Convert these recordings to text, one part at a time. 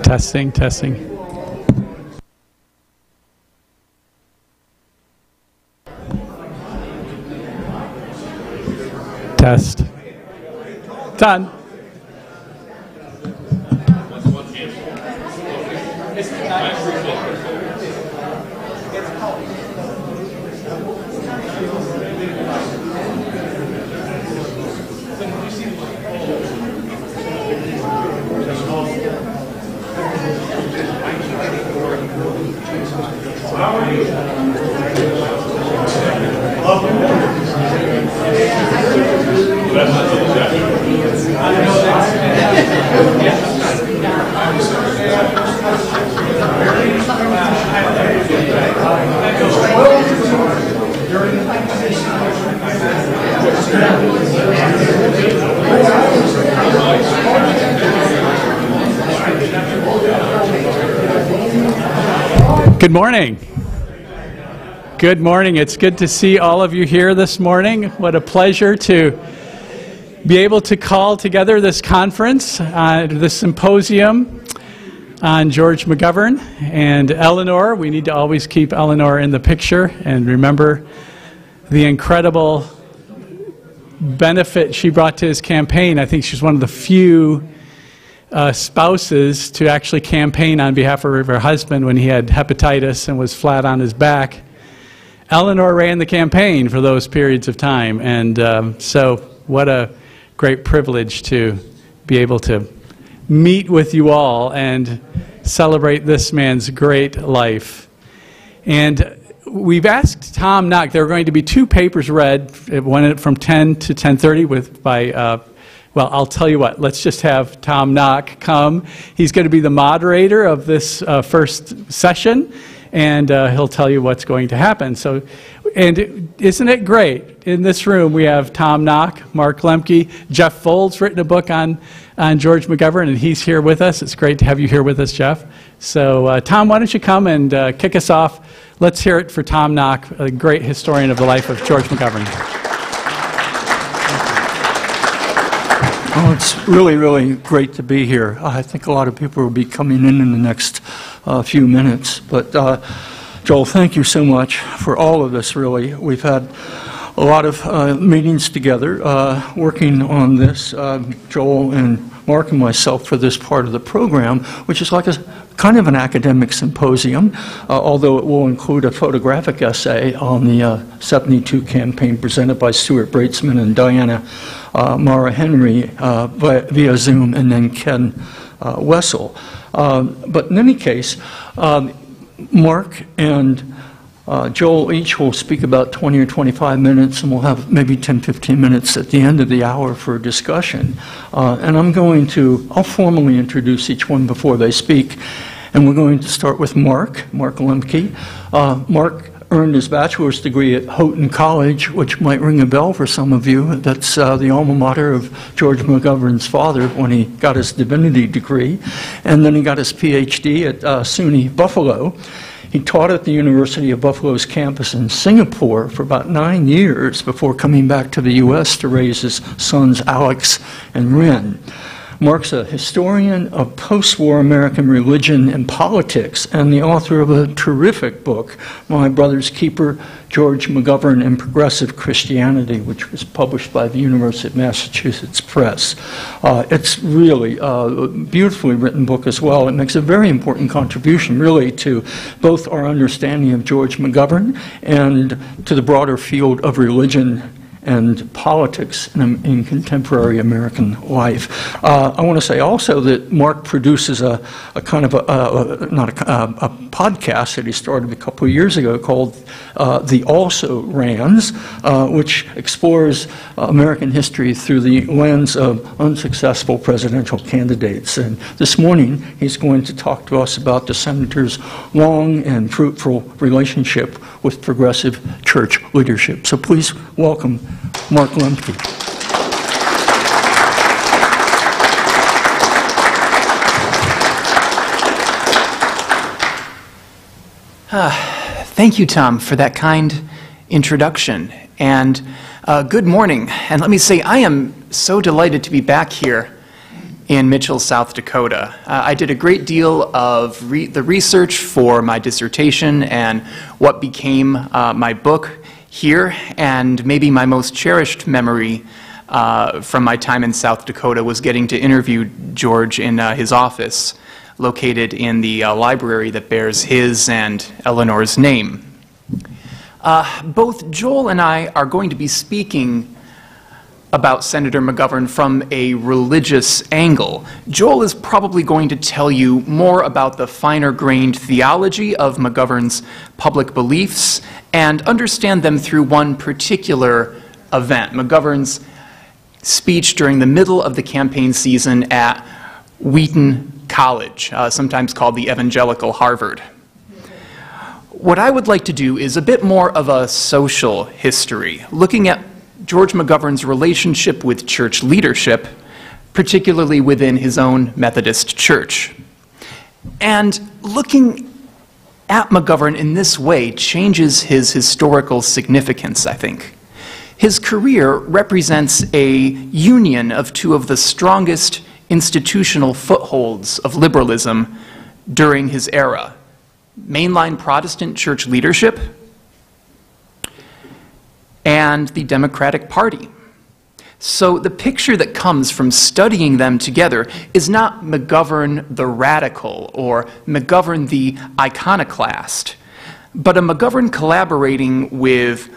Testing, testing. Test. Done. Good morning. Good morning. It's good to see all of you here this morning. What a pleasure to be able to call together this conference, this symposium on George McGovern and Eleanor. We need to always keep Eleanor in the picture and remember the incredible benefit she brought to his campaign. I think she's one of the few spouses to actually campaign on behalf of her husband when he had hepatitis and was flat on his back. Eleanor ran the campaign for those periods of time, and so what a great privilege to be able to meet with you all and celebrate this man's great life. And we've asked Tom Knock. There are going to be two papers read, one from 10 to 10:30 by well, I'll tell you what, let's just have Tom Knock come. He's going to be the moderator of this first session, and he'll tell you what's going to happen. So, and isn't it great? In this room, we have Tom Knock, Mark Lemke, Jeff Folds written a book on George McGovern, and he's here with us. It's great to have you here with us, Jeff. So, Tom, why don't you come and kick us off? Let's hear it for Tom Knock, a great historian of the life of George McGovern. Well, it's really, really great to be here. I think a lot of people will be coming in the next few minutes. But, Joel, thank you so much for all of this, really. We've had a lot of meetings together working on this, Joel and Mark and myself, for this part of the program, which is like a kind of an academic symposium, although it will include a photographic essay on the 72 campaign presented by Stuart Bratesman and Diana Mara Henry via Zoom, and then Ken Wessel. But in any case, Mark and Joel each will speak about 20 or 25 minutes, and we'll have maybe 10, 15 minutes at the end of the hour for a discussion. And I'll formally introduce each one before they speak. And we're going to start with Mark Lemke. Mark earned his bachelor's degree at Houghton College, which might ring a bell for some of you. That's the alma mater of George McGovern's father when he got his divinity degree. And then he got his PhD at SUNY Buffalo. He taught at the University of Buffalo's campus in Singapore for about 9 years before coming back to the U.S. to raise his sons Alex and Ren. Mark's a historian of post-war American religion and politics and the author of a terrific book, My Brother's Keeper, George McGovern and Progressive Christianity, which was published by the University of Massachusetts Press. It's really a beautifully written book as well. It makes a very important contribution, really, to both our understanding of George McGovern and to the broader field of religion and politics in contemporary American life. I want to say also that Mark produces a kind of a podcast that he started a couple of years ago called The Also Rans, which explores American history through the lens of unsuccessful presidential candidates. And this morning, he's going to talk to us about the senator's long and fruitful relationship with progressive church leadership. So please welcome Mark Lemke. Thank you, Tom, for that kind introduction. And good morning. And let me say, I am so delighted to be back here in Mitchell, South Dakota. I did a great deal of the research for my dissertation and what became my book here, and maybe my most cherished memory from my time in South Dakota was getting to interview George in his office, located in the library that bears his and Eleanor's name. Both Joel and I are going to be speaking about Senator McGovern from a religious angle. Joel is probably going to tell you more about the finer-grained theology of McGovern's public beliefs and understand them through one particular event, McGovern's speech during the middle of the campaign season at Wheaton College, sometimes called the Evangelical Harvard. What I would like to do is a bit more of a social history, looking at George McGovern's relationship with church leadership, particularly within his own Methodist church. And looking at McGovern in this way changes his historical significance, I think. His career represents a union of two of the strongest institutional footholds of liberalism during his era: mainline Protestant church leadership and the Democratic Party. So the picture that comes from studying them together is not McGovern the radical or McGovern the iconoclast, but a McGovern collaborating with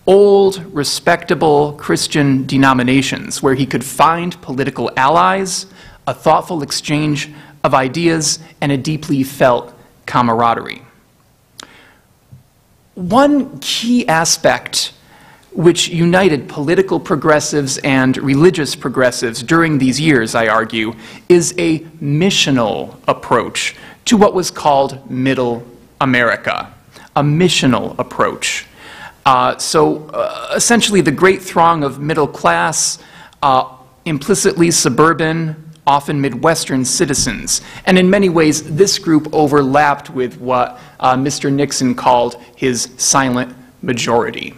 old, respectable Christian denominations where he could find political allies, a thoughtful exchange of ideas, and a deeply felt camaraderie. One key aspect which united political progressives and religious progressives during these years, I argue, is a missional approach to what was called Middle America, a missional approach. Essentially the great throng of middle class, implicitly suburban, often Midwestern citizens. And in many ways, this group overlapped with what Mr. Nixon called his silent majority.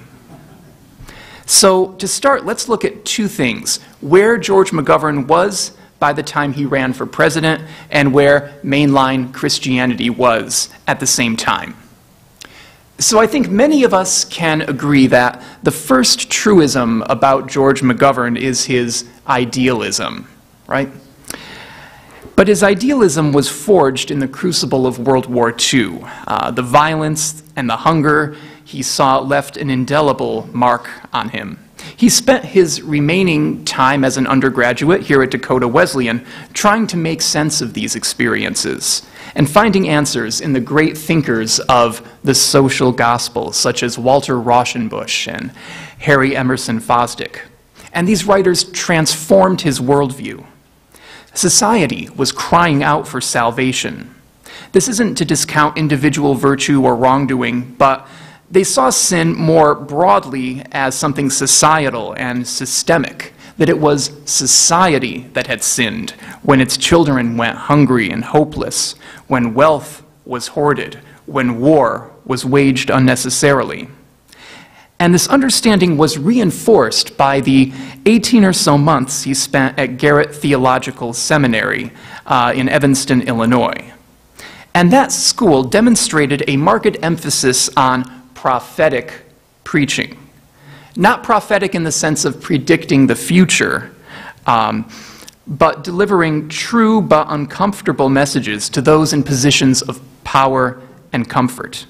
So to start, let's look at two things: where George McGovern was by the time he ran for president and where mainline Christianity was at the same time. So I think many of us can agree that the first truism about George McGovern is his idealism, right? But his idealism was forged in the crucible of World War II. The violence and the hunger he saw left an indelible mark on him. He spent his remaining time as an undergraduate here at Dakota Wesleyan trying to make sense of these experiences and finding answers in the great thinkers of the social gospel, such as Walter Rauschenbusch and Harry Emerson Fosdick. And these writers transformed his worldview. Society was crying out for salvation. This isn't to discount individual virtue or wrongdoing, but they saw sin more broadly as something societal and systemic, that it was society that had sinned when its children went hungry and hopeless, when wealth was hoarded, when war was waged unnecessarily. And this understanding was reinforced by the 18 or so months he spent at Garrett Theological Seminary in Evanston, Illinois. And that school demonstrated a marked emphasis on prophetic preaching. Not prophetic in the sense of predicting the future, but delivering true but uncomfortable messages to those in positions of power and comfort.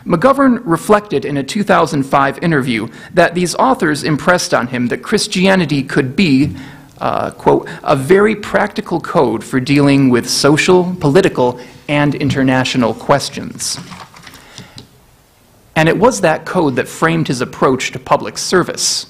McGovern reflected in a 2005 interview that these authors impressed on him that Christianity could be, quote, a very practical code for dealing with social, political, and international questions. And it was that code that framed his approach to public service.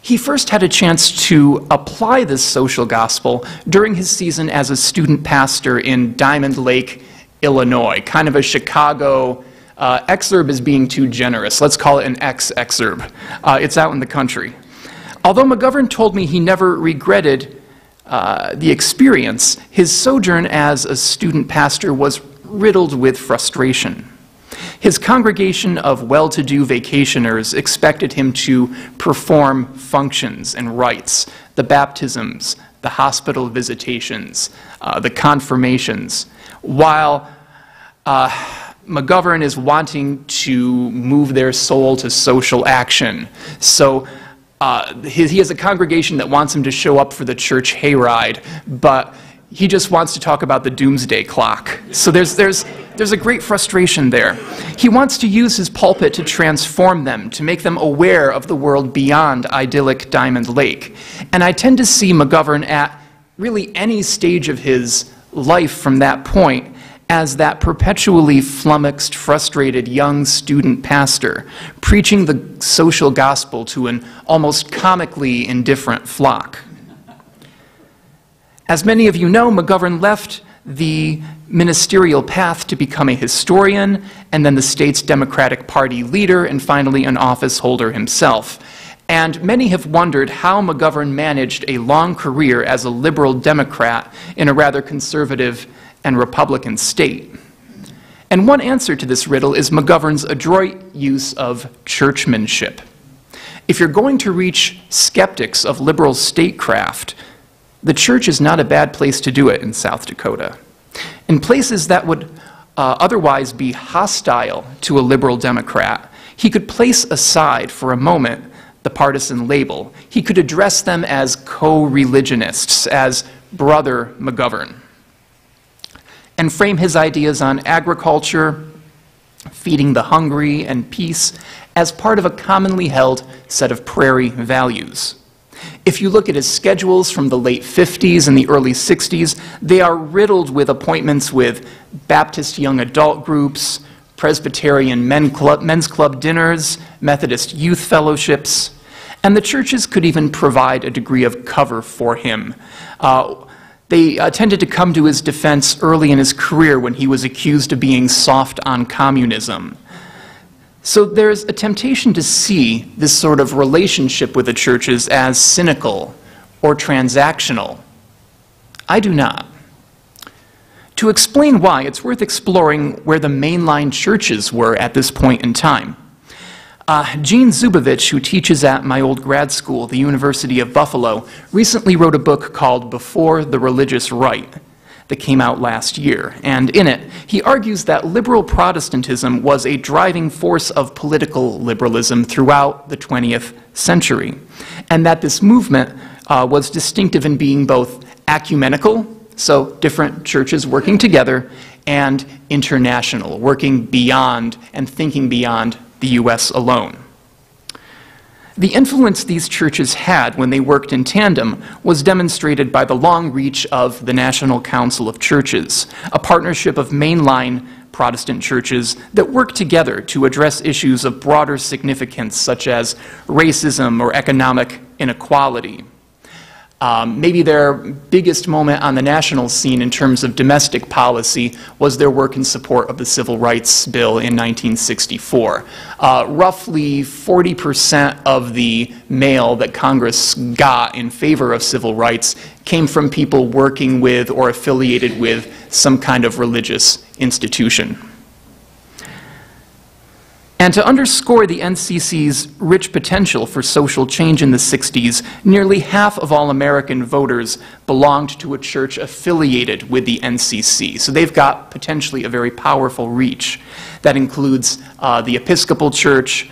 He first had a chance to apply this social gospel during his season as a student pastor in Diamond Lake, Illinois, kind of a Chicago, exurb is being too generous. Let's call it an ex-exurb. It's out in the country. Although McGovern told me he never regretted the experience, his sojourn as a student pastor was riddled with frustration. His congregation of well-to-do vacationers expected him to perform functions and rites, the baptisms, the hospital visitations, the confirmations, while McGovern is wanting to move their soul to social action. So he has a congregation that wants him to show up for the church hayride, but he just wants to talk about the doomsday clock. So there's a great frustration there. He wants to use his pulpit to transform them, to make them aware of the world beyond idyllic Diamond Lake. And I tend to see McGovern at really any stage of his life from that point as that perpetually flummoxed, frustrated young student pastor, preaching the social gospel to an almost comically indifferent flock. As many of you know, McGovern left the ministerial path to become a historian, and then the state's Democratic Party leader, and finally an office holder himself. And many have wondered how McGovern managed a long career as a liberal Democrat in a rather conservative and Republican state. And one answer to this riddle is McGovern's adroit use of churchmanship. If you're going to reach skeptics of liberal statecraft, the church is not a bad place to do it in South Dakota. In places that would otherwise be hostile to a liberal Democrat, he could place aside for a moment the partisan label. He could address them as co-religionists, as Brother McGovern, and frame his ideas on agriculture, feeding the hungry, and peace as part of a commonly held set of prairie values. If you look at his schedules from the late 50s and the early 60s, they are riddled with appointments with Baptist young adult groups, Presbyterian men's club dinners, Methodist youth fellowships, and the churches could even provide a degree of cover for him. They tended to come to his defense early in his career when he was accused of being soft on communism. So there's a temptation to see this sort of relationship with the churches as cynical or transactional. I do not. To explain why, it's worth exploring where the mainline churches were at this point in time. Gene Zubovich, who teaches at my old grad school, the University of Buffalo, recently wrote a book called Before the Religious Right that came out last year. And in it, he argues that liberal Protestantism was a driving force of political liberalism throughout the 20th century, and that this movement was distinctive in being both ecumenical, so different churches working together, and international, working beyond and thinking beyond the U.S. alone. The influence these churches had when they worked in tandem was demonstrated by the long reach of the National Council of Churches, a partnership of mainline Protestant churches that work together to address issues of broader significance such as racism or economic inequality. Maybe their biggest moment on the national scene in terms of domestic policy was their work in support of the Civil Rights Bill in 1964. Roughly 40% of the mail that Congress got in favor of civil rights came from people working with or affiliated with some kind of religious institution. And to underscore the NCC's rich potential for social change in the 60s, nearly half of all American voters belonged to a church affiliated with the NCC. So they've got potentially a very powerful reach. That includes the Episcopal Church,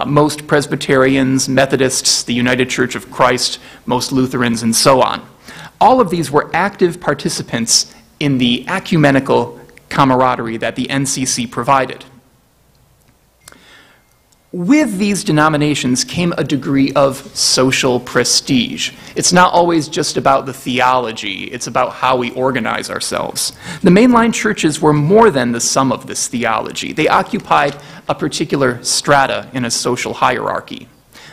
most Presbyterians, Methodists, the United Church of Christ, most Lutherans, and so on. All of these were active participants in the ecumenical camaraderie that the NCC provided. With these denominations came a degree of social prestige. It's not always just about the theology, it's about how we organize ourselves. The mainline churches were more than the sum of this theology. They occupied a particular strata in a social hierarchy.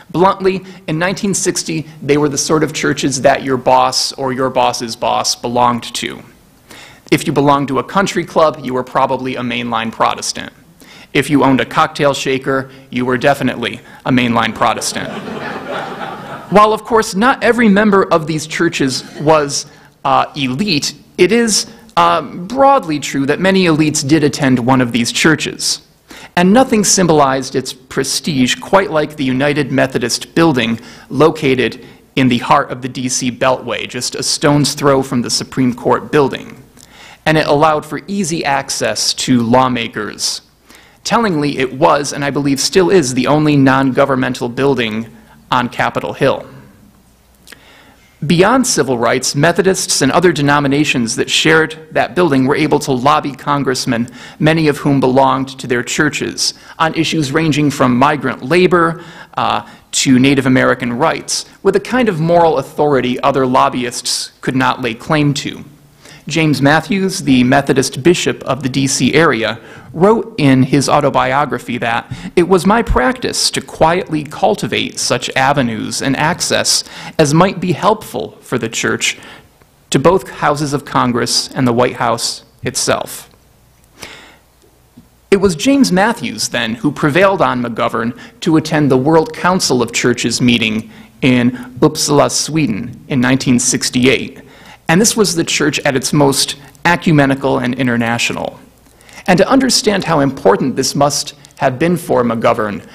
Bluntly, in 1960, they were the sort of churches that your boss or your boss's boss belonged to. If you belonged to a country club, you were probably a mainline Protestant. If you owned a cocktail shaker, you were definitely a mainline Protestant. While, of course, not every member of these churches was elite, it is broadly true that many elites did attend one of these churches. And nothing symbolized its prestige quite like the United Methodist building located in the heart of the D.C. Beltway, just a stone's throw from the Supreme Court building. And it allowed for easy access to lawmakers. Tellingly, it was, and I believe still is, the only non-governmental building on Capitol Hill. Beyond civil rights, Methodists and other denominations that shared that building were able to lobby congressmen, many of whom belonged to their churches, on issues ranging from migrant labor to Native American rights, with a kind of moral authority other lobbyists could not lay claim to. James Matthews, the Methodist bishop of the D.C. area, wrote in his autobiography that it was my practice to quietly cultivate such avenues and access as might be helpful for the church to both houses of Congress and the White House itself. It was James Matthews, then, who prevailed on McGovern to attend the World Council of Churches meeting in Uppsala, Sweden in 1968. And this was the church at its most ecumenical and international. And to understand how important this must have been for McGovern,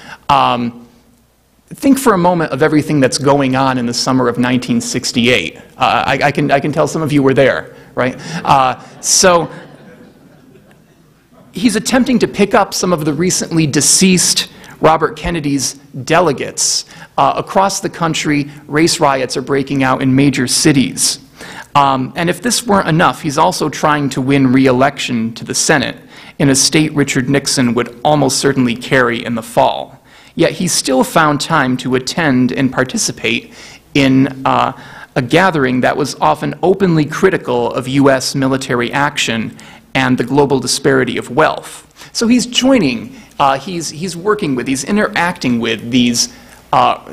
think for a moment of everything that's going on in the summer of 1968. I can tell some of you were there, right? So he's attempting to pick up some of the recently deceased Robert Kennedy's delegates. Across the country, race riots are breaking out in major cities. And if this weren't enough, he's also trying to win re-election to the Senate in a state Richard Nixon would almost certainly carry in the fall. Yet he still found time to attend and participate in a gathering that was often openly critical of U.S. military action and the global disparity of wealth. So he's joining, he's working with, he's interacting with these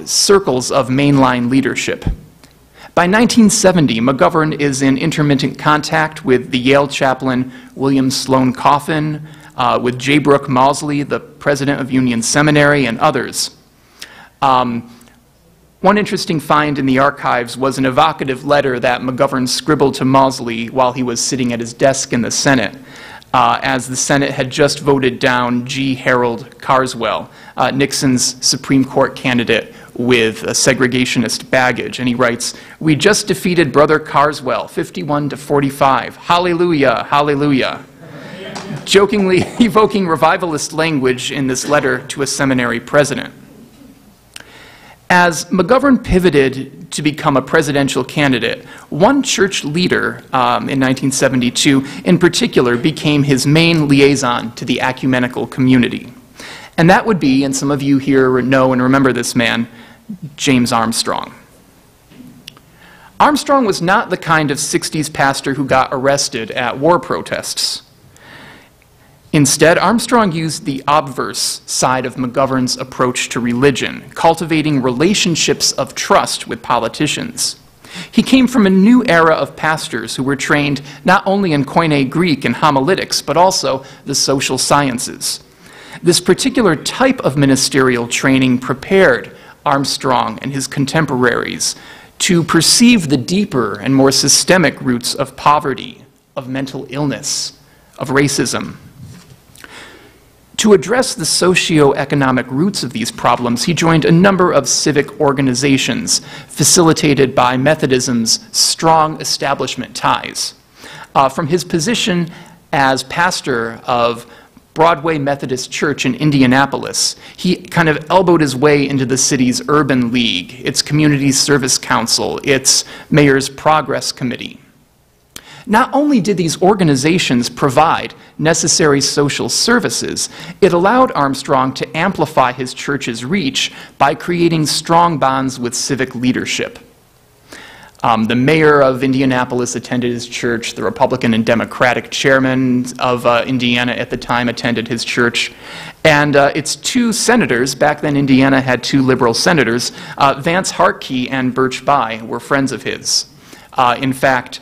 circles of mainline leadership. By 1970, McGovern is in intermittent contact with the Yale chaplain William Sloane Coffin, with J. Brooke Mausley, the president of Union Seminary, and others. One interesting find in the archives was an evocative letter that McGovern scribbled to Mausley while he was sitting at his desk in the Senate, as the Senate had just voted down G. Harold Carswell, Nixon's Supreme Court candidate with a segregationist baggage. And he writes, "We just defeated Brother Carswell, 51 to 45. Hallelujah, hallelujah." Jokingly evoking revivalist language in this letter to a seminary president. As McGovern pivoted to become a presidential candidate, one church leader in 1972 in particular became his main liaison to the ecumenical community. And that would be, and some of you here know and remember this man, James Armstrong. Armstrong was not the kind of 60s pastor who got arrested at war protests. Instead, Armstrong used the obverse side of McGovern's approach to religion, cultivating relationships of trust with politicians. He came from a new era of pastors who were trained not only in Koine Greek and homiletics, but also the social sciences. This particular type of ministerial training prepared Armstrong and his contemporaries to perceive the deeper and more systemic roots of poverty, of mental illness, of racism. To address the socio-economic roots of these problems, he joined a number of civic organizations facilitated by Methodism's strong establishment ties. From his position as pastor of Broadway Methodist Church in Indianapolis, he kind of elbowed his way into the city's Urban League, its Community Service Council, its Mayor's Progress Committee. Not only did these organizations provide necessary social services, it allowed Armstrong to amplify his church's reach by creating strong bonds with civic leadership. The mayor of Indianapolis attended his church. The Republican and Democratic chairman of Indiana at the time attended his church. And its two senators, back then Indiana had two liberal senators, Vance Hartke and Birch Bayh, were friends of his. In fact,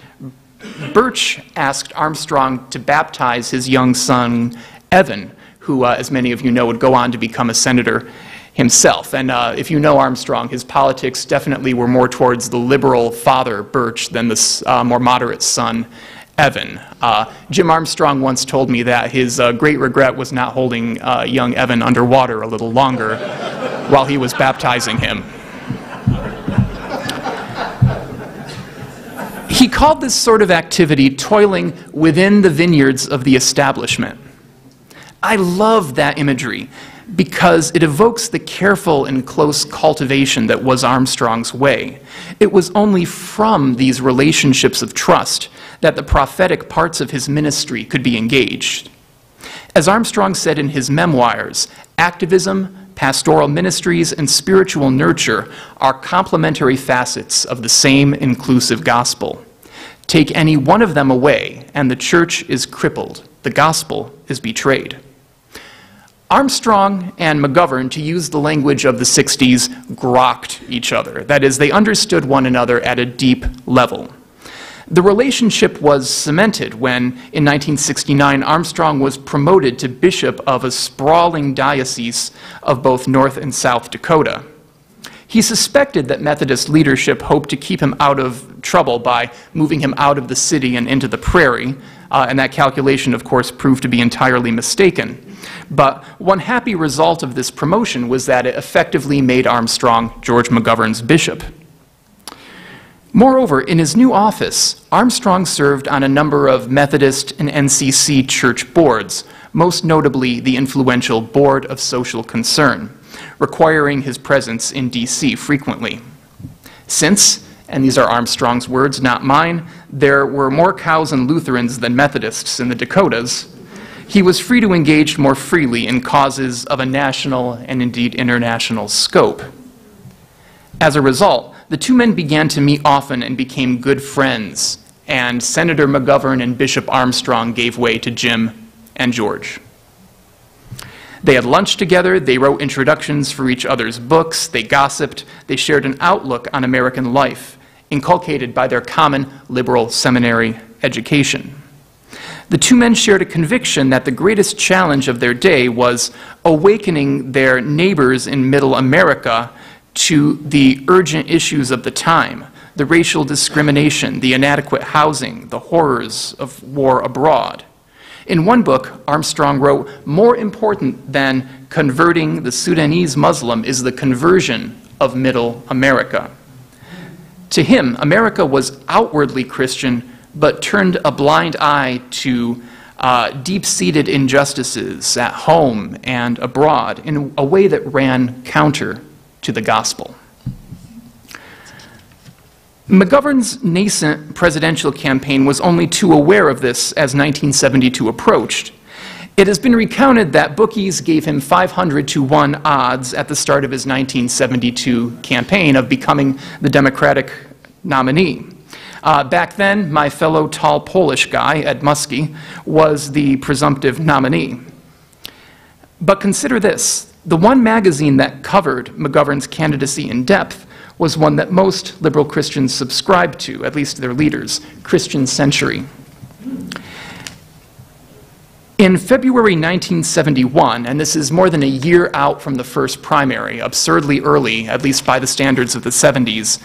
Birch asked Armstrong to baptize his young son, Evan, who, as many of you know, would go on to become a senator himself. And if you know Armstrong, his politics definitely were more towards the liberal father, Birch, than the more moderate son, Evan. Jim Armstrong once told me that his great regret was not holding young Evan underwater a little longer while he was baptizing him. He called this sort of activity toiling within the vineyards of the establishment. I love that imagery because it evokes the careful and close cultivation that was Armstrong's way. It was only from these relationships of trust that the prophetic parts of his ministry could be engaged. As Armstrong said in his memoirs, activism, pastoral ministries, and spiritual nurture are complementary facets of the same inclusive gospel. Take any one of them away, and the church is crippled. The gospel is betrayed. Armstrong and McGovern, to use the language of the 60s, grokked each other. That is, they understood one another at a deep level. The relationship was cemented when, in 1969, Armstrong was promoted to bishop of a sprawling diocese of both North and South Dakota. He suspected that Methodist leadership hoped to keep him out of trouble by moving him out of the city and into the prairie, and that calculation, of course, proved to be entirely mistaken. But one happy result of this promotion was that it effectively made Armstrong George McGovern's bishop. Moreover, in his new office, Armstrong served on a number of Methodist and NCC church boards, most notably the influential Board of Social Concern, requiring his presence in D.C. frequently. Since, and these are Armstrong's words, not mine, there were more cows and Lutherans than Methodists in the Dakotas, he was free to engage more freely in causes of a national and indeed international scope. As a result, the two men began to meet often and became good friends, and Senator McGovern and Bishop Armstrong gave way to Jim and George. They had lunch together, they wrote introductions for each other's books, they gossiped, they shared an outlook on American life, inculcated by their common liberal seminary education. The two men shared a conviction that the greatest challenge of their day was awakening their neighbors in Middle America to the urgent issues of the time, the racial discrimination, the inadequate housing, the horrors of war abroad. In one book, Armstrong wrote, "More important than converting the Sudanese Muslim is the conversion of Middle America." To him, America was outwardly Christian, but turned a blind eye to deep-seated injustices at home and abroad in a way that ran counter to the gospel. McGovern's nascent presidential campaign was only too aware of this as 1972 approached. It has been recounted that bookies gave him 500-to-1 odds at the start of his 1972 campaign of becoming the Democratic nominee. Back then, my fellow tall Polish guy, Ed Muskie, was the presumptive nominee. But consider this. The one magazine that covered McGovern's candidacy in depth was one that most liberal Christians subscribed to, at least their leaders, Christian Century. In February 1971, and this is more than a year out from the first primary, absurdly early, at least by the standards of the 70s,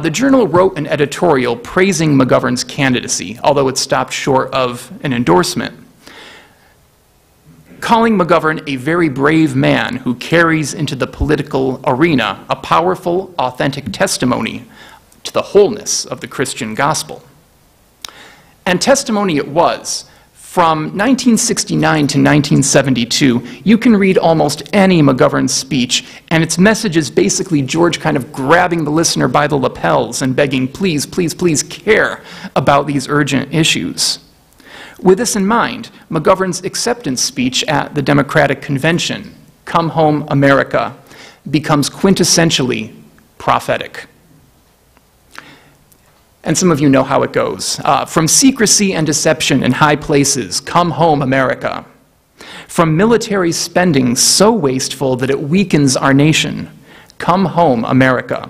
the journal wrote an editorial praising McGovern's candidacy, although it stopped short of an endorsement, calling McGovern a very brave man who carries into the political arena a powerful, authentic testimony to the wholeness of the Christian gospel. And testimony it was. From 1969 to 1972, you can read almost any McGovern speech, and its message is basically George kind of grabbing the listener by the lapels and begging, please, please, please care about these urgent issues. With this in mind, McGovern's acceptance speech at the Democratic Convention, "Come Home, America," becomes quintessentially prophetic. And some of you know how it goes. From secrecy and deception in high places, come home, America. From military spending so wasteful that it weakens our nation, come home, America.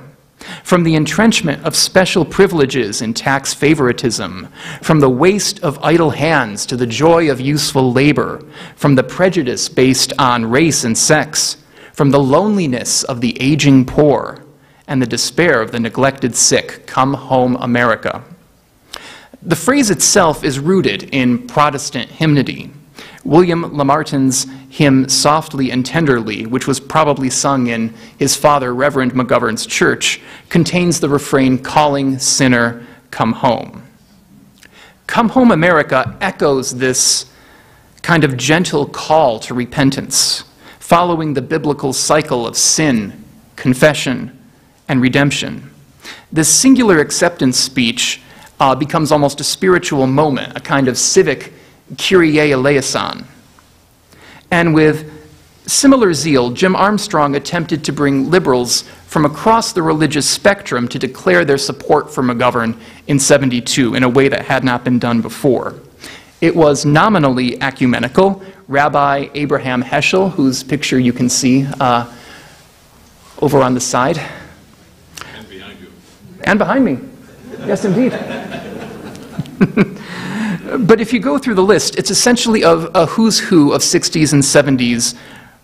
From the entrenchment of special privileges and tax favoritism, from the waste of idle hands to the joy of useful labor, from the prejudice based on race and sex, from the loneliness of the aging poor, and the despair of the neglected sick, come home, America. The phrase itself is rooted in Protestant hymnody. William Lamartine's hymn Softly and Tenderly, which was probably sung in his father, Reverend McGovern's church, contains the refrain, calling sinner, come home. Come Home America echoes this kind of gentle call to repentance, following the biblical cycle of sin, confession, and redemption. This singular acceptance speech becomes almost a spiritual moment, a kind of civic Kyrie eleison. And with similar zeal, Jim Armstrong attempted to bring liberals from across the religious spectrum to declare their support for McGovern in '72 in a way that had not been done before. It was nominally ecumenical. Rabbi Abraham Heschel, whose picture you can see over on the side. And behind you. And behind me. Yes, indeed. But if you go through the list, it's essentially a who's who of 60s and 70s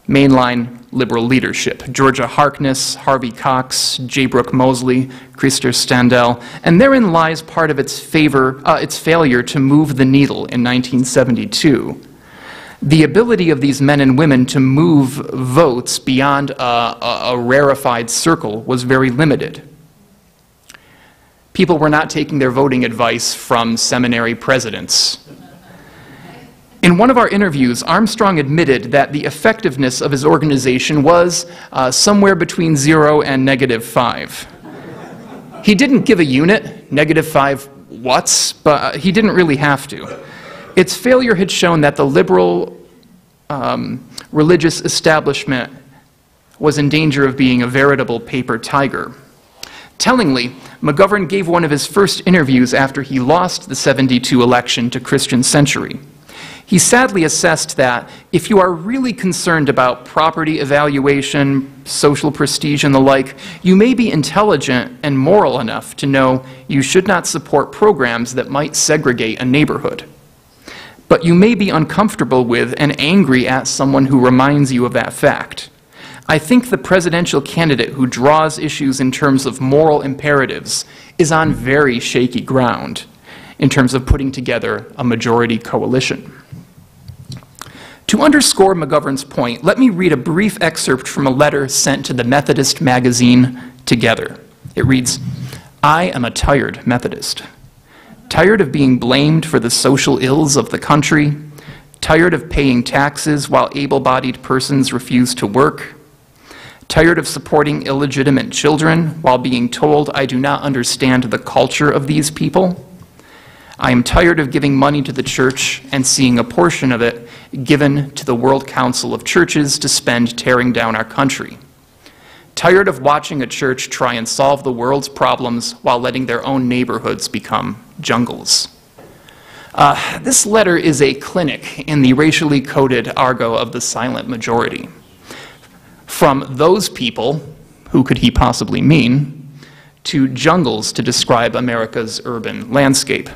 mainline liberal leadership. Georgia Harkness, Harvey Cox, J. Brooke Mosley, Krister Standell, and therein lies part of its failure to move the needle in 1972. The ability of these men and women to move votes beyond a rarefied circle was very limited. People were not taking their voting advice from seminary presidents. In one of our interviews, Armstrong admitted that the effectiveness of his organization was somewhere between 0 and -5. He didn't give a unit, -5 watts, but he didn't really have to. Its failure had shown that the liberal religious establishment was in danger of being a veritable paper tiger. Tellingly, McGovern gave one of his first interviews after he lost the '72 election to Christian Century. He sadly assessed that if you are really concerned about property evaluation, social prestige, and the like, you may be intelligent and moral enough to know you should not support programs that might segregate a neighborhood. But you may be uncomfortable with and angry at someone who reminds you of that fact. I think the presidential candidate who draws issues in terms of moral imperatives is on very shaky ground in terms of putting together a majority coalition. To underscore McGovern's point, let me read a brief excerpt from a letter sent to the Methodist magazine Together. It reads, "I am a tired Methodist. Tired of being blamed for the social ills of the country, tired of paying taxes while able-bodied persons refuse to work, tired of supporting illegitimate children while being told I do not understand the culture of these people. I am tired of giving money to the church and seeing a portion of it given to the World Council of Churches to spend tearing down our country. Tired of watching a church try and solve the world's problems while letting their own neighborhoods become jungles." This letter is a clinic in the racially coded argot of the silent majority. From those people, who could he possibly mean, to jungles to describe America's urban landscape.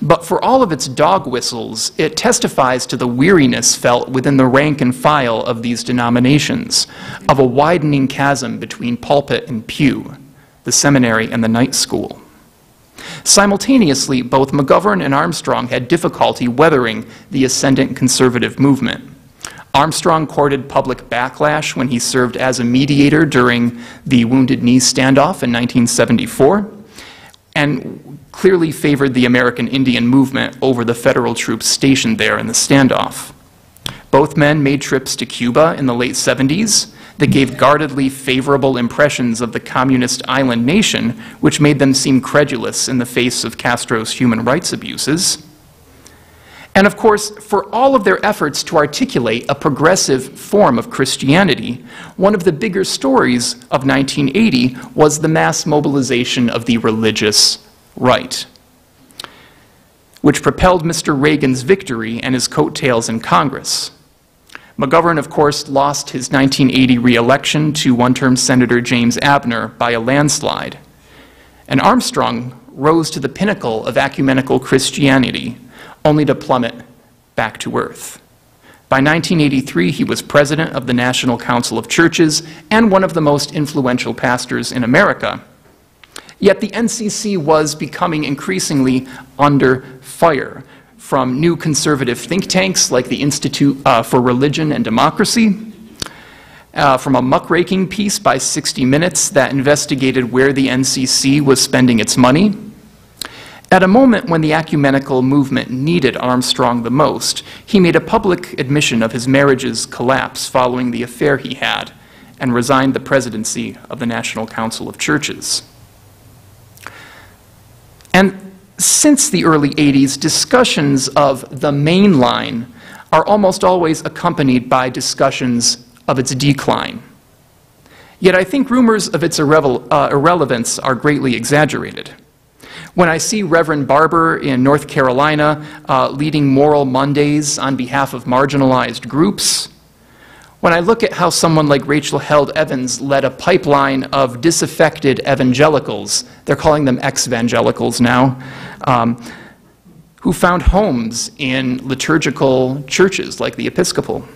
But for all of its dog whistles, it testifies to the weariness felt within the rank and file of these denominations, of a widening chasm between pulpit and pew, the seminary and the night school. Simultaneously, both McGovern and Armstrong had difficulty weathering the ascendant conservative movement. Armstrong courted public backlash when he served as a mediator during the Wounded Knee standoff in 1974, and clearly favored the American Indian movement over the federal troops stationed there in the standoff. Both men made trips to Cuba in the late '70s that gave guardedly favorable impressions of the communist island nation, which made them seem credulous in the face of Castro's human rights abuses. And of course, for all of their efforts to articulate a progressive form of Christianity, one of the bigger stories of 1980 was the mass mobilization of the religious right, which propelled Mr. Reagan's victory and his coattails in Congress. McGovern, of course, lost his 1980 re-election to one-term Senator James Abner by a landslide, and Armstrong rose to the pinnacle of ecumenical Christianity, only to plummet back to earth. By 1983, he was president of the National Council of Churches and one of the most influential pastors in America. Yet the NCC was becoming increasingly under fire from new conservative think tanks like the Institute for Religion and Democracy, from a muckraking piece by 60 Minutes that investigated where the NCC was spending its money, At a moment when the ecumenical movement needed Armstrong the most, he made a public admission of his marriage's collapse following the affair he had and resigned the presidency of the National Council of Churches. And since the early 80s, discussions of the main line are almost always accompanied by discussions of its decline. Yet I think rumors of its irrelevance are greatly exaggerated. When I see Reverend Barber in North Carolina leading Moral Mondays on behalf of marginalized groups, when I look at how someone like Rachel Held Evans led a pipeline of disaffected evangelicals, they're calling them ex-evangelicals now, who found homes in liturgical churches like the Episcopal.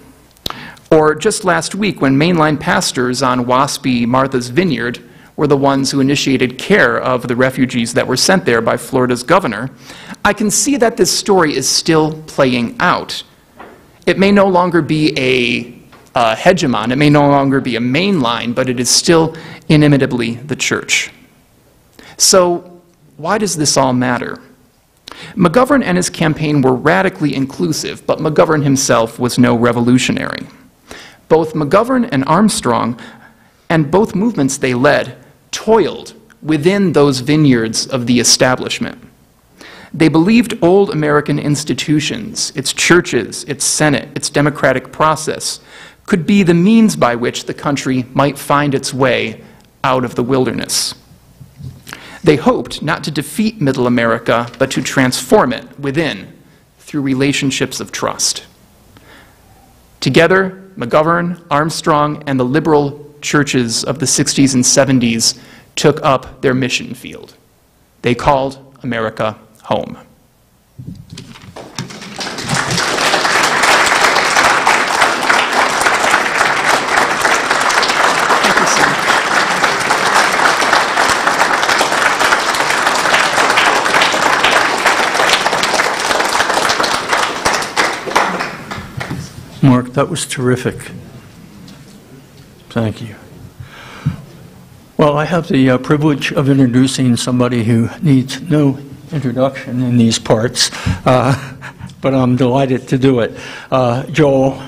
Or just last week when mainline pastors on WASPy Martha's Vineyard were the ones who initiated care of the refugees that were sent there by Florida's governor, I can see that this story is still playing out. It may no longer be a hegemon, it may no longer be a main line, but it is still inimitably the church. So why does this all matter? McGovern and his campaign were radically inclusive, but McGovern himself was no revolutionary. Both McGovern and Armstrong, and both movements they led, toiled within those vineyards of the establishment. They believed old American institutions, its churches, its Senate, its democratic process, could be the means by which the country might find its way out of the wilderness. They hoped not to defeat Middle America, but to transform it within through relationships of trust. Together, McGovern, Armstrong, and the liberal churches of the 60s and 70s took up their mission field. They called America home. Thank you, sir. Mark, that was terrific. Thank you. Well, I have the privilege of introducing somebody who needs no introduction in these parts, but I'm delighted to do it. Joel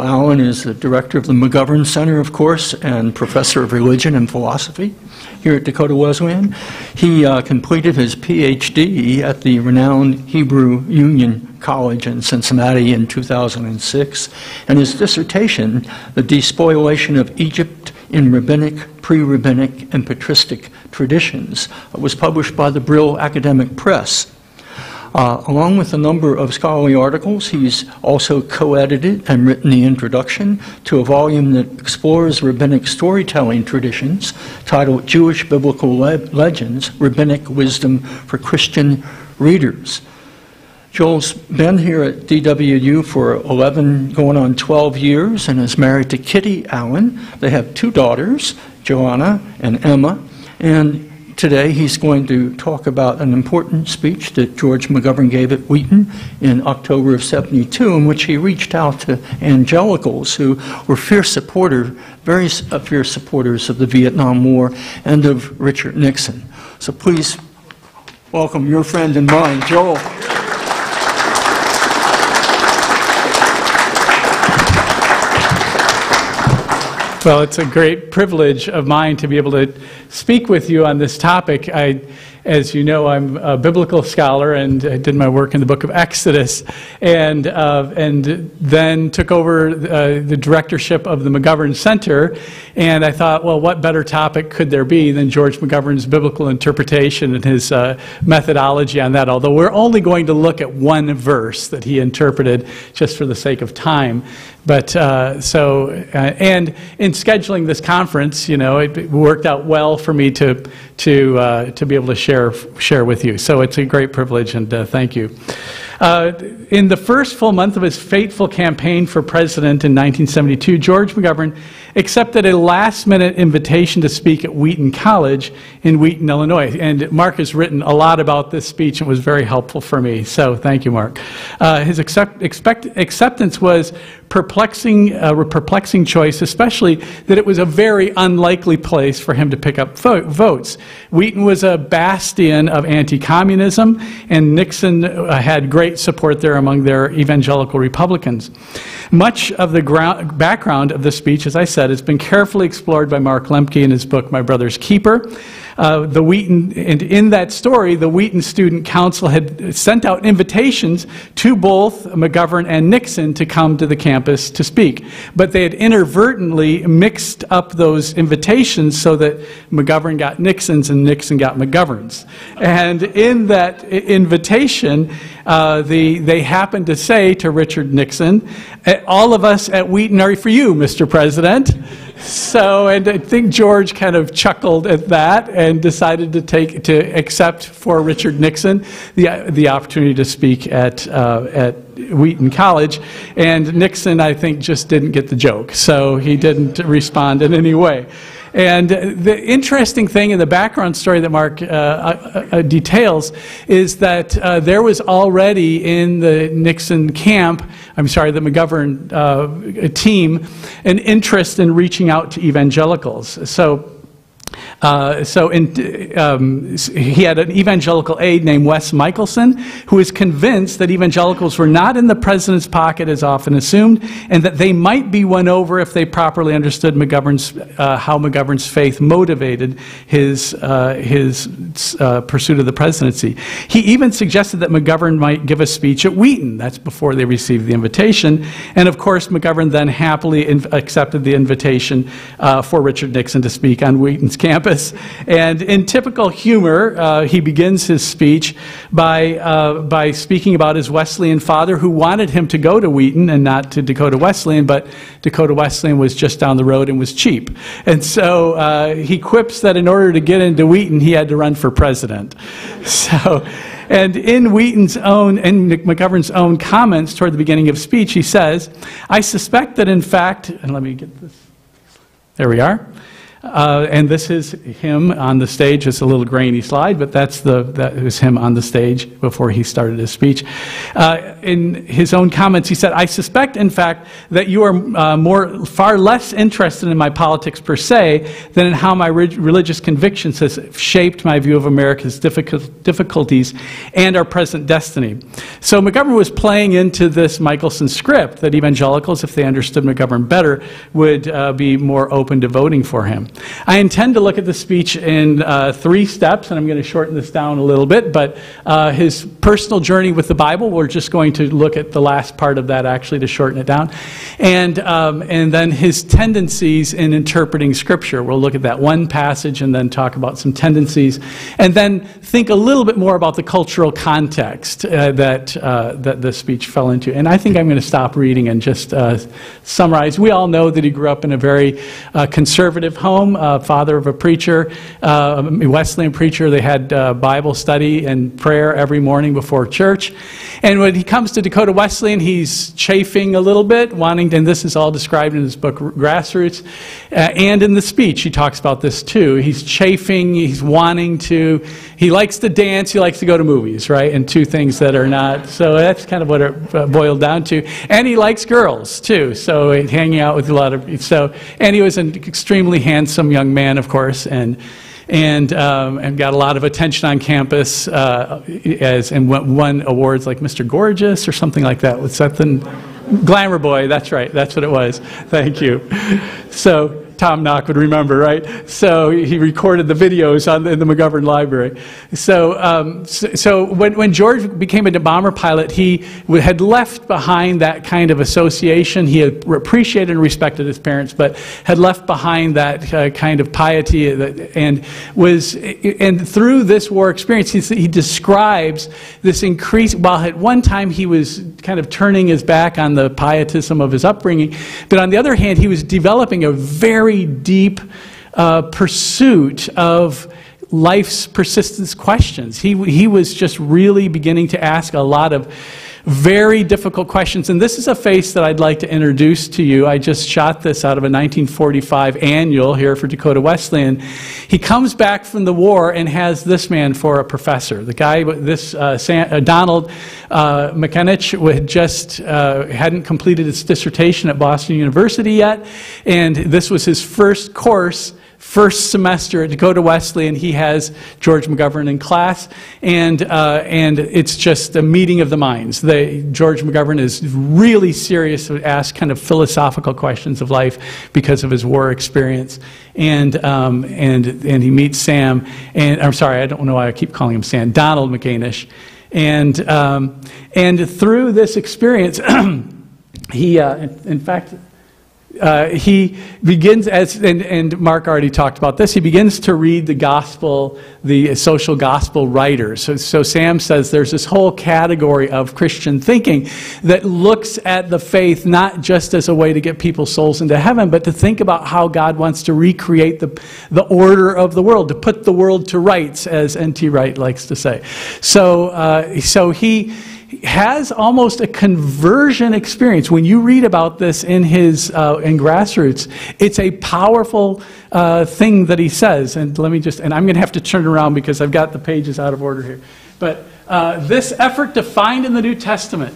Allen is the director of the McGovern Center, of course, and professor of religion and philosophy here at Dakota Wesleyan. He completed his PhD at the renowned Hebrew Union College in Cincinnati in 2006, and his dissertation, The Despoilation of Egypt in Rabbinic, Pre-Rabbinic, and Patristic Traditions, was published by the Brill Academic Press. Along with a number of scholarly articles, he's also co-edited and written the introduction to a volume that explores rabbinic storytelling traditions titled Jewish Biblical Legends, Rabbinic Wisdom for Christian Readers. Joel's been here at DWU for 11, going on 12 years, and is married to Kitty Allen. They have two daughters, Joanna and Emma, and today he's going to talk about an important speech that George McGovern gave at Wheaton in October of '72, in which he reached out to evangelicals who were very fierce supporters of the Vietnam War and of Richard Nixon. So please welcome your friend and mine, Joel. Well, it's a great privilege of mine to be able to speak with you on this topic. As you know, I'm a biblical scholar, and I did my work in the book of Exodus, and then took over the directorship of the McGovern Center, and I thought, well, what better topic could there be than George McGovern's biblical interpretation and his methodology on that, although we're only going to look at one verse that he interpreted just for the sake of time. But and in scheduling this conference, you know, it worked out well for me to be able to share with you. So it's a great privilege, and thank you. In the first full month of his fateful campaign for president in 1972, George McGovern accepted a last-minute invitation to speak at Wheaton College in Wheaton, Illinois. And Mark has written a lot about this speech and was very helpful for me, so thank you, Mark. His acceptance was a perplexing choice, especially that it was a very unlikely place for him to pick up votes. Wheaton was a bastion of anti-communism, and Nixon had great support there among their evangelical Republicans. Much of the background of the speech, as I said, has been carefully explored by Mark Lemke in his book, My Brother's Keeper. And in that story, the Wheaton Student Council had sent out invitations to both McGovern and Nixon to come to the campus to speak. But they had inadvertently mixed up those invitations so that McGovern got Nixon's and Nixon got McGovern's. And in that invitation, they happened to say to Richard Nixon, "All of us at Wheaton are for you, Mr. President." So, and I think George kind of chuckled at that and decided to accept for Richard Nixon the opportunity to speak at Wheaton College. And Nixon, I think, just didn't get the joke, so he didn't respond in any way. And the interesting thing in the background story that Mark details is that there was already in the Nixon camp, the McGovern team, an interest in reaching out to evangelicals. He had an evangelical aide named Wes Michelson, who was convinced that evangelicals were not in the president's pocket as often assumed, and that they might be won over if they properly understood how McGovern's faith motivated his pursuit of the presidency. He even suggested that McGovern might give a speech at Wheaton. That's before they received the invitation. And of course, McGovern then happily accepted the invitation for Richard Nixon to speak on Wheaton's campus. And in typical humor, he begins his speech by speaking about his Wesleyan father, who wanted him to go to Wheaton and not to Dakota Wesleyan, but Dakota Wesleyan was just down the road and was cheap. And so he quips that in order to get into Wheaton, he had to run for president. And in McGovern's own comments toward the beginning of speech, he says, "I suspect that in fact," and let me get this, there we are. And this is him on the stage. It's a little grainy slide, but that was him on the stage before he started his speech. In his own comments, he said, "I suspect, in fact, that you are far less interested in my politics per se than in how my religious convictions has shaped my view of America's difficulties and our present destiny." So McGovern was playing into this Michelson script that evangelicals, if they understood McGovern better, would be more open to voting for him. I intend to look at the speech in 3 steps, and I'm going to shorten this down a little bit, but his personal journey with the Bible, we're just going to look at the last part of that actually to shorten it down, and then his tendencies in interpreting Scripture. We'll look at that one passage and then talk about some tendencies, and then think a little bit more about the cultural context that the speech fell into. And I think I'm going to stop reading and just summarize. We all know that he grew up in a very conservative home. Father of a preacher, a Wesleyan preacher. They had Bible study and prayer every morning before church. And when he comes to Dakota Wesleyan, he's chafing a little bit, and this is all described in his book, Grassroots. And in the speech, he talks about this too. He's chafing, he likes to dance, he likes to go to movies, right? And 2 things that are not, so that's kind of what it boiled down to. And he likes girls too, so hanging out with a lot of, and he was an extremely handsome young man, of course, and got a lot of attention on campus, and won awards like Mr. Gorgeous or something like that. Was that the Glamour Boy? That's right. That's what it was. Thank you. So Tom Knock would remember, right? So he recorded the videos in the McGovern library. So when George became a bomber pilot, he had left behind that kind of association. He had appreciated and respected his parents, but had left behind that kind of piety, and through this war experience, he describes this increase. While at one time he was kind of turning his back on the pietism of his upbringing, but on the other hand, he was developing a very deep pursuit of life's persistence questions. He was just really beginning to ask a lot of very difficult questions. And this is a face that I'd like to introduce to you. I just shot this out of a 1945 annual here for Dakota Wesleyan. He comes back from the war and has this man for a professor. The guy, Donald McGovern, had just hadn't completed his dissertation at Boston University yet, and this was his first course. First semester at Dakota Wesleyan, he has George McGovern in class, and it's just a meeting of the minds. George McGovern is really serious to ask kind of philosophical questions of life because of his war experience, and he meets Sam, and I'm sorry, I don't know why I keep calling him Sam, Donald McGovern, and through this experience, he in fact. He begins, and Mark already talked about this, he begins to read the gospel, the social gospel writers. So Sam says there's this whole category of Christian thinking that looks at the faith not just as a way to get people's souls into heaven, but to think about how God wants to recreate the order of the world, to put the world to rights, as N.T. Wright likes to say. So he has almost a conversion experience. When you read about this in his in Grassroots, it's a powerful thing that he says. And let me just, and I'm going to have to turn around because I've got the pages out of order here. But this effort to find in the New Testament,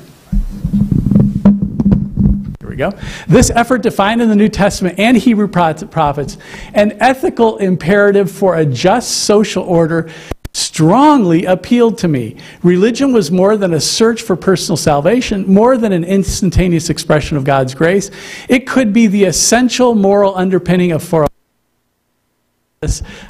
here we go. This effort to find in the New Testament and Hebrew prophets an ethical imperative for a just social order strongly appealed to me. Religion was more than a search for personal salvation, more than an instantaneous expression of God's grace. It could be the essential moral underpinning of service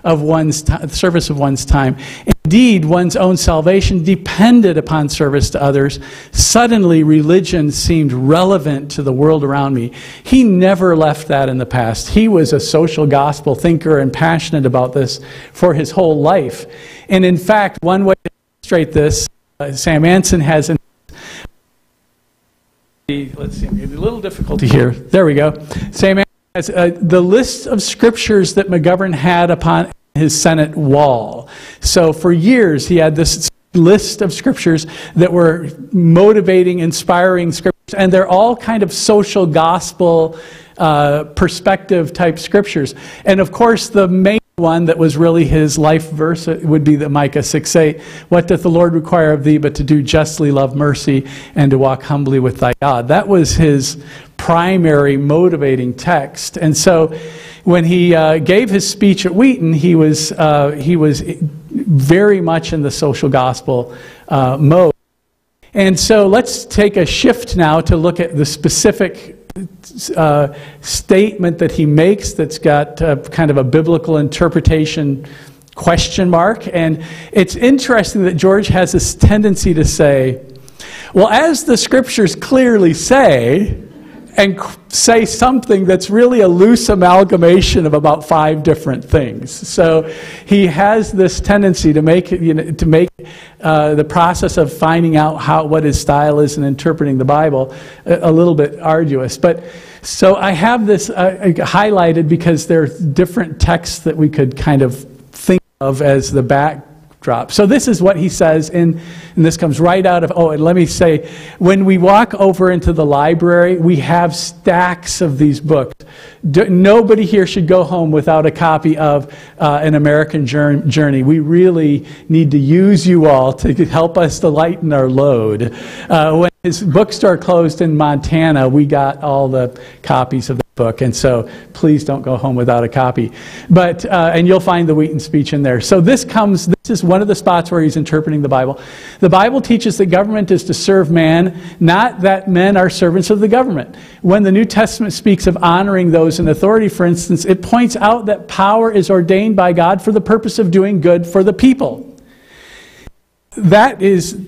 of one's time. Indeed, one's own salvation depended upon service to others. Suddenly, religion seemed relevant to the world around me. He never left that in the past. He was a social gospel thinker and passionate about this for his whole life. And in fact, one way to illustrate this, Sam Anson has let's see, maybe a little difficulty here. There we go. Sam Anson has the list of scriptures that McGovern had upon his Senate wall. So for years, he had this list of scriptures that were motivating, inspiring scriptures, and they're all kind of social gospel perspective type scriptures. And of course, the main one that was really his life verse would be the Micah 6:8. What doth the Lord require of thee but to do justly, love mercy, and to walk humbly with thy God? That was his primary motivating text. And so when he gave his speech at Wheaton, he was very much in the social gospel mode. And so let's take a shift now to look at the specific statement that he makes that's got kind of a biblical interpretation question mark. And it's interesting that George has this tendency to say, well, as the scriptures clearly say, and say something that's really a loose amalgamation of about 5 different things. So he has this tendency to make the process of finding out what his style is in interpreting the Bible a little bit arduous. But so I have this highlighted because there are different texts that we could kind of think of as the backdrop. So this is what he says, and this comes right out of, and let me say, when we walk over into the library, we have stacks of these books. Nobody here should go home without a copy of An American Journey. We really need to use you all to help us to lighten our load. When his bookstore closed in Montana, we got all the copies of the book, and so please don't go home without a copy. But and you'll find the Wheaton speech in there. So this is one of the spots where he's interpreting the Bible. The Bible teaches that government is to serve man, not that men are servants of the government. When the New Testament speaks of honoring those in authority, for instance, it points out that power is ordained by God for the purpose of doing good for the people. That is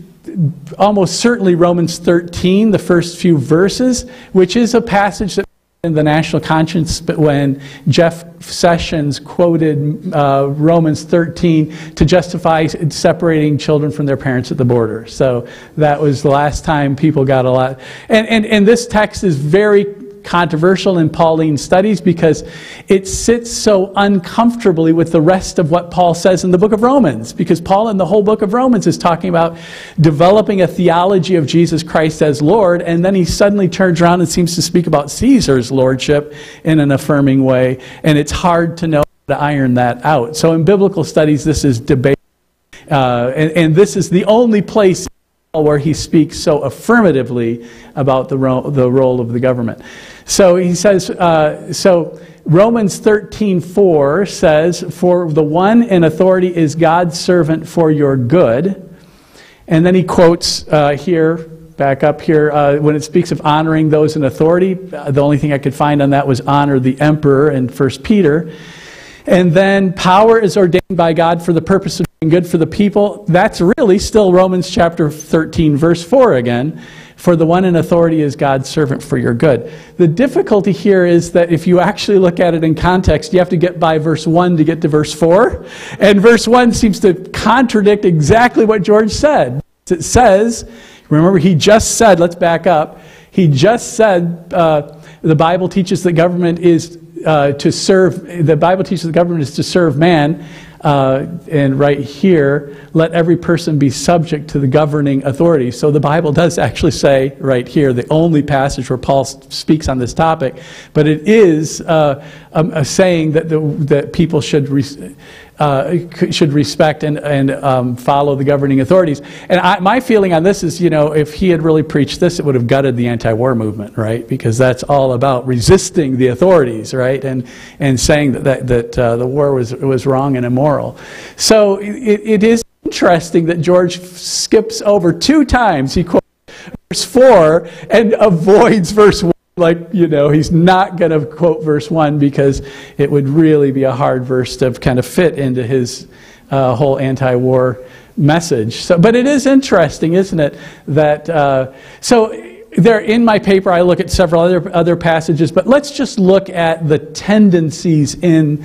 almost certainly Romans 13, the first few verses, which is a passage that in the National Conscience, but when Jeff Sessions quoted Romans 13 to justify separating children from their parents at the border. So that was the last time people got a lot. And this text is very controversial in Pauline studies because it sits so uncomfortably with the rest of what Paul says in the book of Romans. Because Paul in the whole book of Romans is talking about developing a theology of Jesus Christ as Lord, and then he suddenly turns around and seems to speak about Caesar's lordship in an affirming way, and it's hard to know how to iron that out. So in biblical studies, this is debate, and this is the only place where he speaks so affirmatively about the role of the government. So he says, so Romans 13:4 says, "For the one in authority is God's servant for your good." And then he quotes here, back up here, when it speaks of honoring those in authority, the only thing I could find on that was honor the emperor in 1 Peter. And then power is ordained by God for the purpose of doing good for the people. That's really still Romans chapter 13, verse 4 again. For the one in authority is God's servant for your good. The difficulty here is that if you actually look at it in context, you have to get by verse 1 to get to verse 4. And verse 1 seems to contradict exactly what George said. It says, remember he just said, let's back up, he just said the Bible teaches that government is to serve, the Bible teaches the government is to serve man, and right here, let every person be subject to the governing authority. So the Bible does actually say right here, the only passage where Paul speaks on this topic, but it is a saying that that people should respect and follow the governing authorities. And my feeling on this is, you know, if he had really preached this, it would have gutted the anti-war movement, right? Because that's all about resisting the authorities, right? And saying that the war was wrong and immoral. So it is interesting that George skips over 2 times. He quotes verse 4 and avoids verse 1. Like, you know, he's not going to quote verse 1 because it would really be a hard verse to kind of fit into his whole anti-war message. So, but it is interesting, isn't it, that so there in my paper I look at several other passages, but let's just look at the tendencies in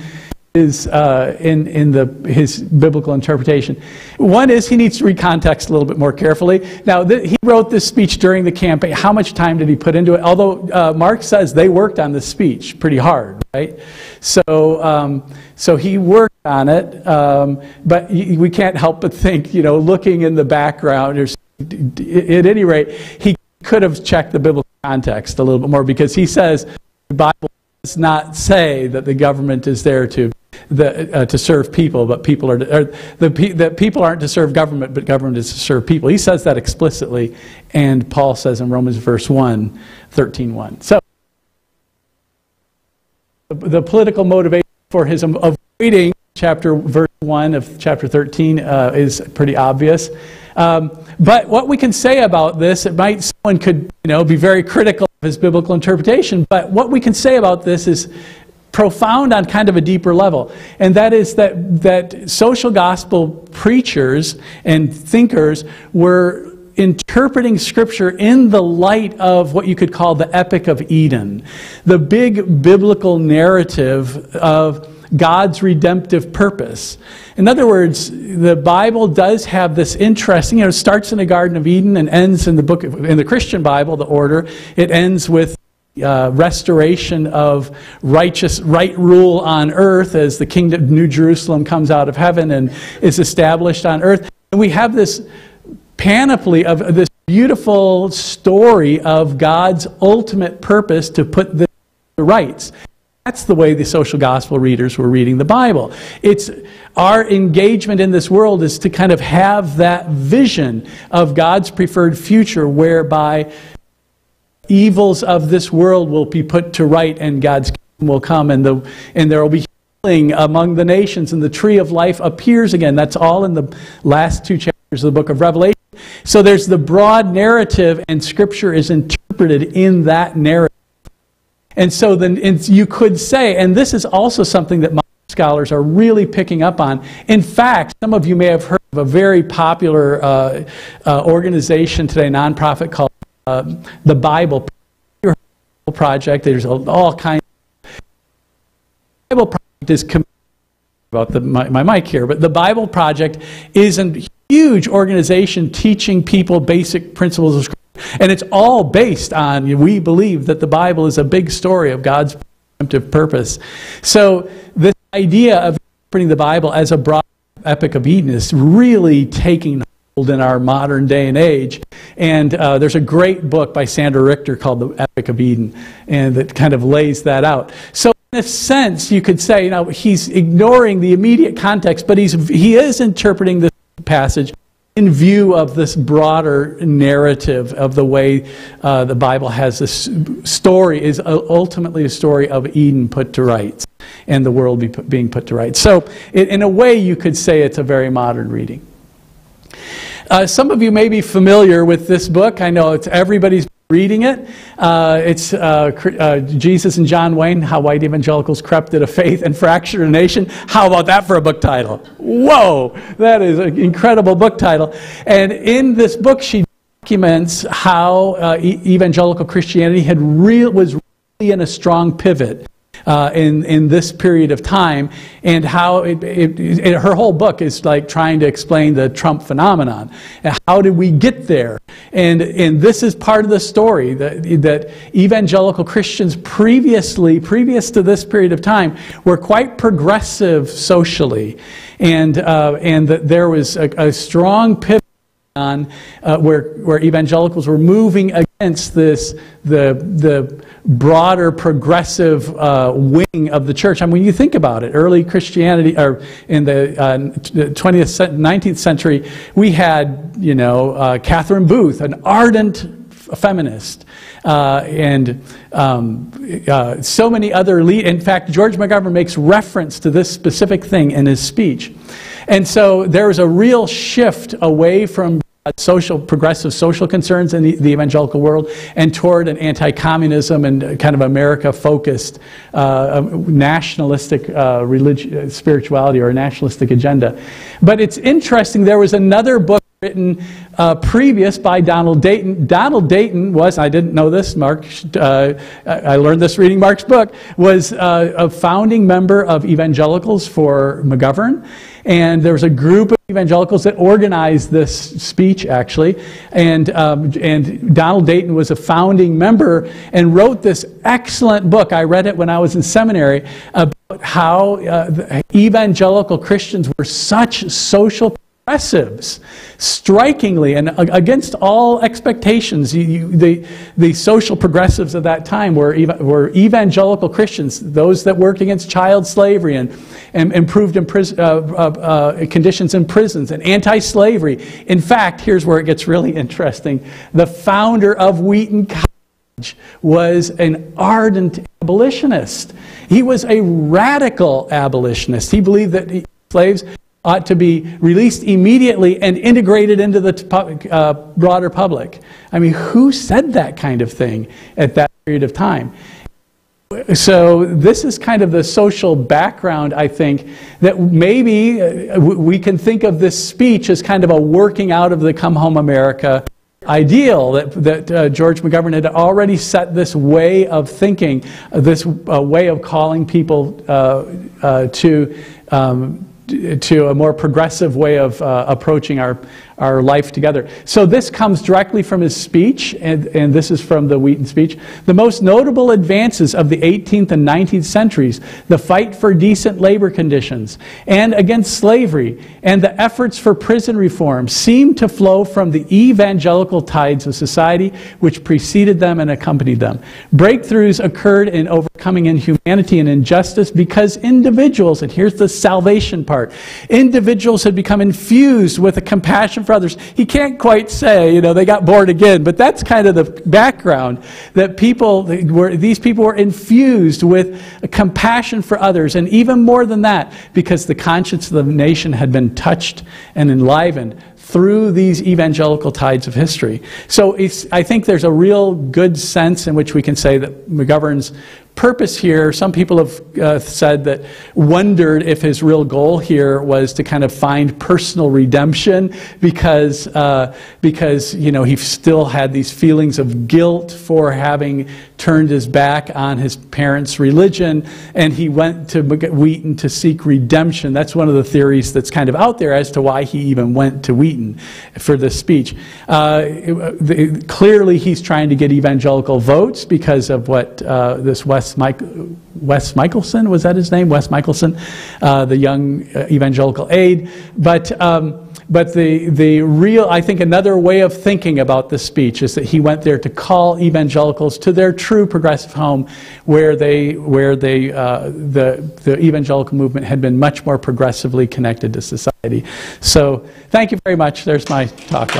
his his biblical interpretation. One is he needs to read context a little bit more carefully. Now, he wrote this speech during the campaign. How much time did he put into it? Although Mark says they worked on this speech pretty hard, right? So, so he worked on it, but we can't help but think, you know, looking in the background, at any rate, he could have checked the biblical context a little bit more, because he says the Bible does not say that the government is there to serve people, but people are that people aren't to serve government, but government is to serve people. He says that explicitly, and Paul says in Romans verse 1, 13:1. So the political motivation for his avoiding verse 1 of chapter 13 is pretty obvious. But what we can say about this, someone could, you know, be very critical of his biblical interpretation, but what we can say about this is profound on kind of a deeper level, and that is that social gospel preachers and thinkers were interpreting Scripture in the light of what you could call the Epic of Eden, the big biblical narrative of God's redemptive purpose. In other words, the Bible does have this interesting, you know, it starts in the Garden of Eden and ends in the Christian Bible, the order, it ends with restoration of right rule on earth as the kingdom, New Jerusalem, comes out of heaven and is established on earth. And we have this panoply of this beautiful story of God's ultimate purpose to put this to rights. That's the way the social gospel readers were reading the Bible. It's our engagement in this world is to kind of have that vision of God's preferred future, whereby evils of this world will be put to right and God's kingdom will come, and there will be healing among the nations, and the tree of life appears again. That's all in the last 2 chapters of the book of Revelation. So there's the broad narrative, and Scripture is interpreted in that narrative. And so then you could say, and this is also something that modern scholars are really picking up on. In fact, some of you may have heard of a very popular organization today, nonprofit, called the Bible Project. There's all kinds of Bible Project is about my mic here, but the Bible Project is a huge organization teaching people basic principles of Scripture. And it's all based on, we believe that the Bible is a big story of God's redemptive purpose. So this idea of interpreting the Bible as a broad epic of Eden is really taking hold in our modern day and age. And there's a great book by Sandra Richter called The Epic of Eden, and that kind of lays that out. So in a sense, you could say, he's ignoring the immediate context, but he is interpreting this passage in view of this broader narrative of the way the Bible has this story, is ultimately a story of Eden put to rights and the world being put to rights. So in a way, you could say it's a very modern reading. Some of you may be familiar with this book. I know everybody's reading it. It's Jesus and John Wayne, How White Evangelicals Corrupted a Faith and Fractured a Nation. How about that for a book title? Whoa! That is an incredible book title. And in this book, she documents how evangelical Christianity was really in a strong pivot in this period of time, and how her whole book is like trying to explain the Trump phenomenon. How did we get there? And this is part of the story, that evangelical Christians previous to this period of time were quite progressive socially, and that there was a strong pivot on where evangelicals were moving against the broader progressive wing of the church. I mean, when you think about it, early Christianity, or in the 20th, 19th century, we had, Catherine Booth, an ardent feminist, and so many other in fact, George McGovern makes reference to this specific thing in his speech. And so there was a real shift away from progressive social concerns in the evangelical world, and toward an anti-communism and kind of America-focused nationalistic spirituality, or a nationalistic agenda. But it's interesting, there was another book written previous by Donald Dayton. Donald Dayton was, I didn't know this, Mark, I learned this reading Mark's book, was a founding member of Evangelicals for McGovern. And there was a group of evangelicals that organized this speech, actually. And Donald Dayton was a founding member and wrote this excellent book. I read it when I was in seminary, about how evangelical Christians were such social progressives, strikingly, and against all expectations. The social progressives of that time were evangelical Christians, those that worked against child slavery and improved conditions in prisons and anti-slavery. In fact, here's where it gets really interesting. The founder of Wheaton College was an ardent abolitionist. He was a radical abolitionist. He believed that slaves ought to be released immediately and integrated into the broader public. I mean, who said that kind of thing at that period of time? So this is kind of the social background, I think, that maybe we can think of this speech as kind of a working out of the Come Home America ideal, that George McGovern had already set this way of thinking, this way of calling people to a more progressive way of approaching our life together. So this comes directly from his speech, and this is from the Wheaton speech. The most notable advances of the 18th and 19th centuries, the fight for decent labor conditions and against slavery, and the efforts for prison reform seem to flow from the evangelical tides of society which preceded them and accompanied them. Breakthroughs occurred in overcoming inhumanity and injustice because individuals, and here's the salvation part, individuals had become infused with a compassion for others. He can't quite say, they got born again, but that's kind of the background, that these people were infused with a compassion for others, and even more than that, because the conscience of the nation had been touched and enlivened through these evangelical tides of history. So I think there's a real good sense in which we can say that McGovern's purpose here, some people have said that, wondered if his real goal here was to kind of find personal redemption because you know, he still had these feelings of guilt for having turned his back on his parents' religion, and he went to Wheaton to seek redemption. That's one of the theories that's kind of out there as to why he even went to Wheaton for this speech. Clearly he's trying to get evangelical votes because of what this Wes Michelson, was that his name? Wes Michelson, the young evangelical aide. But the real, I think another way of thinking about this speech is that he went there to call evangelicals to their true progressive home, where the evangelical movement had been much more progressively connected to society. So thank you very much. There's my talk.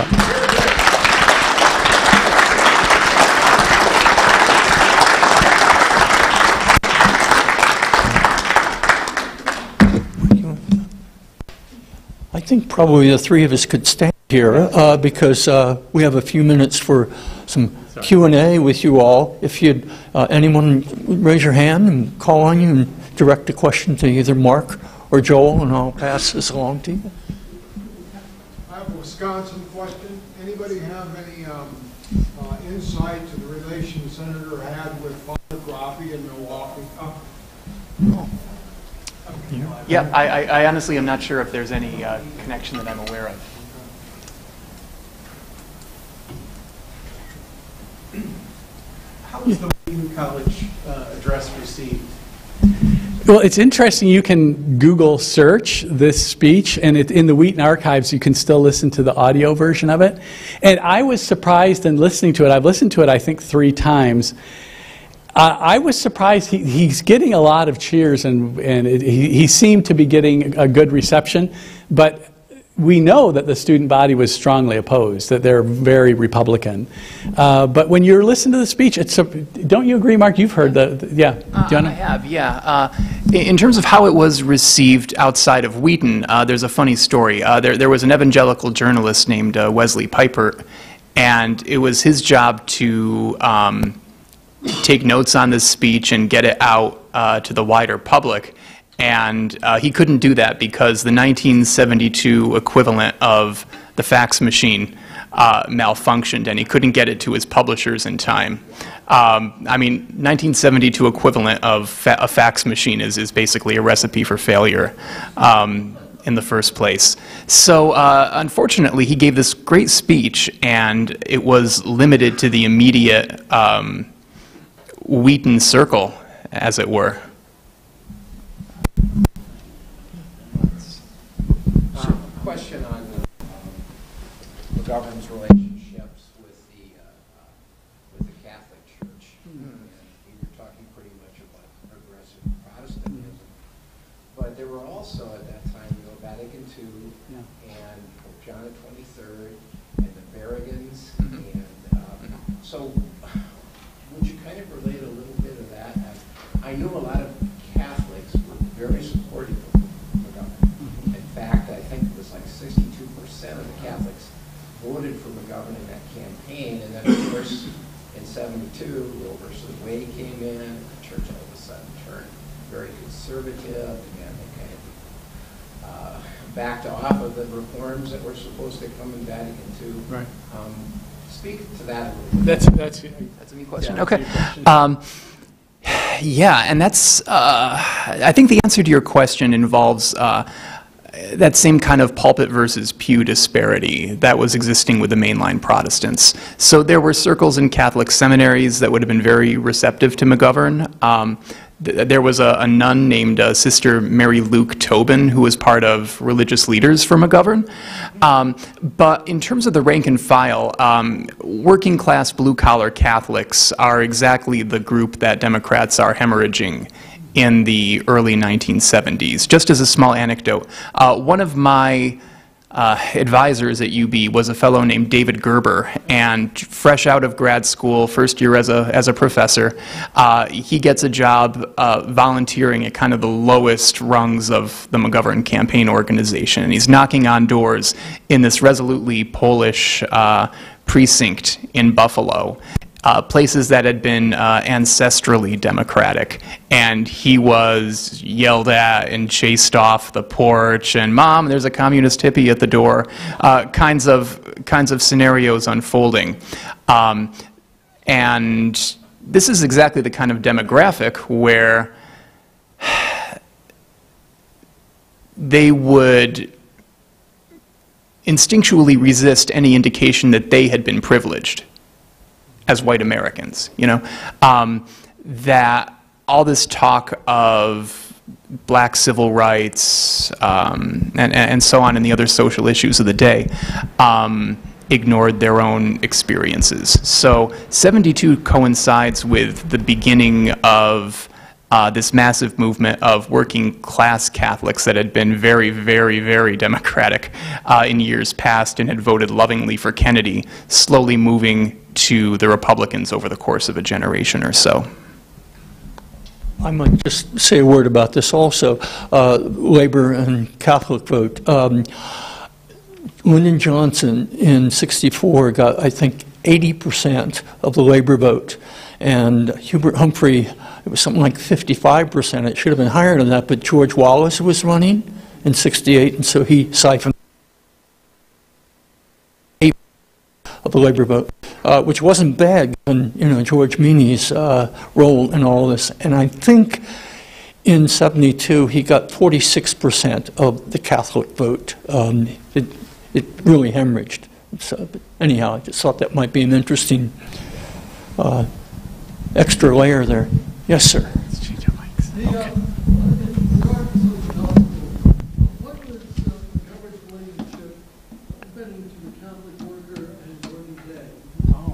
I think probably the three of us could stand here because we have a few minutes for some Q&A with you all. If you'd, anyone raise your hand and call on you and direct a question to either Mark or Joel, and I'll pass this along to you. I have a Wisconsin question. Anybody have any insight to the relation the senator had with Father Graffi in Milwaukee? No. Yeah, I honestly am not sure if there's any connection that I'm aware of. How was the Wheaton College address received? Well, it's interesting. You can Google search this speech, and in the Wheaton archives, you can still listen to the audio version of it. And I was surprised in listening to it. I've listened to it, I think, 3 times. I was surprised. He's getting a lot of cheers, and he seemed to be getting a good reception. But we know that the student body was strongly opposed, that they're very Republican. But when you're listening to the speech, don't you agree, Mark? You've heard yeah. I have, yeah. In terms of how it was received outside of Wheaton, there's a funny story. There was an evangelical journalist named Wesley Piper, and it was his job to take notes on this speech and get it out to the wider public. And he couldn't do that because the 1972 equivalent of the fax machine malfunctioned, and he couldn't get it to his publishers in time. I mean, 1972 equivalent of a fax machine is basically a recipe for failure in the first place. So unfortunately, he gave this great speech, and it was limited to the immediate Wheaton circle, as it were. Question on McGovern's relationships with the Catholic Church. And you were talking pretty much about progressive Protestantism, but there were also at that time, you know, Vatican II and Pope John XXIII and the Barragans, and so would you kind of relate a little bit of that? I knew a lot of Catholics were very supportive of McGovern. In fact, I think it was like 62% of the Catholics voted for McGovern in that campaign, and then of course in '72, Roe versus Wade came in, and the church all of a sudden turned very conservative, and they kind of backed off of the reforms that were supposed to come in Vatican II. Right. Speak to that a little bit. That's a me question. Yeah, okay. Yeah, and that's, I think the answer to your question involves that same kind of pulpit versus pew disparity that was existing with the mainline Protestants. So there were circles in Catholic seminaries that would have been very receptive to McGovern. There was a nun named Sister Mary Luke Tobin who was part of religious leaders for McGovern. But in terms of the rank and file, working class blue collar Catholics are exactly the group that Democrats are hemorrhaging in the early 1970s. Just as a small anecdote, one of my advisors at UB was a fellow named David Gerber, and fresh out of grad school, first year as a professor, he gets a job volunteering at kind of the lowest rungs of the McGovern campaign organization, and he's knocking on doors in this resolutely Polish precinct in Buffalo. places that had been ancestrally democratic, and he was yelled at and chased off the porch, and "Mom, there's a communist hippie at the door," kinds of scenarios unfolding. And this is exactly the kind of demographic where they would instinctually resist any indication that they had been privileged as white Americans, you know, that all this talk of black civil rights and so on and the other social issues of the day ignored their own experiences. So 72 coincides with the beginning of this massive movement of working class Catholics that had been very, very, very democratic in years past and had voted lovingly for Kennedy, slowly moving to the Republicans over the course of a generation or so. I might just say a word about this also, labor and Catholic vote. Lyndon Johnson in '64 got, I think, 80% of the labor vote, and Hubert Humphrey, it was something like 55%. It should have been higher than that, but George Wallace was running in '68, and so he siphoned 8% of the labor vote, which wasn't bad given, you know, George Meany's role in all this. And I think in '72 he got 46% of the Catholic vote. It really hemorrhaged. So, but anyhow, I just thought that might be an interesting extra layer there. Yes, sir. Let's change our mics. Okay. In regard to the gospel, what was McGovern's relationship, depending to the Catholic worker and Dorothy Day?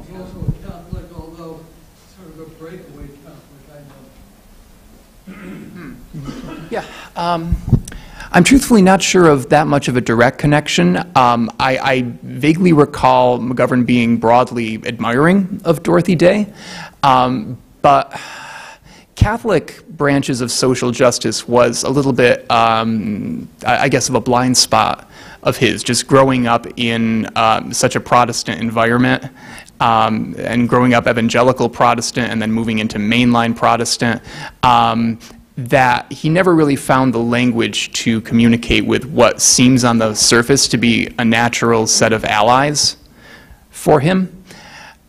He's also a Catholic, although sort of a breakaway Catholic, I know. Yeah. I'm truthfully not sure of that much of a direct connection. I vaguely recall McGovern being broadly admiring of Dorothy Day, but Catholic branches of social justice was a little bit, I guess, of a blind spot of his, just growing up in such a Protestant environment, and growing up evangelical Protestant and then moving into mainline Protestant, that he never really found the language to communicate with what seems on the surface to be a natural set of allies for him.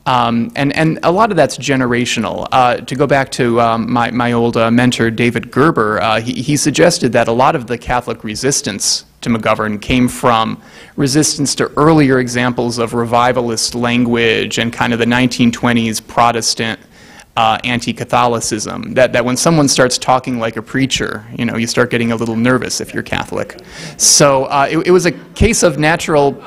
And a lot of that's generational. To go back to my old mentor, David Gerber, he suggested that a lot of the Catholic resistance to McGovern came from resistance to earlier examples of revivalist language and kind of the 1920s Protestant anti-Catholicism, that when someone starts talking like a preacher, you know, you start getting a little nervous if you're Catholic. So it was a case of natural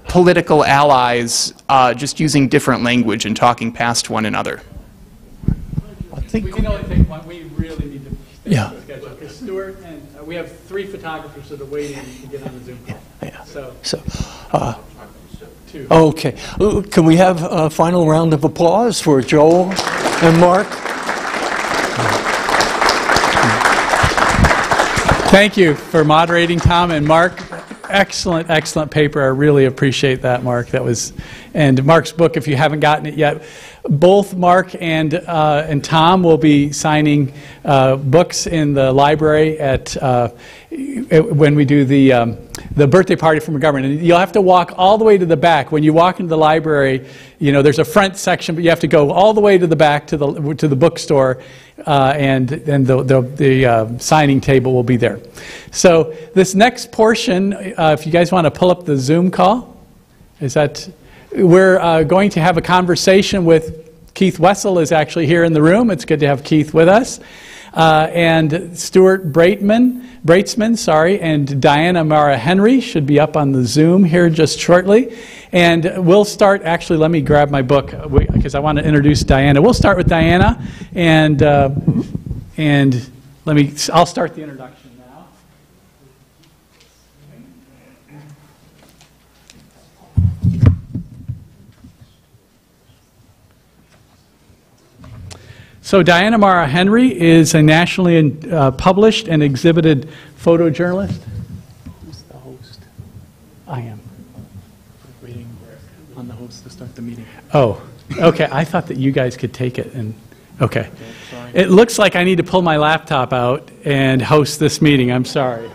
political allies just using different language and talking past one another. I think we can only take one. We really need to yeah. schedule, because Stuart and we have 3 photographers that are waiting to get on the Zoom call. Yeah. So 2. Okay. Can we have a final round of applause for Joel and Mark? Thank you for moderating, Tom and Mark. Excellent, excellent paper. I really appreciate that, Mark. That was, and Mark's book, if you haven't gotten it yet, both Mark and Tom will be signing books in the library at when we do the birthday party for McGovern. And you'll have to walk all the way to the back. When you walk into the library, you know, there's a front section, but you have to go all the way to the back to the bookstore, and the signing table will be there. So this next portion, if you guys want to pull up the Zoom call, is that we're going to have a conversation with Keith Wessel is actually here in the room. It's good to have Keith with us. And Stuart Bratesman, sorry, and Diana Mara Henry should be up on the Zoom here just shortly. And we'll start, actually, let me grab my book because I want to introduce Diana. We'll start with Diana, and I'll start the introduction now. So Diana Mara Henry is a nationally published and exhibited photojournalist. Who's the host? I am. Waiting on the host to start the meeting. Oh, Okay, I thought that you guys could take it and, okay. It looks like I need to pull my laptop out and host this meeting. I'm sorry.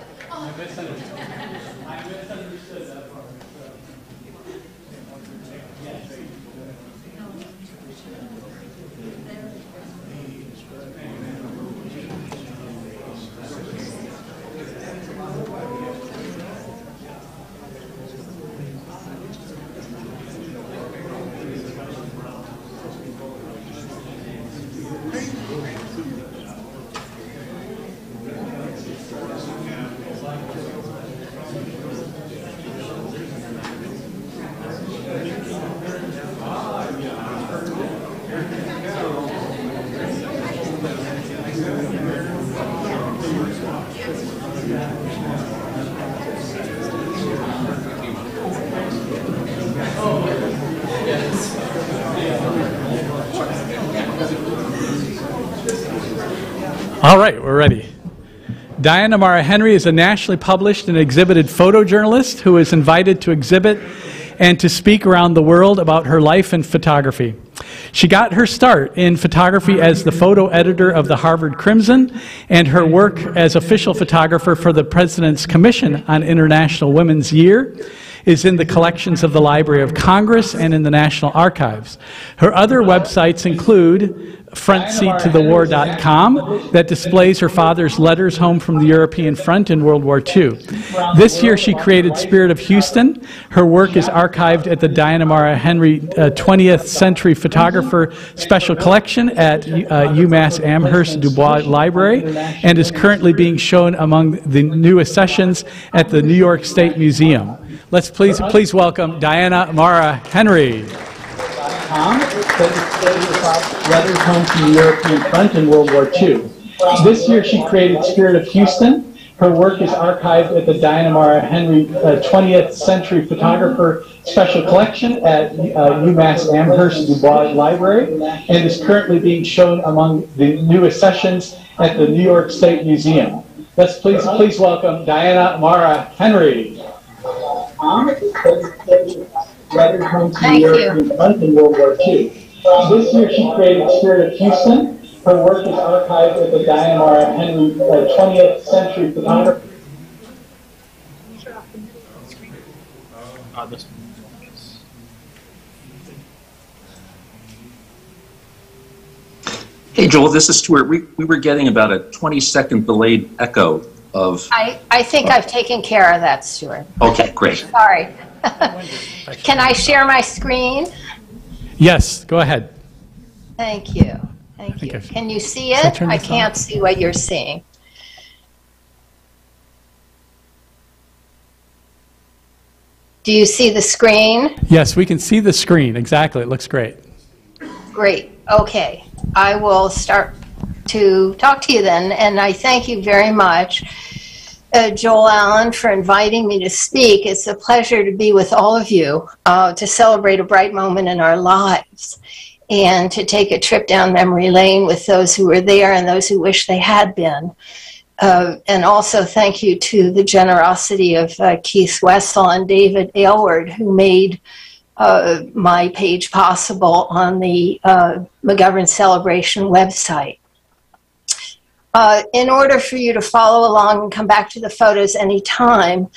All right, we're ready. Diana Mara Henry is a nationally published and exhibited photojournalist who is invited to exhibit and to speak around the world about her life in photography. She got her start in photography as the photo editor of the Harvard Crimson, and her work as official photographer for the President's Commission on International Women's Year is in the collections of the Library of Congress and in the National Archives. Her other websites include frontseattothewar.com that displays her father's letters home from the European front in World War II. This year she created Spirit of Houston. Her work is archived at the Diana Mara Henry 20th Century Photographer Special Collection at UMass Amherst Dubois Library and is currently being shown among the new accessions at the New York State Museum. Let's please welcome Diana Mara Henry. Letters home from the European front in World War II. This year she created Spirit of Houston. Her work is archived at the Diana Mara Henry 20th Century Photographer Special Collection at UMass Amherst Dubois Library and is currently being shown among the new accessions at the New York State Museum. Let's please welcome Diana Mara Henry. Letters home to the European front in World War II. This year she created Spirit of Houston. Her work is archived at the Diana Mara Henry 20th Century Photographer. Hey, Joel, this is Stuart. We were getting about a 20-second delayed echo of... I think I've taken care of that, Stuart. Okay, great. Sorry. Can I share my screen? Yes, go ahead. Thank you. Thank you. Can you see it? I can't see what you're seeing. Do you see the screen? Yes, we can see the screen. Exactly. It looks great. Great. Okay. I will start to talk to you then, and I thank you very much, Joel Allen, for inviting me to speak. It's a pleasure to be with all of you to celebrate a bright moment in our lives and to take a trip down memory lane with those who were there and those who wish they had been. And also thank you to the generosity of Keith Wessel and David Aylward, who made my page possible on the McGovern Celebration website. In order for you to follow along and come back to the photos anytime,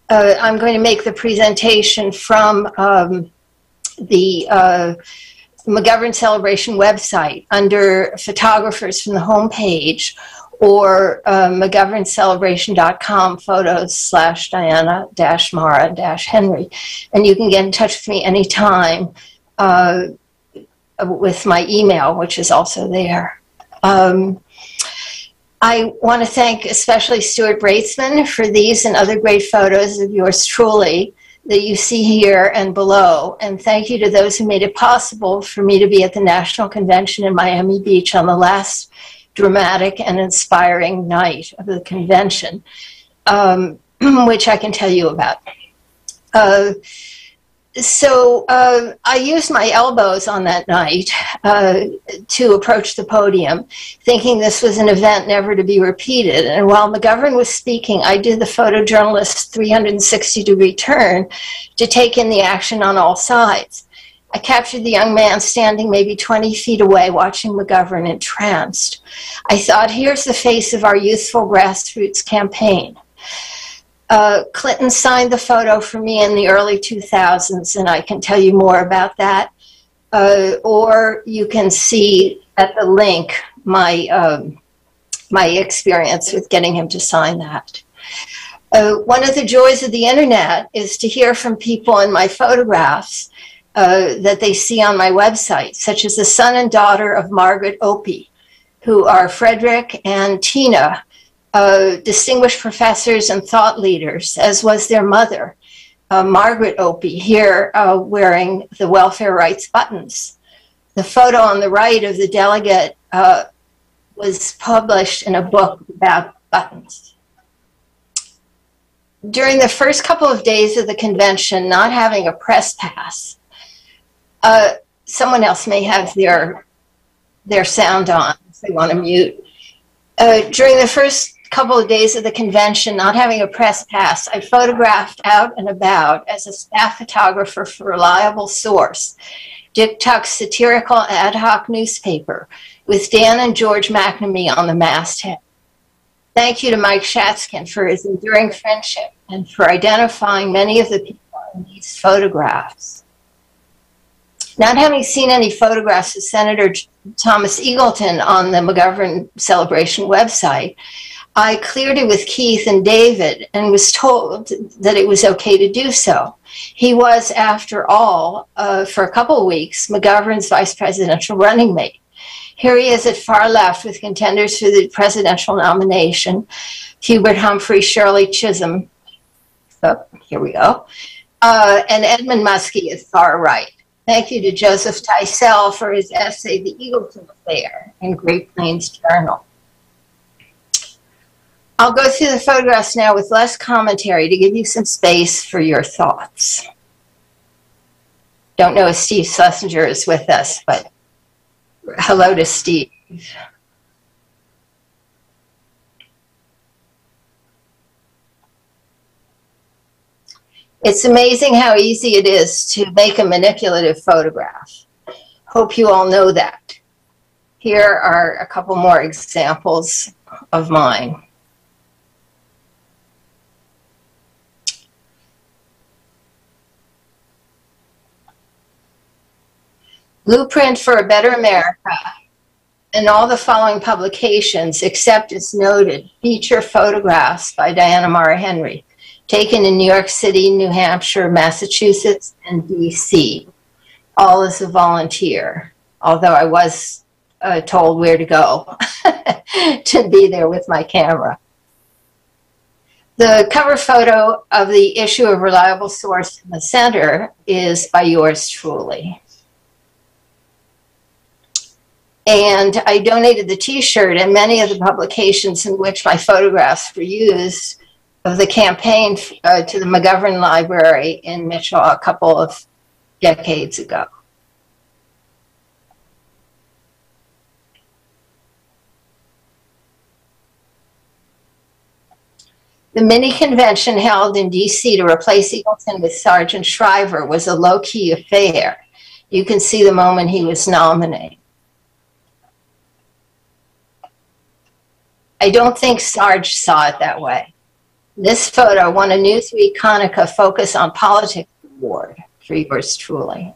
I'm going to make the presentation from the McGovern Celebration website under photographers from the home page, or McGovernCelebration.com photos/Diana-Mara-Henry. And you can get in touch with me anytime with my email, which is also there. I want to thank especially Stuart Bratesman for these and other great photos of yours truly that you see here and below. And thank you to those who made it possible for me to be at the National Convention in Miami Beach on the last dramatic and inspiring night of the convention, which I can tell you about. I used my elbows on that night to approach the podium, thinking this was an event never to be repeated. And while McGovern was speaking, I did the photojournalist's 360-degree turn to take in the action on all sides. I captured the young man standing maybe 20 feet away watching McGovern entranced. I thought, here's the face of our youthful grassroots campaign. Clinton signed the photo for me in the early 2000s, and I can tell you more about that. Or you can see at the link my experience with getting him to sign that. One of the joys of the internet is to hear from people in my photographs that they see on my website, such as the son and daughter of Margaret Opie, who are Frederick and Tina, distinguished professors and thought leaders, as was their mother, Margaret Opie, here wearing the welfare rights buttons. The photo on the right of the delegate was published in a book about buttons. During the first couple of days of the convention, not having a press pass, someone else may have their sound on if they want to mute. During the first couple of days of the convention, not having a press pass, I photographed out and about as a staff photographer for Reliable Source, Dick Tuck's satirical ad hoc newspaper, with Dan and George McNamee on the masthead. Thank you to Mike Shatskin for his enduring friendship and for identifying many of the people in these photographs. Not having seen any photographs of Senator Thomas Eagleton on the McGovern Celebration website, I cleared it with Keith and David and was told that it was okay to do so. He was, after all, for a couple of weeks, McGovern's vice presidential running mate. Here he is at far left with contenders for the presidential nomination, Hubert Humphrey, Shirley Chisholm, here we go, and Edmund Muskie at far right. Thank you to Joseph Tysell for his essay, The Eagleton Affair, in Great Plains Journal. I'll go through the photographs now with less commentary to give you some space for your thoughts. Don't know if Steve Schlesinger is with us, but hello to Steve. It's amazing how easy it is to make a manipulative photograph. Hope you all know that. Here are a couple more examples of mine. Blueprint for a Better America and all the following publications, except as noted, feature photographs by Diana Mara Henry, taken in New York City, New Hampshire, Massachusetts, and DC, all as a volunteer, although I was told where to go to be there with my camera. The cover photo of the issue of Reliable Source in the center is by yours truly. And I donated the t-shirt and many of the publications in which my photographs were used of the campaign to the McGovern Library in Mitchell a couple of decades ago. The mini convention held in DC to replace Eagleton with Sergeant Shriver was a low-key affair. You can see the moment he was nominated. I don't think Sarge saw it that way. This photo won a Newsweek Hanukkah Focus on Politics Award for yours truly.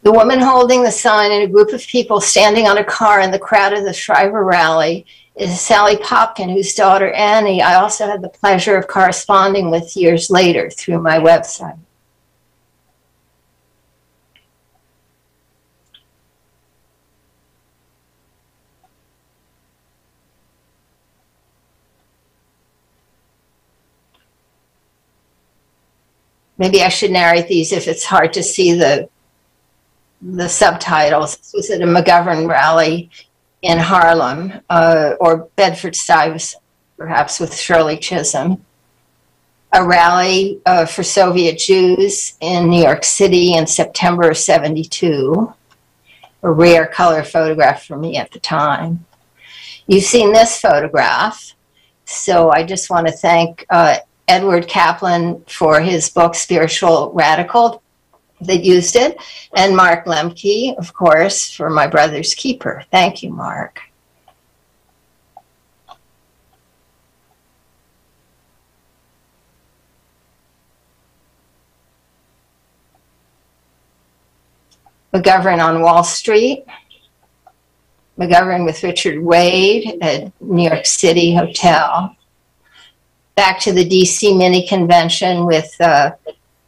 The woman holding the sign and a group of people standing on a car in the crowd of the Shriver rally is Sally Popkin, whose daughter Annie I also had the pleasure of corresponding with years later through my website. Maybe I should narrate these if it's hard to see the subtitles. This was at a McGovern rally in Harlem, or Bedford-Stuyvesant, perhaps, with Shirley Chisholm. A rally for Soviet Jews in New York City in September of '72. A rare color photograph for me at the time. You've seen this photograph, so I just want to thank Edward Kaplan for his book, Spiritual Radical, that used it, and Mark Lemke, of course, for My Brother's Keeper. Thank you, Mark. McGovern on Wall Street, McGovern with Richard Wade at New York City Hotel, back to the DC mini convention with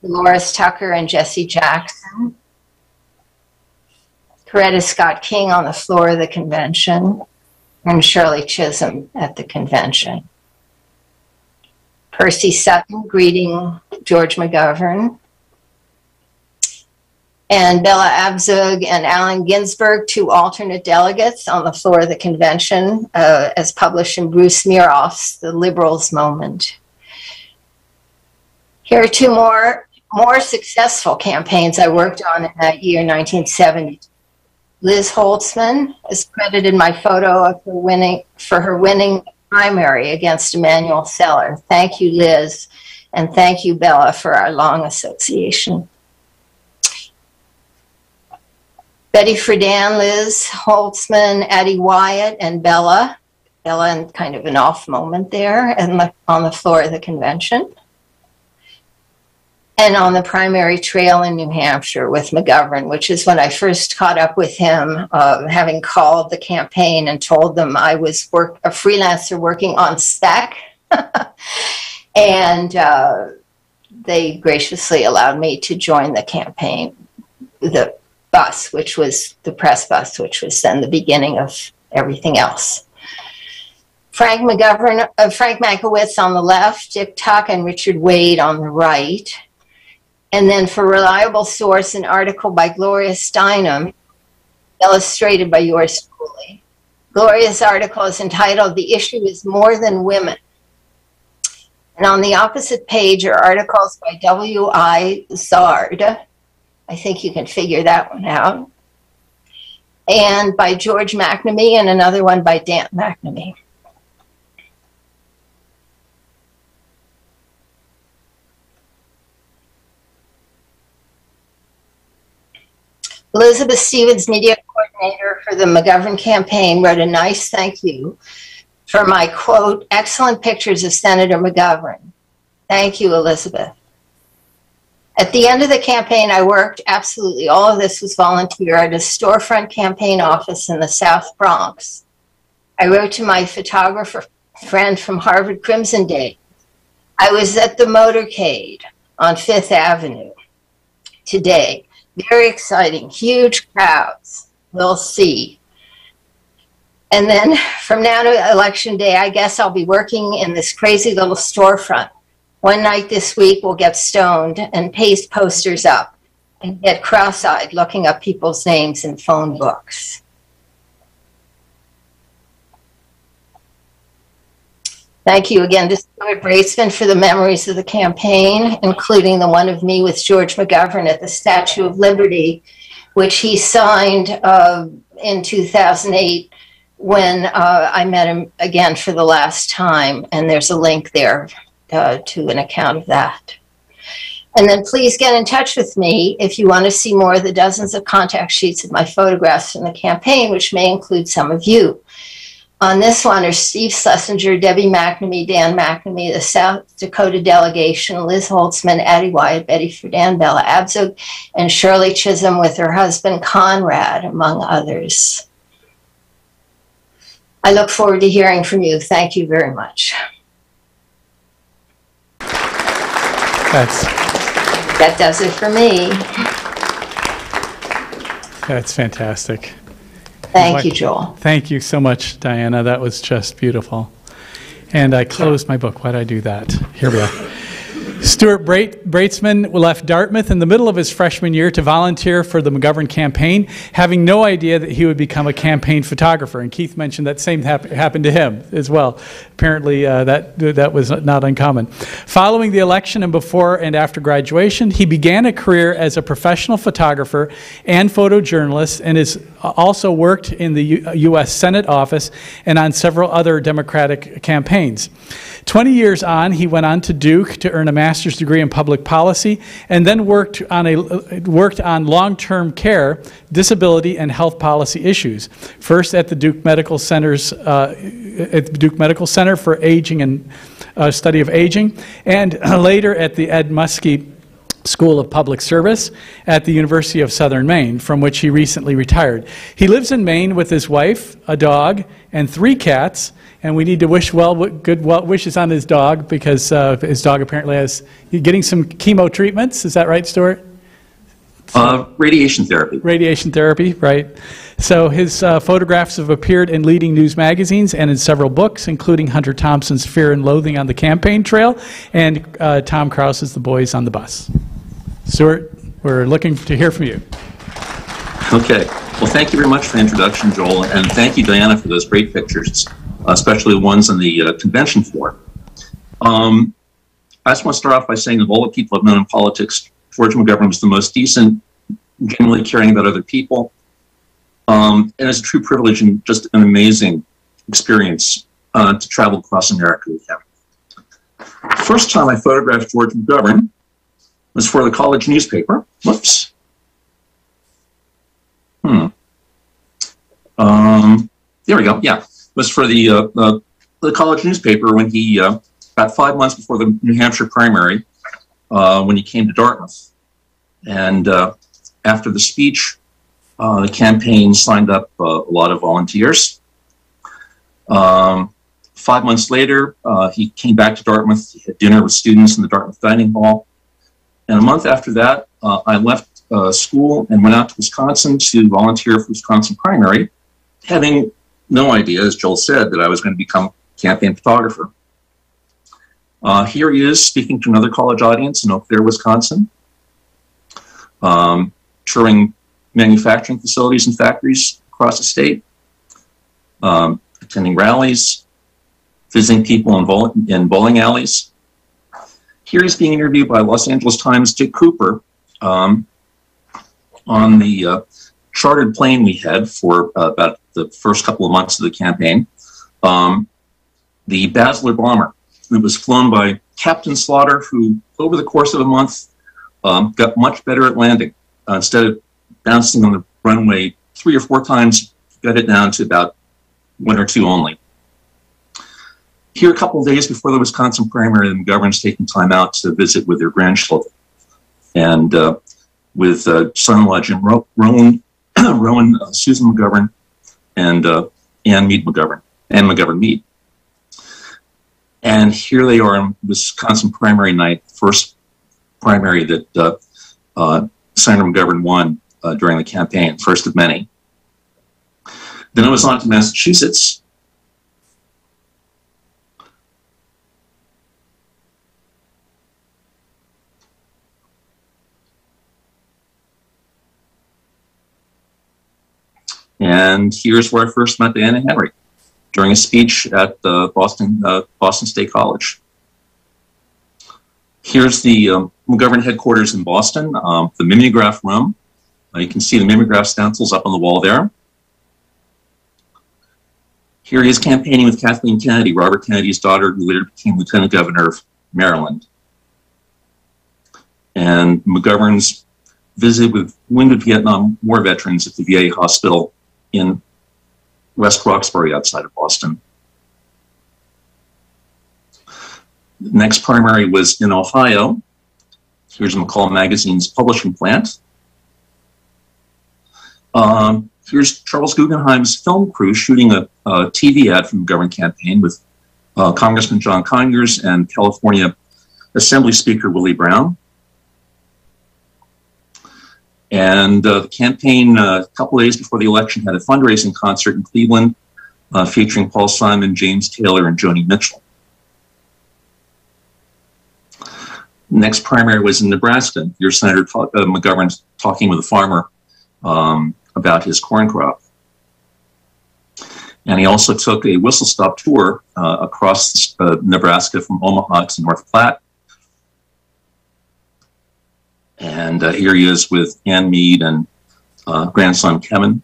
Dolores Tucker and Jesse Jackson, Coretta Scott King on the floor of the convention, and Shirley Chisholm at the convention. Percy Sutton greeting George McGovern, and Bella Abzug and Allen Ginsberg, two alternate delegates on the floor of the convention, as published in Bruce Meeroff's The Liberals Moment. Here are two more successful campaigns I worked on in that year, 1970. Liz Holtzman is credited my photo of her winning primary against Emanuel Seller. Thank you, Liz, and thank you, Bella, for our long association. Betty Friedan, Liz Holtzman, Addie Wyatt, and Bella. Bella in kind of an off moment there on the floor of the convention. And on the primary trail in New Hampshire with McGovern, which is when I first caught up with him, having called the campaign and told them I was a freelancer working on spec. And they graciously allowed me to join the campaign, the bus, which was the press bus, which was then the beginning of everything else. Frank Mankiewicz on the left, Dick Tuck and Richard Wade on the right. And then for reliable source, an article by Gloria Steinem, illustrated by yours truly. Gloria's article is entitled, "The Issue is More Than Women." And on the opposite page are articles by W.I. Zard. I think you can figure that one out. And by George McNamee, and another one by Dan McNamee. Elizabeth Stevens, media coordinator for the McGovern campaign, wrote a nice thank you for my, quote, excellent pictures of Senator McGovern. Thank you, Elizabeth. At the end of the campaign, I worked, absolutely all of this was volunteer, at a storefront campaign office in the South Bronx. I wrote to my photographer friend from Harvard Crimson Days. I was at the motorcade on Fifth Avenue today. Very exciting, huge crowds. We'll see. And then from now to Election Day, I guess I'll be working in this crazy little storefront. One night this week, we'll get stoned and paste posters up and get cross-eyed looking up people's names in phone books. Thank you again to Stuart Braceman for the memories of the campaign, including the one of me with George McGovern at the Statue of Liberty, which he signed in 2008 when I met him again for the last time. And there's a link there to an account of that. And then please get in touch with me if you want to see more of the dozens of contact sheets of my photographs from the campaign, which may include some of you. On this one are Steve Schlesinger, Debbie McNamee, Dan McNamee, the South Dakota delegation, Liz Holtzman, Addie Wyatt, Betty Friedan, Bella Abzug, and Shirley Chisholm with her husband Conrad, among others. I look forward to hearing from you. Thank you very much. That does it for me. That's fantastic. Thank you, Joel. Thank you so much, Diana. That was just beautiful. And I closed my book. Why did I do that? Here we are. Stuart Bratesman left Dartmouth in the middle of his freshman year to volunteer for the McGovern campaign, having no idea that he would become a campaign photographer. And Keith mentioned that same happened to him as well. Apparently, that was not uncommon. Following the election and before and after graduation, he began a career as a professional photographer and photojournalist, and has also worked in the U.S. Senate office and on several other Democratic campaigns. 20 years on, he went on to Duke to earn a master's degree in public policy, and then worked on long-term care, disability, and health policy issues. First at the Duke Medical Center for Aging and Study of Aging, and later at the Ed Muskie School of Public Service at the University of Southern Maine, from which he recently retired. He lives in Maine with his wife, a dog, and 3 cats, and we need to wish good wishes on his dog, because his dog apparently he's getting some chemo treatments. Is that right, Stuart? Radiation therapy. Radiation therapy, right. So his photographs have appeared in leading news magazines and in several books, including Hunter Thompson's Fear and Loathing on the Campaign Trail and Tom Krause's The Boys on the Bus. Stuart, we're looking to hear from you. Okay. Well, thank you very much for the introduction, Joel, and thank you, Diana, for those great pictures, especially the ones on the convention floor. I just want to start off by saying of all the people I've known in politics, George McGovern was the most decent, genuinely caring about other people, and it's a true privilege and just an amazing experience to travel across America with him. The first time I photographed George McGovern was for the college newspaper. Whoops. There we go. Yeah, it was for the college newspaper when he, about 5 months before the New Hampshire primary, when he came to Dartmouth. And after the speech, the campaign signed up a lot of volunteers. 5 months later, he came back to Dartmouth. He had dinner with students in the Dartmouth dining hall. And a month after that, I left school and went out to Wisconsin to volunteer for Wisconsin primary, having no idea, as Joel said, that I was going to become a campaign photographer. Here he is speaking to another college audience in Eau Claire, Wisconsin, touring manufacturing facilities and factories across the state, attending rallies, visiting people in bowling alleys. Here he's being interviewed by Los Angeles Times' Dick Cooper on the chartered plane we had for about the first couple of months of the campaign, the Basler bomber. It was flown by Captain Slaughter, who over the course of a month got much better at landing. Instead of bouncing on the runway 3 or 4 times, got it down to about 1 or 2 only. Here, a couple of days before the Wisconsin primary, the McGovern's taking time out to visit with their grandchildren. And with son-in-law Jim Rowan, Susan McGovern, and Ann Mead McGovern, Ann McGovern Mead. And here they are on Wisconsin primary night, first primary that Senator McGovern won during the campaign, first of many. Then I was on to Massachusetts. And here's where I first met Diana Henry, during a speech at Boston State College. Here's the McGovern headquarters in Boston, the mimeograph room. You can see the mimeograph stencils up on the wall there. Here he is campaigning with Kathleen Kennedy, Robert Kennedy's daughter, who later became Lieutenant Governor of Maryland. And McGovern's visit with wounded Vietnam War veterans at the VA hospital in West Roxbury outside of Boston. The next primary was in Ohio. Here's McCall Magazine's publishing plant. Here's Charles Guggenheim's film crew shooting a TV ad from the McGovern campaign with Congressman John Conyers and California Assembly Speaker Willie Brown. And the campaign, a couple of days before the election, had a fundraising concert in Cleveland featuring Paul Simon, James Taylor, and Joni Mitchell. Next primary was in Nebraska. Here's Senator McGovern talking with a farmer about his corn crop. And he also took a whistle-stop tour across Nebraska from Omaha to North Platte. And here he is with Ann Meade and grandson Kevin.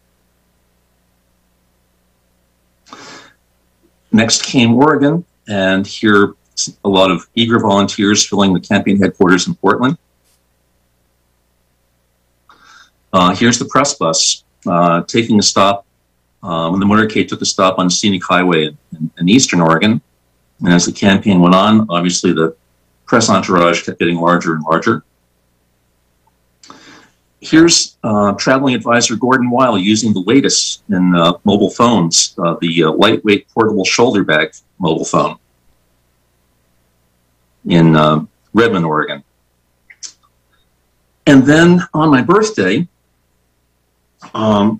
Next came Oregon, and here a lot of eager volunteers filling the campaign headquarters in Portland. Here's the press bus taking a stop when the motorcade took a stop on scenic highway in eastern Oregon. And as the campaign went on, obviously the press entourage kept getting larger and larger. Here's traveling advisor Gordon Weil using the latest in mobile phones, the lightweight portable shoulder bag mobile phone in Redmond, Oregon. And then on my birthday, Bill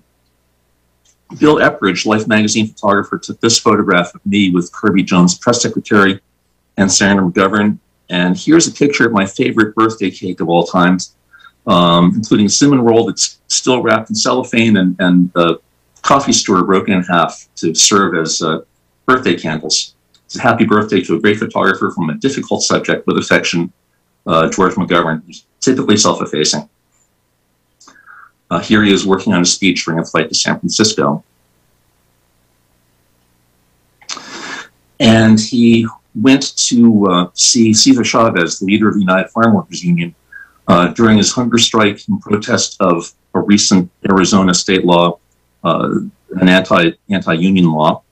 Epridge, Life magazine photographer, took this photograph of me with Kirby Jones, press secretary, and Senator McGovern. And here's a picture of my favorite birthday cake of all times, including a cinnamon roll that's still wrapped in cellophane and the coffee stirrer broken in half to serve as birthday candles. It's a happy birthday to a great photographer from a difficult subject with affection, George McGovern, who's typically self-effacing. Here he is working on a speech during a flight to San Francisco. And he went to see Cesar Chavez, the leader of the United Farm Workers Union, during his hunger strike in protest of a recent Arizona state law, an anti-union law.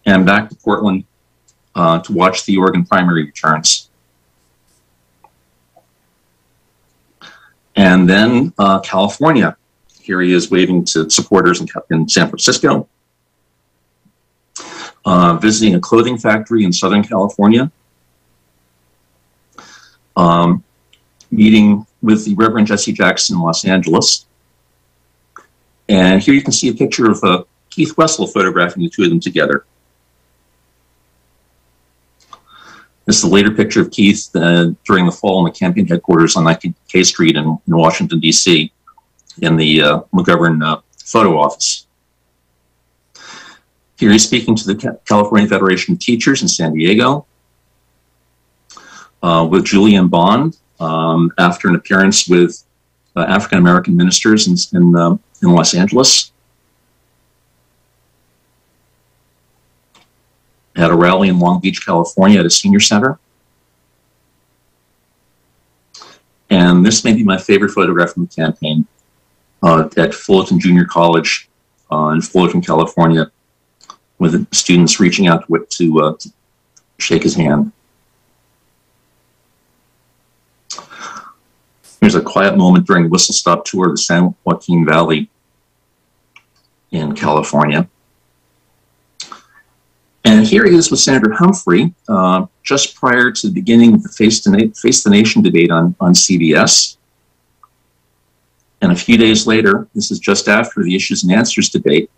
And back to Portland to watch the Oregon primary returns. And then California. Here he is waving to supporters in San Francisco. Visiting a clothing factory in Southern California. Meeting with the Reverend Jesse Jackson in Los Angeles. And here you can see a picture of Keith Wessel photographing the two of them together. This is a later picture of Keith during the fall in the campaign headquarters on 19th K Street in Washington, D.C. in the McGovern photo office. Here he's speaking to the California Federation of Teachers in San Diego with Julian Bond after an appearance with African-American ministers in Los Angeles. At a rally in Long Beach, California at a senior center. And this may be my favorite photograph from the campaign at Fullerton Junior College in Fullerton, California, with students reaching out to shake his hand. Here's a quiet moment during the whistle stop tour of the San Joaquin Valley in California. And here he is with Senator Humphrey, just prior to the beginning of the Face the Nation debate on CBS. And a few days later, this is just after the Issues and Answers debate,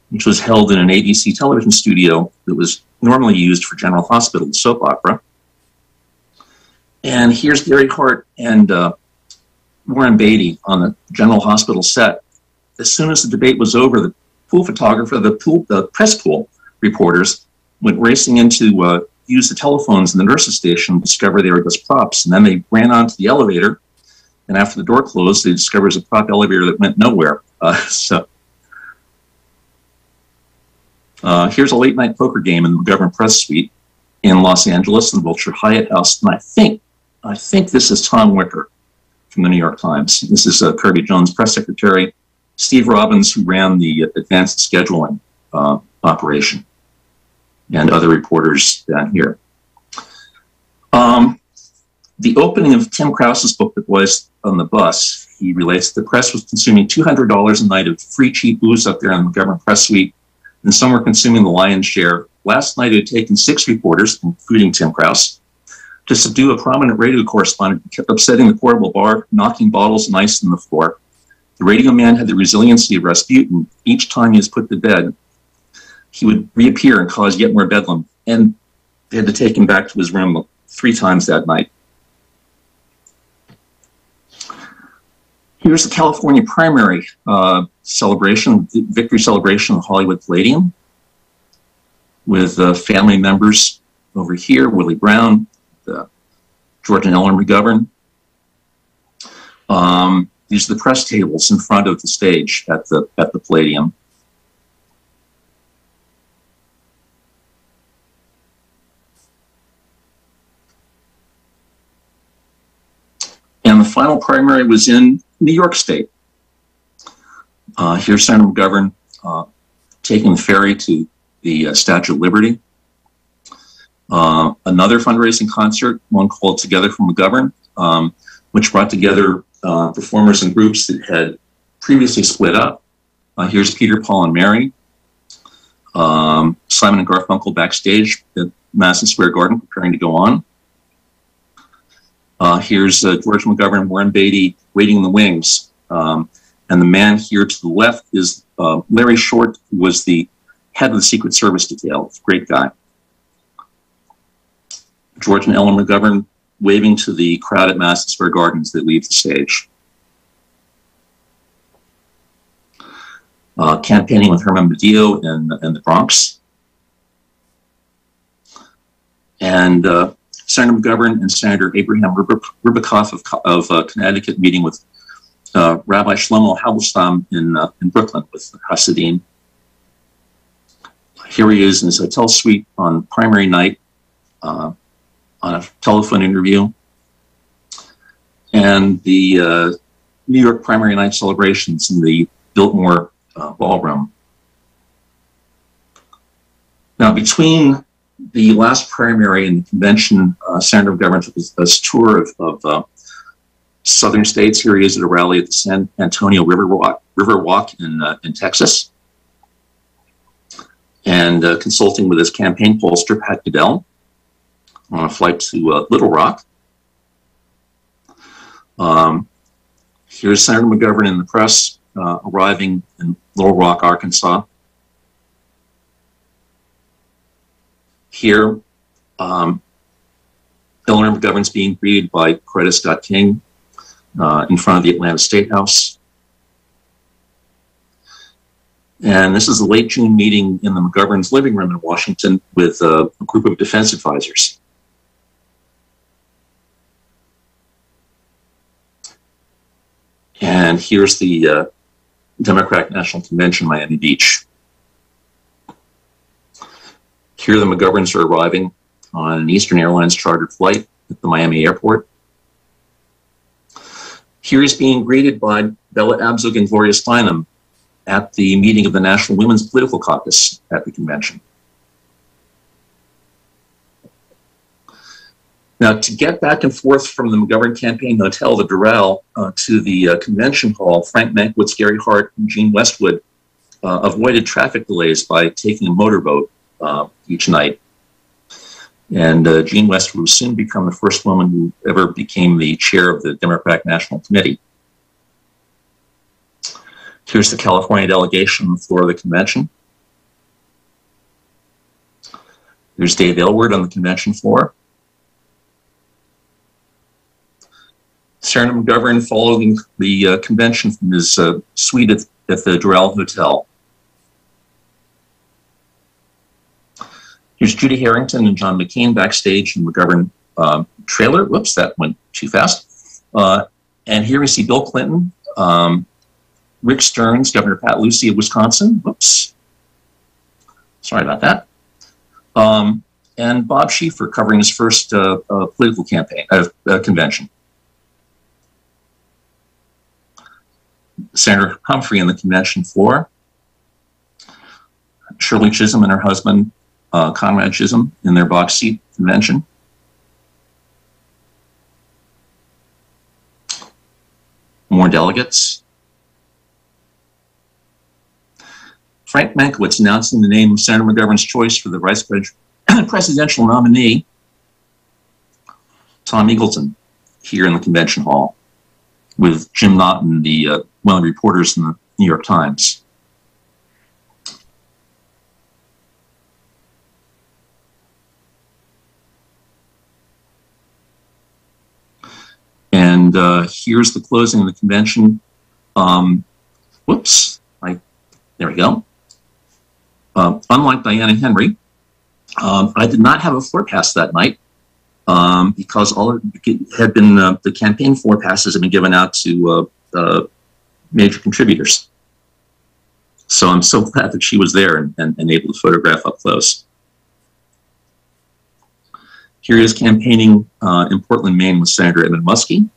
which was held in an ABC television studio that was normally used for General Hospital, the soap opera. And here's Gary Hart and Warren Beatty on the General Hospital set. As soon as the debate was over, the pool photographer, the press pool reporters went racing in to use the telephones in the nurses' station and discover they were just props. And then they ran onto the elevator, and after the door closed, they discovered it was a prop elevator that went nowhere. Here's a late-night poker game in the McGovern Press Suite in Los Angeles in the Wilshire Hyatt House. And I think this is Tom Wicker from the New York Times. This is Kirby Jones, press secretary, Steve Robbins, who ran the advanced scheduling operation, and other reporters down here. The opening of Tim Krause's book, The Boys on the Bus, he relates the press was consuming $200 a night of free cheap booze up there in the McGovern Press Suite, and some were consuming the lion's share. Last night it had taken 6 reporters, including Tim Krause, to subdue a prominent radio correspondent who kept upsetting the portable bar, knocking bottles and ice on the floor. The radio man had the resiliency of Rasputin. Each time he was put to bed, he would reappear and cause yet more bedlam. And they had to take him back to his room 3 times that night. Here's the California primary celebration, victory celebration of the Hollywood Palladium, with family members over here, Willie Brown, George and Eleanor McGovern. These are the press tables in front of the stage at the Palladium. And the final primary was in New York State. Here's Senator McGovern taking the ferry to the Statue of Liberty. Another fundraising concert, one called Together for McGovern, which brought together performers and groups that had previously split up. Here's Peter, Paul, and Mary. Simon and Garfunkel backstage at Madison Square Garden preparing to go on. Here's George McGovern, Warren Beatty, waiting in the wings. And the man here to the left is Larry Short, who was the head of the Secret Service detail. Great guy. George and Ellen McGovern waving to the crowd at Madison Square Garden as they leave the stage. Campaigning with Herman Badillo in the Bronx. And Senator McGovern and Senator Abraham Ribicoff of Connecticut meeting with Rabbi Shlomo Halberstam in Brooklyn with Hasidim. Here he is in his hotel suite on primary night on a telephone interview. And the New York primary night celebrations in the Biltmore Ballroom. Now, between the last primary and the convention, Senator McGovern took a tour of southern states. Here he is at a rally at the San Antonio River Walk in Texas, and consulting with his campaign pollster, Pat Goodell, on a flight to Little Rock. Here's Senator McGovern in the press, arriving in Little Rock, Arkansas. Here, Eleanor McGovern's being greeted by Coretta Scott King in front of the Atlanta State House. And this is a late June meeting in the McGovern's living room in Washington with a group of defense advisors. And here's the Democratic National Convention, Miami Beach. Here the McGoverns are arriving on an Eastern Airlines chartered flight at the Miami airport. Here he's being greeted by Bella Abzug and Gloria Steinem at the meeting of the National Women's Political Caucus at the convention. Now, to get back and forth from the McGovern campaign hotel, the Doral, to the convention hall, Frank Mankiewicz, Gary Hart, and Gene Westwood avoided traffic delays by taking a motorboat each night. And Gene Westwood will soon become the first woman who ever became the chair of the Democratic National Committee. Here's the California delegation on the floor of the convention. There's Dave Aylward on the convention floor. Senator McGovern following the convention from his suite at the Doral Hotel. Here's Judy Harrington and John McCain backstage in the McGovern trailer. Whoops, that went too fast. And here we see Bill Clinton, Rick Stearns, Governor Pat Lucey of Wisconsin. Whoops. Sorry about that. And Bob Schieffer covering his first political campaign, convention. Senator Humphrey on the convention floor. Shirley Chisholm and her husband, Conrad Chisholm, in their box seat convention. More delegates. Frank Mankiewicz announcing the name of Senator McGovern's choice for the vice presidential nominee, Tom Eagleton, here in the convention hall, with Jim Naughton, one of the reporters in the New York Times. And here's the closing of the convention. Whoops, there we go. Unlike Diana Henry, I did not have a floor pass that night because all had been the campaign floor passes had been given out to major contributors. So I'm so glad that she was there and able to photograph up close. Here is campaigning in Portland, Maine with Senator Edmund Muskie.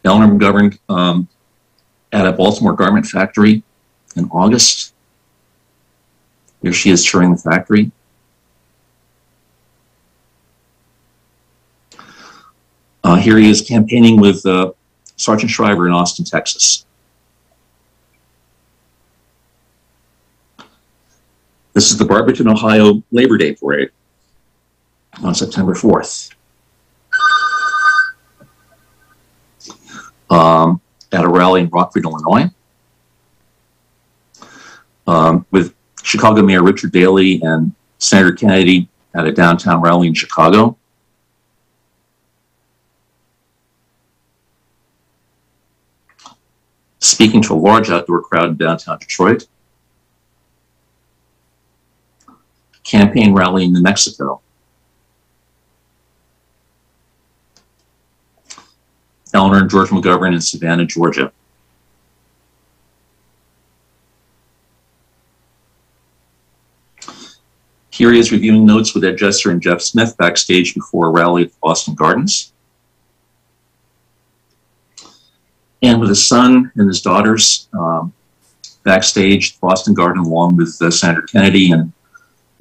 Eleanor McGovern at a Baltimore garment factory in August. Here she is touring the factory. Here he is campaigning with Sergeant Shriver in Austin, Texas. This is the Barberton, Ohio Labor Day Parade on September 4th. At a rally in Rockford, Illinois, with Chicago Mayor Richard Daley and Senator Kennedy at a downtown rally in Chicago. Speaking to a large outdoor crowd in downtown Detroit. Campaign rally in New Mexico. Eleanor and George McGovern in Savannah, Georgia. Here he is reviewing notes with Ed Jesser and Jeff Smith backstage before a rally at the Boston Gardens. And with his son and his daughters backstage at the Boston Garden along with Senator Kennedy and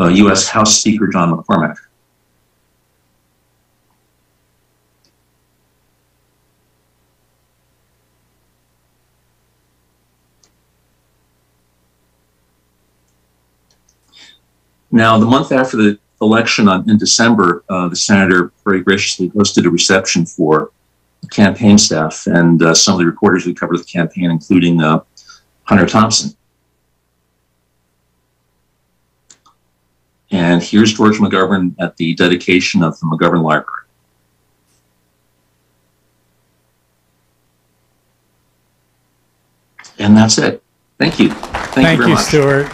U.S. House Speaker John McCormack. Now, the month after the election in December, the senator very graciously hosted a reception for the campaign staff and some of the reporters who covered the campaign, including Hunter Thompson. And here's George McGovern at the dedication of the McGovern Library. And that's it. Thank you. Thank you very much. Stuart.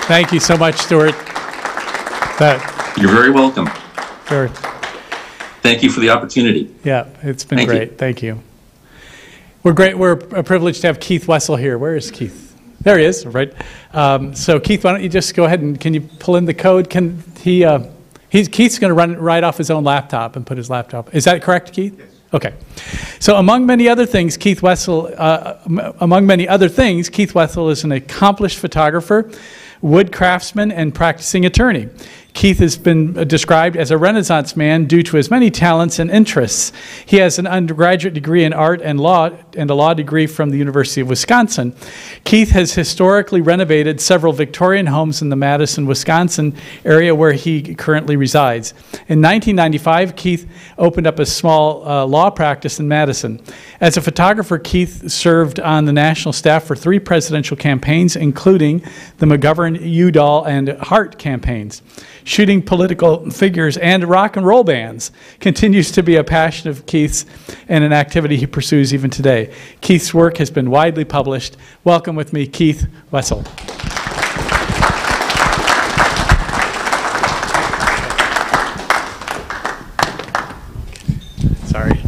Thank you so much, Stuart. You're very welcome. Sure. Thank you for the opportunity. Yeah, it's been great. Thank you. We're privileged to have Keith Wessel here. Where is Keith? There he is, right? So Keith, why don't you just go ahead and can you pull in the code? Can he? Keith's going to run it right off his own laptop and put his laptop. Is that correct, Keith? Yes. Okay. So among many other things, Keith Wessel is an accomplished photographer, wood craftsman, and practicing attorney. Keith has been described as a Renaissance man due to his many talents and interests. He has an undergraduate degree in art and law and a law degree from the University of Wisconsin. Keith has historically renovated several Victorian homes in the Madison, Wisconsin area where he currently resides. In 1995, Keith opened up a small law practice in Madison. As a photographer, Keith served on the national staff for 3 presidential campaigns, including the McGovern, Udall, and Hart campaigns. Shooting political figures and rock and roll bands continues to be a passion of Keith's and an activity he pursues even today. Keith's work has been widely published. Welcome with me, Keith Wessel. Sorry.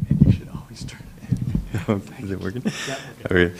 And you should always turn it in. Is it working? Yeah, okay.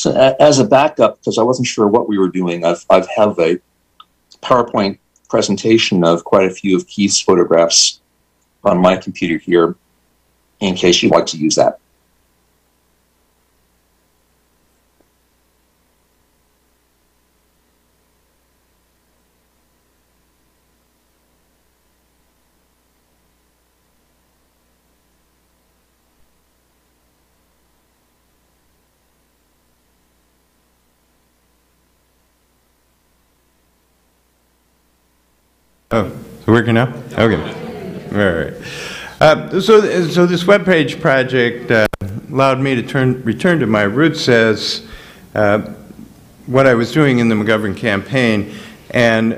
So as a backup, because I wasn't sure what we were doing, I have a PowerPoint presentation of quite a few of Keith's photographs on my computer here, in case you'd like to use that. Oh, it's working now? Okay. All right. So this webpage project allowed me to return to my roots as what I was doing in the McGovern campaign. And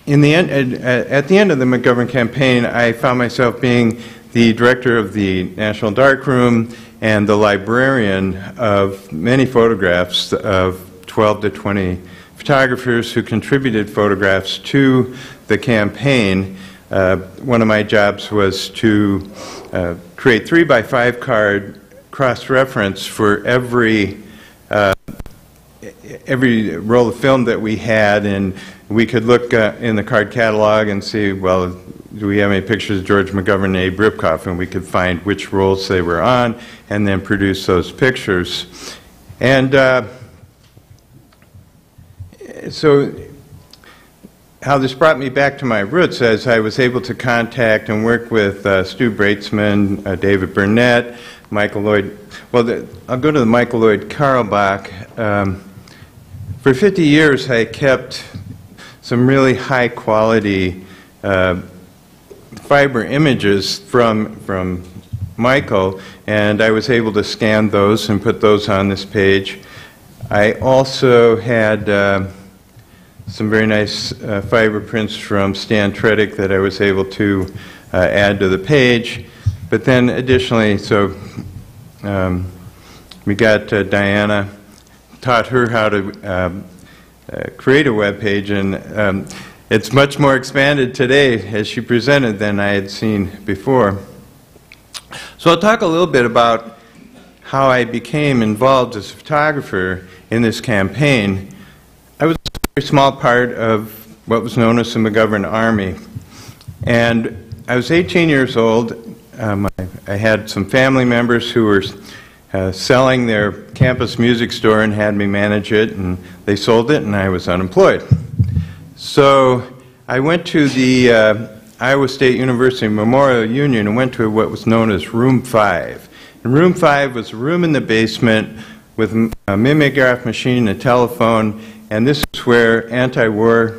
in the end, at the end of the McGovern campaign, I found myself being the director of the National Darkroom and the librarian of many photographs of 12 to 20 photographers who contributed photographs to the campaign. One of my jobs was to create 3x5 card cross-reference for every roll of film that we had, and we could look in the card catalog and see, well, do we have any pictures of George McGovern and Abe Ripkoff, and we could find which rolls they were on and then produce those pictures. And so how this brought me back to my roots as I was able to contact and work with Stu Breitzman, David Burnett, Michael Lloyd. Well, I'll go to the Michael Lloyd Carlbach. For 50 years, I kept some really high quality fiber images from Michael, and I was able to scan those and put those on this page. I also had some very nice fiber prints from Stan Tredick that I was able to add to the page. But then additionally, so we got Diana, taught her how to create a web page, and it's much more expanded today as she presented than I had seen before. So I'll talk a little bit about how I became involved as a photographer in this campaign. I was a very small part of what was known as the McGovern Army, and I was 18 years old. I had some family members who were selling their campus music store and had me manage it, and they sold it, and I was unemployed. So I went to the Iowa State University Memorial Union and went to what was known as Room 5. And Room 5 was a room in the basement with a mimeograph machine, a telephone, and this is where anti-war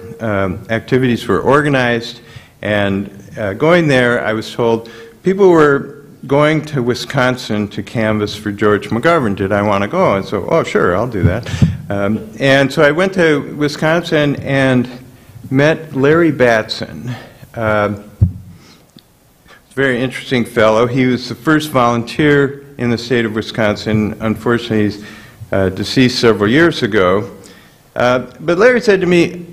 activities were organized. And going there, I was told people were going to Wisconsin to canvass for George McGovern. Did I want to go? And so, oh, sure, I'll do that. And so I went to Wisconsin and met Larry Batson. Very interesting fellow. He was the first volunteer in the state of Wisconsin. Unfortunately, he's deceased several years ago. But Larry said to me,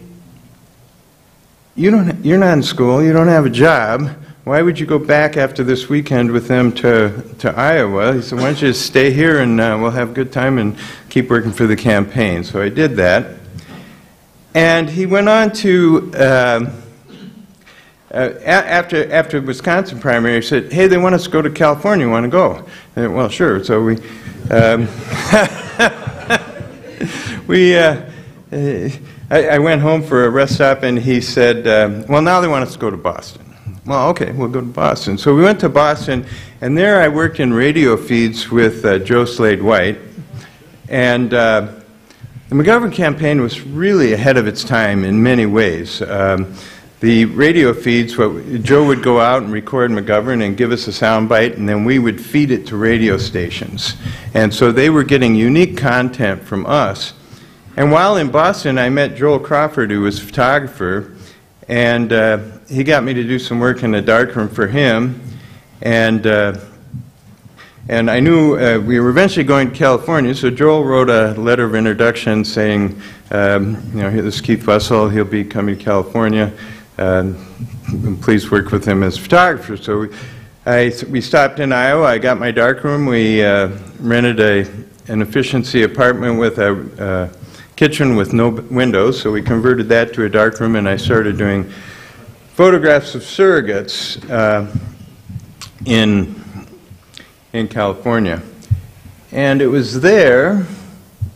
you're not in school, you don't have a job. Why would you go back after this weekend with them to Iowa? He said, why don't you just stay here and we'll have a good time and keep working for the campaign. So I did that. And he went on to, after the Wisconsin primary, he said, hey, they want us to go to California, you want to go? I said, well, sure. So I went home for a rest stop, and he said, well, now they want us to go to Boston. Well, okay, we'll go to Boston. So we went to Boston, and there I worked in radio feeds with Joe Slade White. And the McGovern campaign was really ahead of its time in many ways. The radio feeds, Joe would go out and record McGovern and give us a sound bite, and then we would feed it to radio stations. And so they were getting unique content from us. And while in Boston, I met Joel Crawford, who was a photographer, and he got me to do some work in the darkroom for him. And I knew we were eventually going to California, so Joel wrote a letter of introduction saying, this is Keith Fussell, he'll be coming to California. Please work with him as a photographer. So we stopped in Iowa, I got my darkroom, we rented an efficiency apartment with a kitchen with no windows, so we converted that to a darkroom, and I started doing photographs of surrogates in California. And it was there,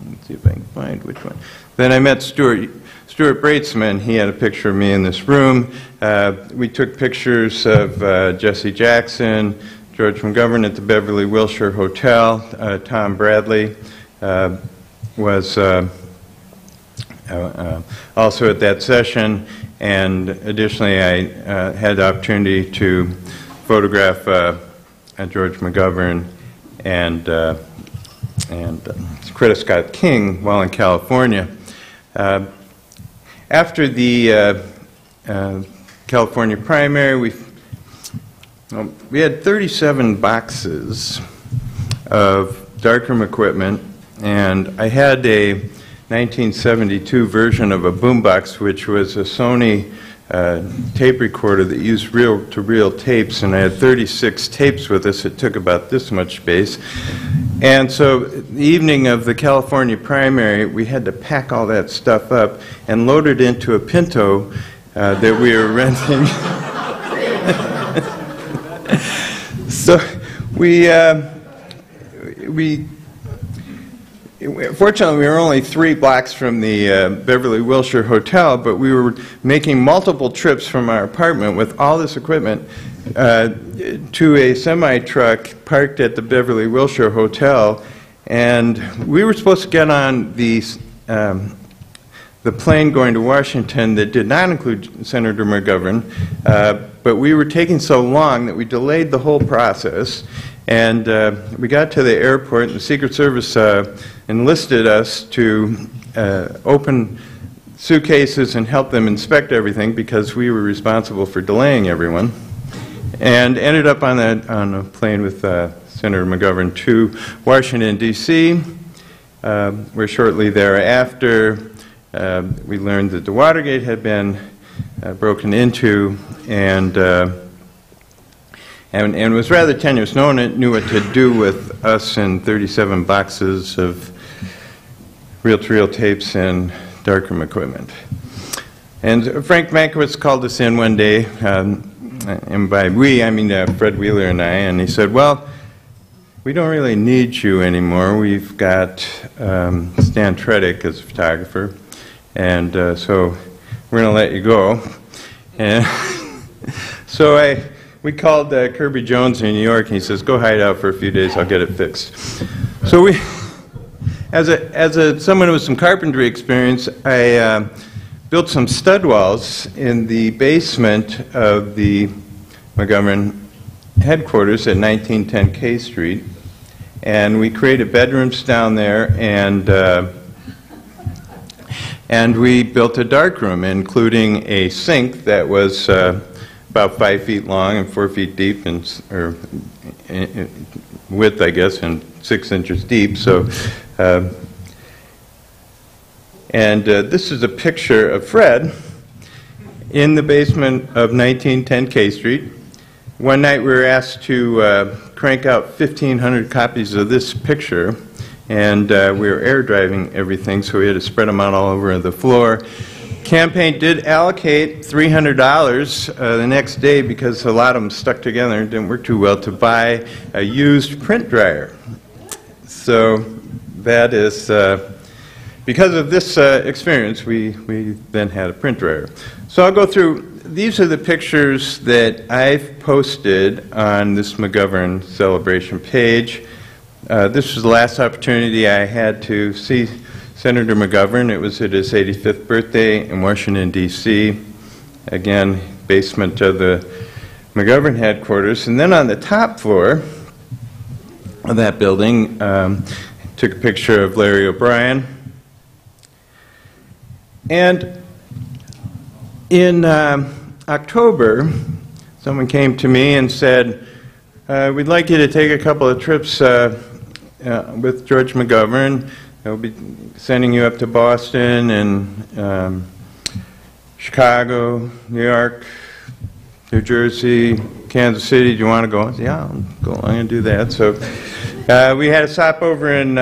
let's see if I can find which one, then I met Stuart Bratesman. He had a picture of me in this room. We took pictures of Jesse Jackson, George McGovern at the Beverly Wilshire Hotel. Tom Bradley was also at that session, and additionally I had the opportunity to photograph George McGovern and Coretta Scott King while in California. After the California primary, we had 37 boxes of darkroom equipment, and I had a 1972 version of a boombox, which was a Sony tape recorder that used reel-to-reel tapes, and I had 36 tapes with us. It took about this much space. And so the evening of the California primary, we had to pack all that stuff up and load it into a Pinto that we were renting. So fortunately, we were only 3 blocks from the Beverly Wilshire Hotel, but we were making multiple trips from our apartment with all this equipment to a semi-truck parked at the Beverly Wilshire Hotel, and we were supposed to get on the plane going to Washington that did not include Senator McGovern, but we were taking so long that we delayed the whole process, and we got to the airport, and the Secret Service enlisted us to open suitcases and help them inspect everything because we were responsible for delaying everyone, and ended up on a plane with Senator McGovern to Washington, D.C., where shortly thereafter we learned that the Watergate had been broken into, and was rather tenuous. No one knew what to do with us and 37 boxes of reel-to-reel tapes and darkroom equipment. And Frank Mankiewicz called us in one day, and by we, I mean Fred Wheeler and I, and he said, well, we don't really need you anymore. We've got Stan Tredick as a photographer, and so we're going to let you go. And so we called Kirby Jones in New York, and he says, go hide out for a few days, I'll get it fixed. So we, as someone with some carpentry experience, I built some stud walls in the basement of the McGovern headquarters at 1910 K Street, and we created bedrooms down there, and we built a darkroom, including a sink that was about 5 feet long and 4 feet deep, or width, I guess, and 6 inches deep. So, this is a picture of Fred in the basement of 1910 K Street. One night we were asked to crank out 1,500 copies of this picture, and we were air driving everything, so we had to spread them out all over the floor. Campaign did allocate $300 the next day, because a lot of them stuck together and didn't work too well, to buy a used print dryer. So that is, because of this experience, we then had a print dryer. So I'll go through, these are the pictures that I've posted on this McGovern celebration page. This was the last opportunity I had to see Senator McGovern. It was at his 85th birthday in Washington, D.C. Again, basement of the McGovern headquarters. And then on the top floor of that building, took a picture of Larry O'Brien. And in October, someone came to me and said, we'd like you to take a couple of trips with George McGovern. We'll be sending you up to Boston and Chicago, New York, New Jersey, Kansas City. Do you want to go? I said, yeah, I'll go along and do that. So We had a stopover in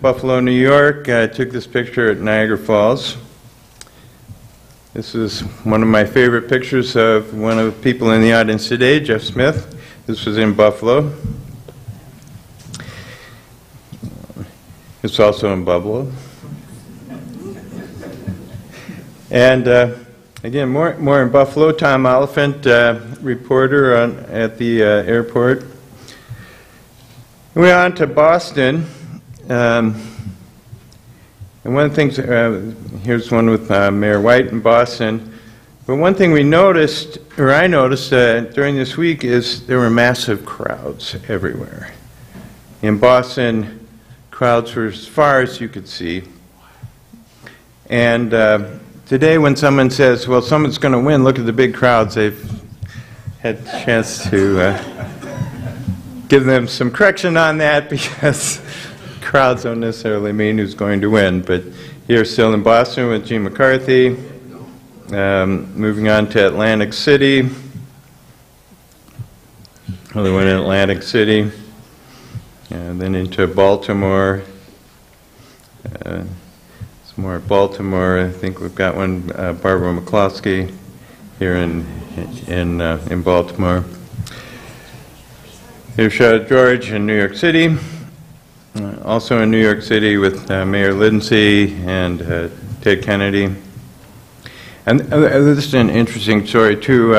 Buffalo, New York. I took this picture at Niagara Falls. This is one of my favorite pictures of one of the people in the audience today, Jeff Smith. This was in Buffalo. It's also in Buffalo. And again, more in Buffalo. Tom Oliphant, reporter at the airport. We went on to Boston. And one of the things, here's one with Mayor White in Boston. But one thing we noticed, or I noticed during this week, is there were massive crowds everywhere. In Boston, crowds were as far as you could see. And today when someone says, well, someone's going to win, look at the big crowds, they've had a chance to give them some correction on that, because crowds don't necessarily mean who's going to win. But here still in Boston with Gene McCarthy. Moving on to Atlantic City. Another one in Atlantic City. And then into Baltimore. Some more Baltimore. I think we've got one, Barbara McCloskey here in Baltimore. Here's George in New York City. Also in New York City with Mayor Lindsay and Ted Kennedy. And this is an interesting story too.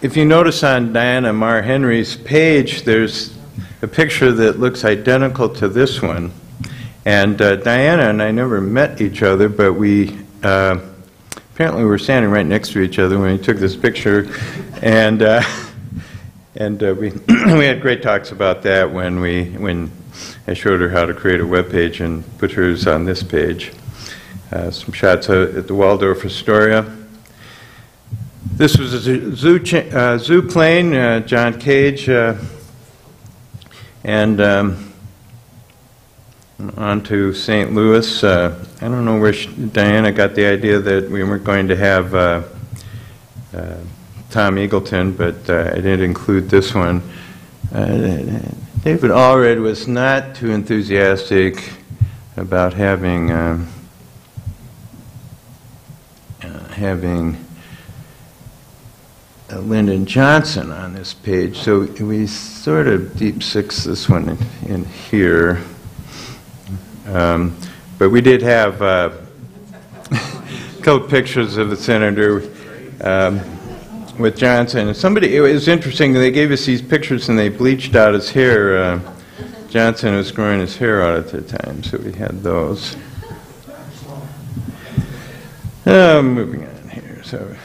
If you notice on Diana Mar Henry's page, there's a picture that looks identical to this one. And Diana and I never met each other, but we apparently were standing right next to each other when we took this picture. And we we had great talks about that when I showed her how to create a web page and put hers on this page. Some shots at the Waldorf Astoria. This was a zoo plane, John Cage, and on to St. Louis. I don't know where Diana got the idea that we weren't going to have Tom Eagleton, but I did include this one. David Allred was not too enthusiastic about having Lyndon Johnson on this page, so we sort of deep sixed this one in here. But we did have a couple pictures of the senator with Johnson. And it was interesting, they gave us these pictures and they bleached out his hair. Johnson was growing his hair out at the time, so we had those. Moving on here. So,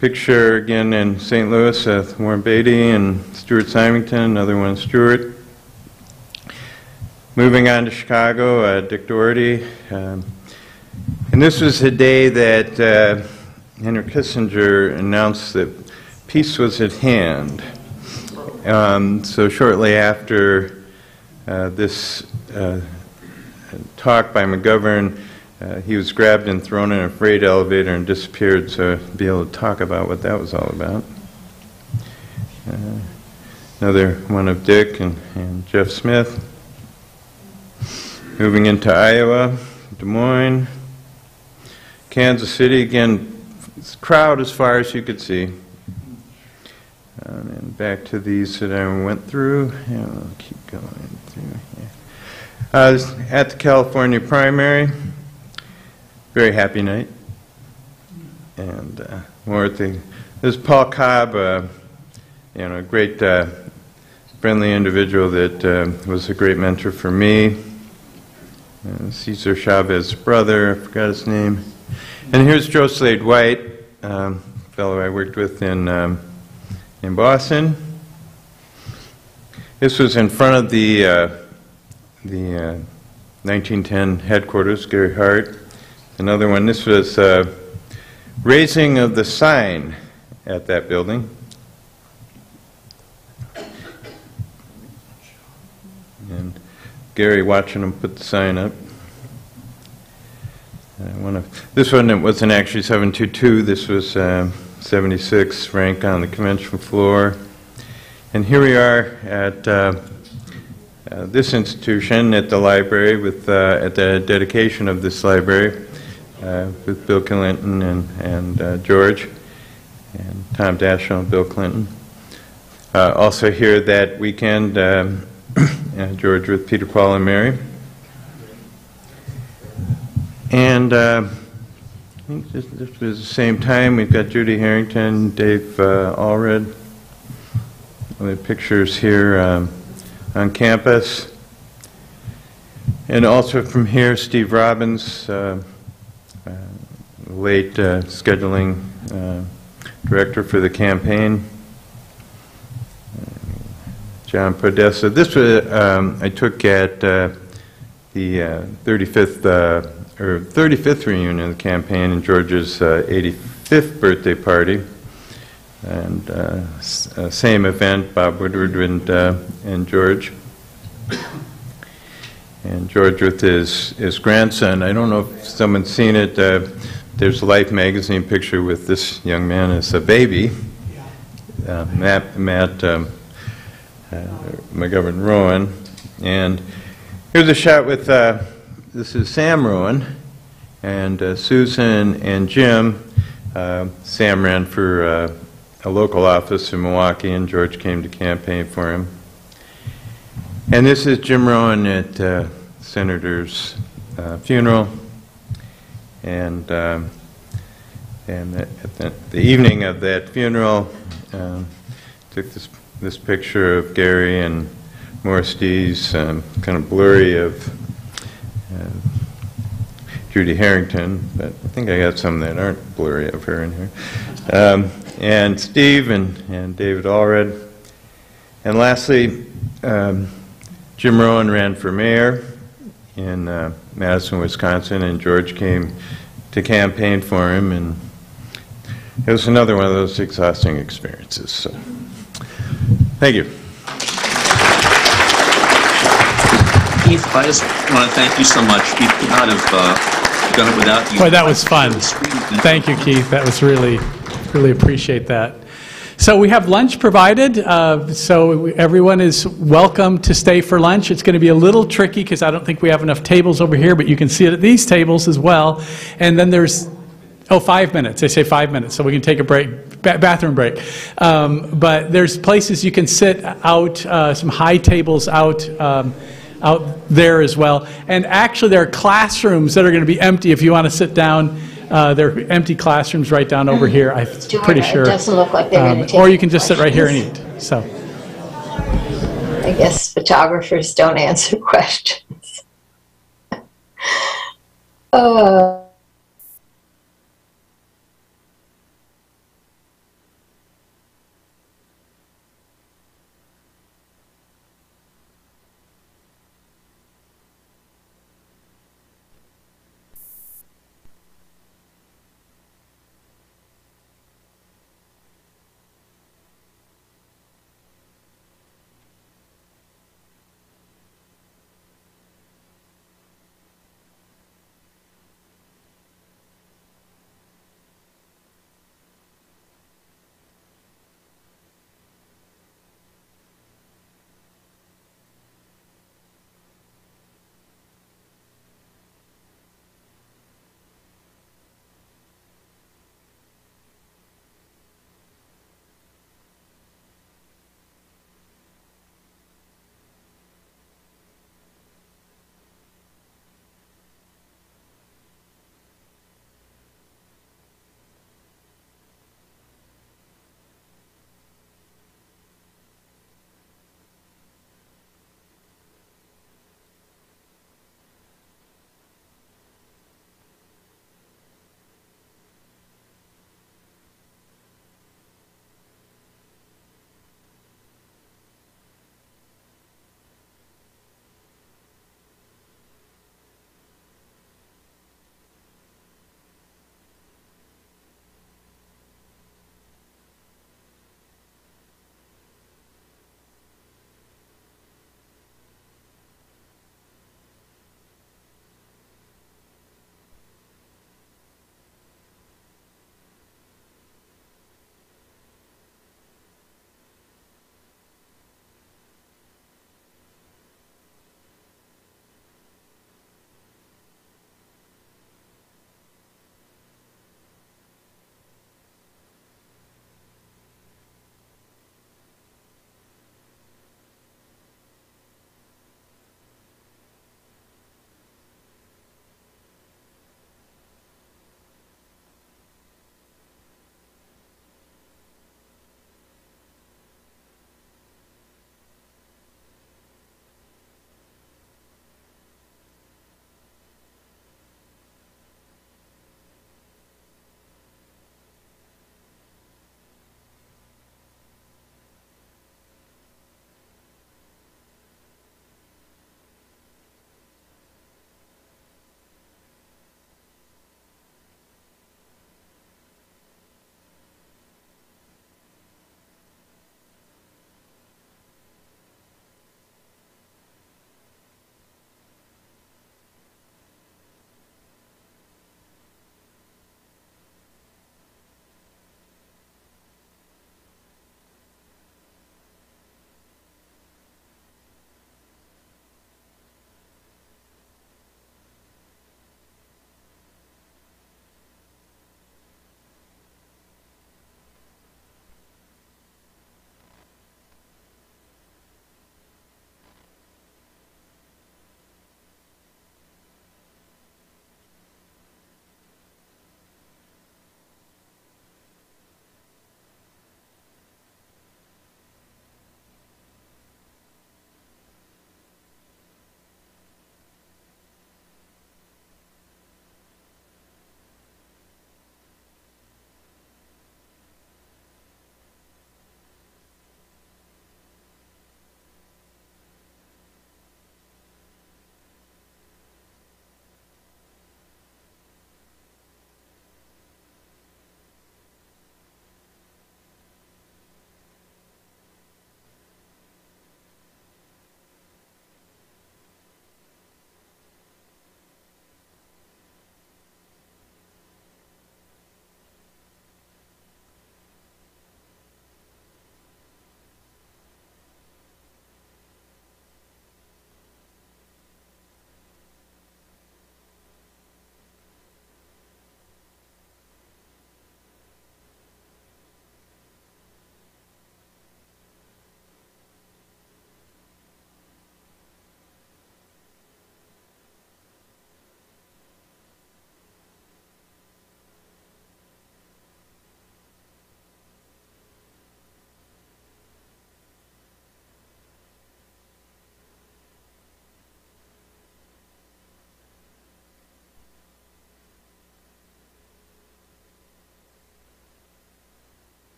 picture again in St. Louis with Warren Beatty and Stuart Symington, another one Stuart. Moving on to Chicago, Dick Doherty. And this was the day that Henry Kissinger announced that peace was at hand. So shortly after this talk by McGovern, he was grabbed and thrown in a freight elevator and disappeared, so to be able to talk about what that was all about. Another one of Dick and Jeff Smith. Moving into Iowa, Des Moines, Kansas City, again, crowd as far as you could see. And back to these that I went through, and we'll keep going through here. I was at the California primary. Very happy night. And more at the, this is Paul Cobb, a great friendly individual that was a great mentor for me. Cesar Chavez's brother, I forgot his name. And here's Joe Slade White, fellow I worked with in Boston. This was in front of the 1910 headquarters, Gary Hart. Another one, this was raising of the sign at that building. And Gary watching him put the sign up. This one, it wasn't actually 722, this was 76, rank on the convention floor. And here we are at this institution at the library with at the dedication of this library with Bill Clinton and George and Tom Daschle and Bill Clinton. Also here that weekend, George with Peter, Paul, and Mary. And I think this was the same time. We've got Judy Harrington, Dave Allred. The pictures here on campus. And also from here, Steve Robbins, late scheduling director for the campaign. John Podesta. This was I took at the 35th reunion of the campaign and George's 85th birthday party. And same event, Bob Woodward and George. And George with his grandson. I don't know if someone's seen it. There's a Life magazine picture with this young man as a baby. Matt McGovern Rowan. And here's a shot with, this is Sam Rowan and Susan and Jim. Sam ran for a local office in Milwaukee, and George came to campaign for him. And this is Jim Rowan at Senator's funeral. And at the evening of that funeral, took this picture of Gary and Morris Dees, kind of blurry of Judy Harrington, but I think I got some that aren't blurry of her in here. And Steve and David Allred. And lastly, Jim Rowan ran for mayor in Madison, Wisconsin, and George came to campaign for him, and it was another one of those exhausting experiences. So, thank you. Keith, I just want to thank you so much. We could not have done it without you. Boy, that was fun. Thank you, Keith. That was really appreciate that. So we have lunch provided, so everyone is welcome to stay for lunch. It's going to be a little tricky because I don't think we have enough tables over here, but you can see it at these tables as well. And then there's, 5 minutes. They say 5 minutes, so we can take a break, bathroom break. But there's places you can sit out, some high tables out there as well. And actually there are classrooms that are going to be empty if you want to sit down. There are empty classrooms right down over here, I'm pretty sure. It doesn't look like they're going to take or you can just sit right here and eat. So, I guess photographers don't answer questions.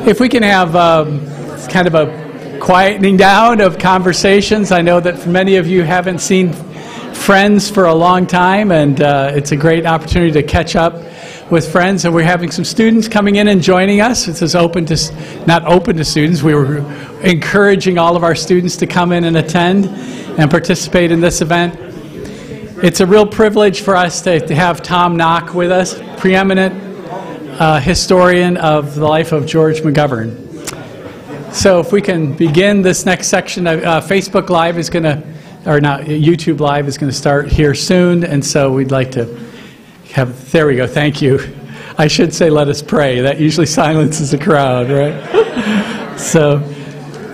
if we can have kind of a quietening down of conversations. I know that many of you haven't seen friends for a long time, and it's a great opportunity to catch up with friends. And we're having some students coming in and joining us. This is open to, not open to students. We were encouraging all of our students to come in and attend and participate in this event. It's a real privilege for us to have Tom Knock with us, preeminent historian of the life of George McGovern. So if we can begin this next section, Facebook Live is going to, or not, YouTube Live is going to start here soon, and so we'd like to have, there we go, thank you. I should say let us pray. That usually silences the crowd, right? So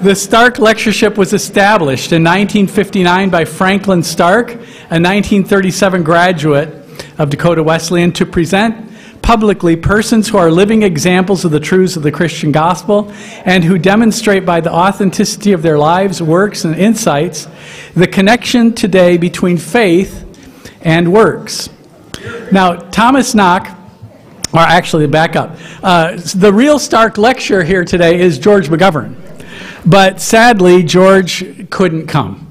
the Stark Lectureship was established in 1959 by Franklin Stark, a 1937 graduate of Dakota Wesleyan, to present publicly persons who are living examples of the truths of the Christian gospel and who demonstrate by the authenticity of their lives, works, and insights the connection today between faith and works. Now, Thomas Knock, or actually back up, the real Stark lecturer here today is George McGovern, but sadly George couldn't come.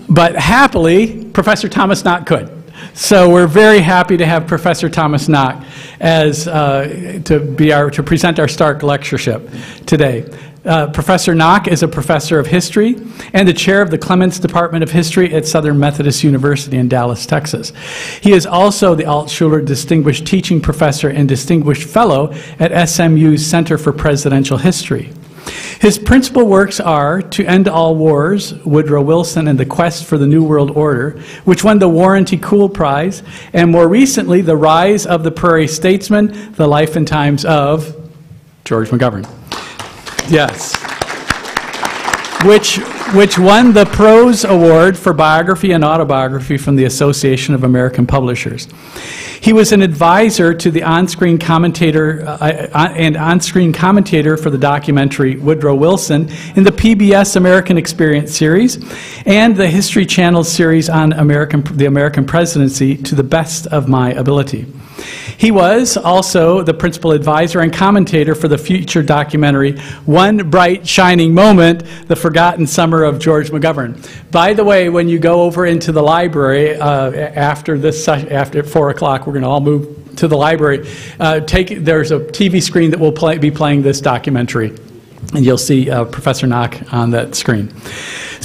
But happily, Professor Thomas Knock could. So we're very happy to have Professor Thomas Knock as to present our Stark Lectureship today. Professor Knock is a professor of history and the chair of the Clements Department of History at Southern Methodist University in Dallas, Texas. He is also the Altshuler Distinguished Teaching Professor and Distinguished Fellow at SMU's Center for Presidential History. His principal works are To End All Wars, Woodrow Wilson and the Quest for the New World Order, which won the Warren T. Cool Prize, and more recently, The Rise of the Prairie Statesman, The Life and Times of George McGovern. Yes. Which won the Prose Award for Biography and Autobiography from the Association of American Publishers. He was an advisor to the on-screen commentator for the documentary Woodrow Wilson in the PBS American Experience series and the History Channel series on the American presidency To the Best of My Ability. He was also the principal advisor and commentator for the future documentary One Bright Shining Moment, The Forgotten Summer of George McGovern. By the way, when you go over into the library after 4 o'clock, we're going to all move to the library. There's a TV screen that will be playing this documentary, and you'll see Professor Knock on that screen.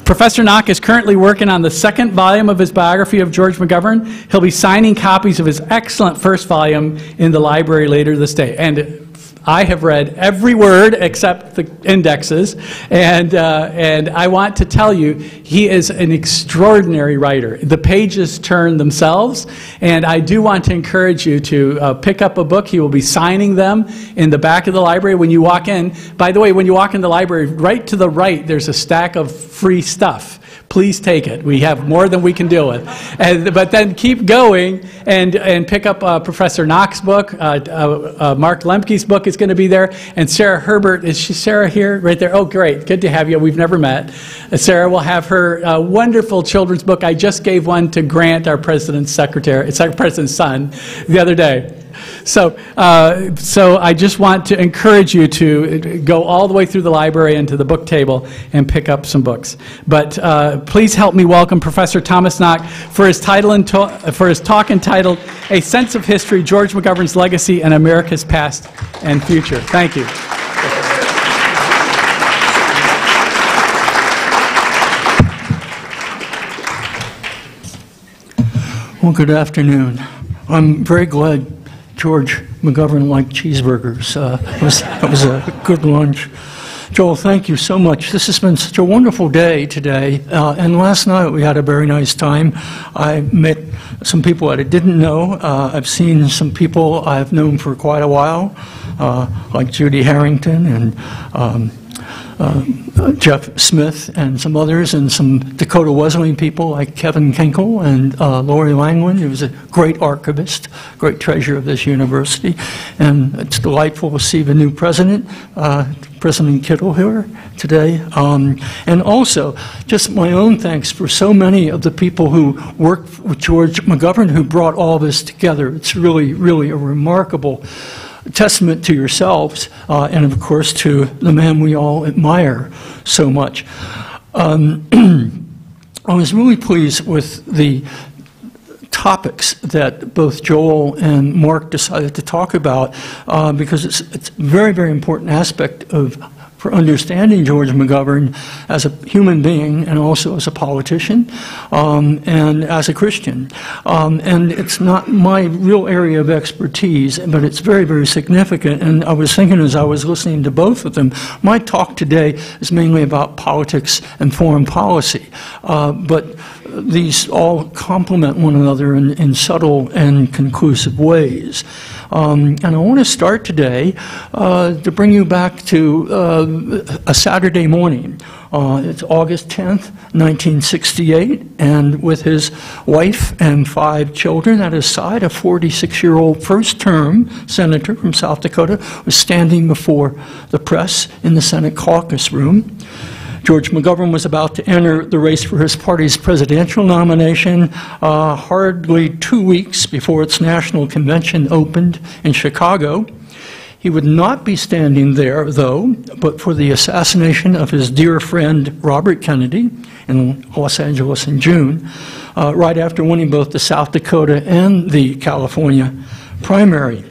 Professor Knock is currently working on the second volume of his biography of George McGovern. He'll be signing copies of his excellent first volume in the library later this day. And I have read every word except the indexes, and I want to tell you, he is an extraordinary writer. The pages turn themselves, and I do want to encourage you to pick up a book. He will be signing them in the back of the library when you walk in. By the way, when you walk in the library, right to the right, there's a stack of free stuff. Please take it. We have more than we can deal with. But then keep going and pick up Professor Knock's book. Mark Lemke's book is going to be there. And Sarah Herbert, is Sarah here? Right there. Oh, great. Good to have you. We've never met. Sarah will have her wonderful children's book. I just gave one to Grant, our president's secretary, president's son, the other day. So I just want to encourage you to go all the way through the library and to the book table and pick up some books. But please help me welcome Professor Thomas Knock for his talk entitled A Sense of History, George McGovern's Legacy and America's Past and Future. Thank you. Well, good afternoon. I'm very glad George McGovern liked cheeseburgers. That was a good lunch. Joel, thank you so much. This has been such a wonderful day today, and last night we had a very nice time. I met some people that I didn't know. I've seen some people I've known for quite a while, like Judy Harrington and Jeff Smith and some others, and some Dakota Wesleyan people like Kevin Kenkel and Lori Langwin, who was a great archivist, great treasure of this university. And it's delightful to see the new president, President Kittle, here today. And also, just my own thanks for so many of the people who worked with George McGovern who brought all this together. It's really, really a remarkable testament to yourselves and, of course, to the man we all admire so much. I was really pleased with the topics that both Joel and Mark decided to talk about because it's a very, very important aspect for understanding George McGovern as a human being and also as a politician and as a Christian. And it's not my real area of expertise, but it's very, very significant. And I was thinking as I was listening to both of them, my talk today is mainly about politics and foreign policy. But these all complement one another in subtle and conclusive ways. And I want to start today to bring you back to a Saturday morning. It's August 10th, 1968, and with his wife and 5 children at his side, a 46-year-old first-term senator from South Dakota was standing before the press in the Senate caucus room. George McGovern was about to enter the race for his party's presidential nomination hardly 2 weeks before its national convention opened in Chicago. He would not be standing there, though, but for the assassination of his dear friend Robert Kennedy in Los Angeles in June, right after winning both the South Dakota and the California primary.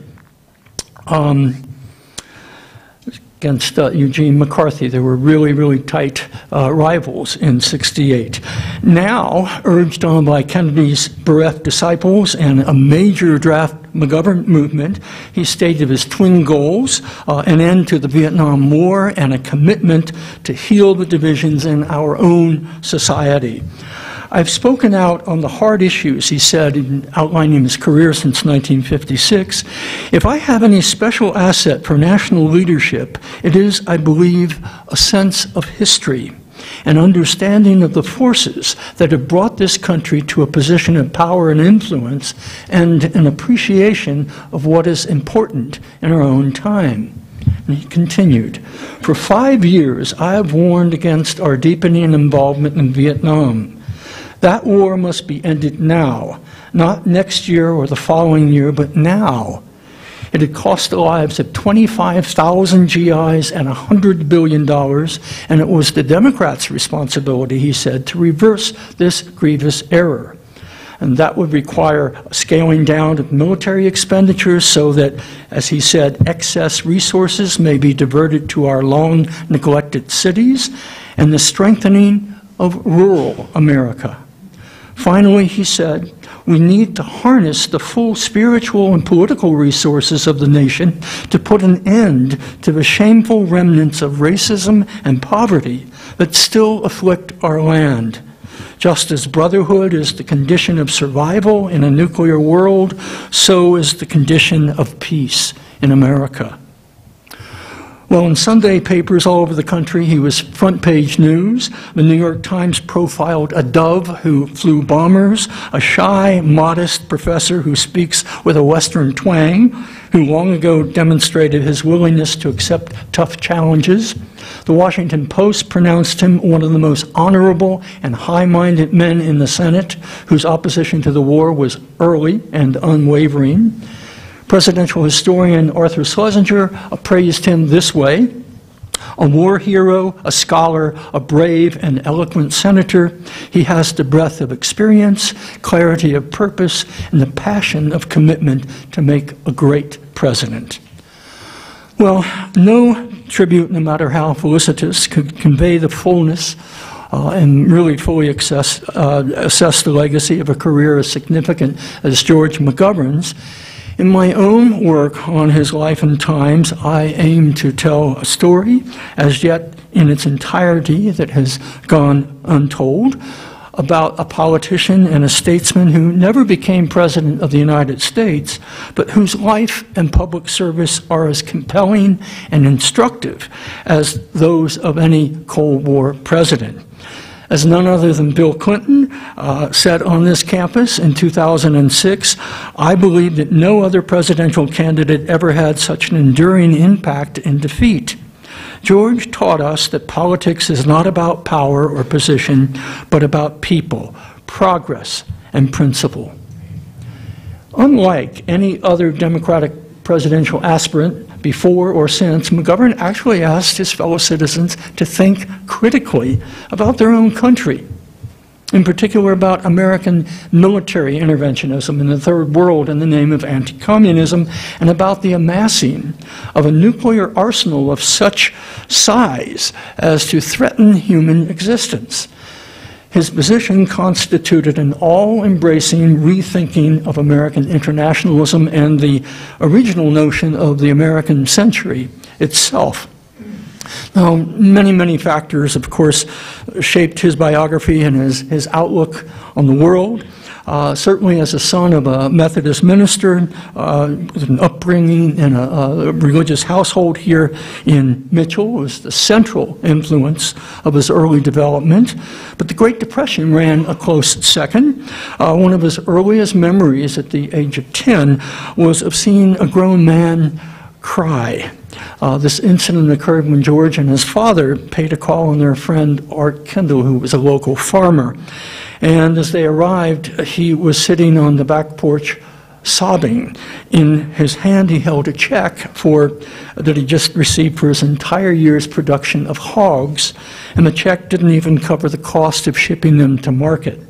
Against Eugene McCarthy. They were really, really tight rivals in 68. Now, urged on by Kennedy's bereft disciples and a major draft McGovern movement, he stated his twin goals, an end to the Vietnam War and a commitment to heal the divisions in our own society. I've spoken out on the hard issues, he said, in outlining his career since 1956. If I have any special asset for national leadership, it is, I believe, a sense of history, an understanding of the forces that have brought this country to a position of power and influence, and an appreciation of what is important in our own time. And he continued, for 5 years, I have warned against our deepening involvement in Vietnam. That war must be ended now, not next year or the following year, but now. It had cost the lives of 25,000 GIs and $100 billion, and it was the Democrats' responsibility, he said, to reverse this grievous error. And that would require scaling down of military expenditures so that, as he said, excess resources may be diverted to our long-neglected cities, and the strengthening of rural America. Finally, he said, we need to harness the full spiritual and political resources of the nation to put an end to the shameful remnants of racism and poverty that still afflict our land. Just as brotherhood is the condition of survival in a nuclear world, so is the condition of peace in America. Well, in Sunday papers all over the country, he was front-page news. The New York Times profiled a dove who flew bombers, a shy, modest professor who speaks with a Western twang, who long ago demonstrated his willingness to accept tough challenges. The Washington Post pronounced him one of the most honorable and high-minded men in the Senate, whose opposition to the war was early and unwavering. Presidential historian Arthur Schlesinger appraised him this way: a war hero, a scholar, a brave and eloquent senator. He has the breadth of experience, clarity of purpose, and the passion of commitment to make a great president. Well, no tribute, no matter how felicitous, could convey the fullness and really fully assess the legacy of a career as significant as George McGovern's. In my own work on his life and times, I aim to tell a story, as yet in its entirety, that has gone untold, about a politician and a statesman who never became President of the United States, but whose life and public service are as compelling and instructive as those of any Cold War president. As none other than Bill Clinton said on this campus in 2006, I believe that no other presidential candidate ever had such an enduring impact in defeat. George taught us that politics is not about power or position, but about people, progress, and principle. Unlike any other Democratic presidential aspirant before or since, McGovern actually asked his fellow citizens to think critically about their own country, in particular about American military interventionism in the Third World in the name of anti-communism, and about the amassing of a nuclear arsenal of such size as to threaten human existence. His position constituted an all-embracing rethinking of American internationalism and the original notion of the American century itself. Now, many, many factors, of course, shaped his biography and his outlook on the world. Certainly as a son of a Methodist minister, with an upbringing in a religious household here in Mitchell was the central influence of his early development. But the Great Depression ran a close second. One of his earliest memories at the age of 10 was of seeing a grown man cry. This incident occurred when George and his father paid a call on their friend Art Kendall, who was a local farmer. And as they arrived, he was sitting on the back porch sobbing. In his hand, he held a check that he just received for his entire year's production of hogs, and the check didn't even cover the cost of shipping them to market.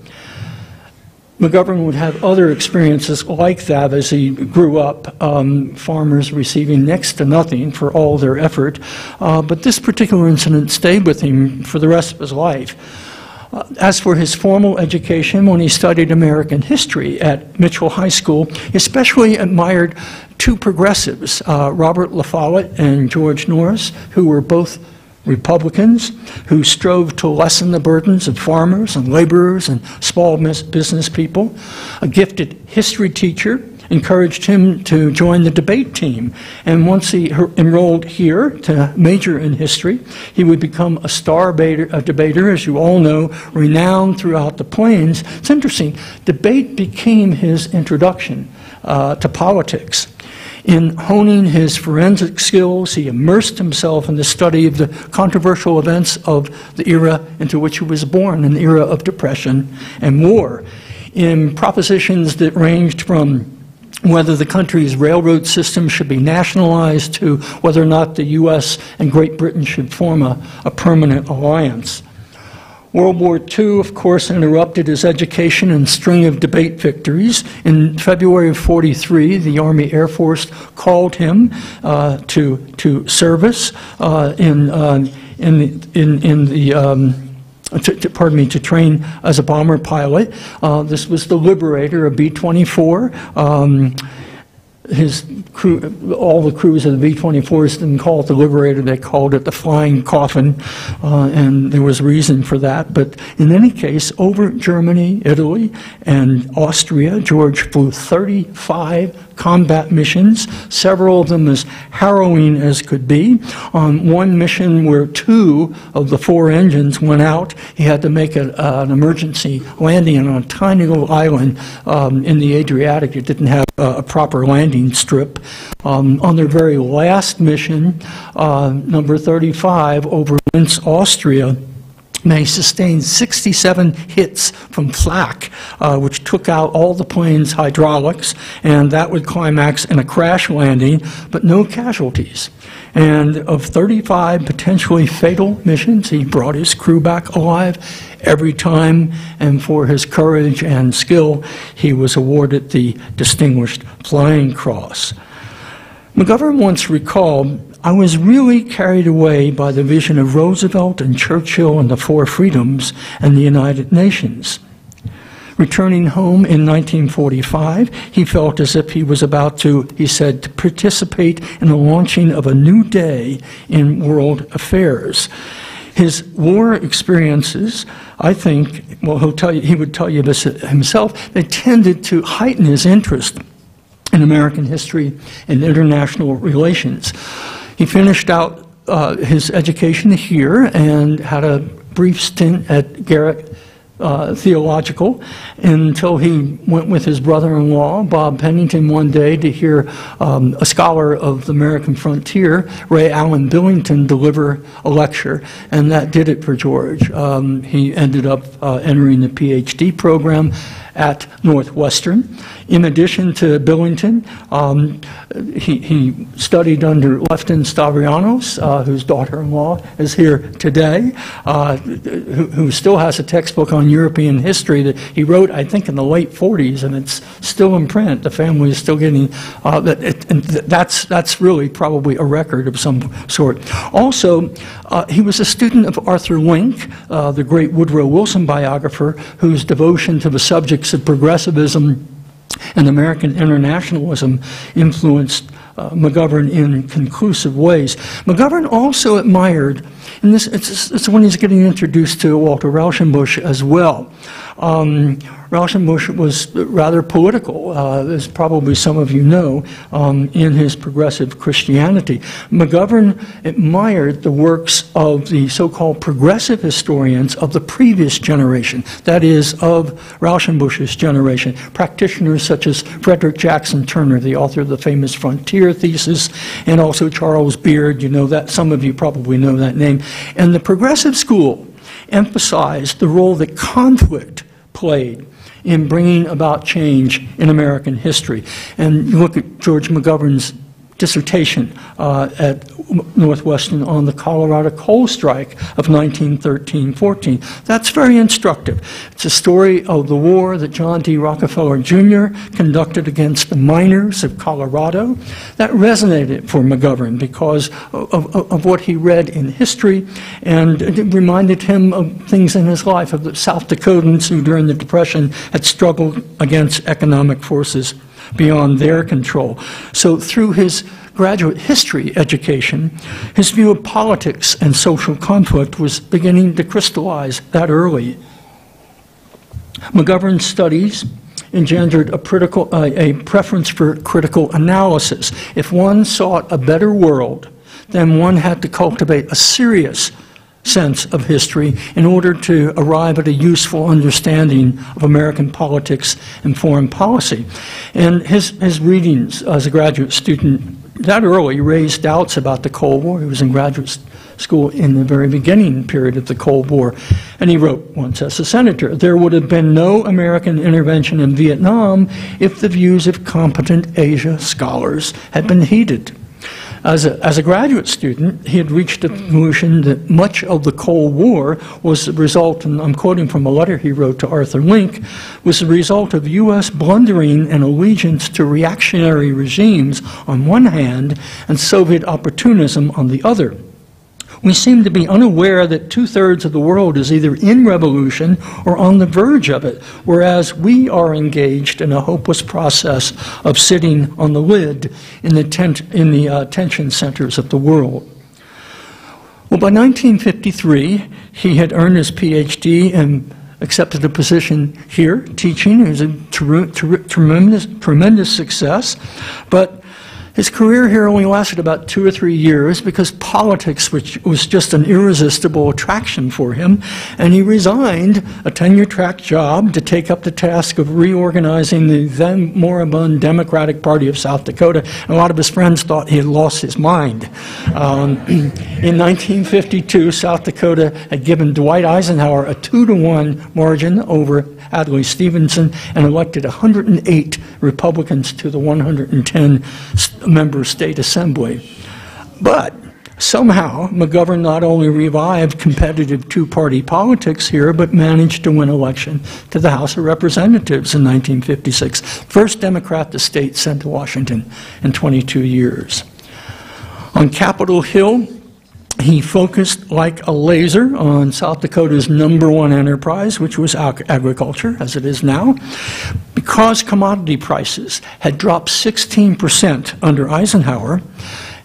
McGovern would have other experiences like that as he grew up, farmers receiving next to nothing for all their effort. But this particular incident stayed with him for the rest of his life. As for his formal education, when he studied American history at Mitchell High School, he especially admired two progressives, Robert La Follette and George Norris, who were both Republicans who strove to lessen the burdens of farmers and laborers and small business people. A gifted history teacher encouraged him to join the debate team. And once he enrolled here to major in history, he would become a star debater, as you all know, renowned throughout the plains. It's interesting, debate became his introduction to politics. In honing his forensic skills, he immersed himself in the study of the controversial events of the era into which he was born, an era of depression and war, in propositions that ranged from whether the country's railroad system should be nationalized to whether or not the U.S. and Great Britain should form a permanent alliance. World War II, of course, interrupted his education and string of debate victories. In February of '43, the Army Air Force called him to service to train as a bomber pilot. This was the Liberator, a B-24. His crew, all the crews of the B-24s didn't call it the Liberator, they called it the Flying Coffin, and there was reason for that. But in any case, over Germany, Italy, and Austria, George flew 35 combat missions, several of them as harrowing as could be. On one mission where 2 of the 4 engines went out, he had to make an emergency landing on a tiny little island in the Adriatic. It didn't have a proper landing strip. On their very last mission, number 35, over Linz, Austria, they sustained 67 hits from flak, which took out all the plane's hydraulics, and that would climax in a crash landing, but no casualties. And of 35 potentially fatal missions, he brought his crew back alive every time, and for his courage and skill, he was awarded the Distinguished Flying Cross. McGovern once recalled, "I was really carried away by the vision of Roosevelt and Churchill and the 4 freedoms and the United Nations." Returning home in 1945, he felt as if he was about to, he said, to participate in the launching of a new day in world affairs. His war experiences, I think, well, he would tell you this himself, they tended to heighten his interest in American history and international relations. He finished out his education here and had a brief stint at Garrett Theological until he went with his brother-in-law, Bob Pennington, one day to hear a scholar of the American frontier, Ray Allen Billington, deliver a lecture, and that did it for George. He ended up entering the PhD program at Northwestern. In addition to Billington, he studied under Lefton Stavrianos, whose daughter-in-law is here today, who still has a textbook on European history that he wrote, I think, in the late 40s, and it's still in print. The family is still getting, that's really probably a record of some sort. Also, he was a student of Arthur Link, the great Woodrow Wilson biographer, whose devotion to the subjects of progressivism and American internationalism influenced McGovern in conclusive ways. McGovern also admired, and it's when he's getting introduced to Walter Rauschenbusch as well. Rauschenbusch was rather political, as probably some of you know, in his progressive Christianity. McGovern admired the works of the so-called progressive historians of the previous generation, that is, of Rauschenbusch's generation, practitioners such as Frederick Jackson Turner, the author of the famous Frontier Thesis, and also Charles Beard, you know that, some of you probably know that name. And the progressive school emphasized the role that conflict played in bringing about change in American history. And you look at George McGovern's dissertation at Northwestern on the Colorado coal strike of 1913-14. That's very instructive. It's a story of the war that John D. Rockefeller Jr. conducted against the miners of Colorado. That resonated for McGovern because of what he read in history, and it reminded him of things in his life, of the South Dakotans who during the Depression had struggled against economic forces beyond their control. So through his graduate history education, his view of politics and social conflict was beginning to crystallize that early. McGovern's studies engendered a preference for critical analysis. If one sought a better world, then one had to cultivate a serious sense of history in order to arrive at a useful understanding of American politics and foreign policy. And his readings as a graduate student that early raised doubts about the Cold War. He was in graduate school in the very beginning period of the Cold War. And he wrote once as a senator, "There would have been no American intervention in Vietnam if the views of competent Asia scholars had been heeded." As a graduate student, he had reached a conclusion that much of the Cold War was the result, and I'm quoting from a letter he wrote to Arthur Link, was the result of U.S. blundering and allegiance to reactionary regimes on one hand and Soviet opportunism on the other. We seem to be unaware that two-thirds of the world is either in revolution or on the verge of it, whereas we are engaged in a hopeless process of sitting on the lid in the tension centers of the world. Well, by 1953, he had earned his PhD and accepted a position here, teaching. It was a tremendous success, but his career here only lasted about 2 or 3 years because politics was just an irresistible attraction for him, and he resigned a tenure-track job to take up the task of reorganizing the then moribund Democratic Party of South Dakota. And a lot of his friends thought he had lost his mind. In 1952, South Dakota had given Dwight Eisenhower a 2-to-1 margin over Adlai Stevenson and elected 108 Republicans to the 110-member state assembly. But somehow, McGovern not only revived competitive two-party politics here, but managed to win election to the House of Representatives in 1956. First Democrat the state sent to Washington in 22 years. On Capitol Hill, he focused like a laser on South Dakota's #1 enterprise, which was agriculture, as it is now. Because commodity prices had dropped 16% under Eisenhower,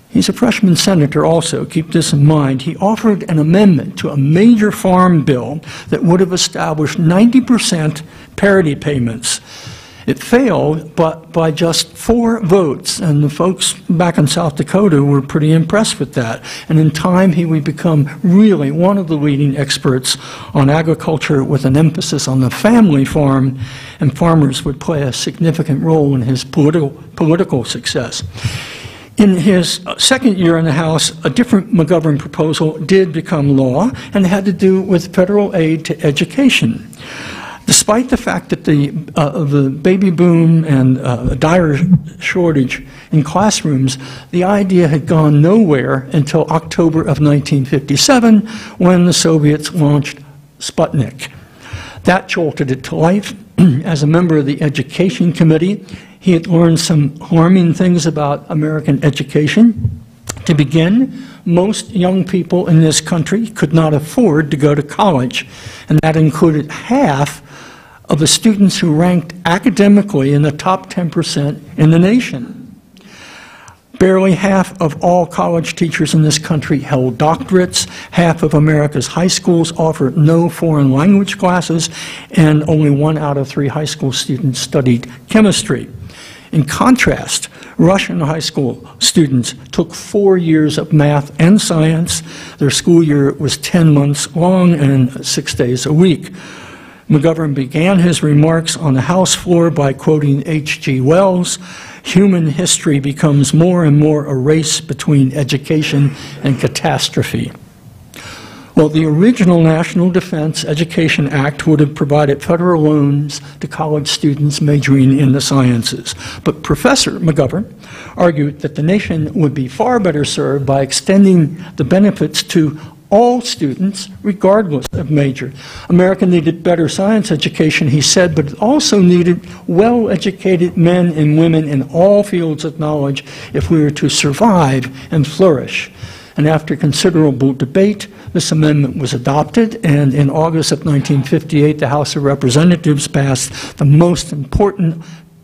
he's a freshman senator also, keep this in mind, he offered an amendment to a major farm bill that would have established 90% parity payments. It failed, but by just 4 votes, and the folks back in South Dakota were pretty impressed with that. And in time, he would become really one of the leading experts on agriculture with an emphasis on the family farm, and farmers would play a significant role in his political success. In his second year in the House, a different McGovern proposal did become law, and it had to do with federal aid to education. The Despite the fact that the baby boom and a dire shortage in classrooms, the idea had gone nowhere until October of 1957, when the Soviets launched Sputnik. That jolted it to life. As a member of the Education Committee, he had learned some alarming things about American education. To begin, most young people in this country could not afford to go to college, and that included half of the students who ranked academically in the top 10% in the nation. Barely half of all college teachers in this country held doctorates. Half of America's high schools offered no foreign language classes, and only 1 out of 3 high school students studied chemistry. In contrast, Russian high school students took 4 years of math and science. Their school year was 10 months long and 6 days a week. McGovern began his remarks on the House floor by quoting H.G. Wells, "Human history becomes more and more a race between education and catastrophe." Well, the original National Defense Education Act would have provided federal loans to college students majoring in the sciences. But Professor McGovern argued that the nation would be far better served by extending the benefits to all students, regardless of major. America needed better science education, he said, but it also needed well-educated men and women in all fields of knowledge if we were to survive and flourish. And after considerable debate, this amendment was adopted, and in August of 1958, the House of Representatives passed the most important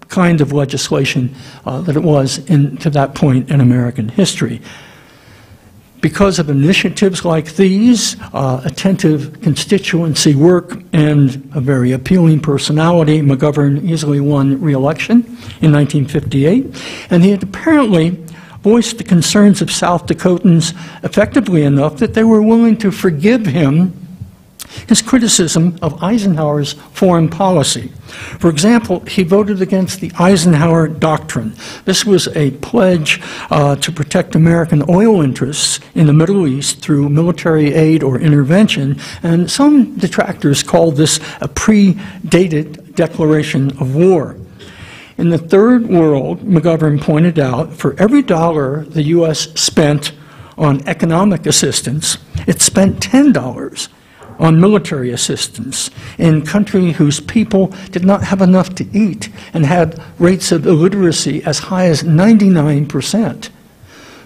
kind of legislation that it was to that point in American history. Because of initiatives like these, attentive constituency work, and a very appealing personality, McGovern easily won re-election in 1958, and he had apparently voiced the concerns of South Dakotans effectively enough that they were willing to forgive him his criticism of Eisenhower's foreign policy. For example, he voted against the Eisenhower Doctrine. This was a pledge to protect American oil interests in the Middle East through military aid or intervention, and some detractors called this a predated declaration of war. In the Third World, McGovern pointed out, for every dollar the U.S. spent on economic assistance, it spent $10 on military assistance in a country whose people did not have enough to eat and had rates of illiteracy as high as 99%.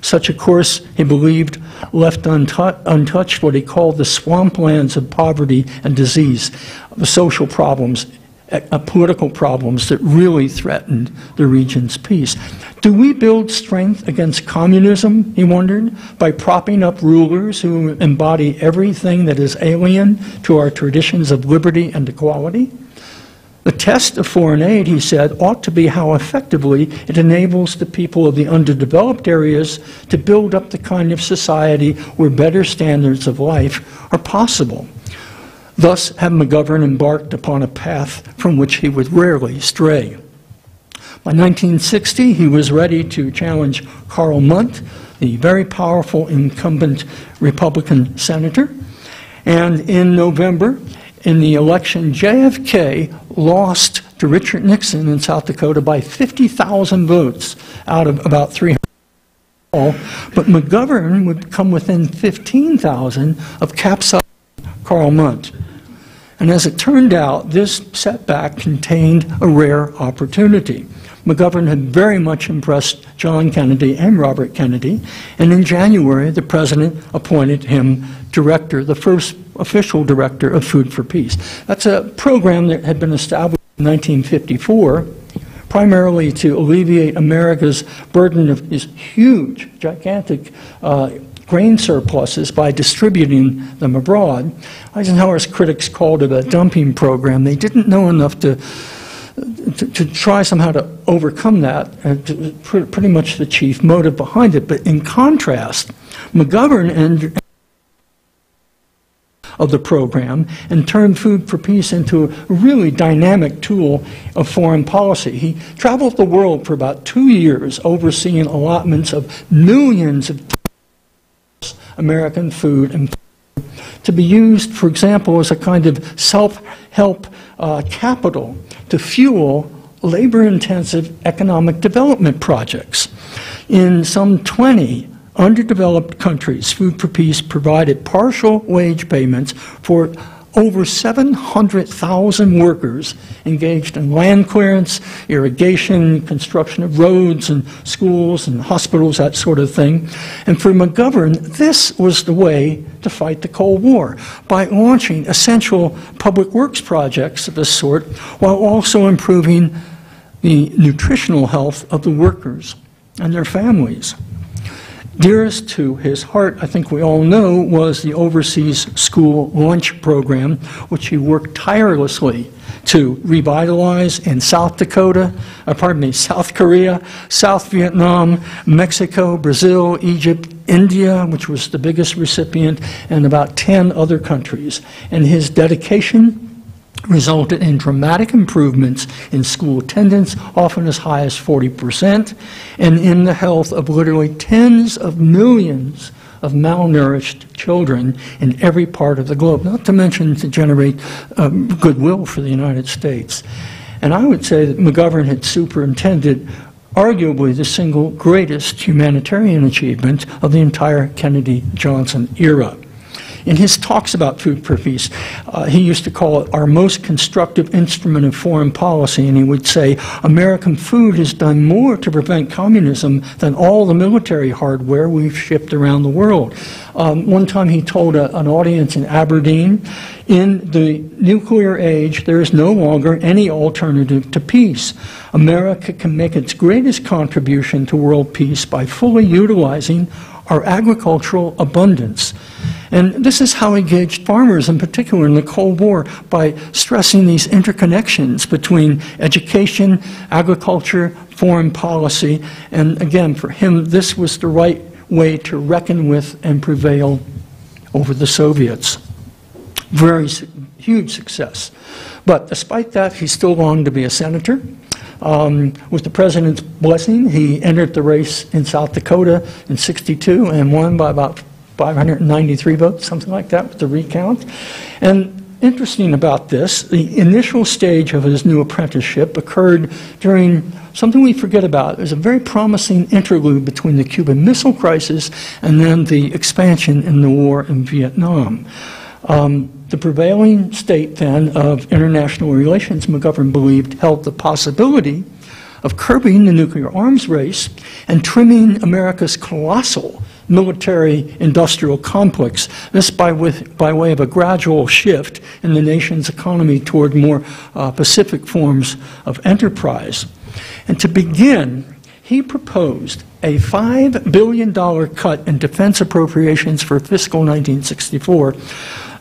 Such a course, he believed, left untouched what he called the swamplands of poverty and disease, the social problems, political problems that really threatened the region's peace. Do we build strength against communism, he wondered, by propping up rulers who embody everything that is alien to our traditions of liberty and equality? The test of foreign aid, he said, ought to be how effectively it enables the people of the underdeveloped areas to build up the kind of society where better standards of life are possible. Thus had McGovern embarked upon a path from which he would rarely stray. By 1960, he was ready to challenge Carl Mundt, the very powerful incumbent Republican senator. And in November, in the election, JFK lost to Richard Nixon in South Dakota by 50,000 votes out of about 300. But McGovern would come within 15,000 of capsizing Carl Mundt. And as it turned out, this setback contained a rare opportunity. McGovern had very much impressed John Kennedy and Robert Kennedy, and in January, the president appointed him director, the first official director of Food for Peace. That's a program that had been established in 1954, primarily to alleviate America's burden of these huge, gigantic grain surpluses by distributing them abroad. Eisenhower's critics called it a dumping program. They didn't know enough to try somehow to overcome that, pretty much the chief motive behind it. But in contrast, McGovern of the program and turned Food for Peace into a really dynamic tool of foreign policy. He traveled the world for about 2 years, overseeing allotments of millions of American food and to be used, for example, as a kind of self-help capital to fuel labor-intensive economic development projects. In some 20 underdeveloped countries, Food for Peace provided partial wage payments for over 700,000 workers engaged in land clearance, irrigation, construction of roads and schools and hospitals, that sort of thing. And for McGovern, this was the way to fight the Cold War, by launching essential public works projects of this sort, while also improving the nutritional health of the workers and their families. Dearest to his heart, I think we all know, was the Overseas School Lunch Program, which he worked tirelessly to revitalize in South Dakota, South Korea, South Vietnam, Mexico, Brazil, Egypt, India, which was the biggest recipient, and about 10 other countries. And his dedication resulted in dramatic improvements in school attendance, often as high as 40%, and in the health of literally tens of millions of malnourished children in every part of the globe, not to mention to generate goodwill for the United States. And I would say that McGovern had superintended arguably the single greatest humanitarian achievement of the entire Kennedy-Johnson era. In his talks about Food for Peace, he used to call it our most constructive instrument of foreign policy, and he would say, American food has done more to prevent communism than all the military hardware we've shipped around the world. One time he told an audience in Aberdeen, in the nuclear age, there is no longer any alternative to peace. America can make its greatest contribution to world peace by fully utilizing our agricultural abundance. And this is how he gauged farmers, in particular in the Cold War, by stressing these interconnections between education, agriculture, foreign policy. And again, for him, this was the right way to reckon with and prevail over the Soviets. Very huge success. But despite that, he still longed to be a senator. With the president's blessing, he entered the race in South Dakota in '62 and won by about 593 votes, something like that, with the recount. And interesting about this, the initial stage of his new apprenticeship occurred during something we forget about. There's a very promising interlude between the Cuban Missile Crisis and then the expansion in the war in Vietnam. The prevailing state then of international relations, McGovern believed, held the possibility of curbing the nuclear arms race and trimming America's colossal military-industrial complex, this by way of a gradual shift in the nation's economy toward more pacific forms of enterprise. And to begin, he proposed a $5 billion cut in defense appropriations for fiscal 1964.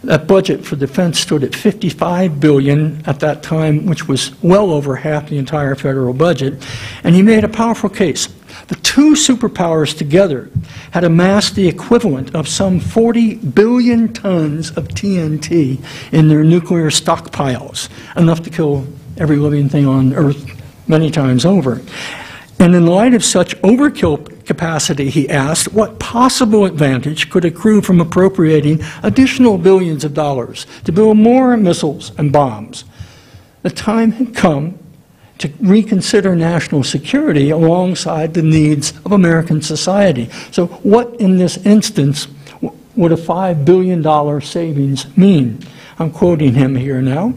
That budget for defense stood at $55 billion at that time, which was well over half the entire federal budget. And he made a powerful case. The two superpowers together had amassed the equivalent of some 40 billion tons of TNT in their nuclear stockpiles, enough to kill every living thing on Earth many times over. And in light of such overkill capacity, he asked, what possible advantage could accrue from appropriating additional billions of dollars to build more missiles and bombs? The time had come to reconsider national security alongside the needs of American society. So what in this instance would a $5 billion savings mean? I'm quoting him here now.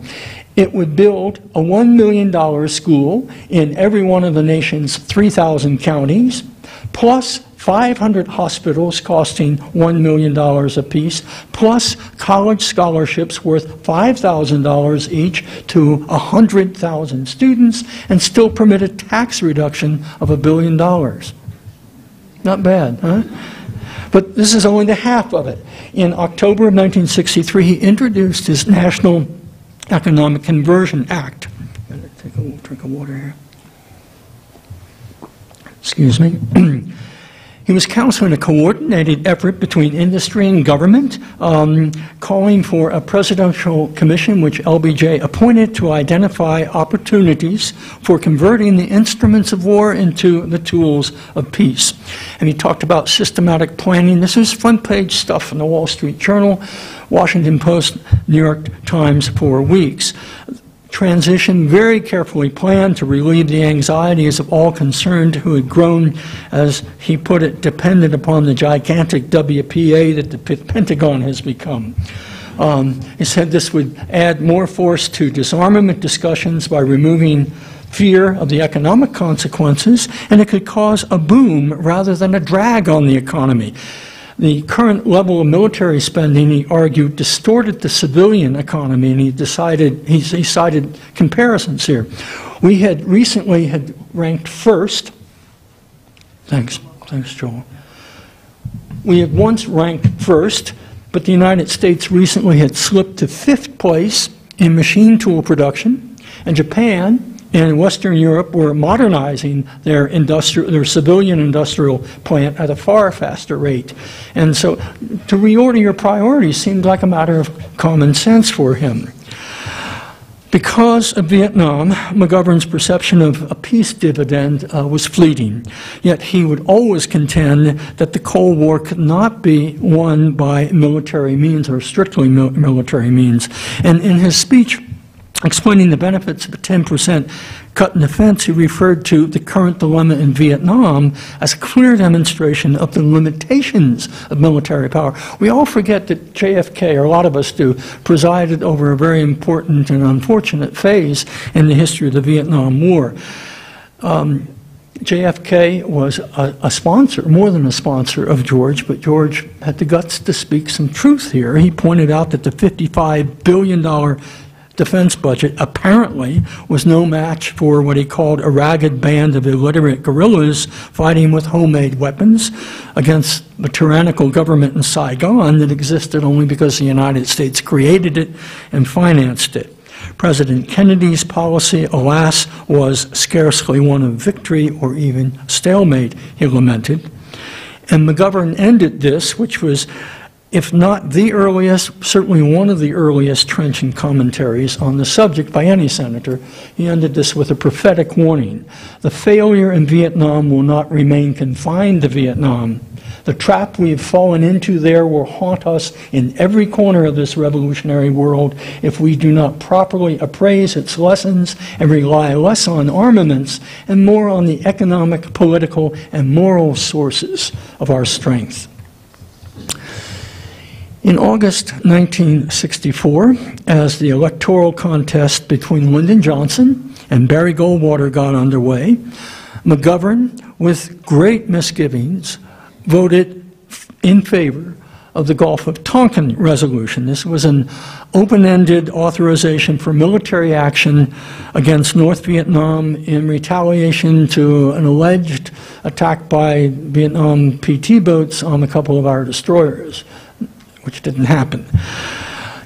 It would build a $1 million school in every one of the nation's 3,000 counties, plus 500 hospitals costing $1 million apiece, plus college scholarships worth $5,000 each to 100,000 students, and still permit a tax reduction of $1 billion. Not bad, huh? But this is only the half of it. In October of 1963, he introduced his National Economic Conversion Act. I'm going to take a little drink of water here. Excuse me. He was counseling a coordinated effort between industry and government, calling for a presidential commission which LBJ appointed to identify opportunities for converting the instruments of war into the tools of peace. And he talked about systematic planning. This is front page stuff in the Wall Street Journal, Washington Post, New York Times for weeks. transition very carefully planned to relieve the anxieties of all concerned who had grown, as he put it, dependent upon the gigantic WPA that the Pentagon has become. He said this would add more force to disarmament discussions by removing fear of the economic consequences, and it could cause a boom rather than a drag on the economy. The current level of military spending, he argued, distorted the civilian economy, and he cited comparisons here. We had recently ranked first. Thanks, Joel. We had once ranked first, but the United States recently had slipped to 5th place in machine tool production, and Japan and Western Europe were modernizing their civilian industrial plant at a far faster rate. And so to reorder your priorities seemed like a matter of common sense for him. Because of Vietnam, McGovern's perception of a peace dividend was fleeting. Yet he would always contend that the Cold War could not be won by military means or strictly military means. And in his speech explaining the benefits of a 10% cut in defense, he referred to the current dilemma in Vietnam as a clear demonstration of the limitations of military power. We all forget that JFK, or a lot of us do, presided over a very important and unfortunate phase in the history of the Vietnam War. JFK was a sponsor, more than a sponsor of George, but George had the guts to speak some truth here. He pointed out that the $55 billion defense budget apparently was no match for what he called a ragged band of illiterate guerrillas fighting with homemade weapons against the tyrannical government in Saigon that existed only because the United States created it and financed it. President Kennedy's policy, alas, was scarcely one of victory or even stalemate, he lamented. And McGovern ended this, which was, if not the earliest, certainly one of the earliest trenchant commentaries on the subject by any senator. He ended this with a prophetic warning. The failure in Vietnam will not remain confined to Vietnam. The trap we have fallen into there will haunt us in every corner of this revolutionary world if we do not properly appraise its lessons and rely less on armaments and more on the economic, political, and moral sources of our strength. In August 1964, as the electoral contest between Lyndon Johnson and Barry Goldwater got underway, McGovern, with great misgivings, voted in favor of the Gulf of Tonkin resolution. This was an open-ended authorization for military action against North Vietnam in retaliation to an alleged attack by Vietnam PT boats on a couple of our destroyers, which didn't happen.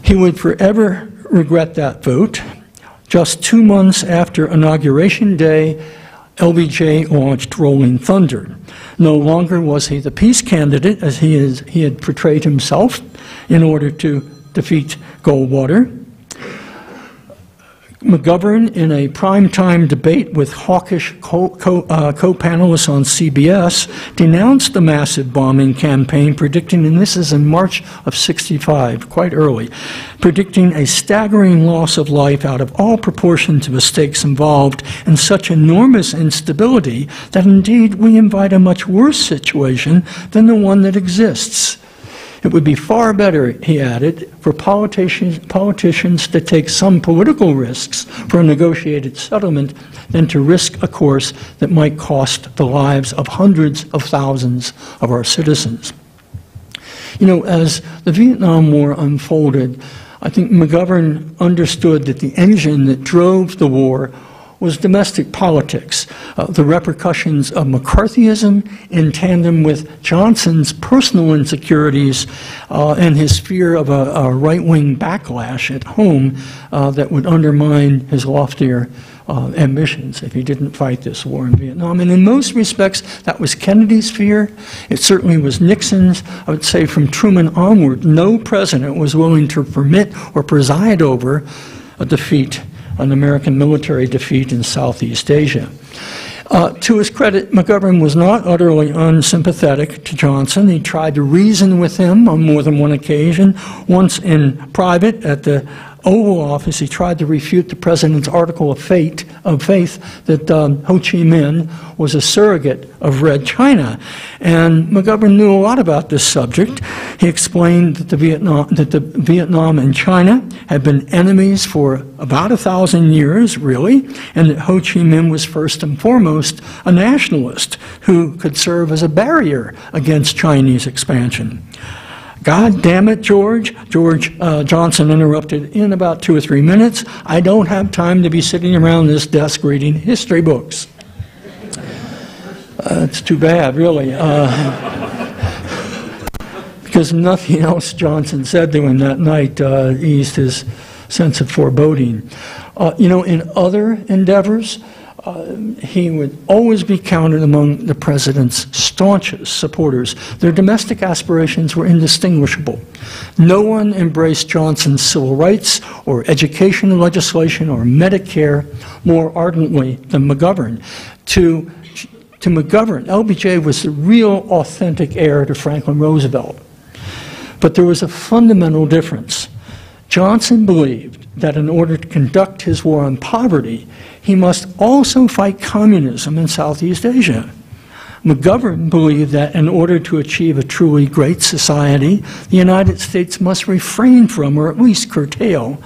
He would forever regret that vote. Just 2 months after Inauguration Day, LBJ launched Rolling Thunder. No longer was he the peace candidate, as he had portrayed himself in order to defeat Goldwater. McGovern, in a primetime debate with hawkish co-panelists on CBS, denounced the massive bombing campaign, predicting, and this is in March of '65, quite early, predicting a staggering loss of life out of all proportion to the stakes involved and such enormous instability that indeed we invite a much worse situation than the one that exists. It would be far better, he added, for politicians to take some political risks for a negotiated settlement than to risk a course that might cost the lives of hundreds of thousands of our citizens. You know, as the Vietnam War unfolded, I think McGovern understood that the engine that drove the war was domestic politics, the repercussions of McCarthyism in tandem with Johnson's personal insecurities and his fear of a right-wing backlash at home that would undermine his loftier ambitions if he didn't fight this war in Vietnam. And in most respects, that was Kennedy's fear. It certainly was Nixon's. I would say from Truman onward, no president was willing to permit or preside over a defeat, an American military defeat in Southeast Asia. To his credit, McGovern was not utterly unsympathetic to Johnson. He tried to reason with him on more than one occasion, once in private at the Oval Office, he tried to refute the president's article of faith that Ho Chi Minh was a surrogate of Red China. And McGovern knew a lot about this subject. He explained that Vietnam and China had been enemies for about 1,000 years, really, and that Ho Chi Minh was first and foremost a nationalist who could serve as a barrier against Chinese expansion. God damn it, George. George Johnson interrupted in about 2 or 3 minutes. I don't have time to be sitting around this desk reading history books. It's too bad, really. Because nothing else Johnson said to him that night eased his sense of foreboding. In other endeavors, he would always be counted among the president's staunchest supporters. Their domestic aspirations were indistinguishable. No one embraced Johnson's civil rights or education legislation or Medicare more ardently than McGovern. To McGovern, LBJ was the real authentic heir to Franklin Roosevelt. But there was a fundamental difference. Johnson believed that in order to conduct his war on poverty, he must also fight communism in Southeast Asia. McGovern believed that in order to achieve a truly great society, the United States must refrain from, or at least curtail,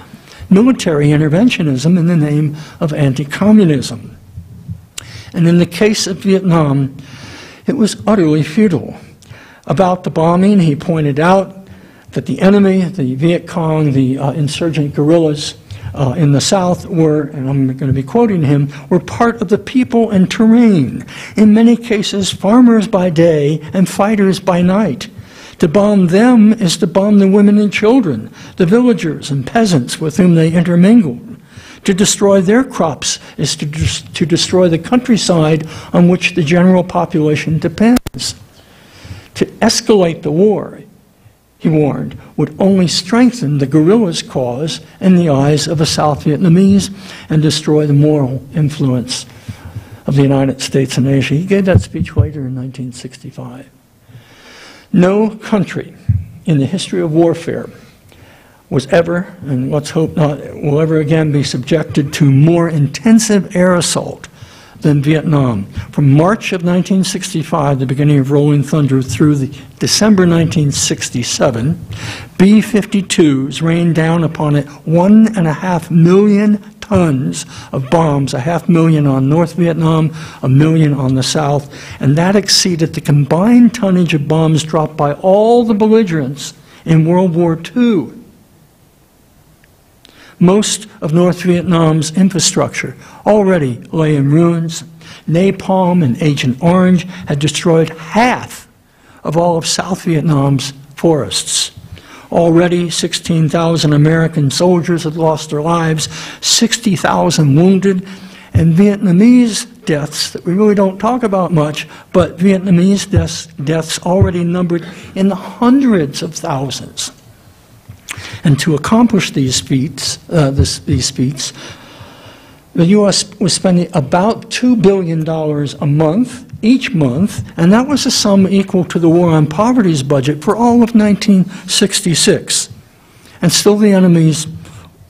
military interventionism in the name of anti-communism. And in the case of Vietnam, it was utterly futile. About the bombing, he pointed out that the enemy, the Viet Cong, the insurgent guerrillas in the South were, and I'm going to be quoting him, were part of the people and terrain. In many cases, farmers by day and fighters by night. To bomb them is to bomb the women and children, the villagers and peasants with whom they intermingled. To destroy their crops is to destroy the countryside on which the general population depends. To escalate the war, he warned, would only strengthen the guerrillas' cause in the eyes of the South Vietnamese and destroy the moral influence of the United States in Asia. He gave that speech later in 1965. No country in the history of warfare was ever, and let's hope not, will ever again be subjected to more intensive air assault than Vietnam. From March of 1965, the beginning of Rolling Thunder, through December 1967, B-52s rained down upon it 1.5 million tons of bombs, 500,000 on North Vietnam, 1 million on the South, and that exceeded the combined tonnage of bombs dropped by all the belligerents in World War II. Most of North Vietnam's infrastructure already lay in ruins. Napalm and Agent Orange had destroyed half of all of South Vietnam's forests. Already 16,000 American soldiers had lost their lives, 60,000 wounded, and Vietnamese deaths that we really don't talk about much, but Vietnamese deaths already numbered in the hundreds of thousands. And to accomplish these feats, the U.S. was spending about $2 billion a month, each month, and that was a sum equal to the War on Poverty's budget for all of 1966. And still the enemy's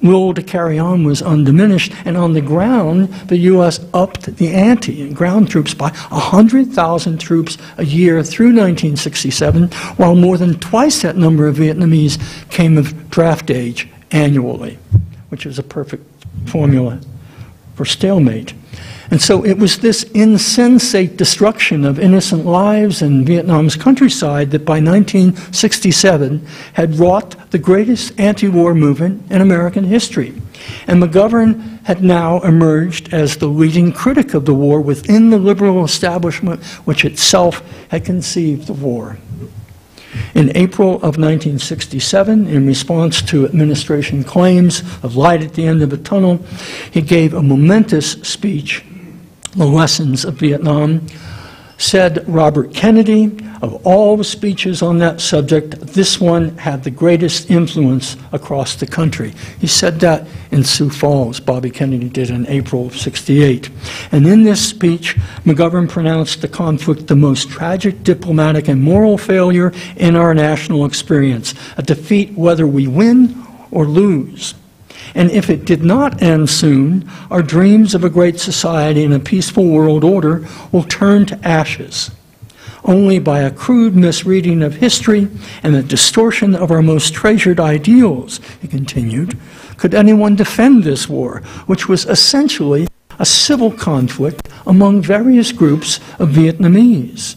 will to carry on was undiminished, and on the ground, the U.S. upped the ante in ground troops by 100,000 troops a year through 1967, while more than twice that number of Vietnamese came of draft age annually, which is a perfect formula for stalemate. And so it was this insensate destruction of innocent lives in Vietnam's countryside that by 1967 had wrought the greatest anti-war movement in American history. And McGovern had now emerged as the leading critic of the war within the liberal establishment which itself had conceived the war. In April of 1967, in response to administration claims of light at the end of the tunnel, he gave a momentous speech, The Lessons of Vietnam. Said Robert Kennedy, of all the speeches on that subject, this one had the greatest influence across the country. He said that in Sioux Falls, Bobby Kennedy did in April of '68. And in this speech, McGovern pronounced the conflict the most tragic diplomatic and moral failure in our national experience, a defeat whether we win or lose. And if it did not end soon, our dreams of a great society and a peaceful world order will turn to ashes. Only by a crude misreading of history and a distortion of our most treasured ideals, he continued, could anyone defend this war, which was essentially a civil conflict among various groups of Vietnamese.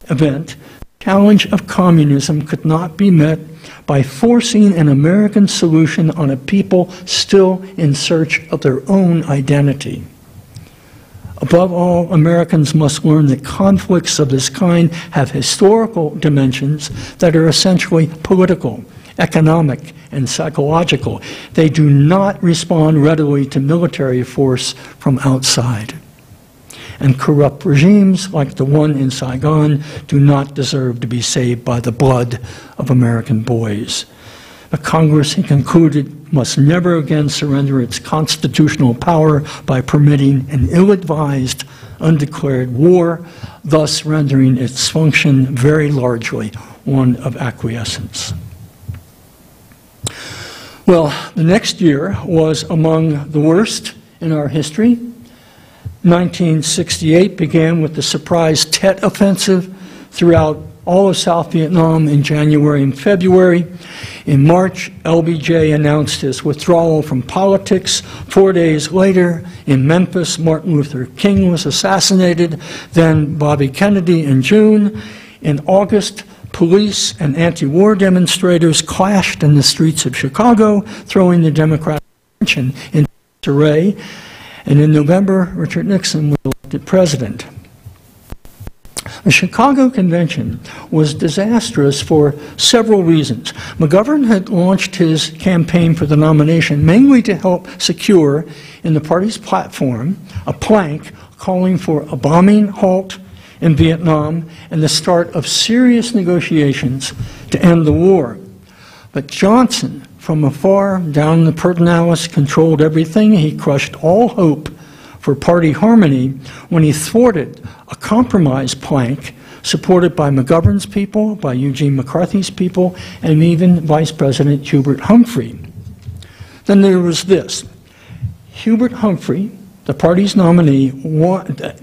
The challenge of communism could not be met by forcing an American solution on a people still in search of their own identity. Above all, Americans must learn that conflicts of this kind have historical dimensions that are essentially political, economic, and psychological. They do not respond readily to military force from outside. And corrupt regimes like the one in Saigon do not deserve to be saved by the blood of American boys. The Congress, he concluded, must never again surrender its constitutional power by permitting an ill-advised, undeclared war, thus rendering its function very largely one of acquiescence. Well, the next year was among the worst in our history. 1968 began with the surprise Tet Offensive throughout all of South Vietnam in January and February. In March, LBJ announced his withdrawal from politics. 4 days later, in Memphis, Martin Luther King was assassinated, then Bobby Kennedy in June. In August, police and anti-war demonstrators clashed in the streets of Chicago, throwing the Democratic convention into disarray. And in November, Richard Nixon was elected president. The Chicago Convention was disastrous for several reasons. McGovern had launched his campaign for the nomination mainly to help secure in the party's platform a plank calling for a bombing halt in Vietnam and the start of serious negotiations to end the war. But Johnson, from afar down the Pedernales, controlled everything. He crushed all hope for party harmony when he thwarted a compromise plank supported by McGovern's people, by Eugene McCarthy's people, and even Vice President Hubert Humphrey. Then there was this. Hubert Humphrey, the party's nominee,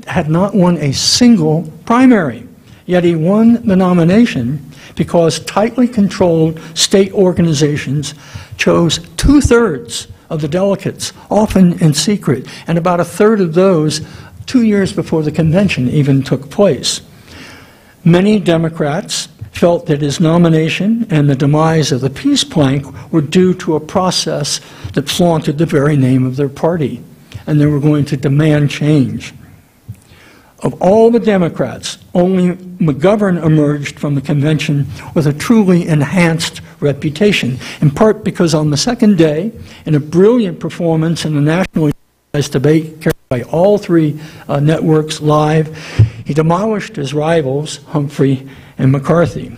had not won a single primary, yet he won the nomination because tightly controlled state organizations chose 2/3 of the delegates, often in secret, and about 1/3 of those 2 years before the convention even took place. Many Democrats felt that his nomination and the demise of the peace plank were due to a process that flaunted the very name of their party, and they were going to demand change. Of all the Democrats, only McGovern emerged from the convention with a truly enhanced reputation, in part because on the second day, in a brilliant performance in a nationally televised debate carried by all three networks live, he demolished his rivals, Humphrey and McCarthy.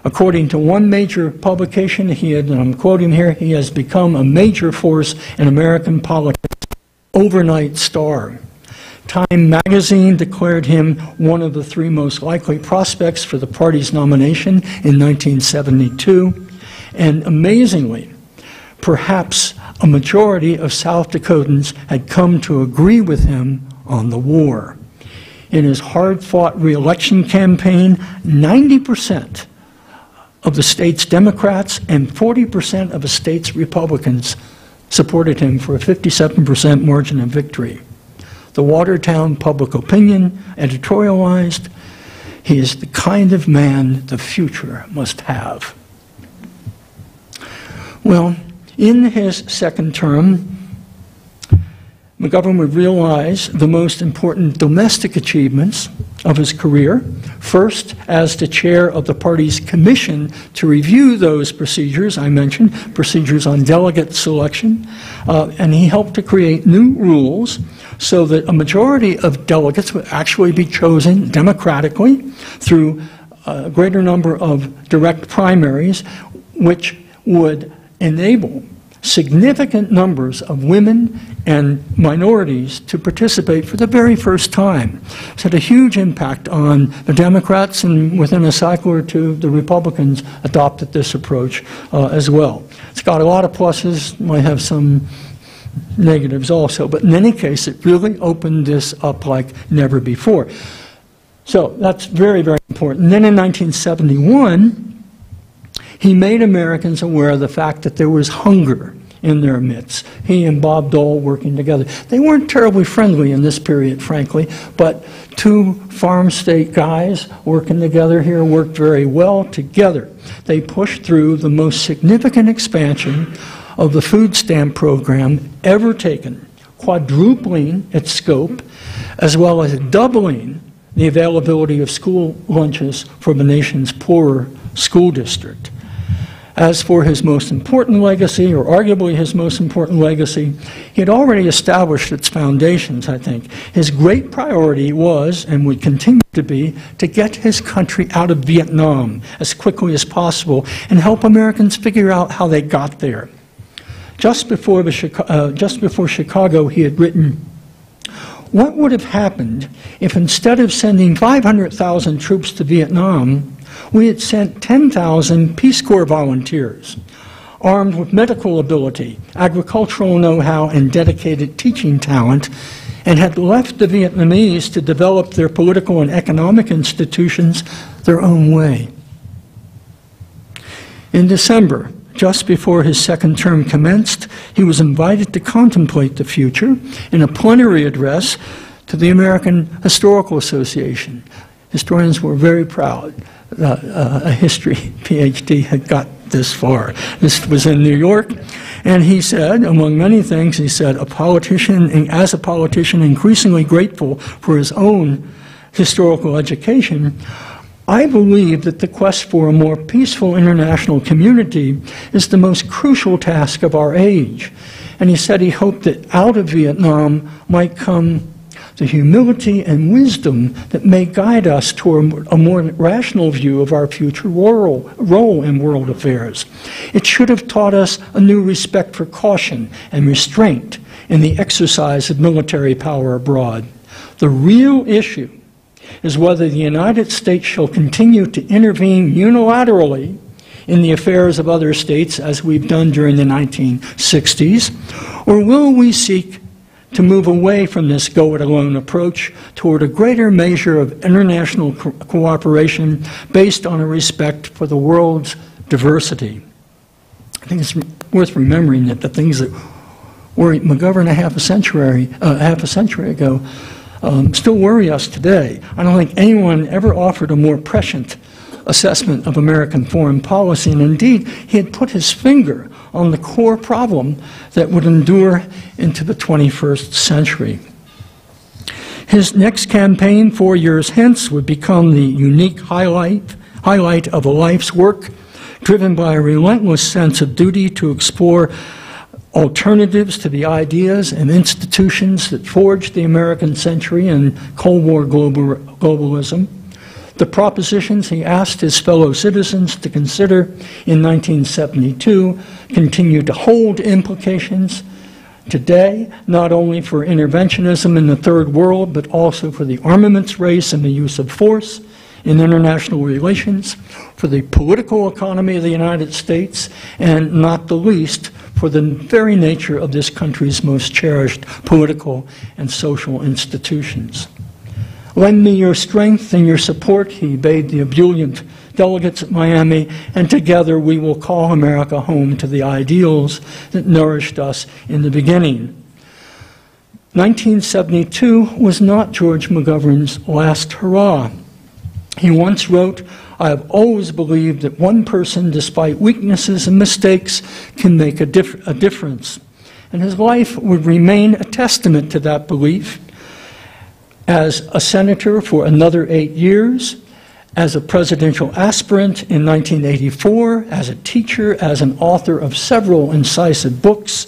According to one major publication, and I'm quoting here, he has become a major force in American politics, overnight star. Time magazine declared him one of the 3 most likely prospects for the party's nomination in 1972. And amazingly, perhaps a majority of South Dakotans had come to agree with him on the war. In his hard-fought re-election campaign, 90% of the state's Democrats and 40% of the state's Republicans supported him for a 57% margin of victory. The Watertown Public Opinion editorialized, "He is the kind of man the future must have." Well, in his second term, McGovern would realize the most important domestic achievements of his career. First, as the chair of the party's commission to review those procedures I mentioned, procedures on delegate selection, and he helped to create new rules so that a majority of delegates would actually be chosen democratically through a greater number of direct primaries, which would enable significant numbers of women and minorities to participate for the very first time. It's had a huge impact on the Democrats, and within a cycle or two, the Republicans adopted this approach as well. It's got a lot of pluses, might have some negatives also, but in any case, it really opened this up like never before. So that's very, very important. And then in 1971, he made Americans aware of the fact that there was hunger in their midst. He and Bob Dole working together. They weren't terribly friendly in this period, frankly, but two farm state guys working together here worked very well together. They pushed through the most significant expansion of the food stamp program ever taken, quadrupling its scope, as well as doubling the availability of school lunches for the nation's poorer school district. As for his most important legacy, or arguably his most important legacy, he had already established its foundations, I think. His great priority was, and would continue to be, to get his country out of Vietnam as quickly as possible and help Americans figure out how they got there. Just before Chicago, he had written, "What would have happened if instead of sending 500,000 troops to Vietnam, we had sent 10,000 Peace Corps volunteers, armed with medical ability, agricultural know-how, and dedicated teaching talent, and had left the Vietnamese to develop their political and economic institutions their own way?" In December, just before his second term commenced, he was invited to contemplate the future in a plenary address to the American Historical Association. Historians were very proud a history PhD had got this far. This was in New York, and he said, among many things, he said, as a politician increasingly grateful for his own historical education, I believe that the quest for a more peaceful international community is the most crucial task of our age. And he said he hoped that out of Vietnam might come the humility and wisdom that may guide us toward a more rational view of our future role in world affairs. It should have taught us a new respect for caution and restraint in the exercise of military power abroad. The real issue is whether the United States shall continue to intervene unilaterally in the affairs of other states, as we've done during the 1960s, or will we seek to move away from this go-it-alone approach toward a greater measure of international cooperation based on a respect for the world's diversity. I think it's worth remembering that the things that worried McGovern a half a century ago still worry us today. I don't think anyone ever offered a more prescient assessment of American foreign policy, and indeed, he had put his finger on the core problem that would endure into the 21st century. His next campaign, 4 years hence, would become the unique highlight of a life's work, driven by a relentless sense of duty to explore alternatives to the ideas and institutions that forged the American century and Cold War globalism. The propositions he asked his fellow citizens to consider in 1972 continue to hold implications today, not only for interventionism in the Third World, but also for the armaments race and the use of force in international relations, for the political economy of the United States, and not the least, for the very nature of this country's most cherished political and social institutions. Lend me your strength and your support, he bade the ebullient delegates at Miami, and together we will call America home to the ideals that nourished us in the beginning. 1972 was not George McGovern's last hurrah. He once wrote, "I have always believed that one person, despite weaknesses and mistakes, can make a difference." And his life would remain a testament to that belief. As a senator for another 8 years, as a presidential aspirant in 1984, as a teacher, as an author of several incisive books,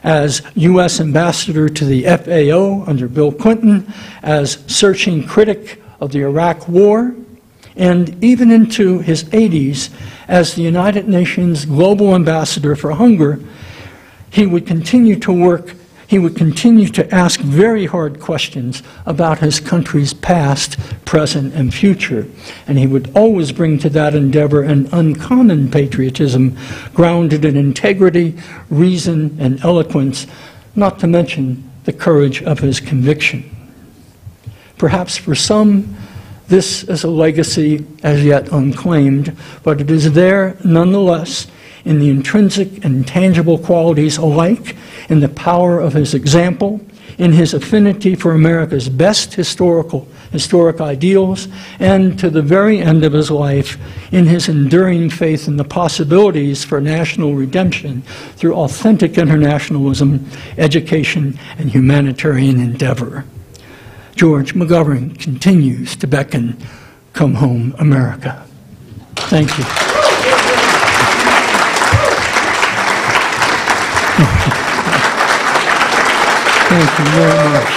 as U.S. ambassador to the FAO under Bill Clinton, as searching critic of the Iraq War, and even into his 80s as the United Nations Global Ambassador for Hunger, he would continue to work, he would continue to ask very hard questions about his country's past, present, and future. And he would always bring to that endeavor an uncommon patriotism grounded in integrity, reason, and eloquence, not to mention the courage of his conviction. Perhaps for some, this is a legacy as yet unclaimed, but it is there nonetheless in the intrinsic and tangible qualities alike, in the power of his example, in his affinity for America's best historic ideals, and to the very end of his life, in his enduring faith in the possibilities for national redemption through authentic internationalism, education, and humanitarian endeavor. George McGovern continues to beckon, "Come home, America." Thank you. Thank you very much.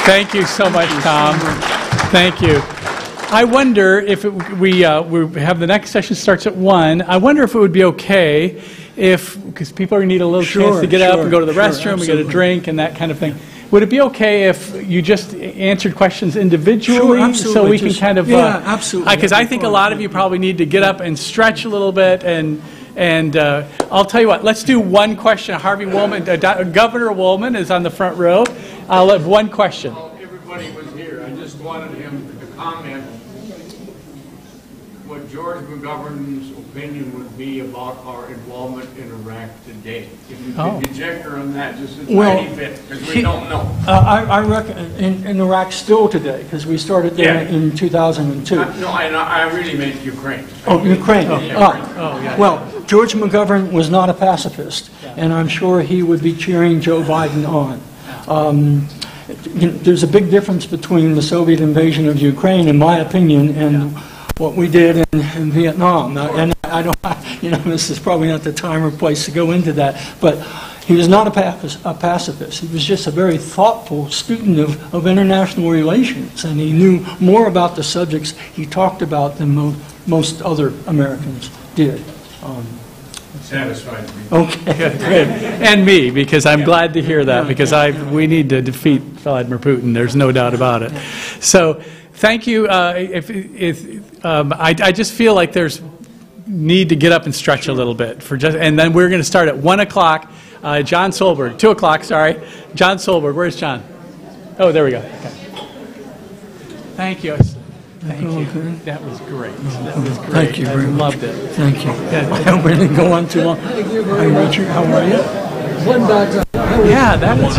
Thank you so much, Tom. Thank you. I wonder if we have the next session starts at 1. I wonder if it would be okay if, because people are going to need a little chance to get up and go to the restroom and get a drink and that kind of thing. Would it be okay if you just answered questions individually so we can kind of... yeah, absolutely. Because I think a lot of you probably need to get up and stretch a little bit, and I'll tell you what, let's do one question. Harvey Woolman, Governor Woolman is on the front row. I'll have one question. Well, everybody was here. I just wanted him to comment what George McGovern's opinion would be about our involvement in Iraq today. If you could ejector on that just a tiny bit, because we don't know. I reckon in Iraq still today, because we started there in 2002. No, I really meant Ukraine. Oh, Ukraine. Yeah. Well, George McGovern was not a pacifist, and I'm sure he would be cheering Joe Biden on. There's a big difference between the Soviet invasion of Ukraine, in my opinion, and what we did in Vietnam. And I don't, this is probably not the time or place to go into that, but he was not a pacifist. He was just a very thoughtful student of international relations, and he knew more about the subjects he talked about than most other Americans did. Satisfied me. Okay, good. And me, because I'm glad to hear that, because we need to defeat Vladimir Putin. There's no doubt about it. So, thank you. I just feel like there's need to get up and stretch a little bit and then we're going to start at 1 o'clock. John Solberg, 2 o'clock. Sorry, John Solberg. Where's John? Oh, there we go. Okay. Thank you. Thank you. That was great. That was great. Thank you very much. Loved it. Thank you. I hope we didn't go on too long. Hi, Richard. How are you? One back. Yeah, that was.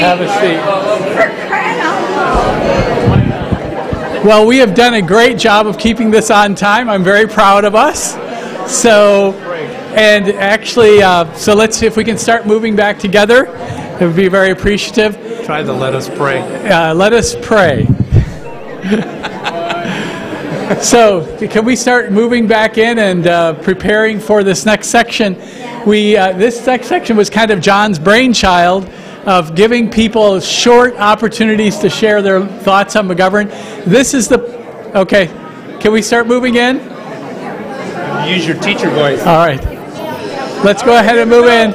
Have a seat. Well, we have done a great job of keeping this on time. I'm very proud of us. So, and actually, so let's see if we can start moving back together. It would be very appreciative. Try to let us pray. Let us pray. So, can we start moving back in and preparing for this next section? This next section was kind of John's brainchild of giving people short opportunities to share their thoughts on McGovern. This is the, okay, can we start moving in? Use your teacher voice. All right. Let's go ahead and move in.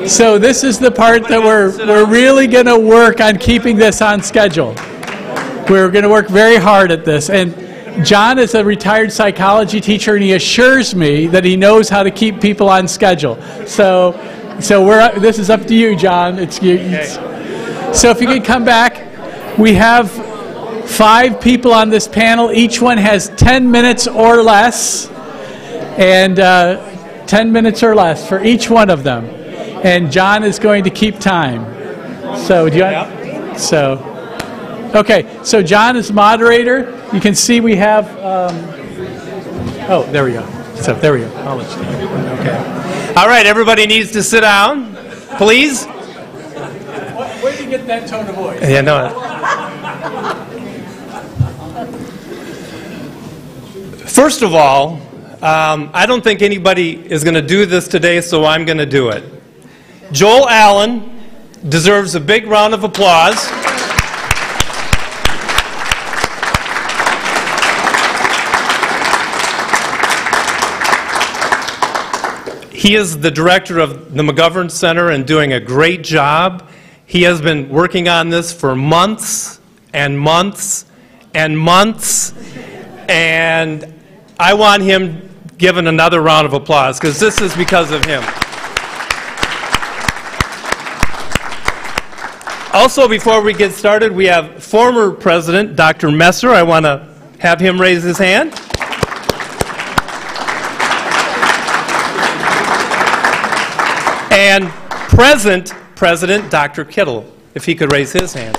So this is the part that we're really going to work on keeping this on schedule. We're going to work very hard at this. And John is a retired psychology teacher, and he assures me that he knows how to keep people on schedule. So this is up to you, John. So if you could come back, we have 5 people on this panel. Each one has 10 minutes or less, and 10 minutes or less for each one of them. And John is going to keep time. So do you want? So, okay. So John is moderator. You can see we have. Oh, there we go. So there we go. I'll let you know. Okay. All right, everybody needs to sit down, please. Where did you get that tone of voice? Yeah, no. First of all, I don't think anybody is going to do this today, so I'm going to do it. Joel Allen deserves a big round of applause. He is the director of the McGovern Center and doing a great job. He has been working on this for months and months and months, and I want him given another round of applause because this is because of him. Also, before we get started, we have former President Dr. Messer. I want to have him raise his hand. And present President Dr. Kittle, if he could raise his hand.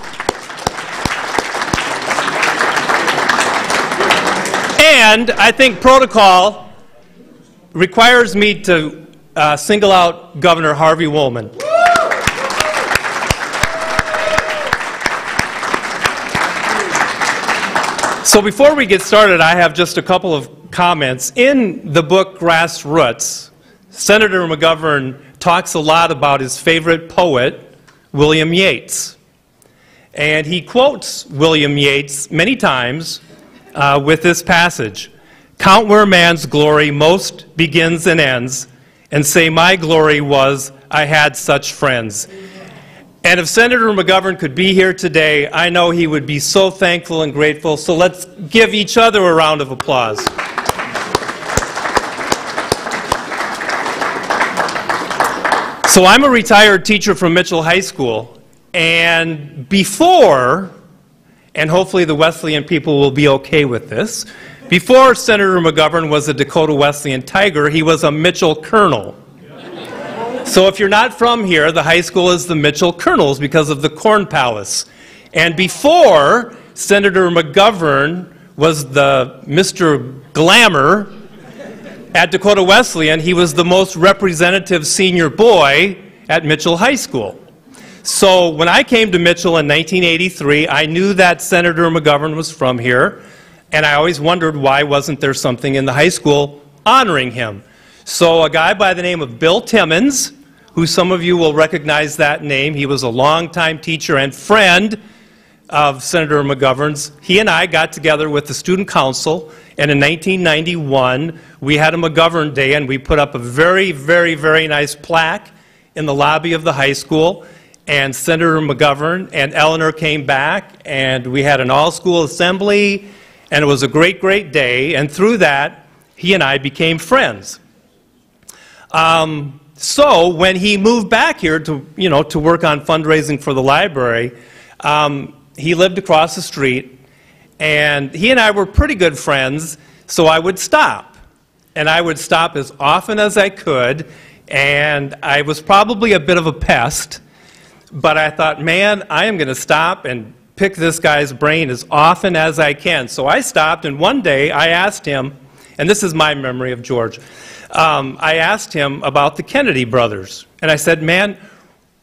And I think protocol requires me to single out Governor Harvey Woolman. So before we get started, I have just a couple of comments. In the book Grassroots, Senator McGovern talks a lot about his favorite poet, William Yeats. And he quotes William Yeats many times with this passage. Count where man's glory most begins and ends, and say my glory was I had such friends. And if Senator McGovern could be here today, I know he would be so thankful and grateful. So let's give each other a round of applause. So I'm a retired teacher from Mitchell High School, and before, and hopefully the Wesleyan people will be okay with this, before Senator McGovern was a Dakota Wesleyan Tiger, he was a Mitchell Colonel. So if you're not from here, the high school is the Mitchell Colonels because of the Corn Palace. And before Senator McGovern was the Mr. Glamour at Dakota Wesleyan, he was the most representative senior boy at Mitchell High School. So when I came to Mitchell in 1983, I knew that Senator McGovern was from here, and I always wondered why wasn't there something in the high school honoring him. So a guy by the name of Bill Timmons, who some of you will recognize that name, he was a longtime teacher and friend of Senator McGovern's. He and I got together with the student council, and in 1991, we had a McGovern Day, and we put up a very, very, very nice plaque in the lobby of the high school. And Senator McGovern and Eleanor came back, and we had an all-school assembly, and it was a great, great day. And through that, he and I became friends. So when he moved back here to, to work on fundraising for the library, he lived across the street, and he and I were pretty good friends, so I would stop. And I would stop as often as I could, and I was probably a bit of a pest, but I thought, man, I am going to stop and pick this guy's brain as often as I can. So I stopped, and one day I asked him, and this is my memory of George, I asked him about the Kennedy brothers. And I said, man,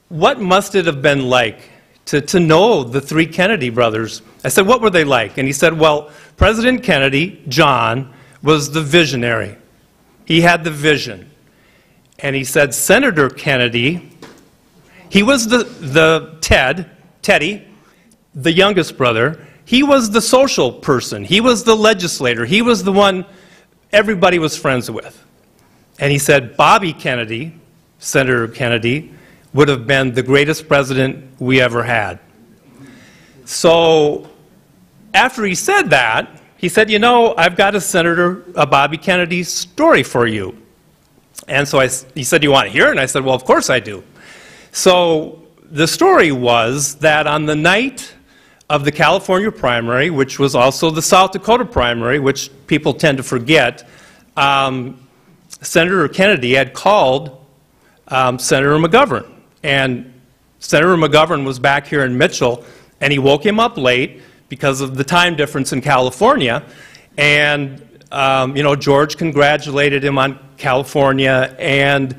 what must it have been like to know the three Kennedy brothers? I said, what were they like? And he said, well, President Kennedy, John, was the visionary. He had the vision. And he said, Senator Kennedy, he was Teddy, the youngest brother. He was the social person. He was the legislator. He was the one everybody was friends with. And he said, Bobby Kennedy, Senator Kennedy, would have been the greatest president we ever had. So after he said that, he said, you know, I've got a Bobby Kennedy story for you. And so he said, do you want to hear it? And I said, well, of course I do. So the story was that on the night of the California primary, which was also the South Dakota primary, which people tend to forget, Senator Kennedy had called Senator McGovern. And Senator McGovern was back here in Mitchell, and he woke him up late because of the time difference in California. And, you know, George congratulated him on California, and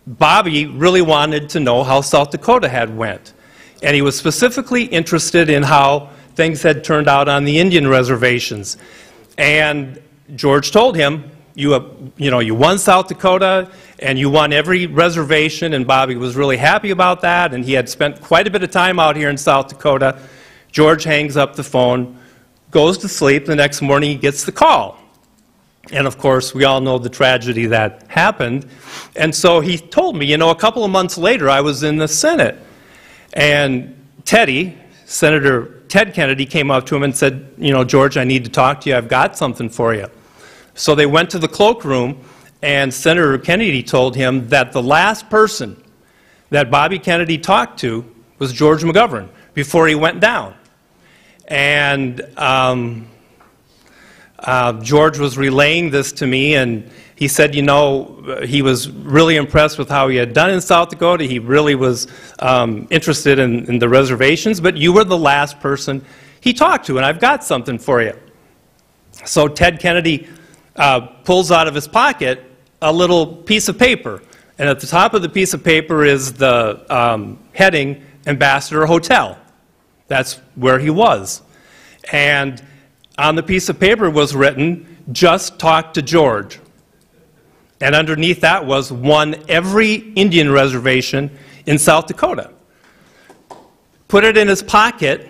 Bobby really wanted to know how South Dakota had went. And he was specifically interested in how things had turned out on the Indian reservations. And George told him, you won South Dakota, and you won every reservation, and Bobby was really happy about that, and he had spent quite a bit of time out here in South Dakota. George hangs up the phone, goes to sleep. The next morning he gets the call. And of course, we all know the tragedy that happened. And so he told me, you know, a couple of months later, I was in the Senate. And Senator Ted Kennedy came up to him and said, you know, George, I need to talk to you. I've got something for you. So they went to the cloakroom, and Senator Kennedy told him that the last person that Bobby Kennedy talked to was George McGovern before he went down. And George was relaying this to me, and he said, you know, he was really impressed with how he had done in South Dakota. He really was interested in the reservations, but you were the last person he talked to, and I've got something for you. So Ted Kennedy pulls out of his pocket a little piece of paper, and at the top of the piece of paper is the heading Ambassador Hotel. That's where he was. And on the piece of paper was written, just talk to George. And underneath that was, won every Indian reservation in South Dakota. Put it in his pocket,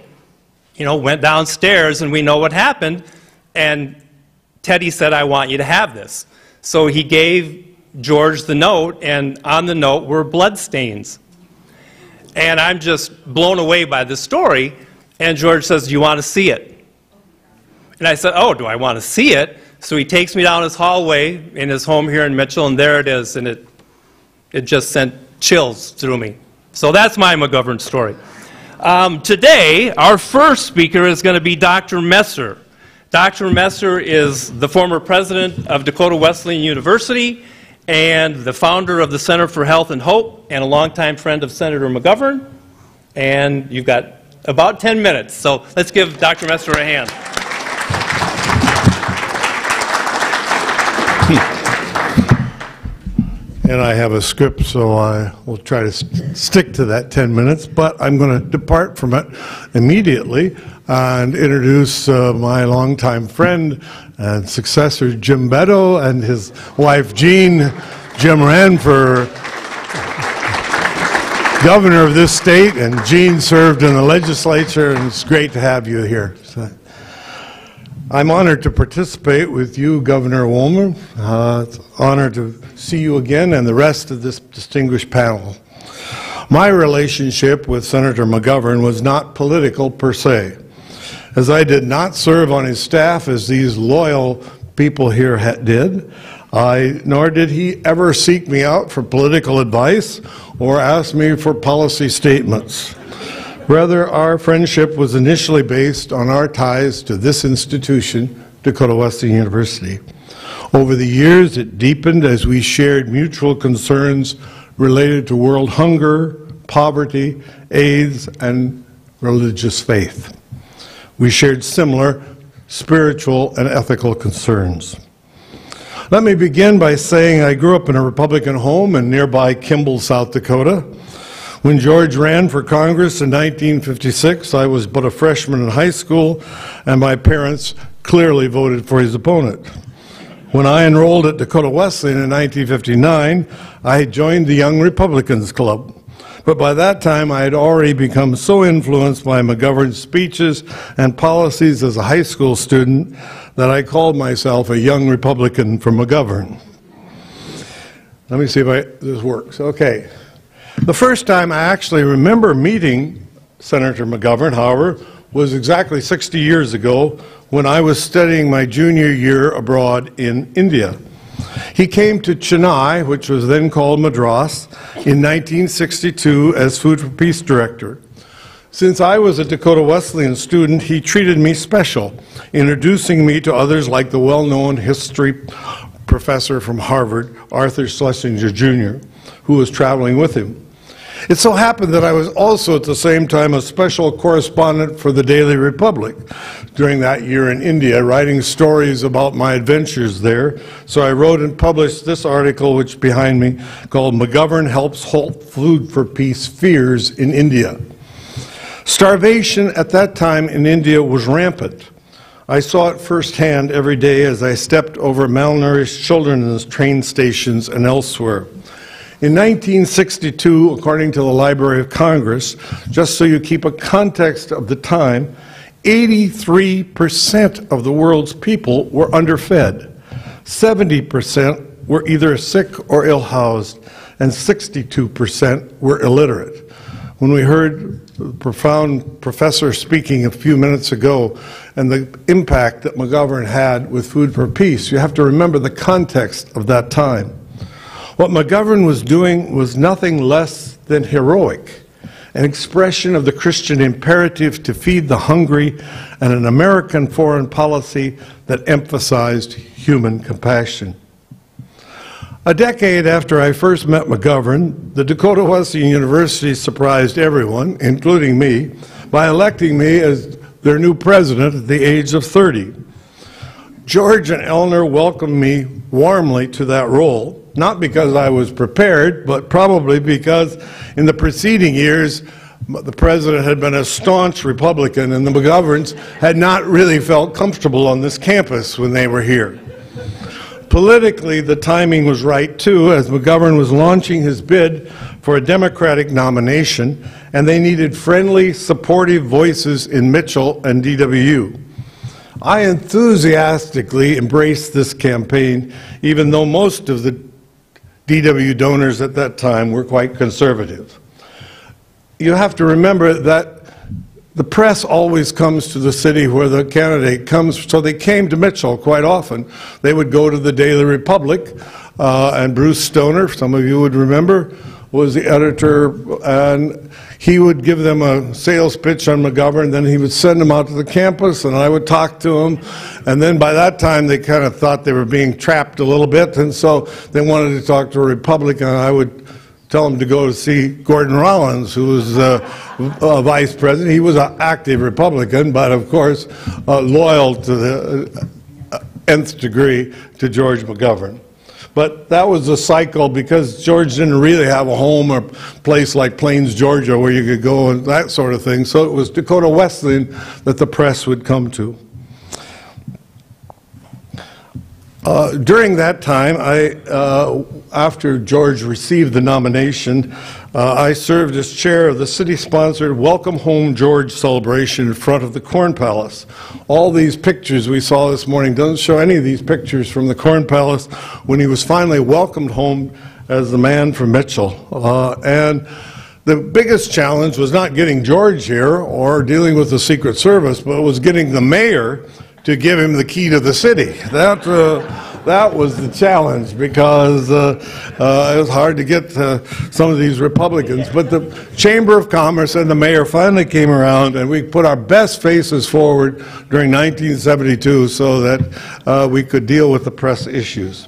you know, went downstairs, and we know what happened. And Teddy said, I want you to have this. So he gave George the note, and on the note were blood stains. And I'm just blown away by the story. And George says, do you want to see it? And I said, oh, do I want to see it? So he takes me down his hallway in his home here in Mitchell, and there it is. And it just sent chills through me. So that's my McGovern story. Today, our first speaker is going to be Dr. Messer. Dr. Messer is the former president of Dakota Wesleyan University and the founder of the Center for Health and Hope, and a longtime friend of Senator McGovern. And you've got about 10 minutes, so let's give Dr. Messer a hand. And I have a script, so I will try to stick to that 10 minutes, but I'm going to depart from it immediately and introduce my longtime friend and successor, Jim Beto, and his wife, Jean. Jim ran for governor of this state, and Jean served in the legislature, and it's great to have you here. So, I'm honored to participate with you, Governor Woolmer. It's an honor to see you again and the rest of this distinguished panel. My relationship with Senator McGovern was not political per se, as I did not serve on his staff as these loyal people here did, nor did he ever seek me out for political advice or ask me for policy statements. Rather, our friendship was initially based on our ties to this institution, Dakota Wesleyan University. Over the years, it deepened as we shared mutual concerns related to world hunger, poverty, AIDS, and religious faith. We shared similar spiritual and ethical concerns. Let me begin by saying I grew up in a Republican home in nearby Kimball, South Dakota. When George ran for Congress in 1956, I was but a freshman in high school, and my parents clearly voted for his opponent. When I enrolled at Dakota Wesleyan in 1959, I had joined the Young Republicans Club. But by that time, I had already become so influenced by McGovern's speeches and policies as a high school student that I called myself a young Republican from McGovern. Let me see if this works. Okay. The first time I actually remember meeting Senator McGovern, however, was exactly 60 years ago when I was studying my junior year abroad in India. He came to Chennai, which was then called Madras, in 1962 as Food for Peace Director. Since I was a Dakota Wesleyan student, he treated me special, introducing me to others like the well-known history professor from Harvard, Arthur Schlesinger Jr., who was traveling with him. It so happened that I was also at the same time a special correspondent for the Daily Republic during that year in India, writing stories about my adventures there. So I wrote and published this article, which behind me, called McGovern Helps Halt Food for Peace Fears in India. Starvation at that time in India was rampant. I saw it firsthand every day as I stepped over malnourished children in the train stations and elsewhere. In 1962, according to the Library of Congress, just so you keep a context of the time, 83% of the world's people were underfed, 70% were either sick or ill-housed, and 62% were illiterate. When we heard the profound professor speaking a few minutes ago and the impact that McGovern had with Food for Peace, you have to remember the context of that time. What McGovern was doing was nothing less than heroic, an expression of the Christian imperative to feed the hungry and an American foreign policy that emphasized human compassion. A decade after I first met McGovern, the Dakota Wesleyan University surprised everyone, including me, by electing me as their new president at the age of 30. George and Eleanor welcomed me warmly to that role, not because I was prepared, but probably because in the preceding years, the president had been a staunch Republican and the McGoverns had not really felt comfortable on this campus when they were here. Politically, the timing was right too, as McGovern was launching his bid for a Democratic nomination, and they needed friendly, supportive voices in Mitchell and DWU. I enthusiastically embraced this campaign, even though most of the DWU donors at that time were quite conservative. You have to remember that the press always comes to the city where the candidate comes, so they came to Mitchell quite often. They would go to the Daily Republic, and Bruce Stoner, some of you would remember, was the editor, and he would give them a sales pitch on McGovern, then he would send them out to the campus, and I would talk to them, and then by that time they kind of thought they were being trapped a little bit, and so they wanted to talk to a Republican. I would tell them to go to see Gordon Rollins, who was vice president. He was an active Republican, but of course loyal to the nth degree to George McGovern. But that was a cycle because George didn't really have a home or place like Plains, Georgia, where you could go and that sort of thing. So it was Dakota Wesleyan that the press would come to. During that time, after George received the nomination, I served as chair of the city-sponsored Welcome Home George celebration in front of the Corn Palace. All these pictures we saw this morning doesn't show any of these pictures from the Corn Palace when he was finally welcomed home as the man from Mitchell. And the biggest challenge was not getting George here or dealing with the Secret Service, but it was getting the mayor to give him the key to the city. That was the challenge, because it was hard to get some of these Republicans. But the Chamber of Commerce and the mayor finally came around, and we put our best faces forward during 1972 so that we could deal with the press issues.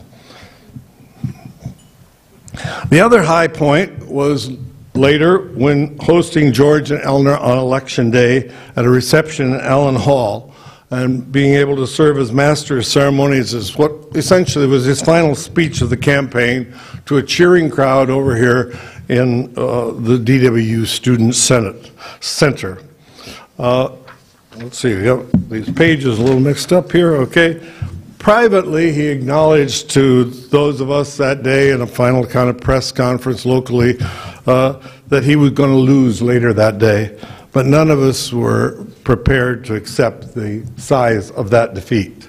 The other high point was later when hosting George and Eleanor on Election Day at a reception in Allen Hall, and being able to serve as master of ceremonies as what essentially was his final speech of the campaign to a cheering crowd over here in the DWU Student Center. Let's see, we got these pages a little mixed up here, okay. Privately, he acknowledged to those of us that day in a final kind of press conference locally that he was going to lose later that day, but none of us were prepared to accept the size of that defeat.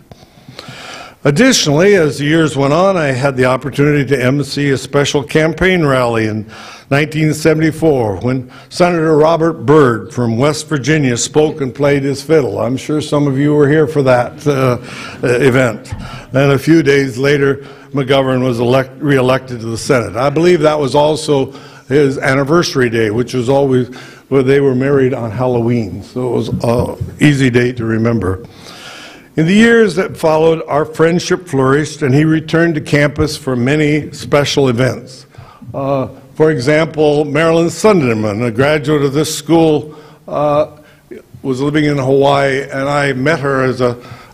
Additionally, as the years went on, I had the opportunity to emcee a special campaign rally in 1974 when Senator Robert Byrd from West Virginia spoke and played his fiddle. I'm sure some of you were here for that event. And a few days later, McGovern was re-elected to the Senate. I believe that was also his anniversary day, which was always, well, they were married on Halloween, so it was an easy date to remember. In the years that followed, our friendship flourished, and he returned to campus for many special events. For example, Marilyn Sunderman, a graduate of this school, was living in Hawaii, and I met her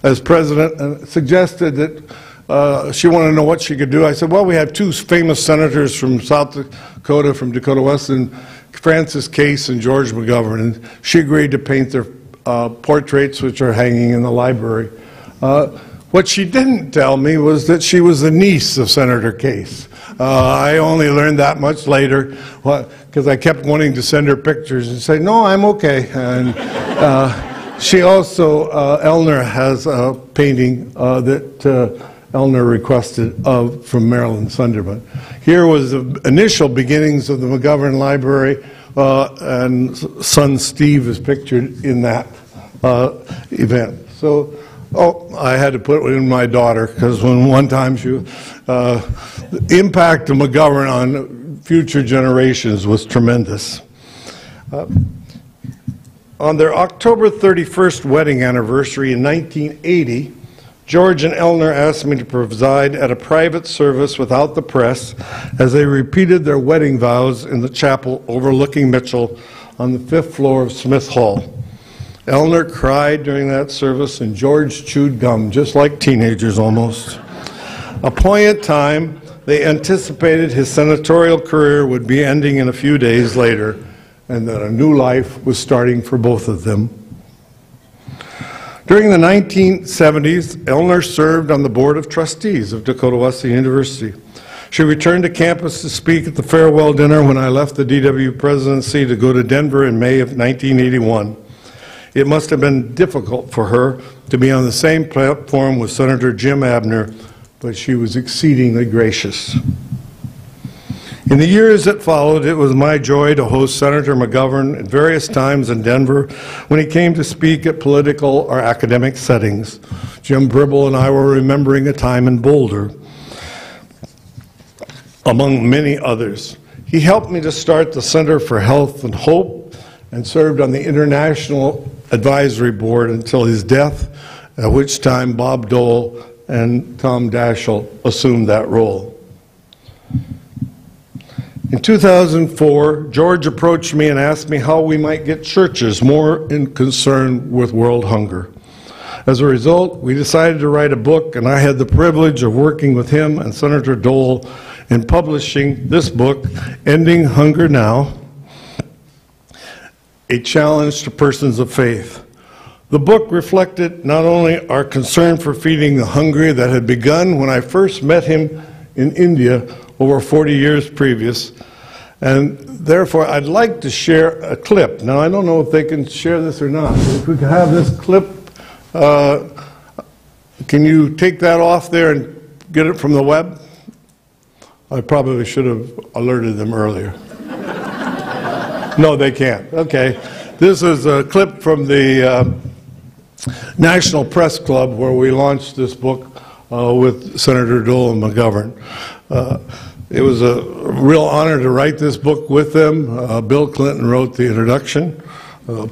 as president and suggested that she wanted to know what she could do. I said, well, we have two famous senators from South Dakota, from Dakota Wesleyan, Francis Case and George McGovern, and she agreed to paint their portraits, which are hanging in the library. What she didn't tell me was that she was the niece of Senator Case. I only learned that much later, because I kept wanting to send her pictures and say, no, I'm okay. And she also, Eleanor has a painting that Eleanor requested from Marilyn Sunderman. Here was the initial beginnings of the McGovern Library, and son Steve is pictured in that event. So, I had to put in my daughter, because one time the impact of McGovern on future generations was tremendous. On their October 31st wedding anniversary in 1980, George and Eleanor asked me to preside at a private service without the press as they repeated their wedding vows in the chapel overlooking Mitchell on the 5th floor of Smith Hall. Eleanor cried during that service, and George chewed gum, just like teenagers almost. A poignant time, they anticipated his senatorial career would be ending in a few days later, and that a new life was starting for both of them. During the 1970s, Eleanor served on the Board of Trustees of Dakota Wesleyan University. She returned to campus to speak at the farewell dinner when I left the DWU presidency to go to Denver in May of 1981. It must have been difficult for her to be on the same platform with Senator Jim Abner, but she was exceedingly gracious. In the years that followed, it was my joy to host Senator McGovern at various times in Denver when he came to speak at political or academic settings. Jim Bribble and I were remembering a time in Boulder, among many others. He helped me to start the Center for Health and Hope and served on the International Advisory Board until his death, at which time Bob Dole and Tom Daschle assumed that role. In 2004, George approached me and asked me how we might get churches more in concern with world hunger. As a result, we decided to write a book, and I had the privilege of working with him and Senator Dole in publishing this book, Ending Hunger Now, a challenge to persons of faith. The book reflected not only our concern for feeding the hungry that had begun when I first met him in India over 40 years previous, and therefore I'd like to share a clip. Now I don't know if they can share this or not. If we could have this clip, can you take that off there and get it from the web? I probably should have alerted them earlier. No, they can't. Okay. This is a clip from the National Press Club where we launched this book with Senator Dole and McGovern. It was a real honor to write this book with them. Bill Clinton wrote the introduction.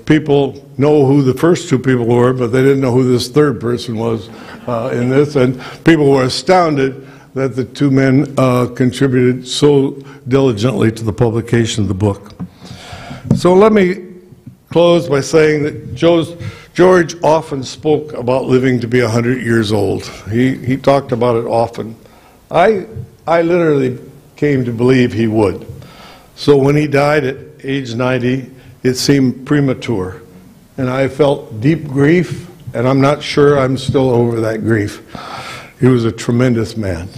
People know who the first two people were, but they didn't know who this third person was in this, and people were astounded that the two men contributed so diligently to the publication of the book. So let me close by saying that George often spoke about living to be 100 years old. He talked about it often. I literally came to believe he would. So when he died at age 90, it seemed premature. And I felt deep grief, and I'm not sure I'm still over that grief. He was a tremendous man.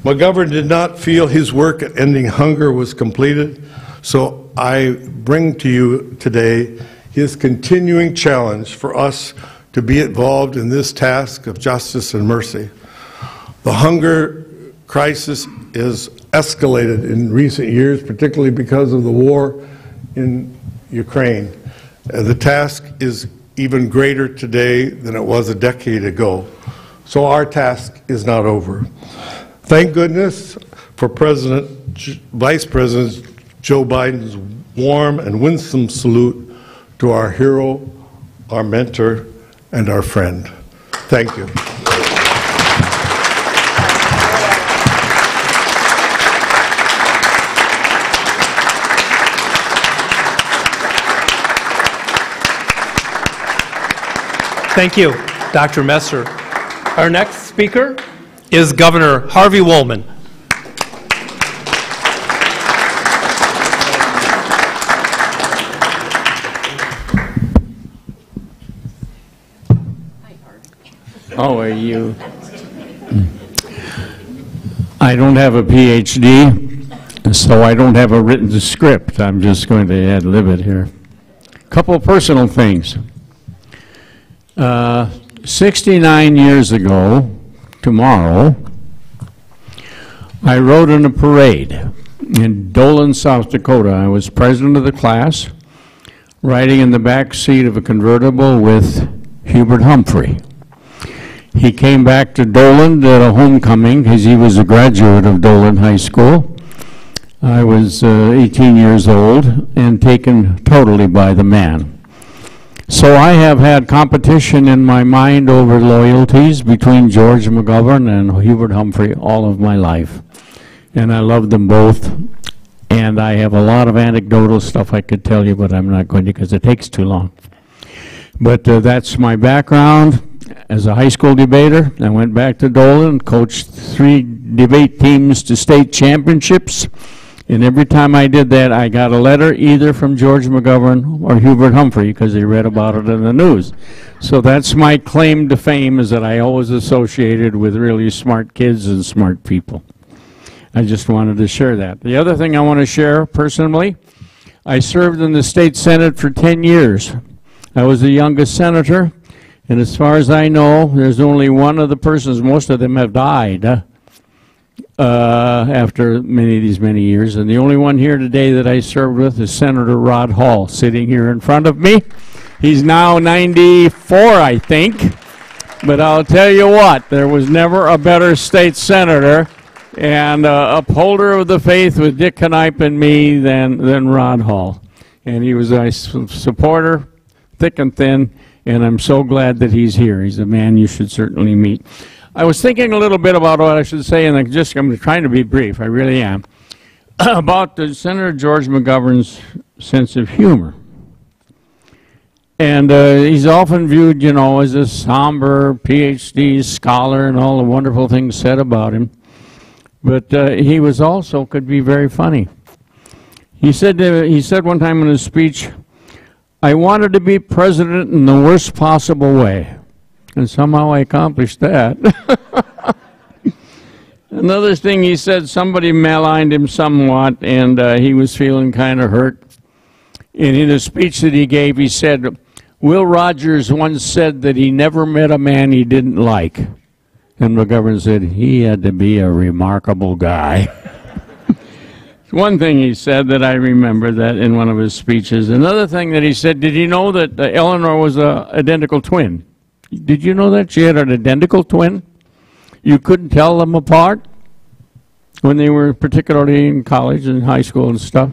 McGovern did not feel his work at ending hunger was completed, so I bring to you today his continuing challenge for us to be involved in this task of justice and mercy. The hunger crisis is escalated in recent years, particularly because of the war in Ukraine. The task is even greater today than it was a decade ago. So our task is not over. Thank goodness for Vice President Joe Biden's warm and winsome salute to our hero, our mentor, and our friend. Thank you. Thank you, Dr. Messer. Our next speaker is Governor Harvey Wollman. How are you? I don't have a PhD, so I don't have a written script. I'm just going to ad-lib it here. A couple of personal things. 69 years ago, tomorrow, I rode in a parade in Dolan, South Dakota. I was president of the class, riding in the back seat of a convertible with Hubert Humphrey. He came back to Dolan at a homecoming because he was a graduate of Dolan High School. I was 18 years old and taken totally by the man. So I have had competition in my mind over loyalties between George McGovern and Hubert Humphrey all of my life. And I love them both. And I have a lot of anecdotal stuff I could tell you, but I'm not going to because it takes too long. But that's my background. As a high school debater, I went back to Dolan, coached 3 debate teams to state championships. And every time I did that, I got a letter either from George McGovern or Hubert Humphrey because they read about it in the news. So that's my claim to fame, is that I always associated with really smart kids and smart people. I just wanted to share that. The other thing I want to share personally, I served in the state senate for 10 years. I was the youngest senator, and as far as I know, there's only one of the persons, most of them have died, after many years, and the only one here today that I served with is Senator Rod Hall, sitting here in front of me. He's now 94, I think, but I'll tell you what, there was never a better state senator and upholder of the faith with Dick Knipe and me than Rod Hall. And he was a supporter, thick and thin, and I'm so glad that he's here. He's a man you should certainly meet. I was thinking a little bit about what I should say, and I'm trying to be brief, I really am, about Senator George McGovern's sense of humor. And he's often viewed, you know, as a somber PhD scholar and all the wonderful things said about him. But he was also could be very funny. He said one time in his speech, "I wanted to be president in the worst possible way." And somehow I accomplished that. Another thing he said, somebody maligned him somewhat, and he was feeling kind of hurt. And in a speech that he gave, he said, Will Rogers once said that he never met a man he didn't like. And McGovern said, he had to be a remarkable guy. One thing he said that I remember that in one of his speeches. Another thing that he said, did you know that Eleanor was an identical twin? Did you know that she had an identical twin? you couldn't tell them apart when they were particularly in college and high school and stuff.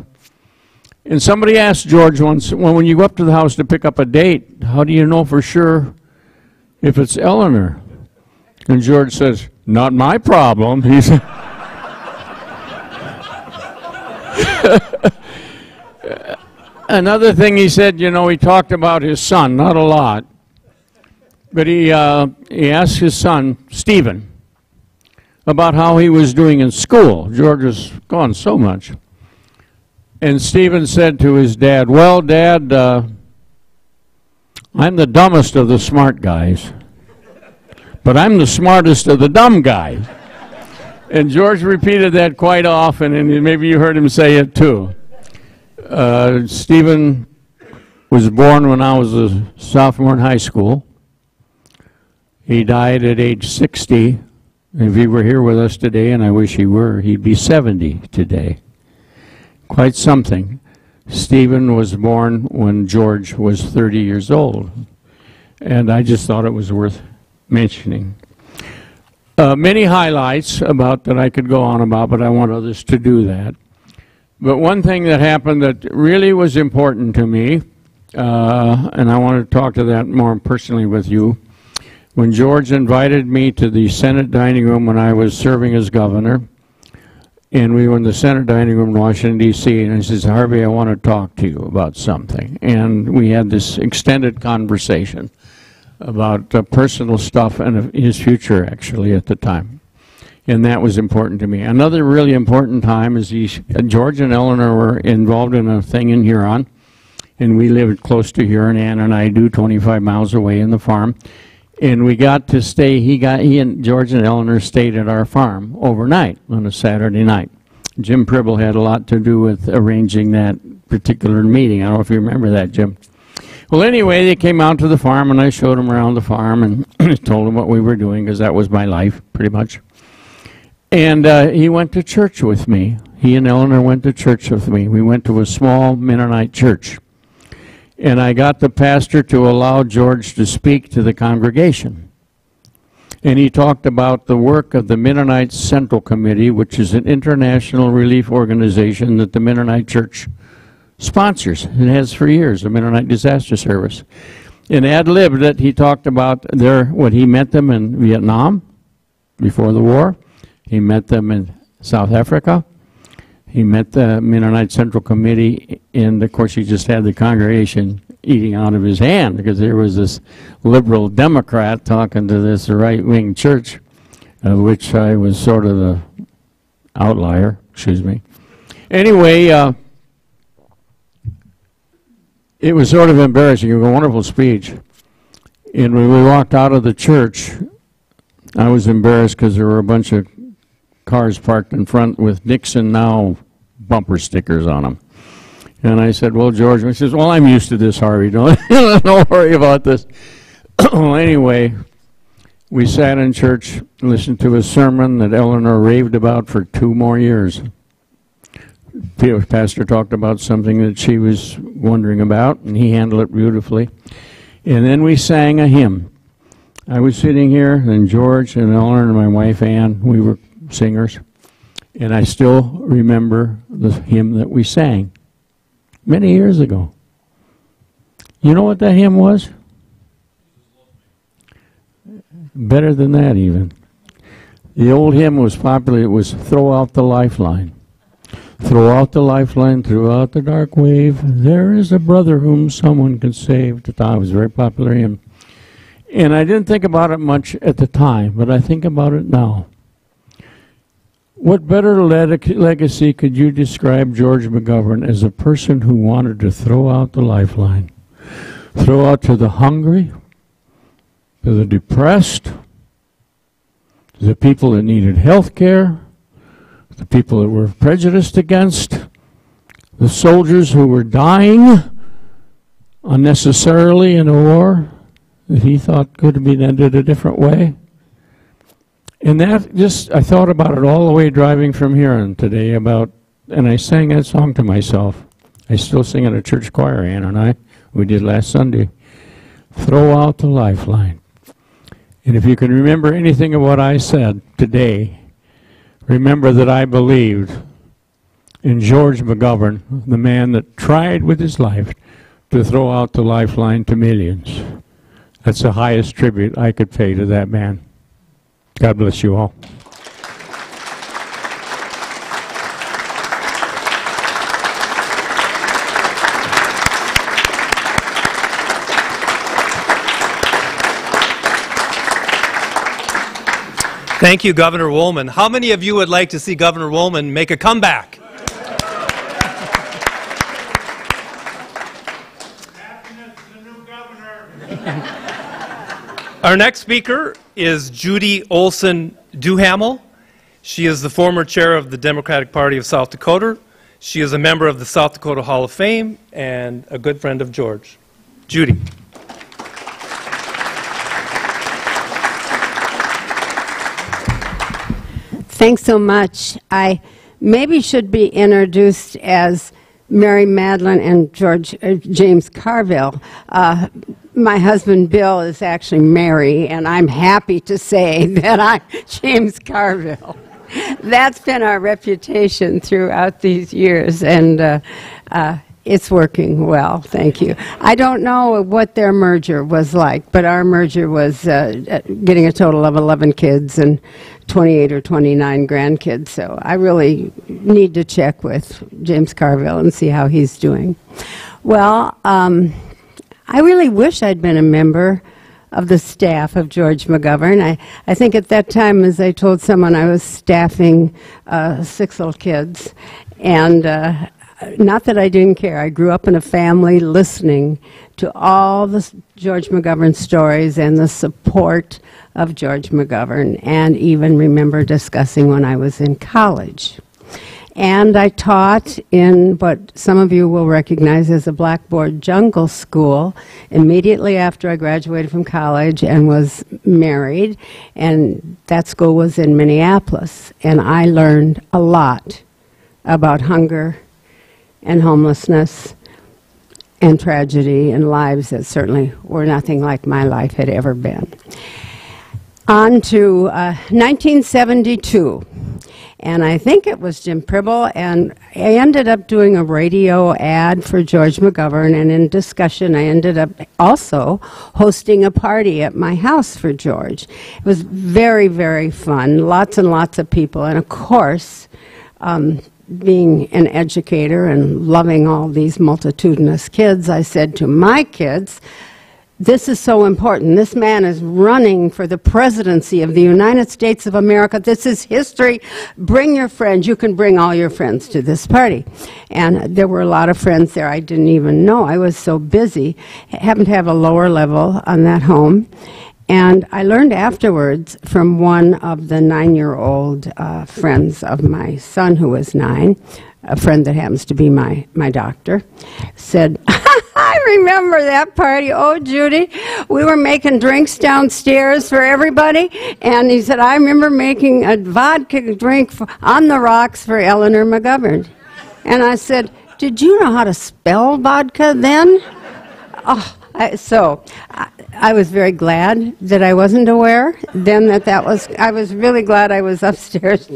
And somebody asked George once, well, when you go up to the house to pick up a date, how do you know for sure if it's Eleanor? And George says, not my problem. He said, another thing he said, you know, he talked about his son, not a lot, but he asked his son, Stephen, about how he was doing in school. George was gone so much. And Stephen said to his dad, well, Dad, I'm the dumbest of the smart guys, but I'm the smartest of the dumb guys. And George repeated that quite often, and maybe you heard him say it too. Stephen was born when I was a sophomore in high school. He died at age 60. If he were here with us today, and I wish he were, he'd be 70 today. Quite something. Stephen was born when George was 30 years old, and I just thought it was worth mentioning. Many highlights about that I could go on about, but I want others to do that. But one thing that happened that really was important to me, and I want to talk to that more personally with you, when George invited me to the Senate dining room when I was serving as governor, and we were in the Senate dining room in Washington, D.C., and he says, Harvey, I want to talk to you about something. And we had this extended conversation about personal stuff and his future, actually, at the time. And that was important to me. Another really important time is George and Eleanor were involved in a thing in Huron, and we lived close to Huron. Ann and I do 25 miles away in the farm. And we got to stay, he and George and Eleanor stayed at our farm overnight on a Saturday night. Jim Pribble had a lot to do with arranging that particular meeting. I don't know if you remember that, Jim. Well, anyway, they came out to the farm, and I showed them around the farm and told them what we were doing, because that was my life, pretty much. And he went to church with me. He and Eleanor went to church with me. We went to a small Mennonite church. And I got the pastor to allow George to speak to the congregation. And he talked about the work of the Mennonite Central Committee, which is an international relief organization that the Mennonite Church sponsors. It has for years, the Mennonite Disaster Service. And ad-libbed it, he talked about what he met them in Vietnam before the war. He met them in South Africa. He met the Mennonite Central Committee, and of course he just had the congregation eating out of his hand, because there was this liberal Democrat talking to this right-wing church, of which I was sort of the outlier, excuse me. Anyway, it was sort of embarrassing. It was a wonderful speech. And when we walked out of the church, I was embarrassed because there were a bunch of cars parked in front with Nixon Now bumper stickers on them. And I said, well, George, and he says, well, I'm used to this, Harvey. Don't worry about this. Anyway, we sat in church, listened to a sermon that Eleanor raved about for 2 more years. The pastor talked about something that she was wondering about, and he handled it beautifully. And then we sang a hymn. I was sitting here, and George and Eleanor and my wife Ann, we were singers. And I still remember the hymn that we sang many years ago. You know what that hymn was? Better than that, even. The old hymn was popular. It was "Throw Out the Lifeline." Throw out the lifeline throughout the dark wave. There is a brother whom someone can save. At the time, it was a very popular hymn. And I didn't think about it much at the time, but I think about it now. What better legacy could you describe George McGovern as a person who wanted to throw out the lifeline? Throw out to the hungry, to the depressed, to the people that needed health care, the people that were prejudiced against, the soldiers who were dying unnecessarily in a war that he thought could have been ended a different way. And that just, I thought about it all the way driving from Huron today about, and I sang that song to myself. I still sing in a church choir, Ann and I. We did last Sunday. Throw out the lifeline. And if you can remember anything of what I said today, remember that I believed in George McGovern, the man that tried with his life to throw out the lifeline to millions. That's the highest tribute I could pay to that man. God bless you all. Thank you, Governor Woolman. How many of you would like to see Governor Woolman make a comeback? Our next speaker is Judy Olson Duhamel. She is the former chair of the Democratic Party of South Dakota. She is a member of the South Dakota Hall of Fame and a good friend of George. Judy. Thanks so much. I maybe should be introduced as Mary Madeline and James Carville. My husband Bill is actually Mary, and I'm happy to say that I'm James Carville. That's been our reputation throughout these years, and it's working well, thank you. I don't know what their merger was like, but our merger was getting a total of 11 kids and 28 or 29 grandkids, so I really need to check with James Carville and see how he's doing. Well, I really wish I'd been a member of the staff of George McGovern. I think at that time, as I told someone, I was staffing 6 little kids, and not that I didn't care. I grew up in a family listening to all the George McGovern stories and the support of George McGovern, and even remember discussing when I was in college. And I taught in what some of you will recognize as a blackboard jungle school immediately after I graduated from college and was married, and that school was in Minneapolis. And I learned a lot about hunger and homelessness and tragedy and lives that certainly were nothing like my life had ever been. On to 1972, and I think it was Jim Pribble, and I ended up doing a radio ad for George McGovern, and in discussion I ended up also hosting a party at my house for George. It was very, very fun, lots and lots of people, and of course, being an educator and loving all these multitudinous kids, I said to my kids, this is so important. This man is running for the presidency of the United States of America. This is history. Bring your friends. You can bring all your friends to this party. And there were a lot of friends there I didn't even know. I was so busy. I happened to have a lower level on that home. And I learned afterwards from one of the 9-year-old friends of my son who was 9, a friend that happens to be my doctor, said, I remember that party. Oh, Judy, we were making drinks downstairs for everybody. And he said, I remember making a vodka drink on the rocks for Eleanor McGovern. And I said, did you know how to spell vodka then? Oh, I was very glad that I wasn't aware then I was really glad I was upstairs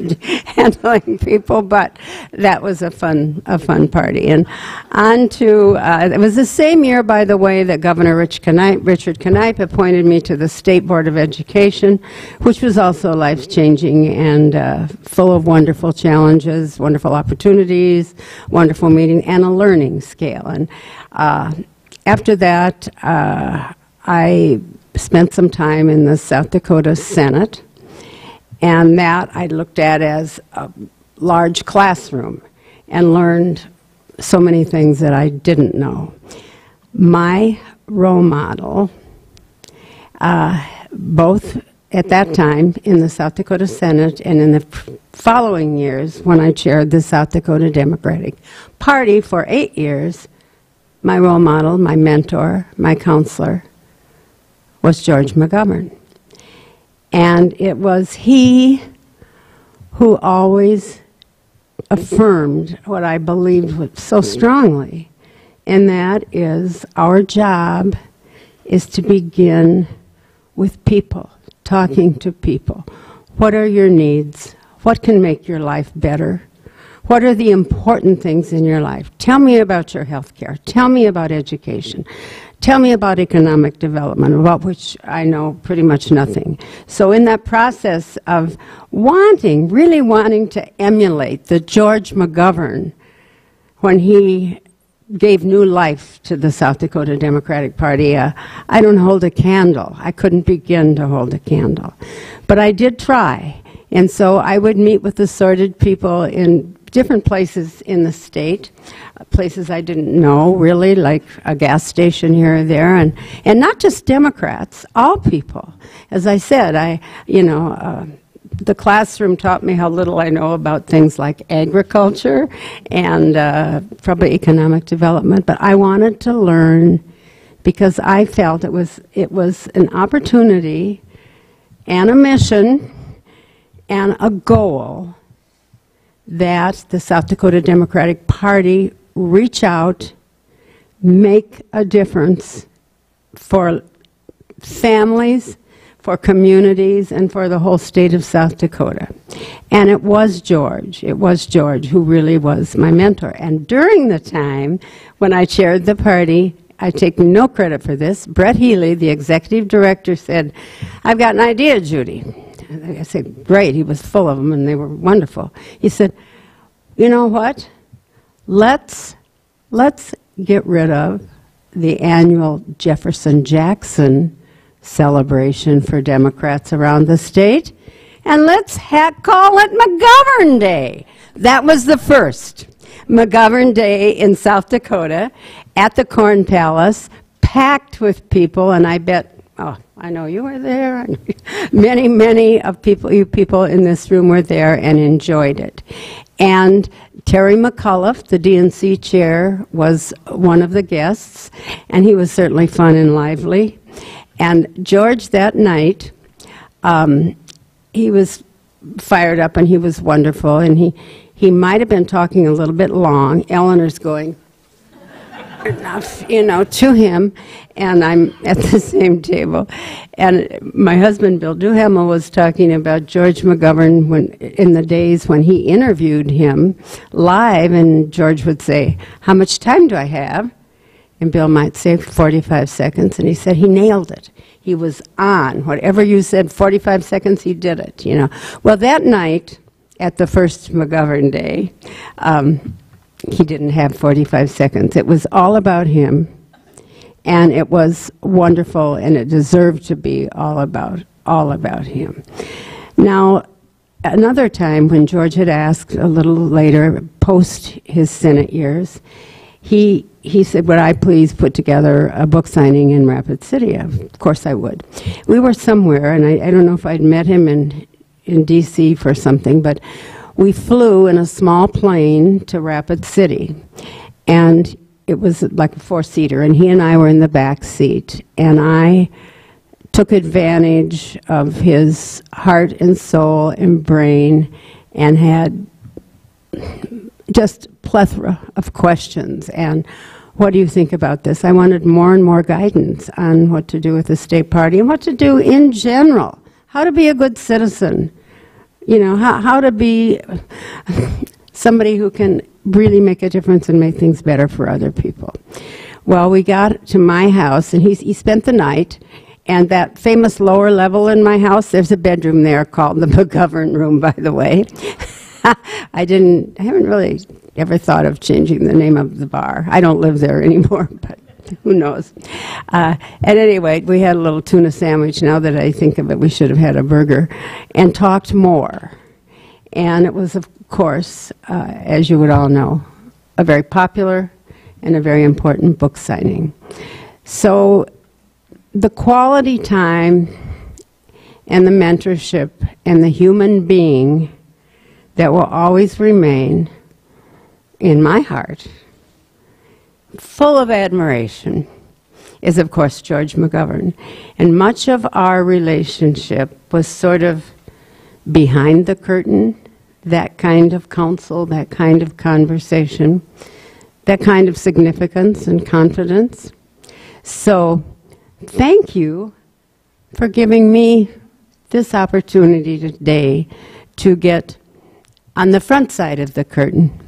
handling people, but that was a fun party. And on to, it was the same year, by the way, that Governor Richard Knipe appointed me to the State Board of Education, which was also life-changing and full of wonderful challenges, wonderful opportunities, wonderful meetings, and a learning scale. And after that, I spent some time in the South Dakota Senate, and that I looked at as a large classroom and learned so many things that I didn't know. My role model, both at that time in the South Dakota Senate and in the following years when I chaired the South Dakota Democratic Party for 8 years, my role model, my mentor, my counselor was George McGovern. And it was he who always affirmed what I believed so strongly, and that is our job is to begin with people, talking to people. What are your needs? What can make your life better? What are the important things in your life? Tell me about your health care. Tell me about education. Tell me about economic development, about which I know pretty much nothing. So in that process of really wanting to emulate the George McGovern, when he gave new life to the South Dakota Democratic Party, I don't hold a candle. I couldn't begin to hold a candle. But I did try. And so I would meet with assorted people in different places in the state, places I didn't know really, like a gas station here or there, and not just Democrats, all people. As I said, the classroom taught me how little I know about things like agriculture and probably economic development, but I wanted to learn because I felt it was an opportunity and a mission and a goal that the South Dakota Democratic Party reach out, make a difference for families, for communities, and for the whole state of South Dakota. And it was George who really was my mentor. And during the time when I chaired the party, I take no credit for this, Brett Healy, the executive director, said, "I've got an idea, Judy." I said, "Great." He was full of them, and they were wonderful. He said, "You know what? Let's get rid of the annual Jefferson-Jackson celebration for Democrats around the state, and let's call it McGovern Day." That was the first McGovern Day in South Dakota at the Corn Palace, packed with people, and I bet, I know you were there. Many of you people in this room were there and enjoyed it. And Terry McCullough, the DNC chair, was one of the guests, and he was certainly fun and lively. And George that night, he was fired up and he was wonderful, and he might have been talking a little bit long. Eleanor's going, enough, to him, and I'm at the same table. And my husband, Bill Duhamel, was talking about George McGovern in the days when he interviewed him live, and George would say, "How much time do I have?" And Bill might say 45 seconds, and he said he nailed it. He was on. Whatever you said, 45 seconds, he did it, Well, that night, at the first McGovern Day, he didn't have 45 seconds. It was all about him, and it was wonderful, and it deserved to be all about him. Now, another time when George had asked a little later, post his Senate years, he said, "Would I please put together a book signing in Rapid City?" Of course I would. We were somewhere, and I don't know if I'd met him in D.C. for something, but we flew in a small plane to Rapid City, and it was like a four-seater, and he and I were in the back seat, and I took advantage of his heart and soul and brain and had just plethora of questions. And what do you think about this? I wanted more and more guidance on what to do with the state party and what to do in general, how to be a good citizen. How to be somebody who can really make a difference and make things better for other people. Well, we got to my house, and he spent the night, and that famous lower level in my house, there's a bedroom there called the McGovern room, by the way. I haven't really ever thought of changing the name of the bar. I don't live there anymore, but who knows. At any rate, we had a little tuna sandwich. Now that I think of it, we should have had a burger, and talked more. And it was, of course, as you would all know, a very popular and a very important book signing. So the quality time and the mentorship and the human being that will always remain in my heart, full of admiration, is, of course, George McGovern. And much of our relationship was sort of behind the curtain, that kind of counsel, that kind of conversation, that kind of significance and confidence. So thank you for giving me this opportunity today to get on the front side of the curtain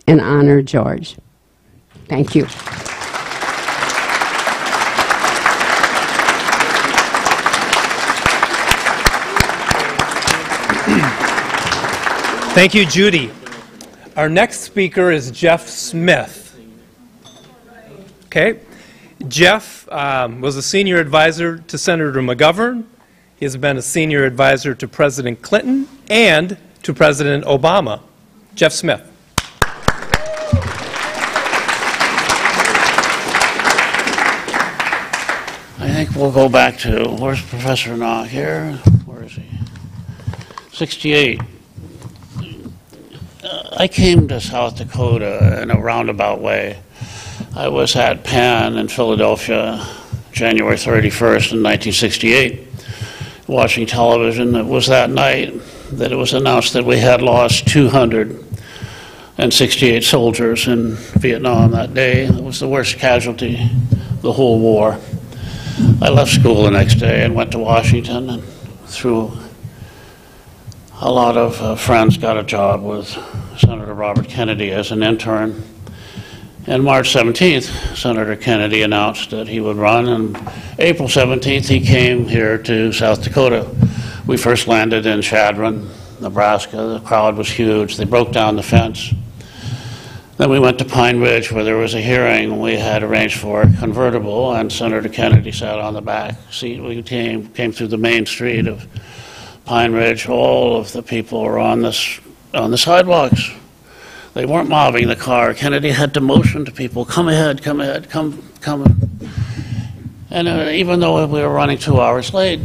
and honor George. Thank you. Thank you, Judy. Our next speaker is Jeff Smith. Okay. Jeff was a senior advisor to Senator McGovern. He has been a senior advisor to President Clinton and to President Obama. Jeff Smith. I think we'll go back to, where's Professor Knock here? Where is he? 68. I came to South Dakota in a roundabout way. I was at Penn in Philadelphia, January 31st in 1968, watching television. It was that night that it was announced that we had lost 268 soldiers in Vietnam that day. It was the worst casualty the whole war. I left school the next day and went to Washington, and through a lot of friends got a job with Senator Robert Kennedy as an intern. And March 17th, Senator Kennedy announced that he would run, and April 17th he came here to South Dakota. We first landed in Chadron, Nebraska. The crowd was huge. They broke down the fence. Then we went to Pine Ridge, where there was a hearing we had arranged for a convertible, and Senator Kennedy sat on the back seat. We came through the main street of Pine Ridge. All of the people were on the sidewalks. They weren't mobbing the car. Kennedy had to motion to people, come ahead, come ahead, come. And even though we were running 2 hours late,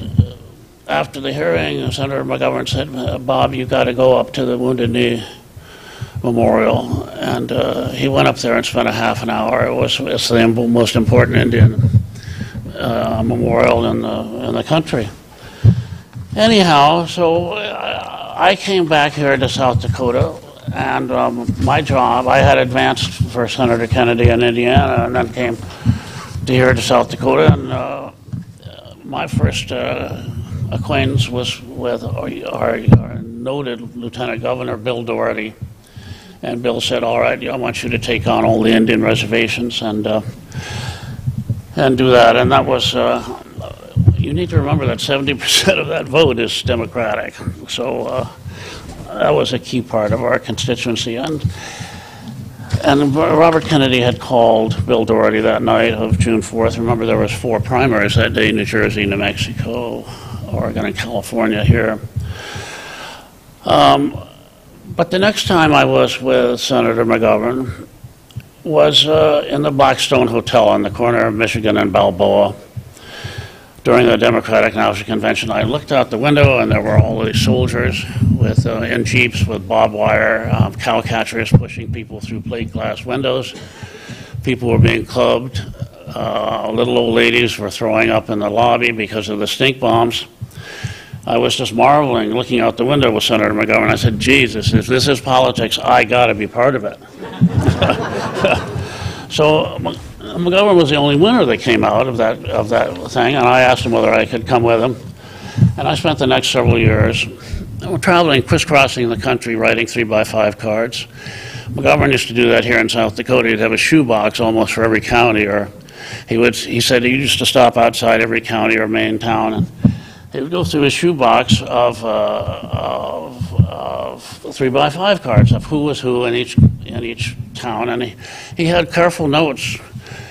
after the hearing, Senator McGovern said, Bob, you got to go up to the Wounded Knee Memorial. And he went up there and spent a half an hour. It's the most important Indian memorial in the country. Anyhow, so I came back here to South Dakota, and my job, I had advanced for Senator Kennedy in Indiana, and then came to here to South Dakota, and my first acquaintance was with our noted Lieutenant Governor, Bill Doherty. And Bill said, all right, I want you to take on all the Indian reservations and do that. And that was, you need to remember that 70% of that vote is Democratic. So that was a key part of our constituency. And Robert Kennedy had called Bill Doherty that night of June 4th. Remember, there was 4 primaries that day: New Jersey, New Mexico, Oregon, and California here. But the next time I was with Senator McGovern was in the Blackstone Hotel on the corner of Michigan and Balboa. During the Democratic National Convention, I looked out the window, and there were all these soldiers in jeeps with barbed wire, cow catchers pushing people through plate glass windows. People were being clubbed. Little old ladies were throwing up in the lobby because of the stink bombs. I was just marveling, looking out the window with Senator McGovern. I said, Jesus, if this is politics, I got to be part of it. So McGovern was the only winner that came out of that thing, and I asked him whether I could come with him. And I spent the next several years traveling, crisscrossing the country, writing 3x5 cards. McGovern used to do that here in South Dakota. He'd have a shoebox almost for every county, or he said he used to stop outside every county or main town, and he would go through his shoebox of 3x5 cards of who was who in each town, and he had careful notes,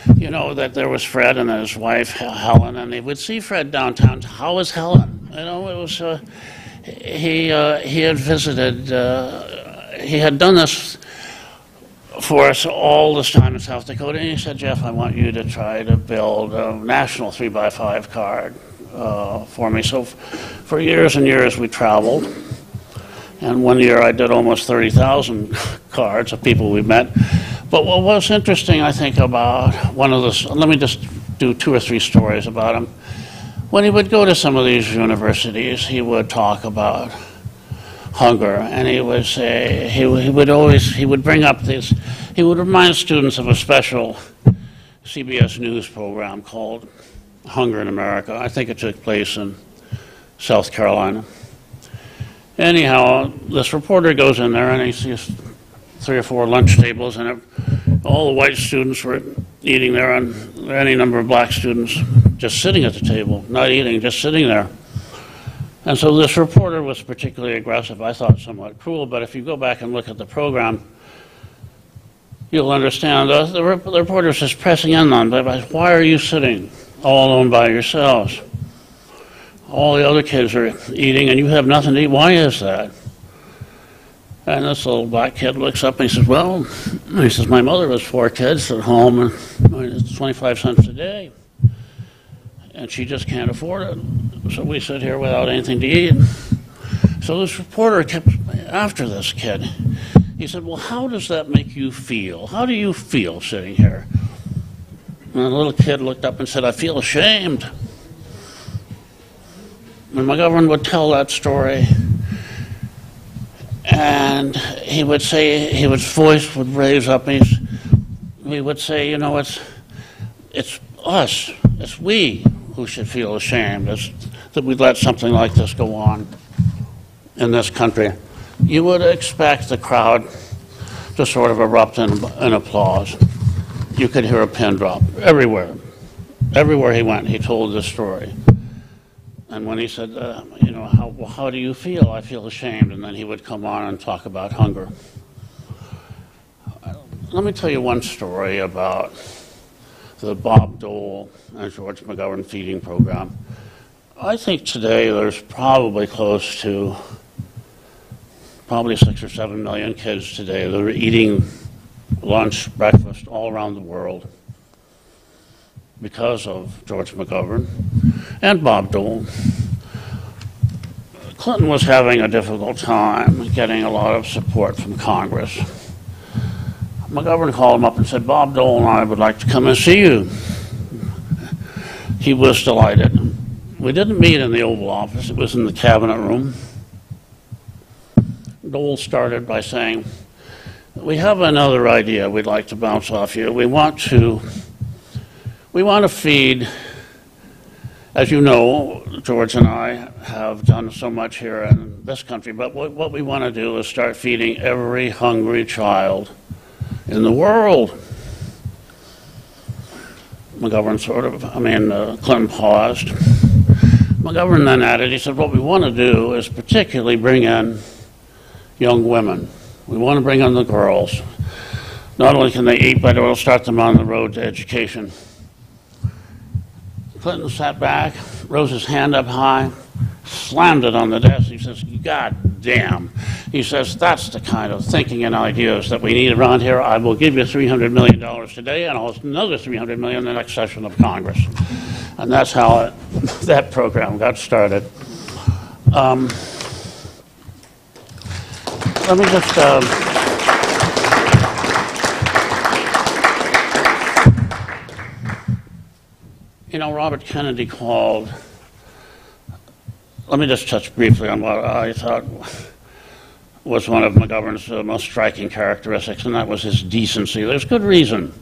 that there was Fred and his wife Helen, and he would see Fred downtown. How is Helen? It was he had visited. He had done this for us all this time in South Dakota, and he said, Jeff, I want you to try to build a national 3x5 card for me. So for years and years we traveled, and one year I did almost 30,000 cards of people we met. But what was interesting, I think, about one of the, let me just do 2 or 3 stories about him. When he would go to some of these universities, he would talk about hunger, and he would say, he would bring up this, he would remind students of a special CBS News program called Hunger in America. I think it took place in South Carolina. Anyhow, this reporter goes in there and he sees 3 or 4 lunch tables, and all the white students were eating there, and any number of black students just sitting at the table, not eating, just sitting there. And so this reporter was particularly aggressive, I thought somewhat cruel, but if you go back and look at the program, you'll understand the reporter's just pressing in on them. Why are you sitting all alone by yourselves? All the other kids are eating and you have nothing to eat. Why is that? And this little black kid looks up and he says, well, he says, my mother has 4 kids at home and it's 25 cents a day. And she just can't afford it. So we sit here without anything to eat. So this reporter kept after this kid. He said, well, how does that make you feel? How do you feel sitting here? And the little kid looked up and said, I feel ashamed. And McGovern would tell that story, and he would say, his voice would raise up, and he would say, you know, it's us, it's we who should feel ashamed that we let something like this go on in this country. You would expect the crowd to sort of erupt in applause. You could hear a pin drop everywhere. Everywhere he went, he told this story. And when he said, you know, how do you feel? I feel ashamed. And then he would come on and talk about hunger. Let me tell you one story about the Bob Dole and George McGovern feeding program. I think today there's probably close to 6 or 7 million kids today that are eating lunch, breakfast all around the world because of George McGovern and Bob Dole. Clinton was having a difficult time getting a lot of support from Congress. McGovern called him up and said, Bob Dole and I would like to come and see you. He was delighted. We didn't meet in the Oval Office, it was in the cabinet room. Dole started by saying, we have another idea we'd like to bounce off you. We want to feed, as you know, George and I have done so much here in this country, but what we want to do is start feeding every hungry child in the world. McGovern Clinton paused. McGovern then added, he said, what we want to do is particularly bring in young women. We want to bring in the girls. Not only can they eat, but it will start them on the road to education. Clinton sat back, rose his hand up high, slammed it on the desk. He says, God damn. He says, that's the kind of thinking and ideas that we need around here. I will give you $300 million today, and I'll another $300 million in the next session of Congress. And that's how that program got started. Let me just... you know, Robert Kennedy called... Let me just touch briefly on what I thought was one of McGovern's most striking characteristics, and that was his decency. There's good reason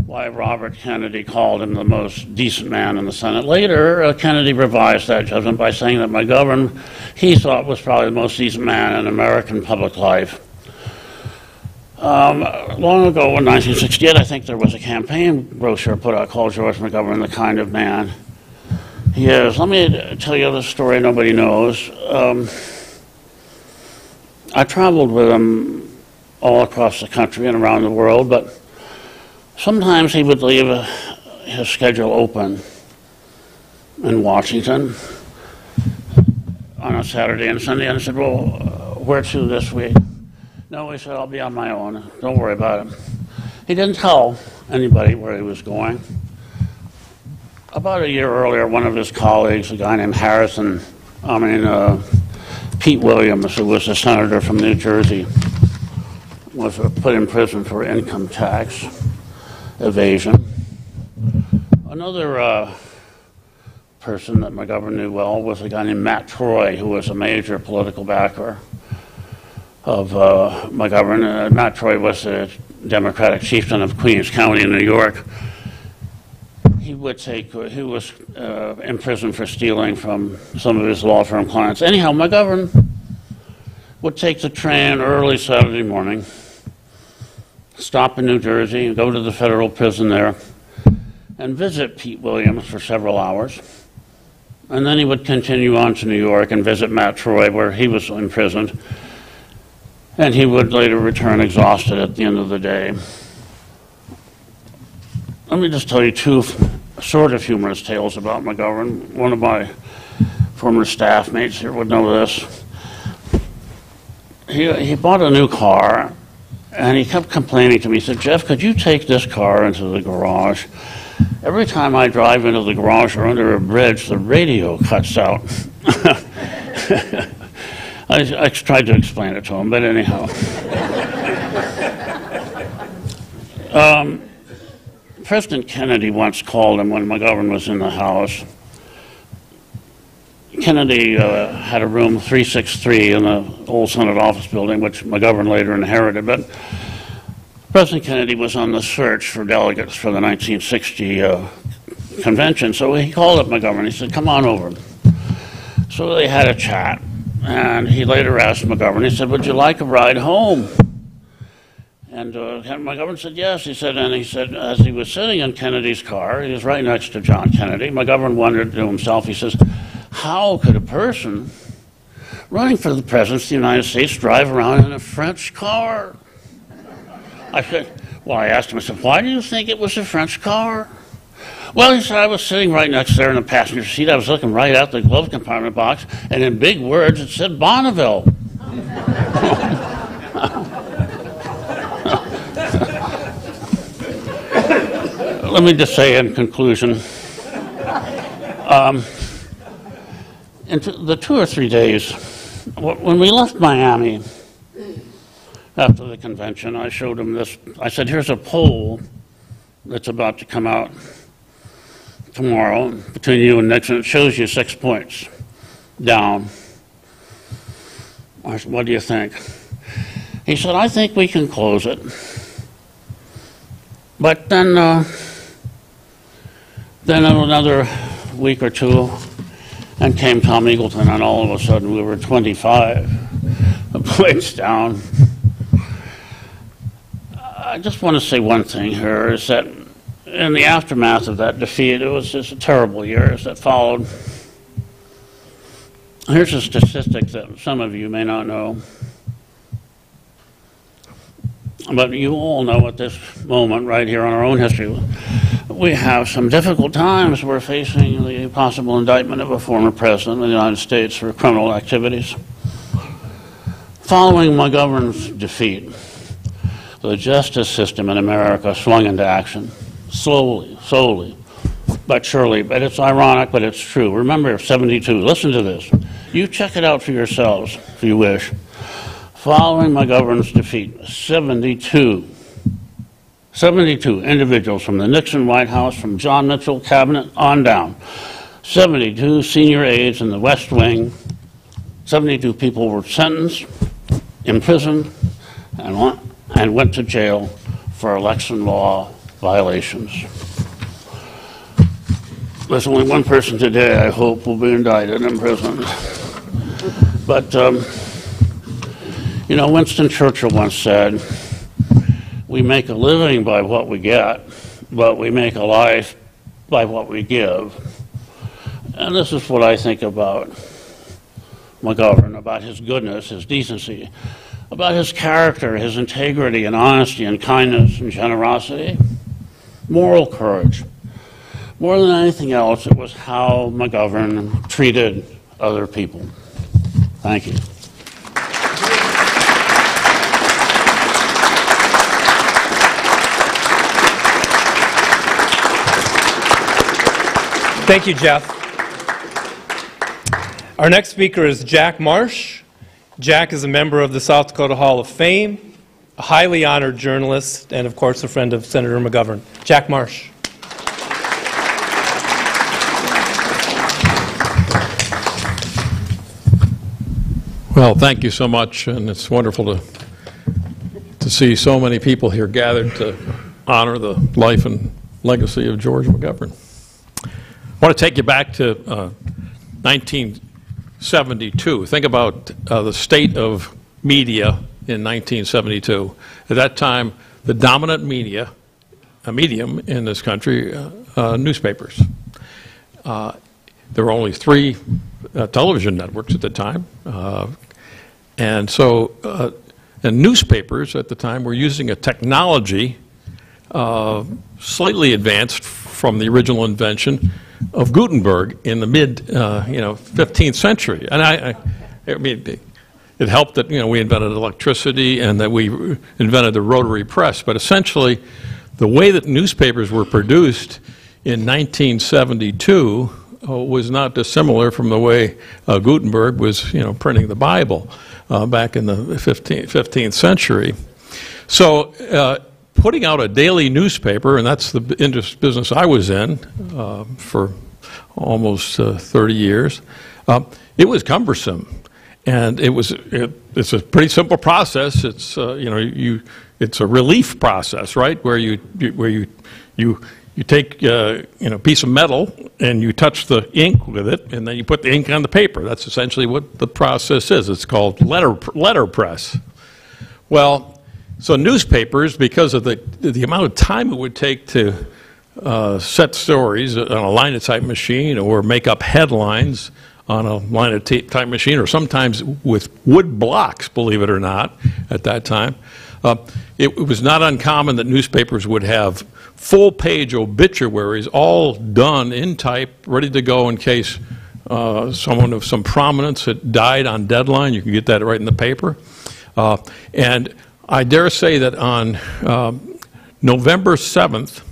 why Robert Kennedy called him the most decent man in the Senate. Later, Kennedy revised that judgment by saying that McGovern, he thought, was probably the most decent man in American public life. Long ago, in 1968, I think there was a campaign brochure put out called George McGovern, the kind of man he is. Let me tell you the story nobody knows. I traveled with him all across the country and around the world, but sometimes he would leave his schedule open in Washington on a Saturday and Sunday, and I said, well, where to this week? No, he said, I'll be on my own. Don't worry about it. He didn't tell anybody where he was going. About a year earlier, one of his colleagues, a guy named Pete Williams, who was a senator from New Jersey, was put in prison for income tax evasion. Another person that McGovern knew well was a guy named Matt Troy, who was a major political backer of McGovern. Matt Troy was the Democratic chieftain of Queens County in New York. He was imprisoned for stealing from some of his law firm clients. Anyhow, McGovern would take the train early Saturday morning, stop in New Jersey, and go to the federal prison there, and visit Pete Williams for several hours. And then he would continue on to New York and visit Matt Troy, where he was imprisoned. And he would later return exhausted at the end of the day. Let me just tell you two sort of humorous tales about McGovern. One of my former staff mates here would know this. He bought a new car, and he kept complaining to me. He said, "Jeff, could you take this car into the garage? Every time I drive into the garage or under a bridge, the radio cuts out." I tried to explain it to him, but anyhow. President Kennedy once called him when McGovern was in the House. Kennedy had a room 363 in the old Senate office building, which McGovern later inherited, but President Kennedy was on the search for delegates for the 1960 convention, so he called up McGovern. He said, "Come on over." So they had a chat. And he later asked McGovern, he said, "Would you like a ride home?" And McGovern said, "Yes." He said, as he was sitting in Kennedy's car, he was right next to John Kennedy, McGovern wondered to himself, he says, "How could a person running for the presidency of the United States drive around in a French car?" I asked him, I said, "Why do you think it was a French car?" "Well," he said, "I was sitting right next there in the passenger seat. I was looking right out the glove compartment box, and in big words it said Bonneville." Let me just say in conclusion, in the 2 or 3 days, when we left Miami after the convention, I showed him this. I said, "Here's a poll that's about to come out tomorrow between you and Nixon. It shows you 6 points down. I said, what do you think?" He said, "I think we can close it." But then another week or two, and came Tom Eagleton, and all of a sudden we were 25 points down. I just want to say one thing here, is that in the aftermath of that defeat, it was just a terrible years that followed. Here's a statistic that some of you may not know. But you all know at this moment, right here on our own history, we have some difficult times. We're facing the possible indictment of a former president of the United States for criminal activities. Following McGovern's defeat, the justice system in America swung into action. Slowly, but surely. But it's ironic, but it's true. Remember 72. Listen to this. You check it out for yourselves, if you wish. Following McGovern's defeat, 72 individuals from the Nixon White House, from John Mitchell cabinet on down, 72 senior aides in the West Wing, 72 people were sentenced, imprisoned, and went to jail for election law violations. There's only one person today, I hope, will be indicted and imprisoned. But, you know, Winston Churchill once said, "We make a living by what we get, but we make a life by what we give." And this is what I think about McGovern, about his goodness, his decency, about his character, his integrity and honesty and kindness and generosity, moral courage. More than anything else, it was how McGovern treated other people. Thank you. Thank you, Jeff. Our next speaker is Jack Marsh. Jack is a member of the South Dakota Hall of Fame, a highly honored journalist, and of course a friend of Senator McGovern. Jack Marsh. Well, thank you so much, and it's wonderful to see so many people here gathered to honor the life and legacy of George McGovern. want to take you back to 1972. Think about the state of media in 1972. At that time, the dominant medium in this country, newspapers. There were only 3 television networks at the time, and so and newspapers at the time were using a technology slightly advanced from the original invention of Gutenberg in the mid 15th century. And I mean, it helped that we invented electricity and that we invented the rotary press, but essentially the way that newspapers were produced in 1972 was not dissimilar from the way Gutenberg was printing the Bible back in the 15th century. So putting out a daily newspaper, and that's the business I was in for almost 30 years, it was cumbersome. And it's a pretty simple process. It's it's a relief process, right? Where you take a piece of metal and you touch the ink with it, and then you put the ink on the paper. That's essentially what the process is. It's called letter press. Well, so newspapers, because of the amount of time it would take to set stories on a linotype machine or make up headlines on a linotype machine, or sometimes with wood blocks, believe it or not, at that time, it was not uncommon that newspapers would have full-page obituaries all done in type, ready to go in case someone of some prominence had died on deadline. You can get that right in the paper. And I dare say that on November 7th,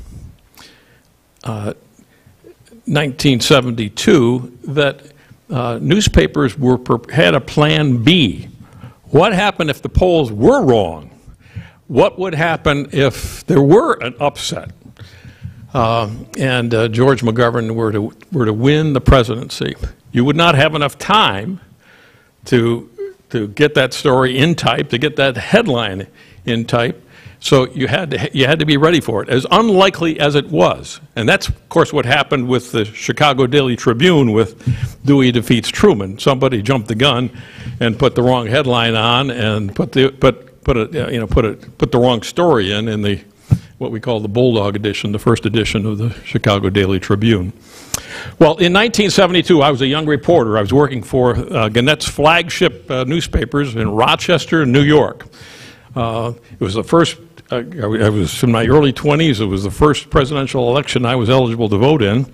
1972, that newspapers had a plan B. What happened if the polls were wrong? What would happen if there were an upset and George McGovern were to win the presidency? You would not have enough time to get that story in type, to get that headline in type. So you had to be ready for it, as unlikely as it was. And that's, of course, what happened with the Chicago Daily Tribune with Dewey defeats Truman. Somebody jumped the gun and put the wrong headline on and put the wrong story in the what we call the Bulldog edition, the first edition of the Chicago Daily Tribune. Well, in 1972, I was a young reporter. I was working for Gannett's flagship newspapers in Rochester, New York. It was the first. I was in my early 20s. It was the first presidential election I was eligible to vote in.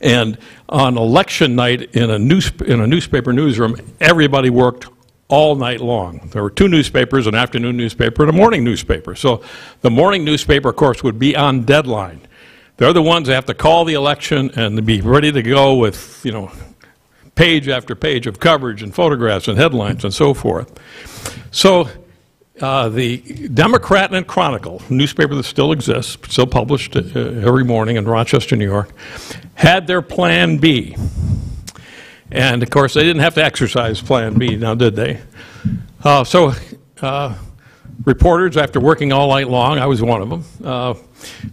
And on election night in a newspaper newsroom, everybody worked all night long. There were 2 newspapers, an afternoon newspaper and a morning newspaper. So the morning newspaper, of course, would be on deadline. They're the ones that have to call the election and be ready to go with, page after page of coverage and photographs and headlines and so forth. So the Democrat and Chronicle, a newspaper that still exists, still published every morning in Rochester, New York, had their Plan B. And, of course, they didn't have to exercise Plan B, now did they? Reporters, after working all night long, I was one of them,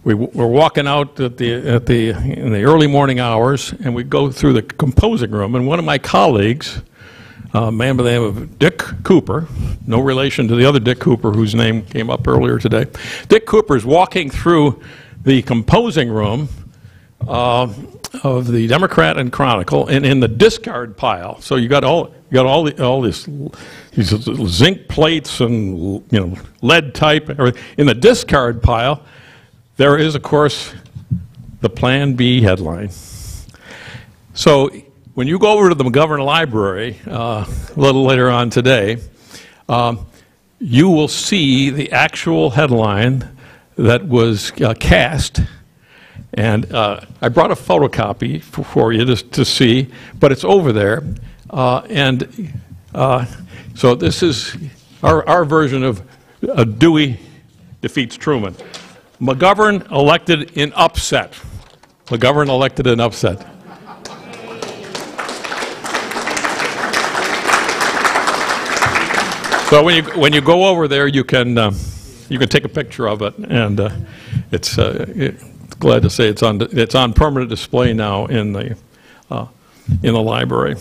we were walking out in the early morning hours, and we'd go through the composing room, and one of my colleagues, a man by the name of Dick Cooper, no relation to the other Dick Cooper whose name came up earlier today. Dick Cooper is walking through the composing room of the Democrat and Chronicle, and in the discard pile. So you got all these zinc plates and lead type. In the discard pile, there is, of course, the Plan B headline. So when you go over to the McGovern Library a little later on today, you will see the actual headline that was cast. And I brought a photocopy for you to see, but it's over there. So this is our version of Dewey defeats Truman. McGovern elected in upset. McGovern elected in upset. So when you go over there, you can take a picture of it, and it's glad to say it's on permanent display now in the library.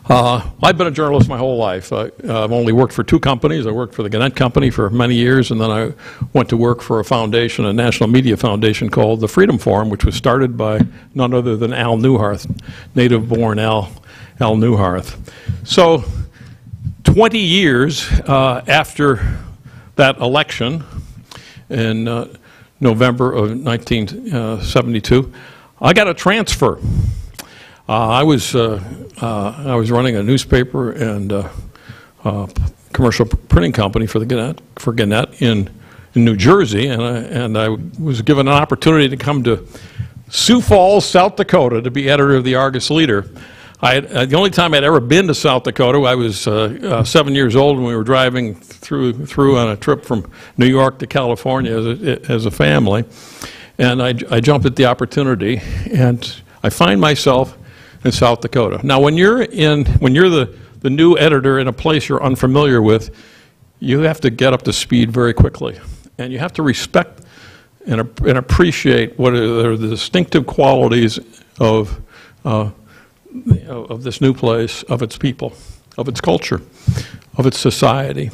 I've been a journalist my whole life. I've only worked for 2 companies. I worked for the Gannett Company for many years, and then I went to work for a foundation, a national media foundation called the Freedom Forum, which was started by none other than Al Newharth, native-born Al Newharth. So 20 years after that election in November of 1972, I got a transfer. I was running a newspaper and commercial printing company for Gannett in New Jersey, and I was given an opportunity to come to Sioux Falls, South Dakota, to be editor of the Argus Leader. The only time I'd ever been to South Dakota, I was 7 years old when we were driving through on a trip from New York to California as a family, and I jumped at the opportunity, and I find myself in South Dakota. Now, when you're the new editor in a place you're unfamiliar with, you have to get up to speed very quickly, and you have to respect and appreciate what are the distinctive qualities of this new place, of its people, of its culture, of its society.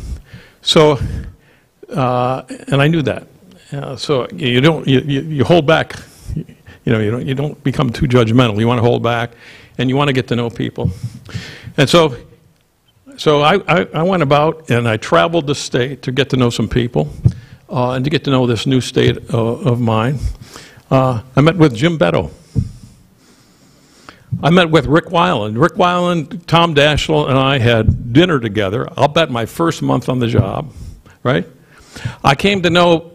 So, and I knew that. So you hold back. You don't become too judgmental. You want to hold back, and you want to get to know people. And so I went about and I traveled the state to get to know some people and to get to know this new state of mine. I met with Jim Beto. I met with Rick Weiland. Rick Weiland, Tom Daschle, and I had dinner together. I'll bet my first month on the job, right? I came to know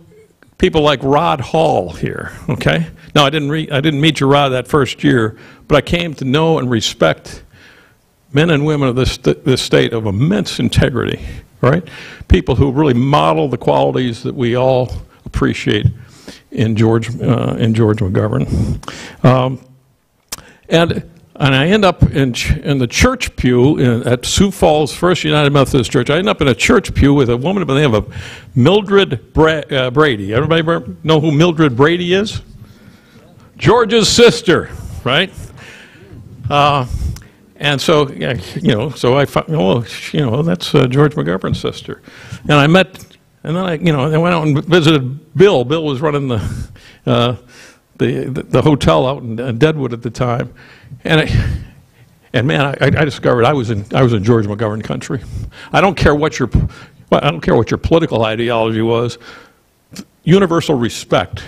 people like Rod Hall here, okay? Now, I didn't meet you, Rod, that first year, but I came to know and respect men and women of this state of immense integrity, right? People who really model the qualities that we all appreciate in George McGovern. And I end up in the church pew at Sioux Falls First United Methodist Church. I end up in a church pew with a woman by the name of Mildred Brady. Everybody know who Mildred Brady is? George's sister, right? And so, so I thought, that's George McGovern's sister. And I met, and then I went out and visited Bill. Bill was running the hotel out in Deadwood at the time, and man, I discovered I was in George McGovern country. I don't care what your political ideology was. Universal respect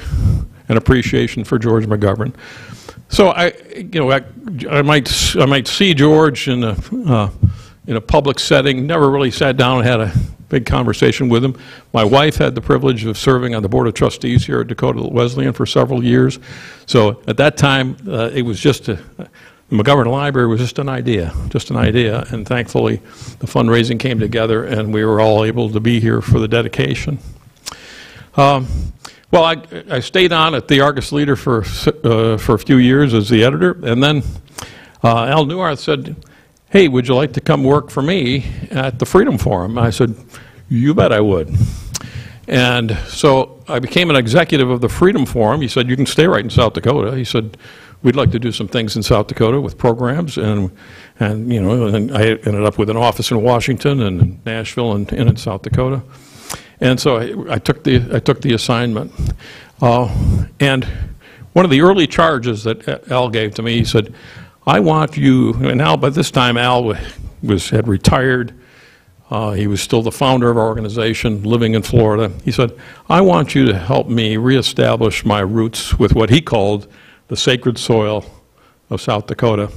and appreciation for George McGovern. So I might see George in a public setting. Never really sat down and had a big conversation with him. My wife had the privilege of serving on the Board of Trustees here at Dakota Wesleyan for several years. So at that time, it was just the McGovern Library was just an idea, and thankfully the fundraising came together and we were all able to be here for the dedication. Well, I stayed on at the Argus Leader for a few years as the editor, and then Al Newharth said, "Hey, would you like to come work for me at the Freedom Forum?" I said, "You bet I would." And so I became an executive of the Freedom Forum. He said, "You can stay right in South Dakota." He said, "We'd like to do some things in South Dakota with programs," and I ended up with an office in Washington and in Nashville and in South Dakota. And so I took the assignment. And one of the early charges that Al gave to me, he said, "I want you," and Al, by this time Al had retired. He was still the founder of our organization, living in Florida. He said, "I want you to help me reestablish my roots with what he called the sacred soil of South Dakota."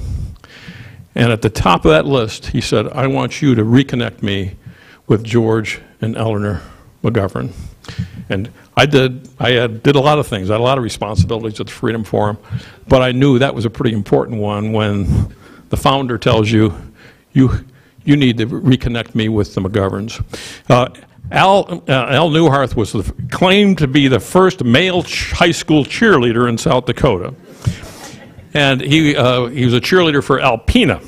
And at the top of that list, he said, "I want you to reconnect me with George and Eleanor McGovern." And I did a lot of things. I had a lot of responsibilities at the Freedom Forum, but I knew that was a pretty important one when the founder tells you, you need to reconnect me with the McGoverns. Al Newharth was claimed to be the first male high school cheerleader in South Dakota. And he was a cheerleader for Alpena.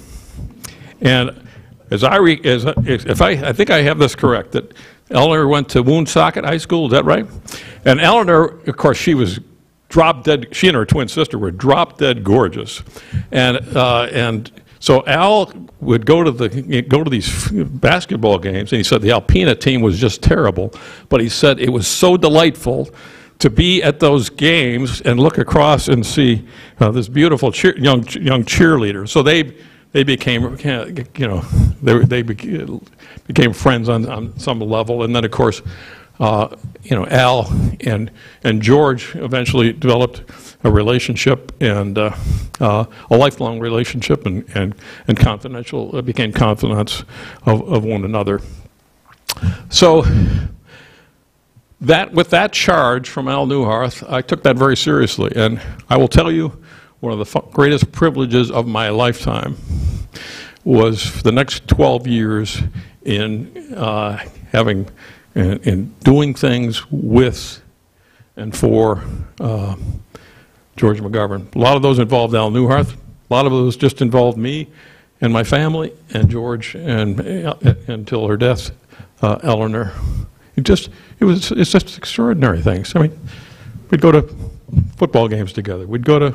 And I think I have this correct, that Eleanor went to Woonsocket High School, is that right? And Eleanor, of course, she was drop dead. She and her twin sister were drop dead gorgeous, and so Al would go to these basketball games, and he said the Alpena team was just terrible, but he said it was so delightful to be at those games and look across and see this beautiful young cheerleader. So they became, they became friends on some level, and then of course, Al and George eventually developed a relationship, and a lifelong relationship, and confidential, became confidants of one another. So with that charge from Al Newharth, I took that very seriously, and I will tell you, one of the greatest privileges of my lifetime was the next 12 years in doing things with and for George McGovern. A lot of those involved Al Newharth. A lot of those just involved me and my family and George, and until her death, Eleanor. It's just extraordinary things. I mean, we'd go to football games together. We'd go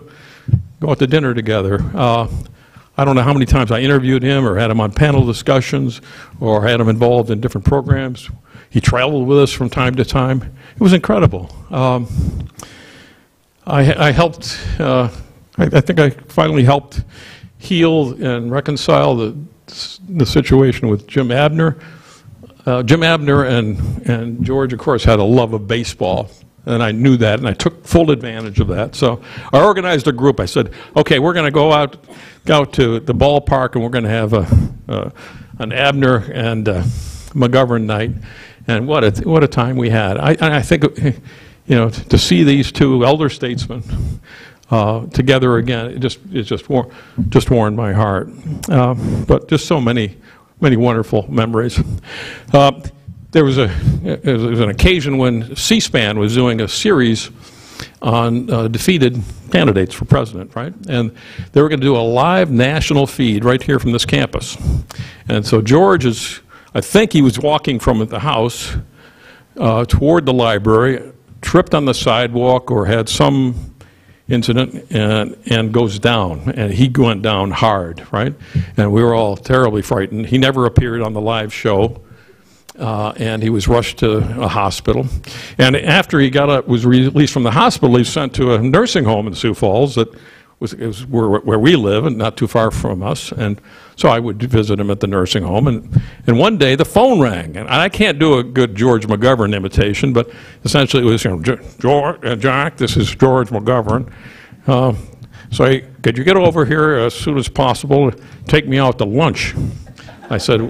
out to dinner together. I don't know how many times I interviewed him or had him on panel discussions or had him involved in different programs. He traveled with us from time to time. It was incredible. I helped, I think I finally helped heal and reconcile the situation with Jim Abner. Jim Abner and George, of course, had a love of baseball, and I knew that, and I took full advantage of that. So I organized a group. I said, okay, we're going to go out to the ballpark, and we're going to have an Abner and McGovern night. And what a time we had. I think, to see these two elder statesmen together again, it just warmed my heart. But just so many wonderful memories. There was an occasion when C-SPAN was doing a series on defeated candidates for president, right? And they were going to do a live national feed right here from this campus. And so George I think he was walking from the house toward the library, tripped on the sidewalk or had some incident, and goes down, and he went down hard, right? And we were all terribly frightened. He never appeared on the live show, and he was rushed to a hospital. And after he was released from the hospital, he was sent to a nursing home in Sioux Falls that was where we live and not too far from us. And so I would visit him at the nursing home, and one day the phone rang, and I can't do a good George McGovern imitation, but essentially it was, Jack, this is George McGovern. So could you get over here as soon as possible, take me out to lunch? I said,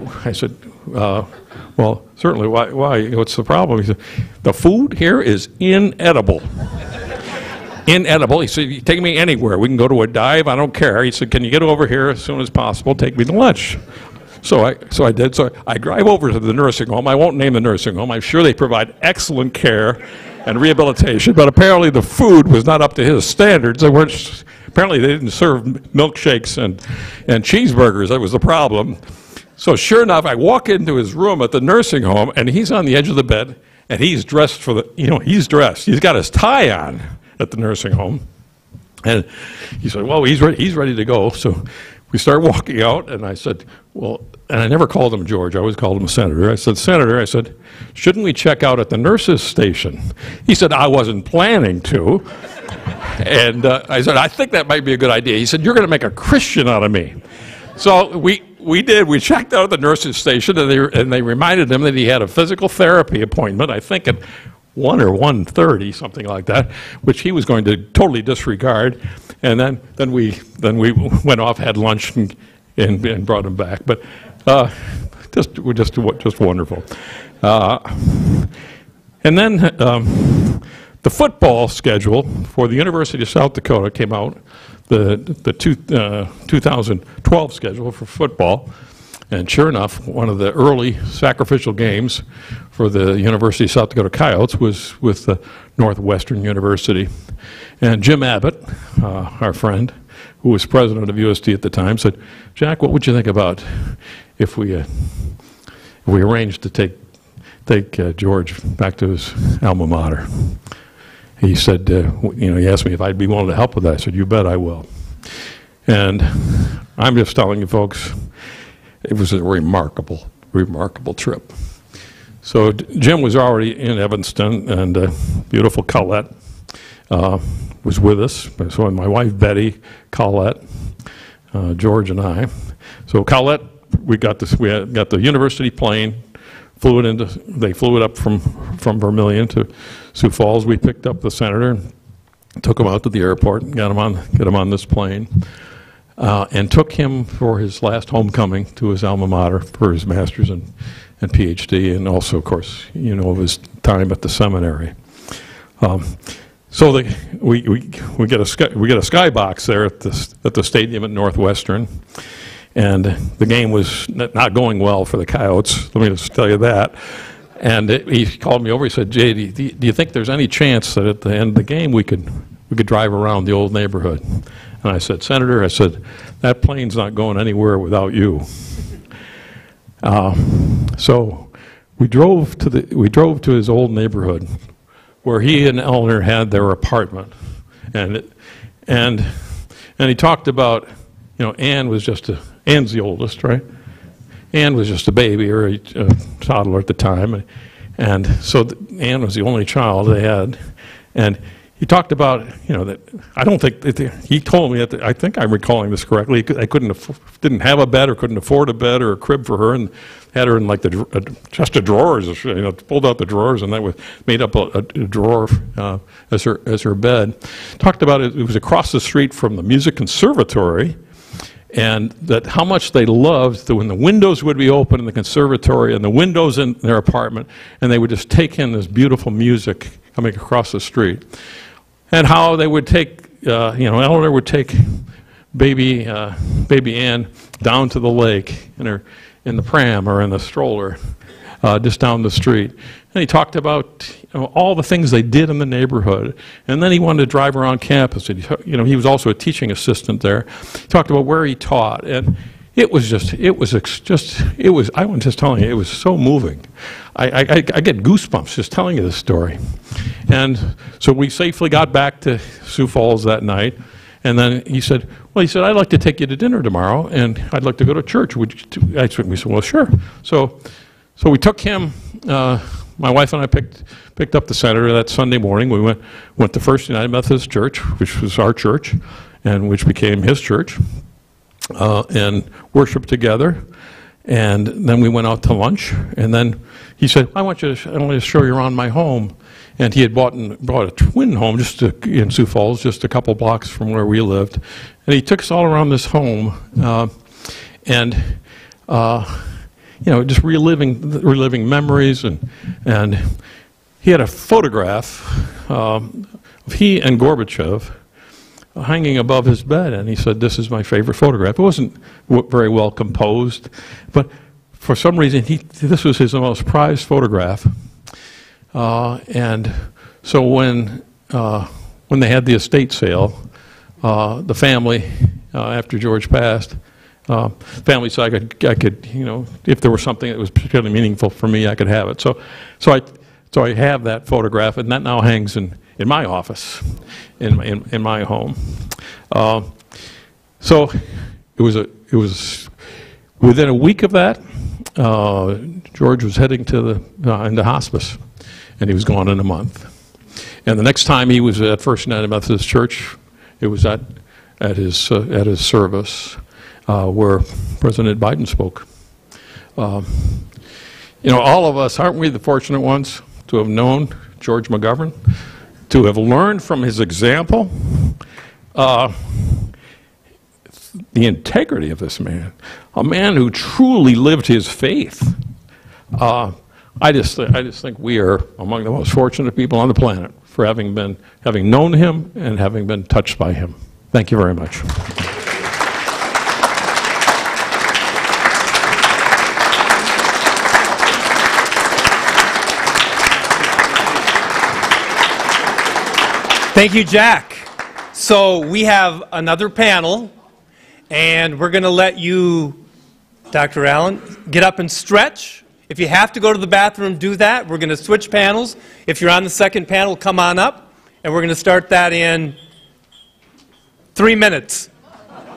well, certainly, why, what's the problem? He said, the food here is inedible. Inedible. He said, you take me anywhere. We can go to a dive. I don't care. He said, can you get over here as soon as possible? Take me to lunch. So I did. So I drive over to the nursing home. I won't name the nursing home. I'm sure they provide excellent care and rehabilitation, but apparently the food was not up to his standards. Apparently they didn't serve milkshakes and cheeseburgers. That was the problem. So sure enough, I walk into his room at the nursing home, and he's on the edge of the bed, and he's dressed he's dressed. He's got his tie on at the nursing home. And he said, well, he's ready to go. So we start walking out, and I said, well, and I never called him George. I always called him Senator. I said, Senator, shouldn't we check out at the nurses' station? He said, I wasn't planning to. And I said, I think that might be a good idea. He said, you're going to make a Christian out of me. So we did. We checked out at the nurses' station, and they reminded him that he had a physical therapy appointment, I think at 1 or 1:30, something like that, which he was going to totally disregard. And then we went off, had lunch, and brought him back. But just wonderful. And then the football schedule for the University of South Dakota came out, the 2012 schedule for football. And sure enough, one of the early sacrificial games for the University of South Dakota Coyotes was with Northwestern University. And Jim Abbott, our friend, who was president of USD at the time, said, Jack, what would you think about if we arranged to take George back to his alma mater. He said, he asked me if I'd be willing to help with that. I said, you bet I will. And I'm just telling you folks, it was a remarkable, remarkable trip. So Jim was already in Evanston, and beautiful Colette was with us. So my wife Betty, Colette, George, and I. So Colette, we got the university plane. They flew it up from Vermilion to Sioux Falls. We picked up the senator, and took him out to the airport, and get him on this plane, and took him for his last homecoming to his alma mater for his master's and PhD, and also, of course, of his time at the seminary. So we get a skybox there at the stadium at Northwestern. And the game was not going well for the Coyotes, let me just tell you that. And he called me over, he said, Jay, do you think there's any chance that at the end of the game we could drive around the old neighborhood? And I said, Senator, that plane's not going anywhere without you. So we drove to his old neighborhood where he and Eleanor had their apartment. And he talked about, Ann's the oldest, right? Ann was just a baby or a toddler at the time. And so Ann was the only child they had. And he talked about, that I don't think, he told me, I think I'm recalling this correctly, I didn't have a bed or couldn't afford a bed or a crib for her, and had her in like the chest of drawers, pulled out the drawers, and that was made up a drawer as her bed. Talked about it was across the street from the music conservatory, and that how much they loved that when the windows would be open in the conservatory and the windows in their apartment, and they would just take in this beautiful music coming across the street. And how they would take, Eleanor would take baby Ann down to the lake in the pram or in the stroller, just down the street. And he talked about all the things they did in the neighborhood. And then he wanted to drive around campus. And he was also a teaching assistant there. He talked about where he taught, and I was just telling you, it was so moving. I get goosebumps just telling you this story. And so we safely got back to Sioux Falls that night. And then he said, I'd like to take you to dinner tomorrow, and I'd like to go to church. We said, well, sure. So we took him, my wife and I picked up the senator that Sunday morning. We went to First United Methodist Church, which was our church, and which became his church, and worshiped together. And then we went out to lunch, and then he said, I want to show you around my home. And he had bought a twin home in Sioux Falls, just a couple blocks from where we lived. And he took us all around this home, just reliving memories. And he had a photograph of he and Gorbachev hanging above his bed. And he said, this is my favorite photograph. It wasn't very well composed, but for some reason, this was his most prized photograph. And so when they had the estate sale, the family, after George passed, family said I could, if there was something that was particularly meaningful for me, I could have it. So I have that photograph, and that now hangs in my office, in my home. So it was within a week of that, George was heading into hospice. And he was gone in a month. And the next time he was at First United Methodist Church, it was at his service where President Biden spoke. All of us, aren't we the fortunate ones to have known George McGovern, to have learned from his example the integrity of this man, a man who truly lived his faith. I just think we are among the most fortunate people on the planet for having known him and having been touched by him. Thank you very much. Thank you, Jack. So we have another panel, and we're going to let you, Dr. Allen, get up and stretch. If you have to go to the bathroom, do that. We're going to switch panels. If you're on the second panel, come on up. And we're going to start that in 3 minutes.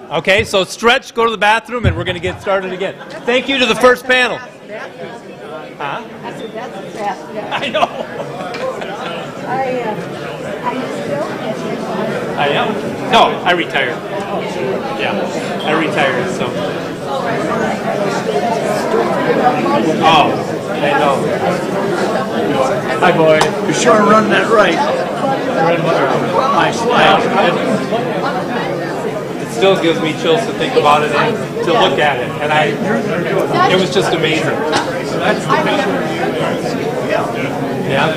Okay, so stretch, go to the bathroom, and we're going to get started again. Thank you to the first panel. Huh? I know. I am? No, I retired. Yeah, I retired, so. Oh, I know. Hi, boy. You're sure running that right. It still gives me chills to think about it and to look at it. And it was just amazing. Yeah.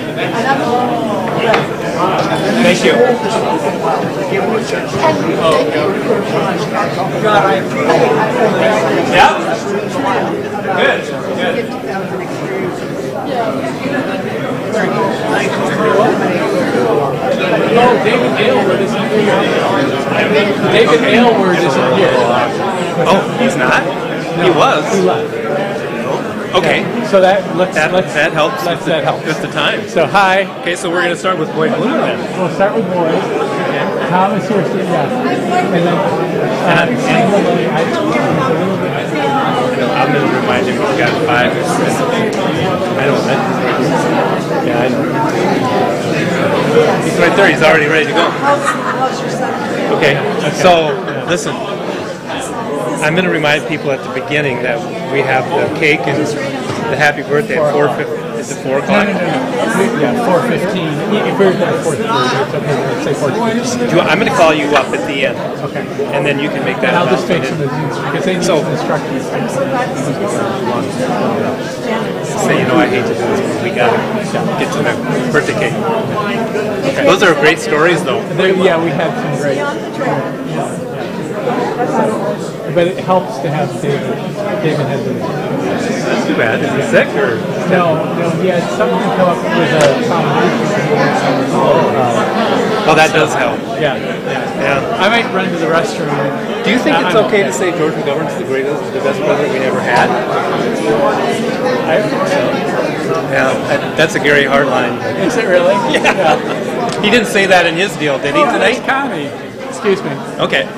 Thank you. Yeah? Good. Good. Oh, David Aylward isn't here. David Aylward isn't here. Oh, he's not? He was. He left. Okay. So that helps. That helps with the time. So hi. Okay, so we're going to start with Boyd Blue then. We'll start with Boyd. Thomas here, yeah. And then I'm going to remind him he's got 5 or 6. I don't know. Yeah, I know. He's right there. He's already ready to go. Okay. So listen. I'm going to remind people at the beginning that we have the cake and the happy birthday at 4:50. Is it 4 o'clock? No. Yeah, 4:15. If we're at 4:30, it's okay. Say 4:15. I'm going to call you up at the end. Okay. And then you can make that. And I'll just make some because they need some instructions. Say, I hate to do this, but we got to get to the birthday cake. Okay. Those are great stories, though. Yeah, we had some great. But it helps to have David. David has a. That's too bad. Is he sick or? No. He had something come up with a foundation. Oh, that does help. Yeah. I might run to the restroom. Do you think it's okay to say George McGovern's the best president we ever had? I think so. Yeah, that's a Gary Hart line. Is it really? Yeah. He didn't say that in his deal, did he, tonight? That's comedy. Excuse me. Okay.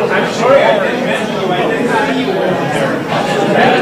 I'm sorry I didn't mention you. I didn't see you over there.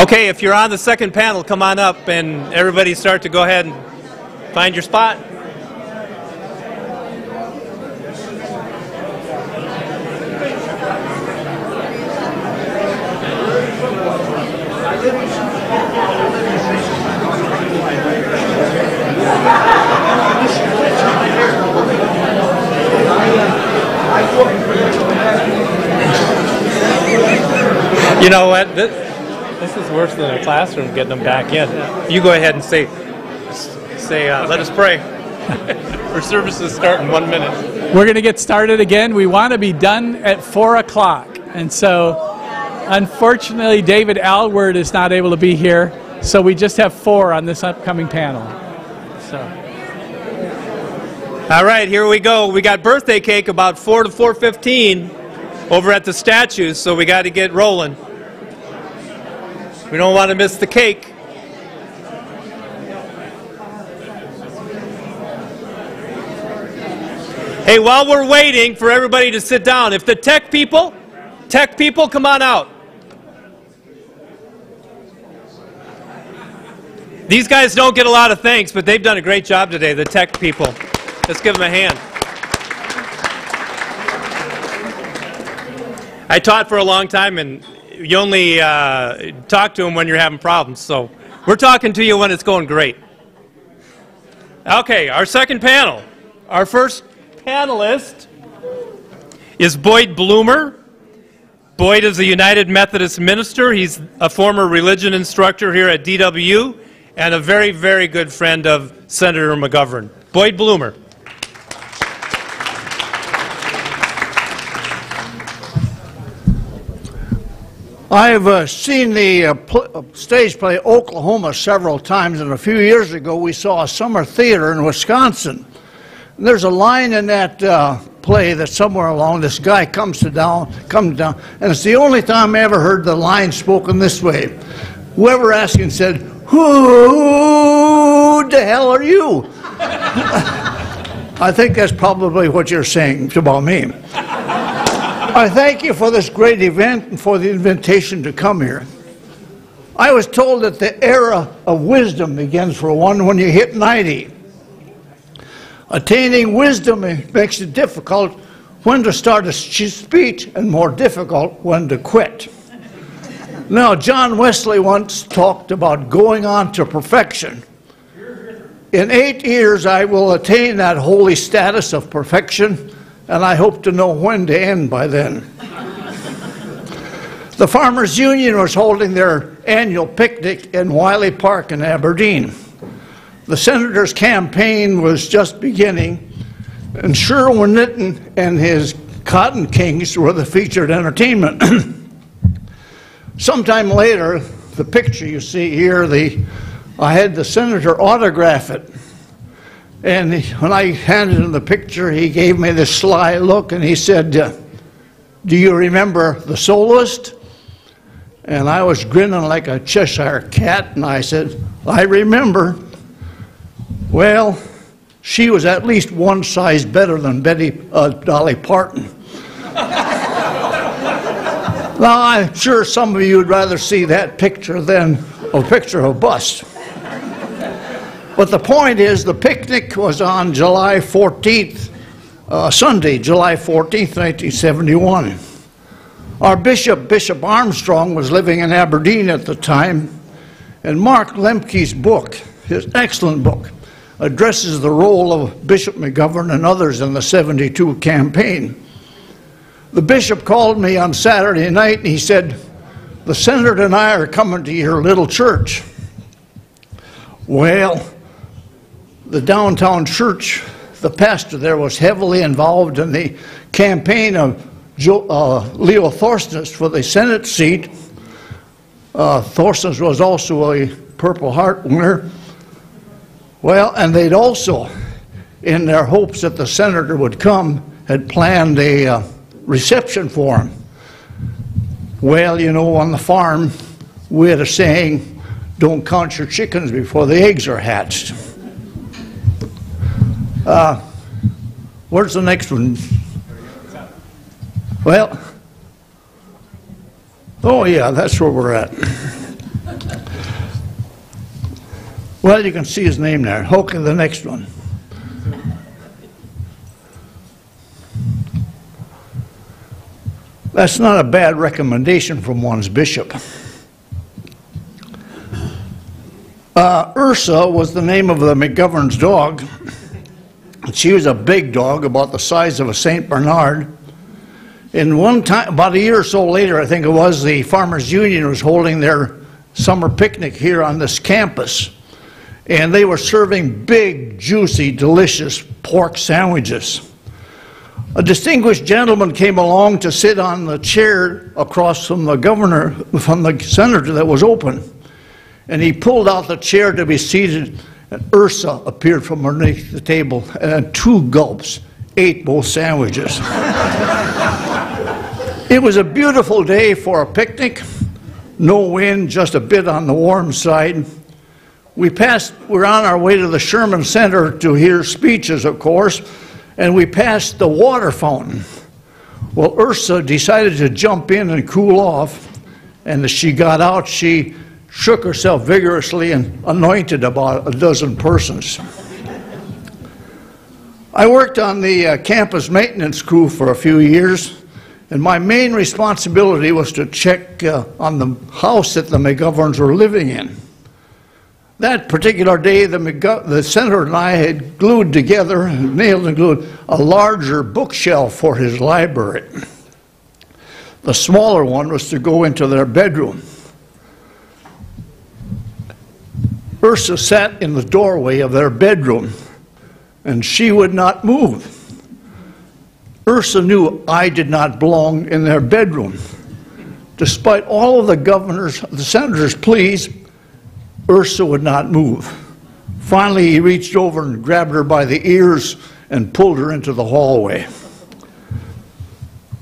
Okay, if you're on the second panel, come on up and everybody start to go ahead and find your spot. You know what? This is worse than a classroom getting them back in. You go ahead and say, let us pray. Our service is starting in 1 minute. We're going to get started again. We want to be done at 4 o'clock. And so, unfortunately, David Alward is not able to be here. So we just have 4 on this upcoming panel. So. All right, here we go. We got birthday cake about 4 to 4:15 over at the statues, so we got to get rolling. We don't want to miss the cake. Hey, while we're waiting for everybody to sit down, if the tech people, come on out. These guys don't get a lot of thanks, but they've done a great job today, the tech people. Let's give them a hand. I taught for a long time, and you only talk to them when you're having problems. So we're talking to you when it's going great. Okay, our second panel. Our first panelist is Boyd Bloomer. Boyd is a United Methodist minister. He's a former religion instructor here at DWU and a very, very good friend of Senator McGovern. Boyd Bloomer. I've seen the stage play Oklahoma several times, and a few years ago we saw a summer theater in Wisconsin. And there's a line in that play that somewhere along this guy comes down, and it's the only time I ever heard the line spoken this way. Whoever asked him said, "Who the hell are you?" I think that's probably what you're saying about me. I thank you for this great event and for the invitation to come here. I was told that the era of wisdom begins for one when you hit 90. Attaining wisdom makes it difficult when to start a speech and more difficult when to quit. Now, John Wesley once talked about going on to perfection. In 8 years, I will attain that holy status of perfection, and I hope to know when to end by then. The Farmers Union was holding their annual picnic in Wiley Park in Aberdeen. The senator's campaign was just beginning, and Sherwin Nitton and his Cotton Kings were the featured entertainment. Sometime later, the picture you see here, I had the senator autograph it. And when I handed him the picture, he gave me this sly look, and he said, "Do you remember the soloist?" And I was grinning like a Cheshire cat, and I said, "I remember." Well, she was at least one size better than Dolly Parton. Now, I'm sure some of you would rather see that picture than a picture of a bust. But the point is, the picnic was on July 14th, Sunday, July 14th, 1971. Our Bishop Armstrong, was living in Aberdeen at the time, and Mark Lemke's book, his excellent book, addresses the role of Bishop McGovern and others in the '72 campaign. The bishop called me on Saturday night, and he said, "The senator and I are coming to your little church." Well, the downtown church, the pastor there was heavily involved in the campaign of Leo Thorstens for the Senate seat. Thorstens was also a Purple Heart winner. Well, and they'd also, in their hopes that the senator would come, had planned a reception for him. Well, you know, on the farm, we had a saying, "Don't count your chickens before the eggs are hatched." Where's the next one? Well, oh yeah, that's where we're at. Well, you can see his name there. Okay, the next one. That's not a bad recommendation from one's bishop. Ursa was the name of the McGovern's dog. She was a big dog, about the size of a St. Bernard. And one time, about a year or so later, I think it was, the Farmers Union was holding their summer picnic here on this campus. And they were serving big, juicy, delicious pork sandwiches. A distinguished gentleman came along to sit on the chair across from the senator that was open. And he pulled out the chair to be seated, and Ursa appeared from underneath the table, and in 2 gulps ate both sandwiches. It was a beautiful day for a picnic. No wind, just a bit on the warm side. We're on our way to the Sherman Center to hear speeches, of course, and we passed the water fountain. Well, Ursa decided to jump in and cool off, and as she got out, she shook herself vigorously and anointed about a dozen persons. I worked on the campus maintenance crew for a few years, and my main responsibility was to check on the house that the McGoverns were living in. That particular day, the senator and I had glued together, nailed and glued, a larger bookshelf for his library. The smaller one was to go into their bedroom. Ursa sat in the doorway of their bedroom, and she would not move. Ursa knew I did not belong in their bedroom. Despite all of the senator's pleas, Ursa would not move. Finally, he reached over and grabbed her by the ears and pulled her into the hallway.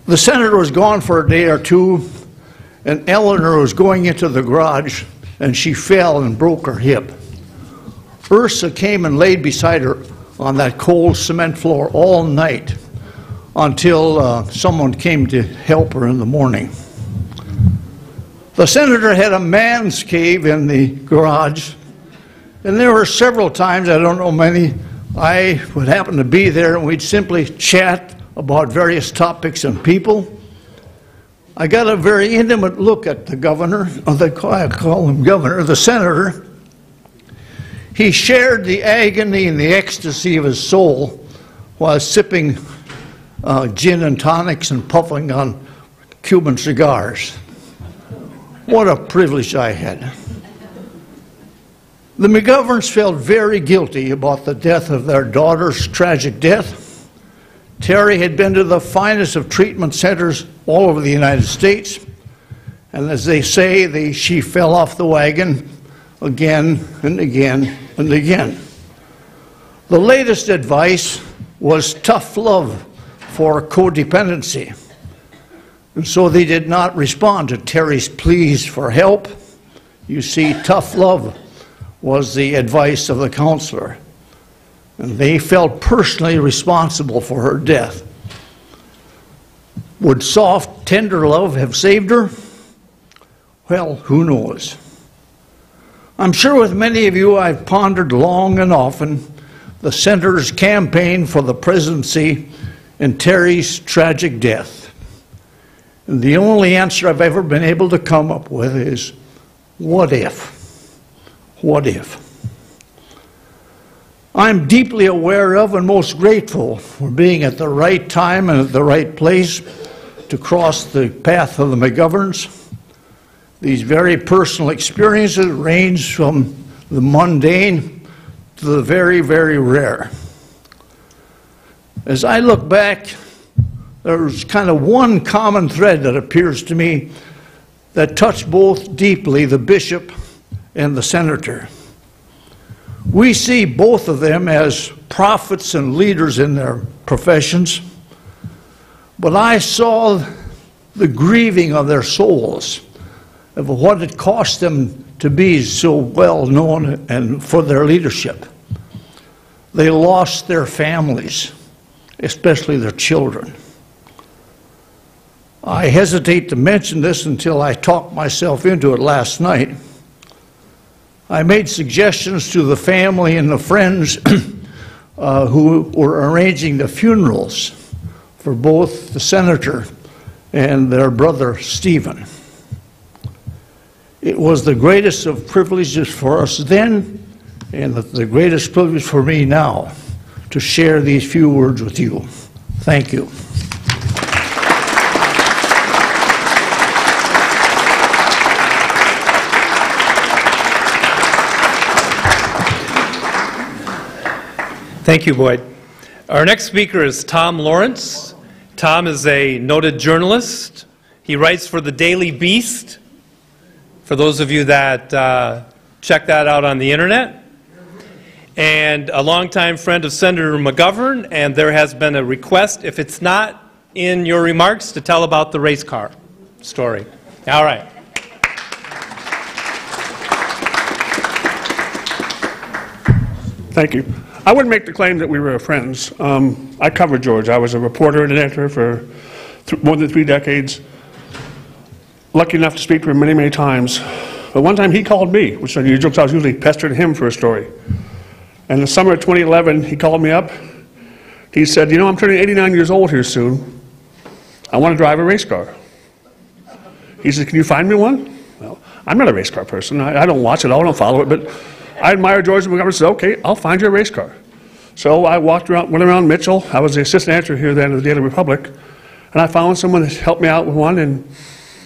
The senator was gone for a day or two, and Eleanor was going into the garage, and she fell and broke her hip. Ursa came and laid beside her on that cold cement floor all night until someone came to help her in the morning. The senator had a man's cave in the garage, and there were several times, I don't know many, I would happen to be there and we'd simply chat about various topics and people. I got a very intimate look at the governor, I call him governor, the senator. He shared the agony and the ecstasy of his soul while sipping gin and tonics and puffing on Cuban cigars. What a privilege I had. The McGoverns felt very guilty about the death of their daughter's tragic death. Terry had been to the finest of treatment centers all over the United States, and as they say, she fell off the wagon again and again and again. The latest advice was tough love for codependency. And so they did not respond to Terry's pleas for help. You see, tough love was the advice of the counselor. And they felt personally responsible for her death. Would soft, tender love have saved her? Well, who knows? I'm sure with many of you I've pondered long and often the senator's campaign for the presidency and Terry's tragic death. And the only answer I've ever been able to come up with is, what if? What if? I'm deeply aware of and most grateful for being at the right time and at the right place to cross the path of the McGoverns. These very personal experiences range from the mundane to the very, very rare. As I look back, there's kind of one common thread that appears to me that touched both deeply the bishop and the senator. We see both of them as prophets and leaders in their professions, but I saw the grieving of their souls, of what it cost them to be so well known and for their leadership. They lost their families, especially their children. I hesitate to mention this until I talked myself into it last night. I made suggestions to the family and the friends who were arranging the funerals for both the senator and their brother Stephen. It was the greatest of privileges for us then, and the greatest privilege for me now, to share these few words with you. Thank you. Thank you, Boyd. Our next speaker is Tom Lawrence. Tom is a noted journalist. He writes for the Daily Beast, for those of you that check that out on the internet, and a longtime friend of Senator McGovern, and there has been a request, if it's not in your remarks, to tell about the race car story. All right. Thank you. I wouldn't make the claim that we were friends. I covered George. I was a reporter and an editor for more than 3 decades. Lucky enough to speak to him many, many times. But one time he called me, which I was usually pestering him for a story. And in the summer of 2011, he called me up. He said, you know, I'm turning 89 years old here soon. I want to drive a race car. He said, can you find me one? Well, I'm not a race car person. I don't watch it all, I don't follow it, but I admire George McGovern and said, okay, I'll find you a race car. So I went around Mitchell. I was the assistant editor here then of the Daily Republic, and I found someone that helped me out with one, and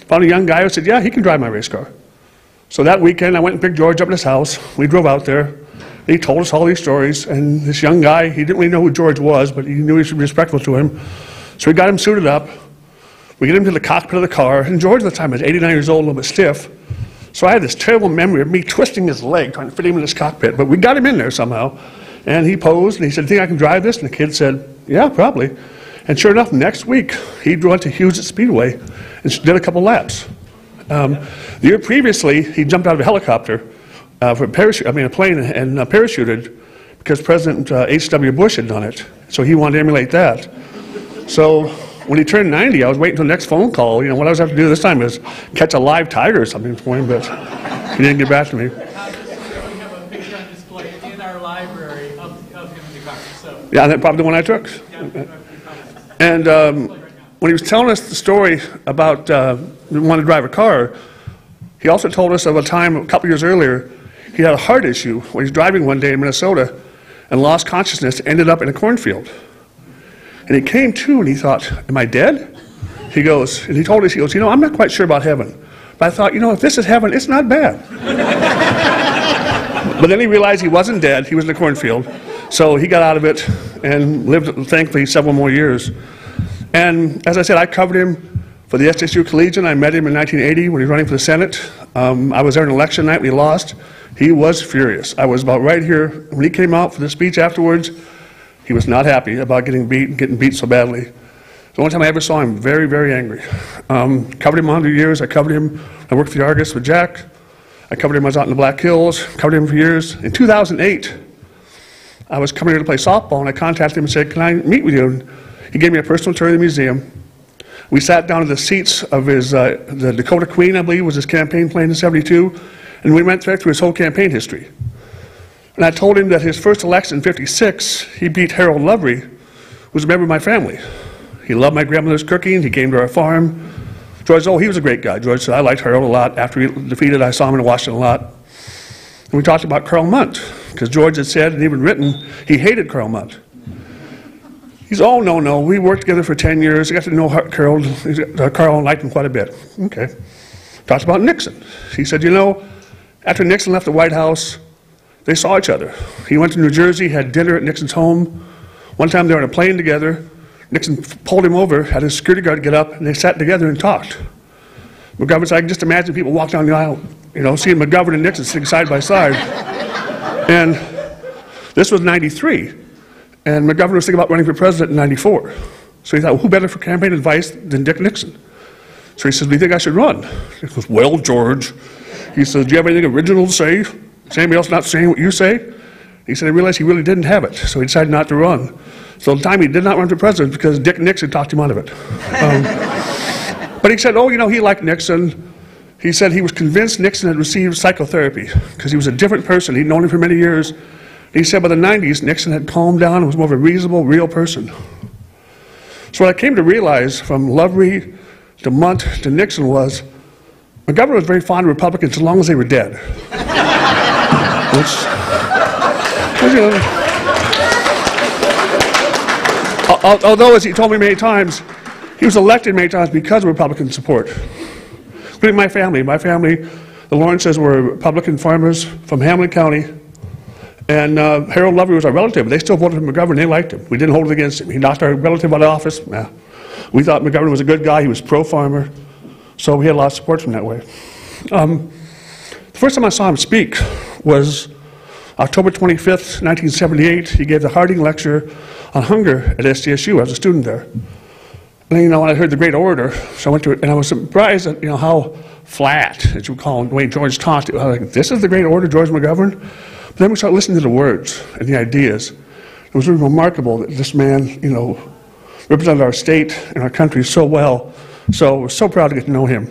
found a young guy who said, yeah, he can drive my race car. So that weekend, I went and picked George up at his house. We drove out there. He told us all these stories, and this young guy, he didn't really know who George was, but he knew he should be respectful to him. So we got him suited up. We get him to the cockpit of the car, and George at the time was 89 years old, a little bit stiff. So I had this terrible memory of me twisting his leg, trying to fit him in this cockpit, but we got him in there somehow. And he posed, and he said, think I can drive this? And the kid said, yeah, probably. And sure enough, next week, he went to Hughes Speedway and did a couple laps. The year previously, he jumped out of a helicopter, a plane, and parachuted because President H.W. Bush had done it. So he wanted to emulate that. So when he turned 90, I was waiting until the next phone call. You know, what I was having to do this time is catch a live tiger or something for him, but he didn't get back to me. We have a picture on display in our library of him in the car. So. Yeah, that's probably the one I took. And when he was telling us the story about wanting to drive a car, he also told us of a time a couple years earlier, he had a heart issue when he was driving one day in Minnesota and lost consciousness, ended up in a cornfield. And he came to and he thought, am I dead? He goes, and he told us, he goes, you know, I'm not quite sure about heaven. But I thought, you know, if this is heaven, it's not bad. But then he realized he wasn't dead, he was in a cornfield. So he got out of it and lived, thankfully, several more years. And as I said, I covered him for the SSU Collegian. I met him in 1980 when he was running for the Senate. I was there on election night when he lost. He was furious. I was about right here. When he came out for the speech afterwards, he was not happy about getting beat so badly. The only time I ever saw him very, very angry. Covered him 100 years. I covered him. I worked for the Argus with Jack. I covered him. I was out in the Black Hills. Covered him for years. In 2008, I was coming here to play softball, and I contacted him and said, can I meet with you? And he gave me a personal tour of the museum. We sat down in the seats of his, the Dakota Queen, I believe, was his campaign plane in '72, and we went through his whole campaign history. And I told him that his first election in '56, he beat Harold Lovery, who was a member of my family. He loved my grandmother's cooking. He came to our farm. George, oh, he was a great guy. George said, I liked Harold a lot. After he defeated, I saw him in Washington a lot. And we talked about Carl Munt, because George had said and even written he hated Carl Munt. He said, oh, no, we worked together for 10 years. I got to know Carl and liked him quite a bit. Okay. Talked about Nixon. He said, you know, after Nixon left the White House, they saw each other. He went to New Jersey, had dinner at Nixon's home. One time they were on a plane together. Nixon pulled him over, had his security guard get up, and they sat together and talked. McGovern said, I can just imagine people walk down the aisle, you know, seeing McGovern and Nixon sitting side by side. And this was '93. And McGovern was thinking about running for president in '94. So he thought, well, who better for campaign advice than Dick Nixon? So he says, do you think I should run? He goes, well, George. He says, do you have anything original to say? Is anybody else not saying what you say? He said, I realized he really didn't have it, so he decided not to run. So the time he did not run for president because Dick Nixon talked him out of it. But he said, oh, you know, he liked Nixon. He said he was convinced Nixon had received psychotherapy because he was a different person. He'd known him for many years. He said by the 90s, Nixon had calmed down and was more of a reasonable, real person. So what I came to realize from Lovery to Munt to Nixon was McGovern was very fond of Republicans as long as they were dead. Although, as he told me many times, he was elected many times because of Republican support. Including my family. My family, the Lawrences, were Republican farmers from Hamlin County. And Harold Lovery was our relative, but they still voted for McGovern. They liked him. We didn't hold it against him. He knocked our relative out of office. Nah. We thought McGovern was a good guy. He was pro-farmer. So we had a lot of support from that way. The first time I saw him speak was October 25th, 1978. He gave the Harding Lecture on hunger at SDSU. I was a student there. And, you know, when I heard the great orator, so I went to it, and I was surprised at, you know, how flat, as you would call him, the way George talked. I was like, this is the great orator, George McGovern? But then we started listening to the words and the ideas. It was really remarkable that this man, you know, represented our state and our country so well. So I was so proud to get to know him.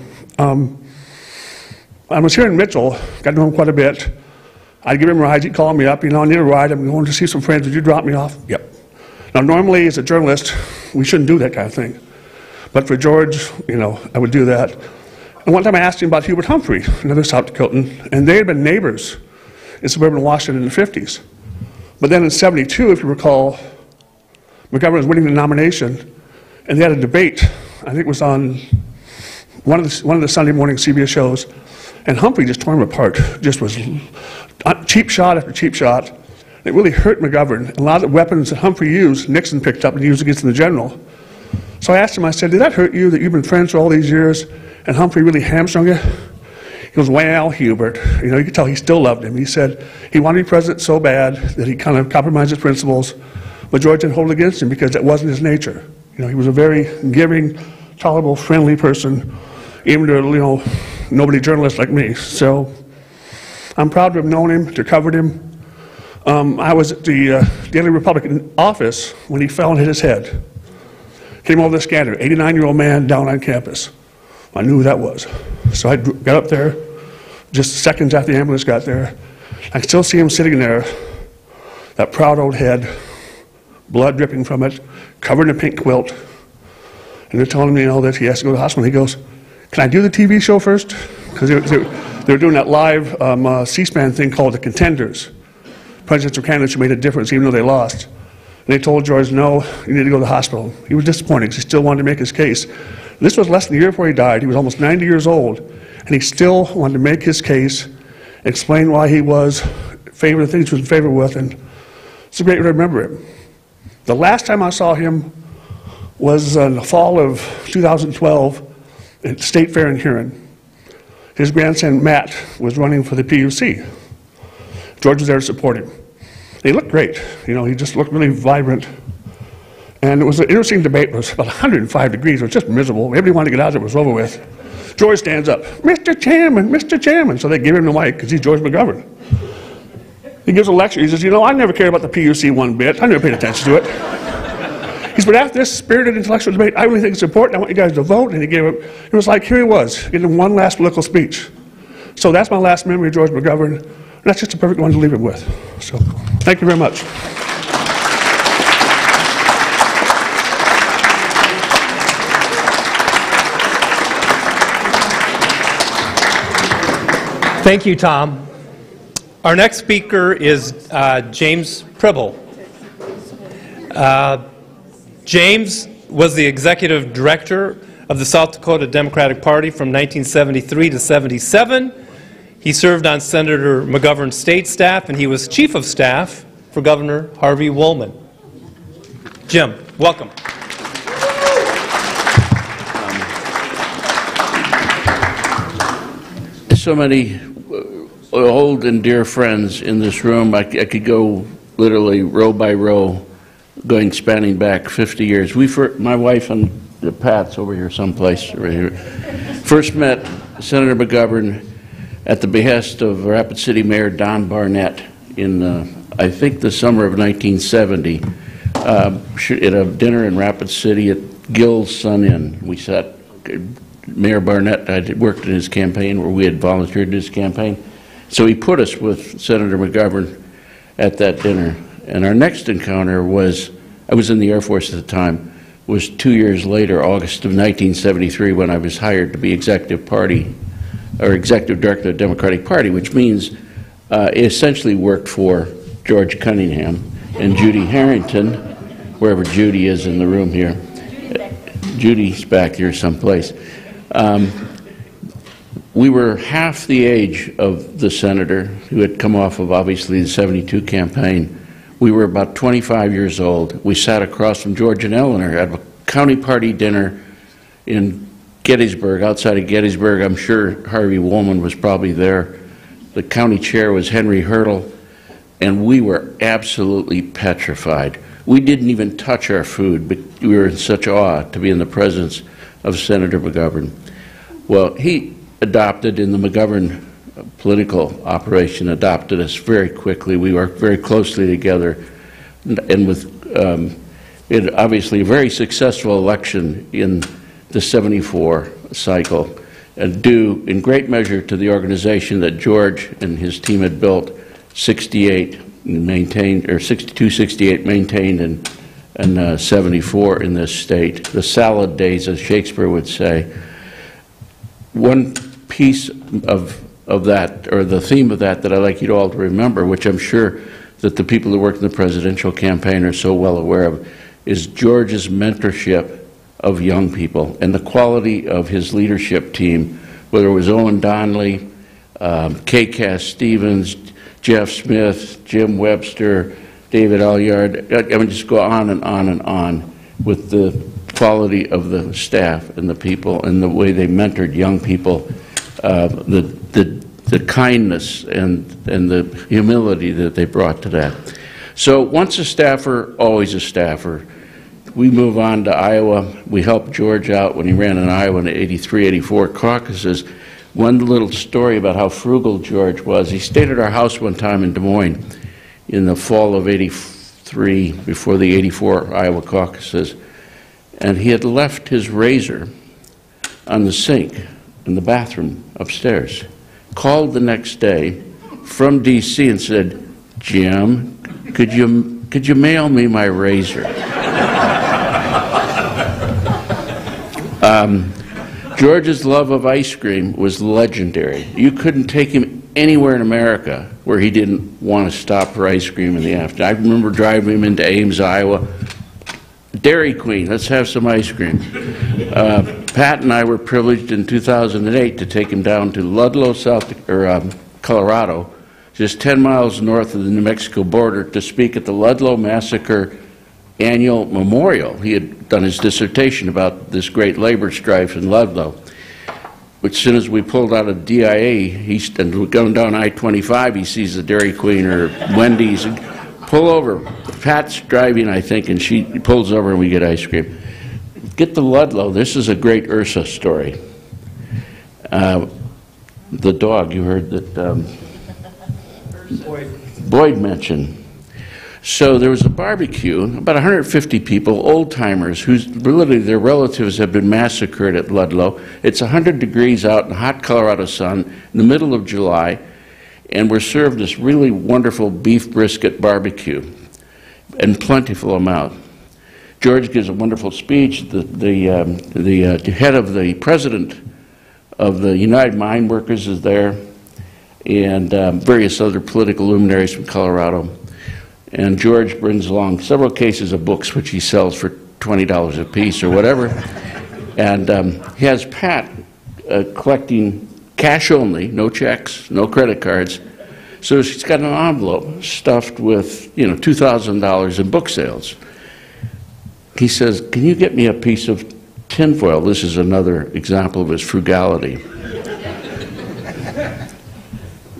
I was here in Mitchell, got to know him quite a bit. I'd give him rides, he'd call me up, you know, I need a ride, I'm going to see some friends, would you drop me off? Yep. Now normally as a journalist, we shouldn't do that kind of thing. But for George, you know, I would do that. And one time I asked him about Hubert Humphrey, another South Dakotan, and they had been neighbors in suburban Washington in the 50s. But then in '72, if you recall, McGovern was winning the nomination, and they had a debate. I think it was on one of the Sunday morning CBS shows, and Humphrey just tore him apart. Just was cheap shot after cheap shot. It really hurt McGovern. And a lot of the weapons that Humphrey used, Nixon picked up and used against him in the general. So I asked him, I said, did that hurt you that you've been friends for all these years and Humphrey really hamstrung you? He goes, well, Hubert, you know, you could tell he still loved him. He said he wanted to be president so bad that he kind of compromised his principles, but George didn't hold it against him because that wasn't his nature. You know, he was a very giving, tolerable, friendly person, even to, you know, nobody journalist like me. So I'm proud to have known him, to have covered him. I was at the Daily Republican office when he fell and hit his head. Came over the scanner, 89-year-old man down on campus. I knew who that was. So I got up there, just seconds after the ambulance got there. I could still see him sitting there, that proud old head, blood dripping from it, covered in a pink quilt. And they're telling me, you know, that he has to go to the hospital. He goes, can I do the TV show first? Because they were doing that live C-SPAN thing called The Contenders. Presidents or candidates who made a difference even though they lost. And they told George, no, you need to go to the hospital. He was disappointed because he still wanted to make his case. This was less than a year before he died. He was almost 90 years old. And he still wanted to make his case, explain why he was favored, the things he was in favor with. And it's a great way to remember him. The last time I saw him was in the fall of 2012 at State Fair in Huron. His grandson, Matt, was running for the PUC. George was there to support him. He looked great. You know, he just looked really vibrant. And it was an interesting debate. It was about 105 degrees. It was just miserable. Everybody wanted to get out there. It was over with. George stands up, Mr. Chairman, Mr. Chairman. So they give him the mic because he's George McGovern. He gives a lecture. He says, you know, I never cared about the PUC one bit. I never paid attention to it. He said, but after this spirited intellectual debate, I really think it's important. I want you guys to vote. And he gave it was like, here he was, giving one last political speech. So that's my last memory of George McGovern. And that's just a perfect one to leave it with. So thank you very much. Thank you, Tom. Our next speaker is James Pribble. James was the executive director of the South Dakota Democratic Party from 1973 to 77. He served on Senator McGovern's state staff, and he was chief of staff for Governor Harvey Woolman. Jim, welcome. So many old and dear friends in this room. I could go literally row by row, spanning back 50 years. My wife and Pat's over here someplace, right here, first met Senator McGovern at the behest of Rapid City Mayor Don Barnett in, I think, the summer of 1970, at a dinner in Rapid City at Gill's Sun Inn. We sat Mayor Barnett, I worked in his campaign, where we had volunteered in his campaign. So he put us with Senator McGovern at that dinner. And our next encounter was, I was in the Air Force at the time, was 2 years later, August of 1973, when I was hired to be executive director of the Democratic Party, which means essentially worked for George Cunningham and Judy Harrington, wherever Judy is in the room here. Judy's back here someplace. We were half the age of the senator, who had come off of obviously the '72 campaign. We were about 25 years old. We sat across from George and Eleanor at a county party dinner in Gettysburg, outside of Gettysburg. I'm sure Harvey Woolman was probably there. The county chair was Henry Hurdle, and we were absolutely petrified. We didn't even touch our food, but we were in such awe to be in the presence of Senator McGovern. Well, he adopted, in the McGovern political operation, adopted us very quickly. We worked very closely together, and with obviously a very successful election in the '74 cycle, and due in great measure to the organization that George and his team had built, 68 maintained, or 62, 68 maintained, and 74 in this state. The salad days, as Shakespeare would say. One piece of that, or the theme of that I'd like you all to remember, which I'm sure that the people who work in the presidential campaign are so well aware of, is George's mentorship of young people and the quality of his leadership team, whether it was Owen Donnelly, K. Cass Stevens, Jeff Smith, Jim Webster, David Alliard. I mean, just go on and on and on with the quality of the staff and the people and the way they mentored young people, the kindness and the humility that they brought to that. So once a staffer, always a staffer. We move on to Iowa. We helped George out when he ran in Iowa in the '83, '84 caucuses. One little story about how frugal George was. He stayed at our house one time in Des Moines in the fall of '83, before the '84 Iowa caucuses, and he had left his razor on the sink in the bathroom upstairs. Called the next day from D.C. and said, "Jim, could you mail me my razor?" George's love of ice cream was legendary. You couldn't take him anywhere in America where he didn't want to stop for ice cream in the afternoon. I remember driving him into Ames, Iowa. Dairy Queen, let's have some ice cream. Pat and I were privileged in 2008 to take him down to Ludlow, Colorado, just 10 miles north of the New Mexico border, to speak at the Ludlow Massacre annual memorial. He had done his dissertation about this great labor strife in Ludlow. As soon as we pulled out of DIA, and going down I-25, he sees the Dairy Queen or Wendy's. And pull over. Pat's driving, I think, and she pulls over and we get ice cream. Get to Ludlow. This is a great Ursa story. The dog, you heard that Boyd mentioned. So there was a barbecue, about 150 people, old-timers, whose literally their relatives have been massacred at Ludlow. It's 100 degrees out in hot Colorado sun in the middle of July, and we're served this really wonderful beef brisket barbecue in plentiful amount. George gives a wonderful speech. The head of the president of the United Mine Workers is there, and various other political luminaries from Colorado. And George brings along several cases of books, which he sells for $20 a piece or whatever. And he has Pat collecting cash only, no checks, no credit cards. So she's got an envelope stuffed with, $2,000 in book sales. He says, "Can you get me a piece of tinfoil?" This is another example of his frugality.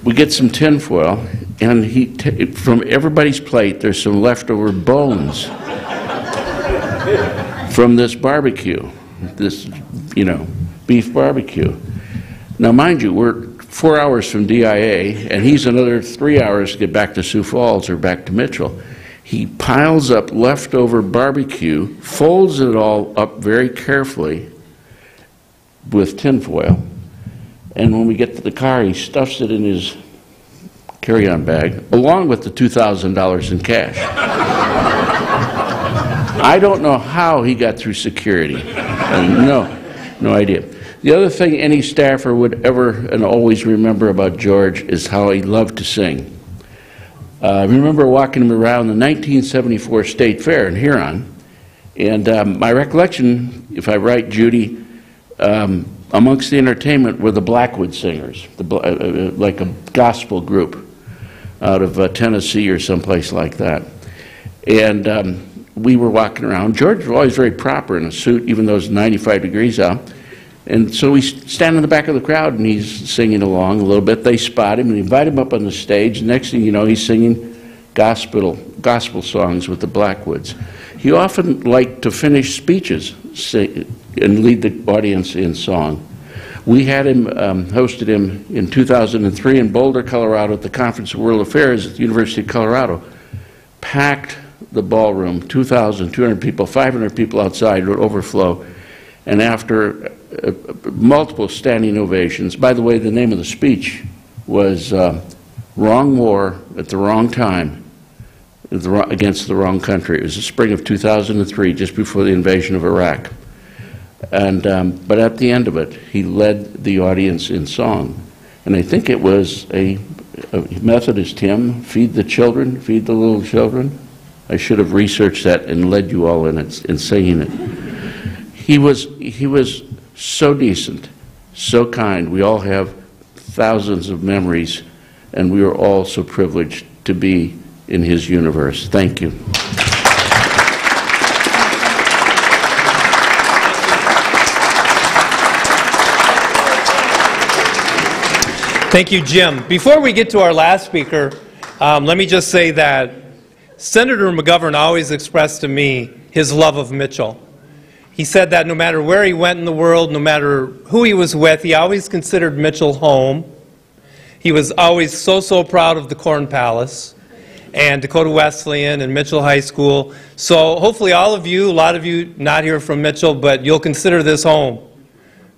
We get some tinfoil, and from everybody's plate, there's some leftover bones from this barbecue, this, beef barbecue. Now, mind you, we're 4 hours from DIA, and he's another 3 hours to get back to Sioux Falls or back to Mitchell. He piles up leftover barbecue, folds it all up very carefully, with tinfoil. And when we get to the car, he stuffs it in his carry-on bag, along with the $2,000 in cash. I don't know how he got through security. No idea. The other thing any staffer would ever and always remember about George is how he loved to sing. I remember walking him around the 1974 State Fair in Huron, and my recollection, if I write Judy, amongst the entertainment were the Blackwood Singers, like a gospel group out of Tennessee or someplace like that. And we were walking around. George was always very proper in a suit, even though it's 95 degrees out. And so we stand in the back of the crowd, and he's singing along a little bit. They spot him and invite him up on the stage. Next thing you know, he's singing gospel songs with the Blackwoods. He often liked to finish speeches and lead the audience in song. We had him, hosted him in 2003 in Boulder, Colorado at the Conference of World Affairs at the University of Colorado. Packed the ballroom, 2,200 people, 500 people outside would overflow. And after multiple standing ovations, by the way, the name of the speech was Wrong War at the Wrong Time against the Wrong Country. It was the spring of 2003, just before the invasion of Iraq. And, but at the end of it, he led the audience in song. And I think it was a Methodist hymn, Feed the Children, Feed the Little Children. I should have researched that and led you all in it, in singing it. He was so decent, so kind. We all have thousands of memories, and we are all so privileged to be in his universe. Thank you. Thank you, Jim. Before we get to our last speaker, let me just say that Senator McGovern always expressed to me his love of Mitchell. He said that no matter where he went in the world, no matter who he was with, he always considered Mitchell home. He was always so proud of the Corn Palace and Dakota Wesleyan and Mitchell High School. So hopefully all of you, a lot of you not here from Mitchell, but you'll consider this home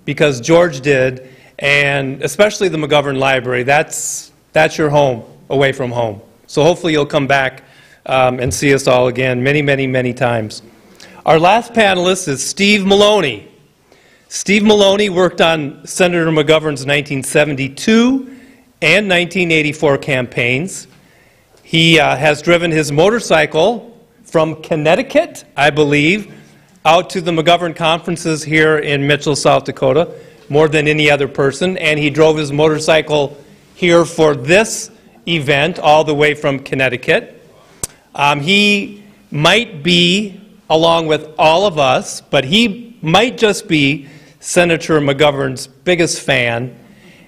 because George did, and especially the McGovern Library. That's your home away from home. So hopefully you'll come back and see us all again many times. Our last panelist is Steve Maloney. Steve Maloney worked on Senator McGovern's 1972 and 1984 campaigns. He has driven his motorcycle from Connecticut, I believe, out to the McGovern conferences here in Mitchell, South Dakota, more than any other person, and he drove his motorcycle here for this event all the way from Connecticut. He might be, along with all of us, but he might just be Senator McGovern's biggest fan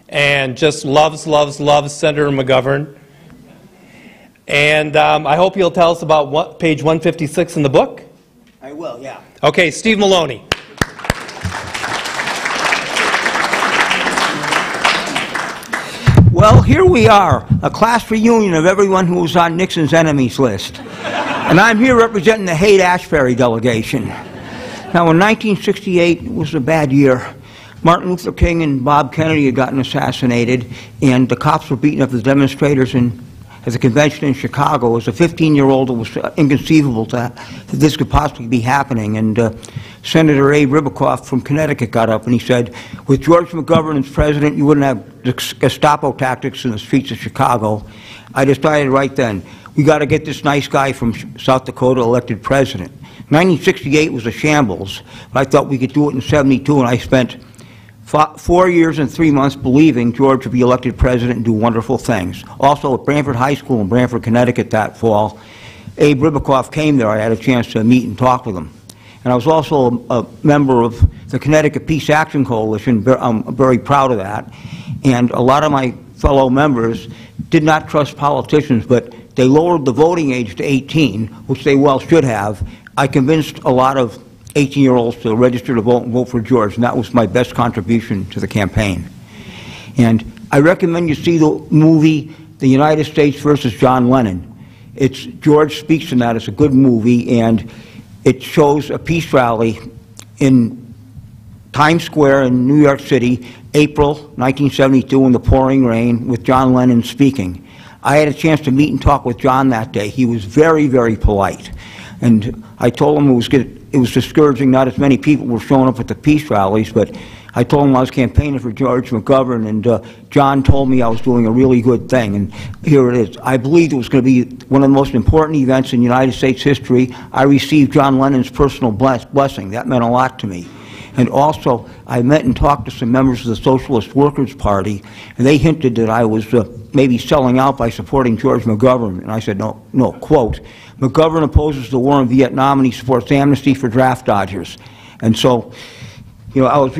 and just loves Senator McGovern. And I hope you'll tell us about page 156 in the book. I will, yeah. Okay, Steve Maloney. Well, here we are, a class reunion of everyone who was on Nixon's enemies list. And I'm here representing the Haight-Ashbury delegation. Now, in 1968, it was a bad year. Martin Luther King and Bob Kennedy had gotten assassinated, and the cops were beating up the demonstrators at the convention in Chicago. As a 15-year-old, it was inconceivable that this could possibly be happening. And Senator Abe Ribicoff from Connecticut got up and he said, with George McGovern as president, you wouldn't have Gestapo tactics in the streets of Chicago. I decided right then, we got to get this nice guy from South Dakota elected president. 1968 was a shambles, but I thought we could do it in 72, and I spent 4 years and 3 months believing George would be elected president and do wonderful things. Also at Branford High School in Branford, Connecticut that fall, Abe Ribicoff came there. I had a chance to meet and talk with him. And I was also a member of the Connecticut Peace Action Coalition. I'm very proud of that. And a lot of my fellow members did not trust politicians, but they lowered the voting age to 18, which they well should have. I convinced a lot of 18-year-olds to register to vote and vote for George, and that was my best contribution to the campaign. And I recommend you see the movie The United States versus John Lennon. George speaks in that. It's a good movie, and it shows a peace rally in Times Square in New York City, April 1972, in the pouring rain, with John Lennon speaking. I had a chance to meet and talk with John that day. He was very, very polite. And I told him it was discouraging. Not as many people were showing up at the peace rallies, but I told him I was campaigning for George McGovern, and John told me I was doing a really good thing, and here it is. I believed it was going to be one of the most important events in United States history. I received John Lennon's personal blessing. That meant a lot to me. And also, I met and talked to some members of the Socialist Workers' Party, and they hinted that I was maybe selling out by supporting George McGovern. And I said, no, quote, McGovern opposes the war in Vietnam and he supports amnesty for draft dodgers. And so, you know, I was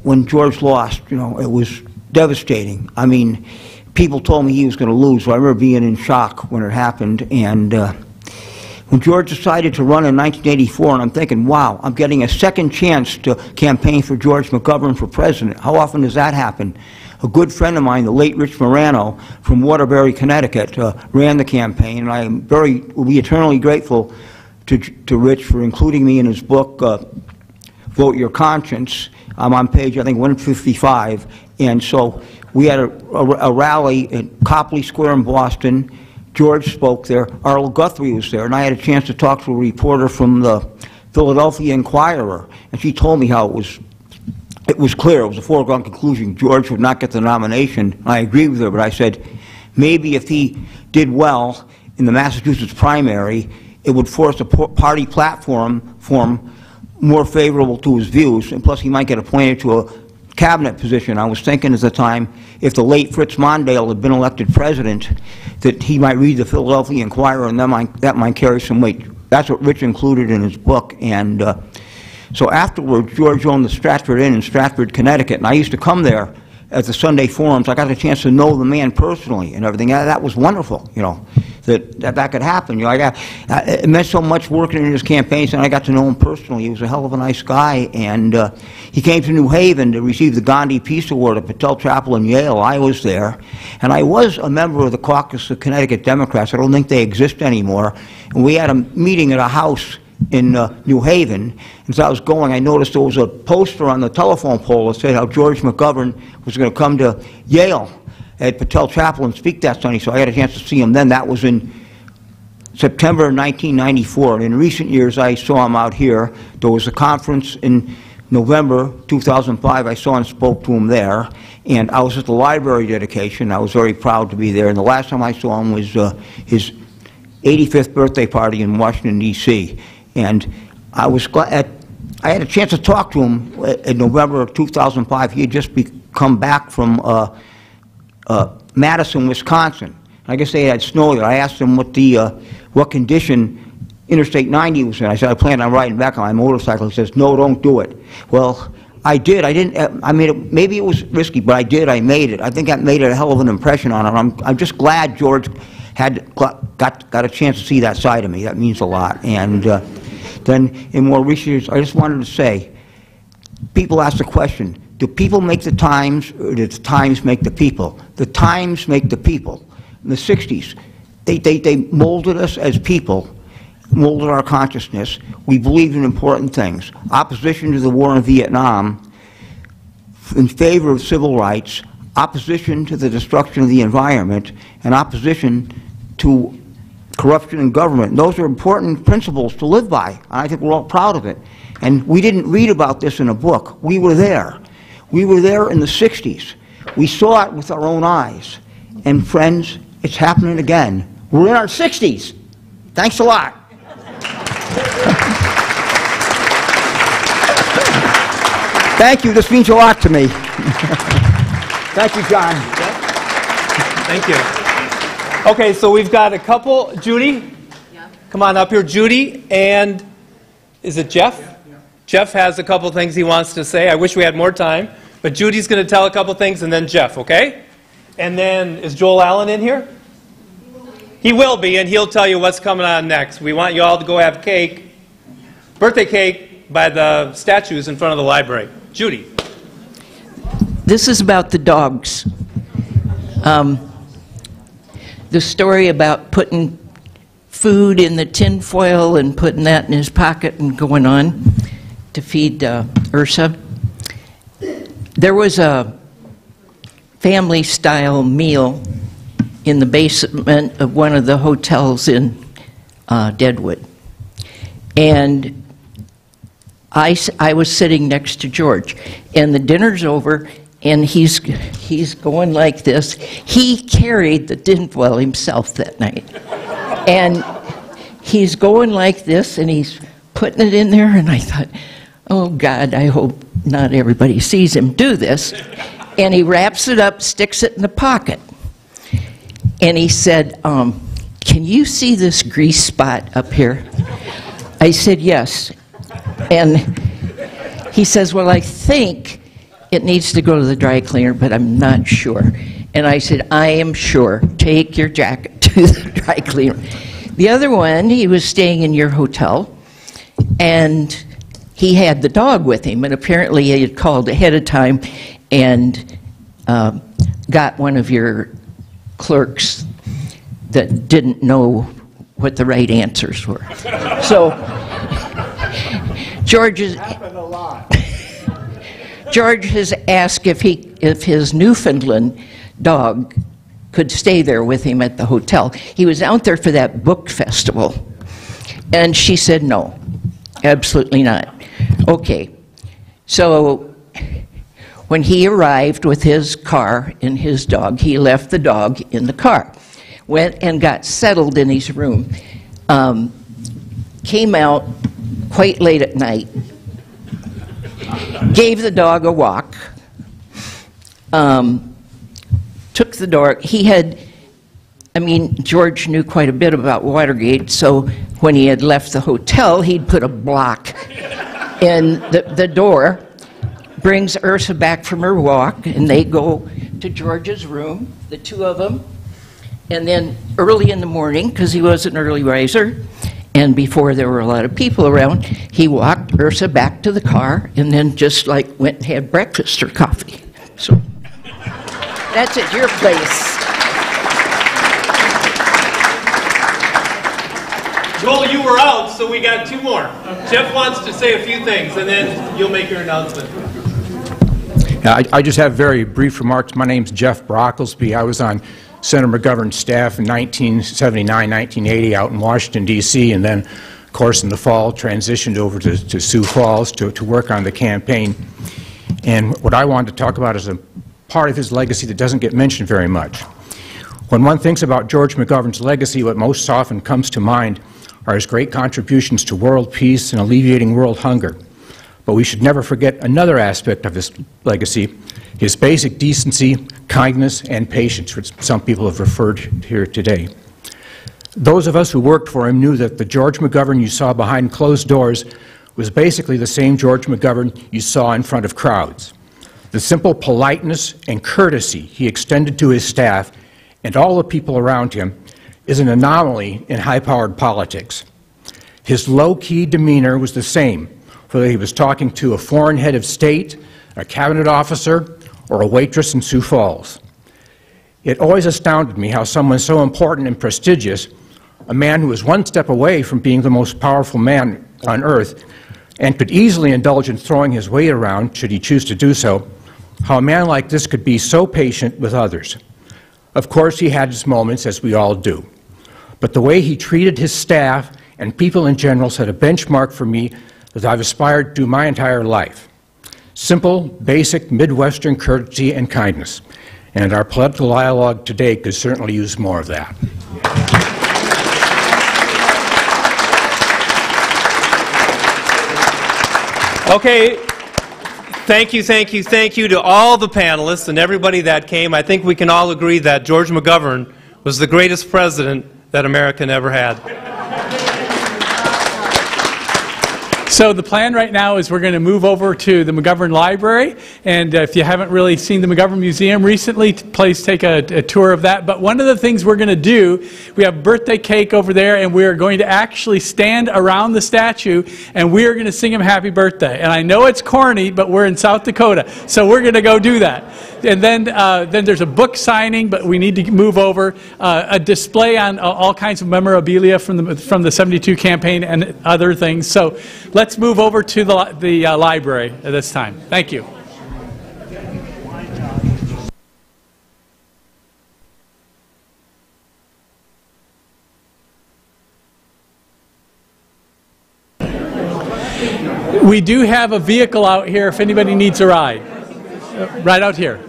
when George lost, you know, it was devastating. I mean, people told me he was going to lose, so I remember being in shock when it happened. And when George decided to run in 1984, and I'm thinking, wow, I'm getting a second chance to campaign for George McGovern for president. How often does that happen? A good friend of mine, the late Rich Morano from Waterbury, Connecticut, ran the campaign, and I will be eternally grateful to Rich for including me in his book, Vote Your Conscience. I'm on page, I think, 155, and so we had a rally at Copley Square in Boston. George spoke there. Arlo Guthrie was there, and I had a chance to talk to a reporter from the Philadelphia Inquirer, and she told me how it was clear, it was a foregone conclusion, George would not get the nomination. I agreed with her, but I said, maybe if he did well in the Massachusetts primary, it would force a party platform more favorable to his views, and plus he might get appointed to a cabinet position. I was thinking at the time, if the late Fritz Mondale had been elected president, that he might read the Philadelphia Inquirer, and that might carry some weight. That's what Rich included in his book. And so afterwards, George owned the Stratford Inn in Stratford, Connecticut, and I used to come there at the Sunday forums. I got a chance to know the man personally and everything. That was wonderful, you know, that could happen. You know, it meant so much working in his campaigns, and I got to know him personally. He was a hell of a nice guy, and he came to New Haven to receive the Gandhi Peace Award at Patel Chapel in Yale. I was there, and I was a member of the caucus of Connecticut Democrats. I don't think they exist anymore. And we had a meeting at a house in New Haven. As I was going, I noticed there was a poster on the telephone pole that said how George McGovern was going to come to Yale at Patel Chapel and speak that Sunday, so I had a chance to see him then. That was in September 1994. And in recent years, I saw him out here. There was a conference in November 2005. I saw and spoke to him there. And I was at the library dedication. I was very proud to be there. And the last time I saw him was his 85th birthday party in Washington, D.C. And I was glad. I had a chance to talk to him in November of 2005. He had just come back from Madison, Wisconsin. I guess they had snow there. I asked him what condition Interstate 90 was in. I said, I planned on riding back on my motorcycle. He says, no, don't do it. Well, I did. I didn't. I made it. Maybe it was risky, but I did. I made it. I think that made a hell of an impression on him. I'm just glad George had got a chance to see that side of me. That means a lot. And then in more recent years, I just wanted to say, people ask the question, do people make the times, or do the times make the people? The times make the people. In the 60s, they molded us as people, molded our consciousness. We believed in important things. Opposition to the war in Vietnam, in favor of civil rights, opposition to the destruction of the environment, and opposition to corruption in government. And those are important principles to live by. I think we're all proud of it. And we didn't read about this in a book. We were there. We were there in the 60s. We saw it with our own eyes. And friends, it's happening again. We're in our 60s. Thanks a lot. Thank you. This means a lot to me. Thank you, John. Thank you. Okay, so we've got a couple. Judy, come on up here. Judy, and is it Jeff? Yeah. Jeff has a couple things he wants to say. I wish we had more time, but Judy's going to tell a couple things, and then Jeff, okay? And then, is Joel Allen in here? He will be, and he'll tell you what's coming on next. We want you all to go have cake, birthday cake, by the statues in front of the library. Judy. This is about the dogs. The story about putting food in the tin foil and putting that in his pocket and going on to feed Ursa. there was a family-style meal in the basement of one of the hotels in Deadwood. And I was sitting next to George, and the dinner's over, and he's going like this. He carried the tinfoil himself that night. And he's going like this, and he's putting it in there, and I thought, oh God, I hope not everybody sees him do this. And he wraps it up, sticks it in the pocket. And he said, can you see this grease spot up here? I said, yes. And he says, well, I think it needs to go to the dry cleaner, but I'm not sure. And I said, I am sure. Take your jacket to the dry cleaner. The other one, he was staying in your hotel, and he had the dog with him, and apparently he had called ahead of time and got one of your clerks that didn't know what the right answers were. So George has asked if his Newfoundland dog could stay there with him at the hotel. He was out there for that book festival, and she said no, absolutely not. Okay, so when he arrived with his car and his dog, he left the dog in the car, went and got settled in his room, came out quite late at night, gave the dog a walk, took the dog. He had, I mean, George knew quite a bit about Watergate, so when he had left the hotel, he'd put a block in the door, brings Ursa back from her walk, and they go to George's room, the two of them, and then early in the morning, because he was an early riser, and before there were a lot of people around, he walked Ursa back to the car, and then just like went and had breakfast or coffee. So that's at your place. Joel, you were out, so we got two more. Jeff wants to say a few things, and then you'll make your announcement. I just have very brief remarks. My name's Jeff Brocklesby. I was on Senator McGovern's staff in 1979, 1980 out in Washington, D.C., and then, of course, in the fall, transitioned over to Sioux Falls to work on the campaign. And what I wanted to talk about is a part of his legacy that doesn't get mentioned very much. When one thinks about George McGovern's legacy, what most often comes to mind are his great contributions to world peace and alleviating world hunger. But we should never forget another aspect of his legacy, his basic decency, kindness, and patience, which some people have referred to here today. Those of us who worked for him knew that the George McGovern you saw behind closed doors was basically the same George McGovern you saw in front of crowds. The simple politeness and courtesy he extended to his staff and all the people around him is an anomaly in high-powered politics. His low-key demeanor was the same, whether he was talking to a foreign head of state, a cabinet officer, or a waitress in Sioux Falls. It always astounded me how someone so important and prestigious, a man who was one step away from being the most powerful man on earth, and could easily indulge in throwing his weight around should he choose to do so, how a man like this could be so patient with others. Of course, he had his moments, as we all do. But the way he treated his staff and people in general set a benchmark for me that I've aspired to my entire life. Simple, basic Midwestern courtesy and kindness. And our political dialogue today could certainly use more of that. Okay, thank you to all the panelists and everybody that came. I think we can all agree that George McGovern was the greatest president that America never had. So the plan right now is we're going to move over to the McGovern Library, and if you haven't really seen the McGovern Museum recently, please take a tour of that. But one of the things we're going to do, we have birthday cake over there, and we are going to actually stand around the statue, and we are going to sing him happy birthday. And I know it's corny, but we're in South Dakota, so we're going to go do that. And then there's a book signing, but we need to move over, a display on all kinds of memorabilia from the 72 campaign and other things. So let's move over to the library at this time. Thank you. We do have a vehicle out here if anybody needs a ride. Right out here.